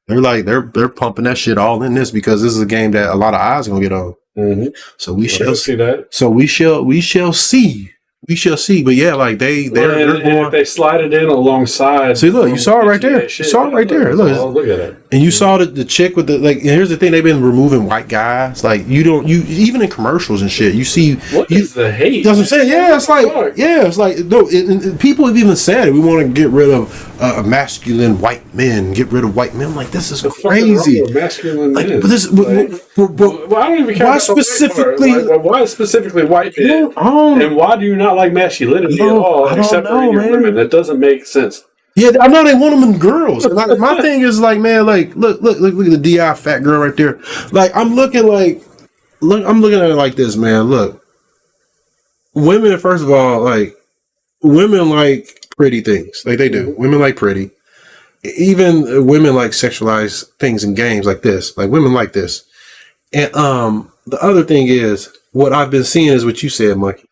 They're pumping that shit all in this because this is a game that a lot of eyes are going to get on. Mm-hmm. So we shall see that. So we shall see. We shall see. But yeah, they're going. If they slide it in alongside. See, look, you saw it right there. You saw it right there. Look at it. And you saw the chick with the and here's the thing, they've been removing white guys. You even in commercials and shit, you see what is the hate? That's what I'm saying. Yeah, it's people have even said it. We want to get rid of masculine white men, get rid of white men. I'm like, this is crazy. Masculine men. But this I don't even care. Why specifically? Why specifically white men? And why do you not like masculinity at all, except for in your women? That doesn't make sense. Yeah, I know they want them in girls. My thing is look at the DI fat girl right there. I'm looking at it like this, man. Look, women, first of all, women like pretty things. They do. Women like pretty. Even women like sexualized things in games like this. Women like this. And the other thing is, what I've been seeing is what you said, Monkey.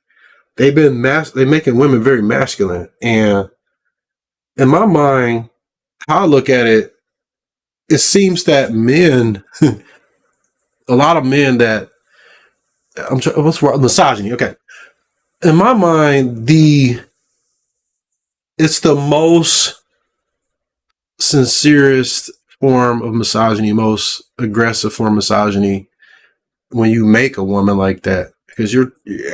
They're making women very masculine. And in my mind, how I look at it, it seems that men, a lot of men that what's wrong? Misogyny. Okay. In my mind, it's the most sincerest form of misogyny, most aggressive form of misogyny when you make a woman like that. Because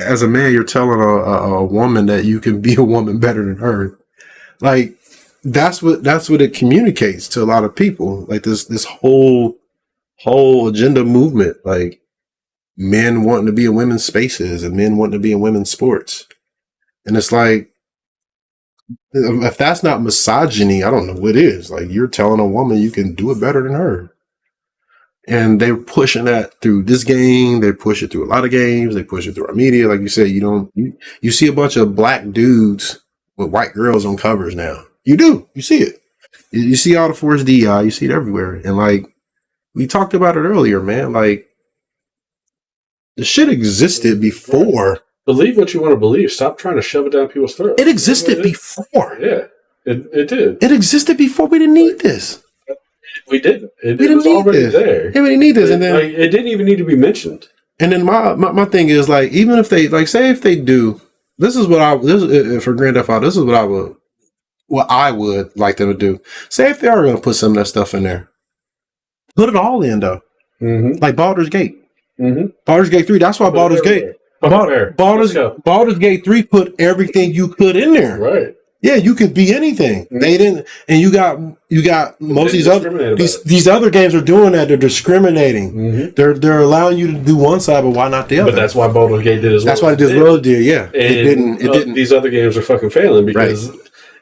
as a man, you're telling a woman that you can be a woman better than her. That's what it communicates to a lot of people. This whole agenda movement, men wanting to be in women's spaces and men wanting to be in women's sports. And it's if that's not misogyny, I don't know what is. You're telling a woman you can do it better than her. And they're pushing that through this game. They push it through a lot of games. They push it through our media. Like you said, you see a bunch of black dudes with white girls on covers now. You do. You see it. You see all the forced DI. You see it everywhere. And we talked about it earlier, man. Like, the shit existed before. Believe what you want to believe. Stop trying to shove it down people's throats. It existed before. Yeah, it did. It existed before. We didn't need this. We didn't. We didn't was need already this. there. Yeah, we didn't need this. And then it didn't even need to be mentioned. And then my thing is, like, even if they, like, say if they do, this is for Grand Theft Auto, this is what I would like them to do. Say if they are going to put some of that stuff in there, put it all in though. Mm-hmm. Like Baldur's Gate. Mm-hmm. Baldur's Gate 3. That's why Baldur's Gate. Baldur's Gate 3 put everything you could in there. Right. Yeah, you could be anything. Mm-hmm. They didn't, and you got most of these other games are doing that. They're discriminating. Mm-hmm. They're allowing you to do one side, but why not the other? But that's why Baldur's Gate did as well. That's why it did as well. Yeah, and it didn't. These other games are fucking failing because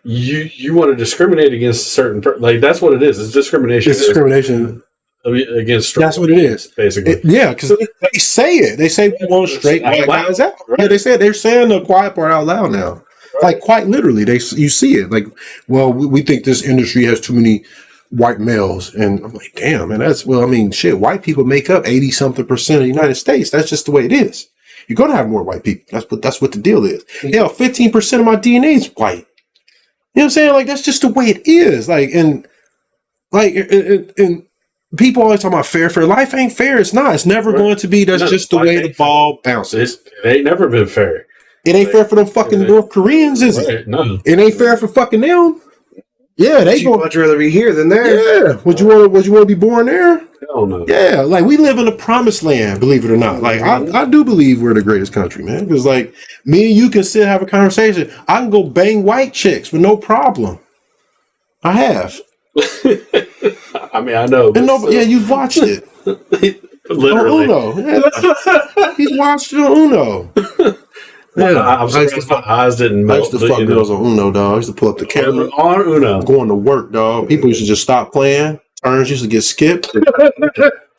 you want to discriminate against a certain like that's what it is. It's discrimination. It's discrimination. Against that's what it is basically. Because they say it. They say we want straight white guys out. Right. Yeah, they say it. They're saying the quiet part out loud now. Right. Like quite literally, you see it. Like, well, we think this industry has too many white males, and I'm like, damn, man. Shit. White people make up 80-something% of the United States. That's just the way it is. You're gonna have more white people. That's what the deal is. Hell, 15% of my DNA is white. You know what I'm saying? Like that's just the way it is. Like and people always talk about fair. Life ain't fair. It's not. It's never going to be. That's just the way the ball bounces. It ain't never been fair. It ain't fair for them fucking North Koreans, is it? No. It ain't fair for fucking them. Yeah, they go. Much rather be here than there. Yeah. Would you want to be born there? Hell no. Yeah, like we live in the promised land, believe it or not. Like I do believe we're the greatest country, man. Because like me and you can sit have a conversation. I can go bang white chicks with no problem. I have. I mean, I know. Yeah, you've watched it. Literally. On Uno. Yeah. He's watched it on Uno. Yeah, I'm surprised my eyes didn't melt. I used to fuck girls on Uno, dog. I used to pull up the camera. On Uno. Going to work, dog. People used to just stop playing. Turns used to get skipped.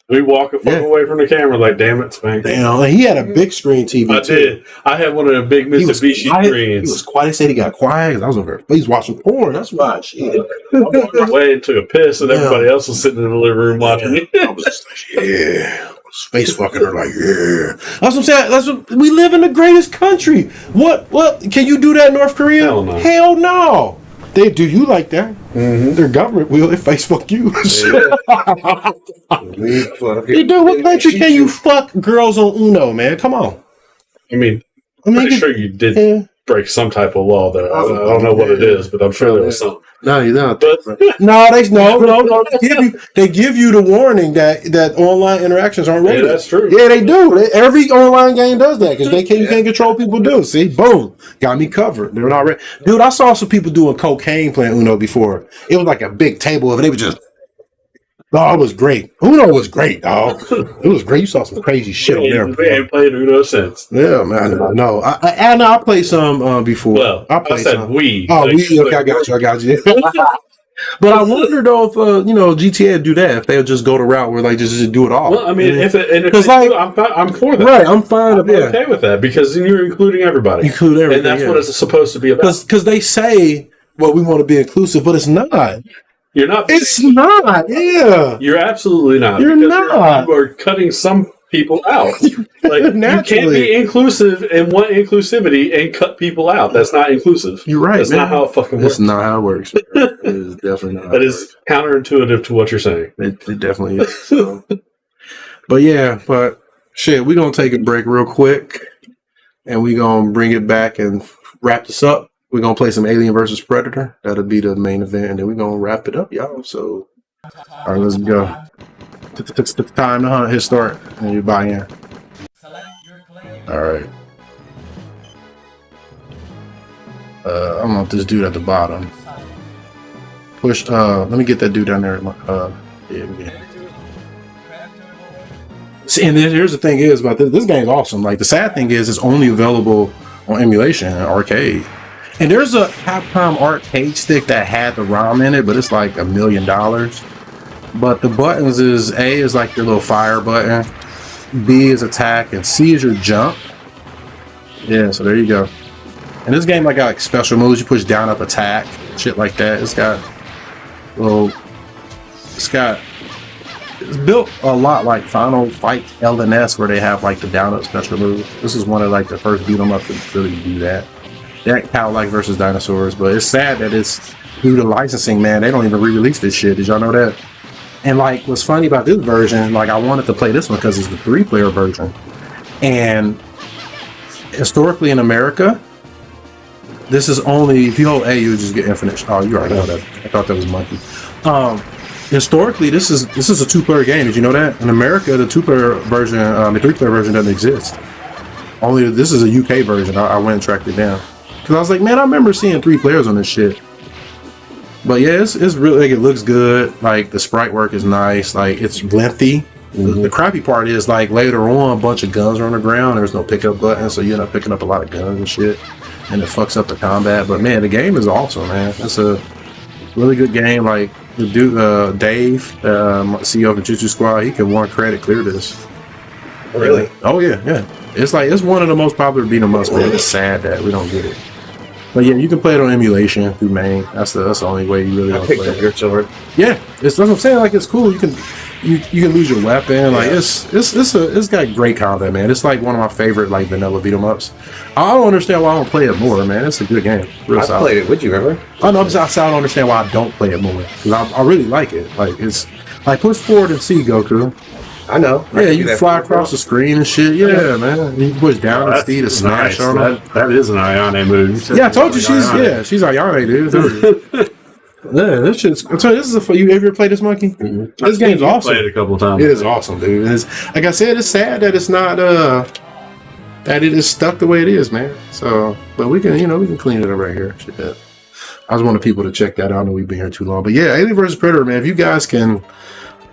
We walk away from the camera like, damn it, Spank. Damn, he had a big screen TV. I did. I had one of the big Mitsubishi screens. He was quiet. He said he got quiet. I was over there. He's watching porn. That's why. Shit. I walked away and took a piss, and everybody else was sitting in the living room watching it. I was just like, yeah. Space fucking her like, yeah. That's what I'm saying. That's what we live in the greatest country. What can you do that in North Korea? Hell no. Hell no. They do you like that. Mm-hmm. Their government will. They face fuck you. Yeah. They do. What country can you fuck girls on Uno, man? Come on. I mean, I'm pretty sure you did break some type of law there. I don't know what it is, but I'm sure there was something. No, you're not. No. They give you the warning that online interactions aren't rated. Yeah, that's true. Yeah, they do. Every online game does that because you can't control people do. See, boom, got me covered. They're not ready. Dude, I saw some people doing cocaine playing Uno before. It was like a big table of it. They were just. Oh, it was great. Uno was great, dog. It was great. You saw some crazy shit on there. We ain't played Uno since. Yeah, man. No, I played some before. Well, I said some. We. Oh, we. Okay, I got you. But I wonder though if GTA would do that if they would just go the route where like just do it all. Well, I mean, if I'm for that. Right, I'm fine. I'm okay with that because then you're including everybody. Include everybody, and that's what it's supposed to be about. Because they say, well, we want to be inclusive, but it's not. You're not. It's not. Yeah. You're absolutely not. You're not. You are cutting some people out. Like you can't be inclusive and want inclusivity and cut people out. That's not inclusive. You're right. That's not how it fucking works. That's not how it works. It is definitely not. That is counterintuitive to what you're saying. It definitely is. So. But shit, we're gonna take a break real quick, and we're gonna bring it back and wrap this up. We're going to play some Alien vs. Predator. That'll be the main event. And then we're going to wrap it up, y'all. So, all right, let's go. It's the time to hunt. Hit start. And you buy in. All right. I want this dude at the bottom. Push. Let me get that dude down there. Yeah. See, and here's the thing is about this game's awesome. Like, the sad thing is it's only available on emulation and arcade. And there's a Capcom arcade stick that had the ROM in it, but it's like $1 million. But the buttons is A is like your little fire button, B is attack, and C is your jump. Yeah, so there you go. And this game, I got like special moves. You push down, up, attack, shit like that. It's got it's built a lot like Final Fight LNS, where they have like the down up special move. This is one of like the first beat 'em up to really do that. That cow-like versus dinosaurs, but it's sad that it's due to licensing, man. They don't even re-release this shit. Did y'all know that? And like, what's funny about this version, like I wanted to play this one because it's the 3-player version. And historically in America, this is only, if you hold A, you just get infinite. Oh, you already know that. I thought that was Monkey. Historically, this is a 2-player game. Did you know that? In America, the 2-player version, the 3-player version doesn't exist. Only this is a UK version. I went and tracked it down. Because I was like, man, I remember seeing 3 players on this shit. But yeah, it's really, like, it looks good. Like, the sprite work is nice. Like, it's lengthy. The crappy part is, like, later on, a bunch of guns are on the ground. There's no pickup button, so you end up picking up a lot of guns and shit. And it fucks up the combat. But man, the game is awesome, man. It's a really good game. Like, the dude, Dave, CEO of the Jutsu Squad, he can 1 credit clear this. Really? Oh, yeah. It's like, it's one of the most popular beat 'em ups, man. It's sad that we don't get it. But yeah, you can play it on emulation through main. That's the only way you really want to play it. Your sword. Yeah, that's what I'm saying. Like, it's cool. You can lose your weapon. Like, it's got great combat, man. It's like one of my favorite like vanilla beat 'em ups. I don't understand why I don't play it more, man. It's a good game. I played it. Would you ever? I know. I don't understand why I don't play it more, because I really like it. Like, it's like push forward and see Goku. I know. Yeah, you fly across the screen and shit. Yeah, man. You can push down and see to smash on them. That is an Ayane move. Yeah, I told you she's Ayane, dude. Yeah, this shit's. I'm telling you, this is you ever played this Monkey? Mm-hmm. This game's awesome. Played it a couple of times. It is awesome, dude. It's, like I said, it's sad that it's not that it is stuck the way it is, man. So, but we can clean it up right here. Shit. I just wanted people to check that out. I know we've been here too long, but yeah, Alien vs Predator, man. If you guys can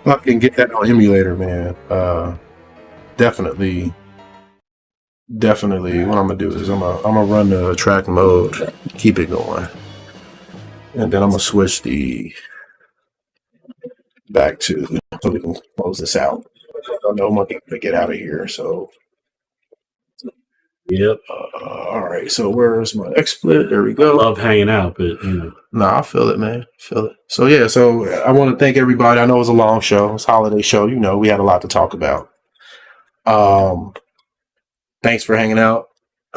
fucking get that on emulator, man, definitely. What I'm gonna do is I'm gonna run the track mode, keep it going. And then I'm gonna switch the back to, so we can close this out. I know Monkey to get out of here, so. Yep. All right. So where's my XSplit? There we go. I love hanging out, but Nah, I feel it, man. Feel it. So yeah. So I want to thank everybody. I know it was a long show. It's a holiday show. We had a lot to talk about. Thanks for hanging out,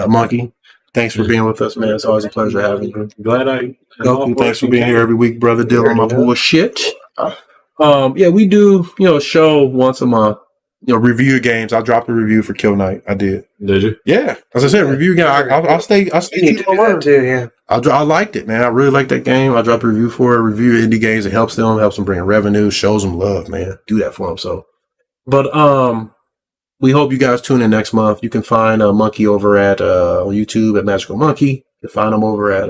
Monkey. Thanks for being with us, man. It's always a pleasure having you. Glad I. Goku, thanks for being here every week, brother. Dealing with my bullshit. Yeah, we do, a show once a month. Review games. I dropped a review for Kill Knight. I did. Did you? Yeah. As I said, review game. I'll stay true to my word too. Yeah. I liked it, man. I really liked that game. I dropped a review for it. Review indie games. It helps them bring revenue, shows them love, man. Do that for them. So, but we hope you guys tune in next month. You can find Monkey over at on YouTube at Magical Munkee. You can find him over at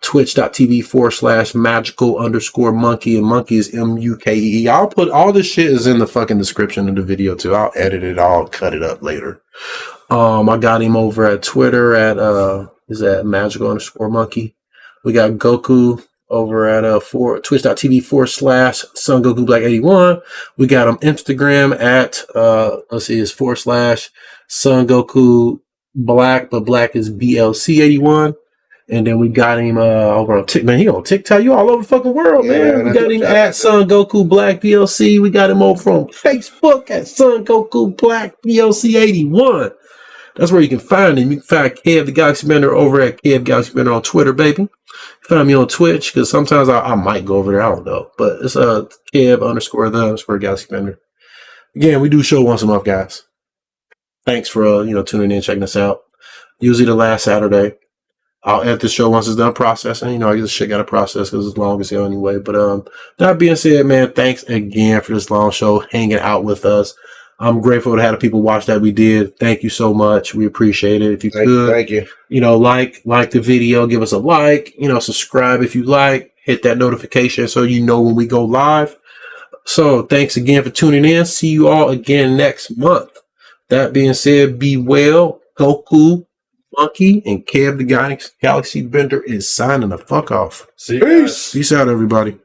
twitch.tv/magical_monkey, and Monkey is MUKEE. I'll put all this shit is in the fucking description of the video too. I'll edit it, I'll cut it up later. I got him over at Twitter at is that magical_monkey. We got Goku over at twitch.tv/Son Goku Black 81. We got him Instagram at let's see, it's /Son Goku Black, but Black is BLC 81. And then we got him over on TikTok. Man, he on TikTok. You all over the fucking world, man. We got him at Son Goku Black BLC. We got him over on Facebook at Son Goku Black BLC 81. That's where you can find him. You can find Kev the Galaxybender over at Kev Galaxybender on Twitter, baby. Find me on Twitch, because sometimes I might go over there. I don't know. But it's Kev_the_Galaxybender. Again, we do show once a month, guys. Thanks for tuning in, checking us out. Usually the last Saturday. I'll edit the show once it's done processing. I guess shit got to process because it's long as hell anyway. But that being said, man, thanks again for this long show, hanging out with us. I'm grateful to have the people watch that we did. Thank you so much. We appreciate it. If you could, thank you. Like the video, give us a like. Subscribe if you like. Hit that notification so you know when we go live. So thanks again for tuning in. See you all again next month. That being said, be well. Goku, Monkey, and Kev the Galaxybender is signing the fuck off. See you Peace. Peace out, everybody.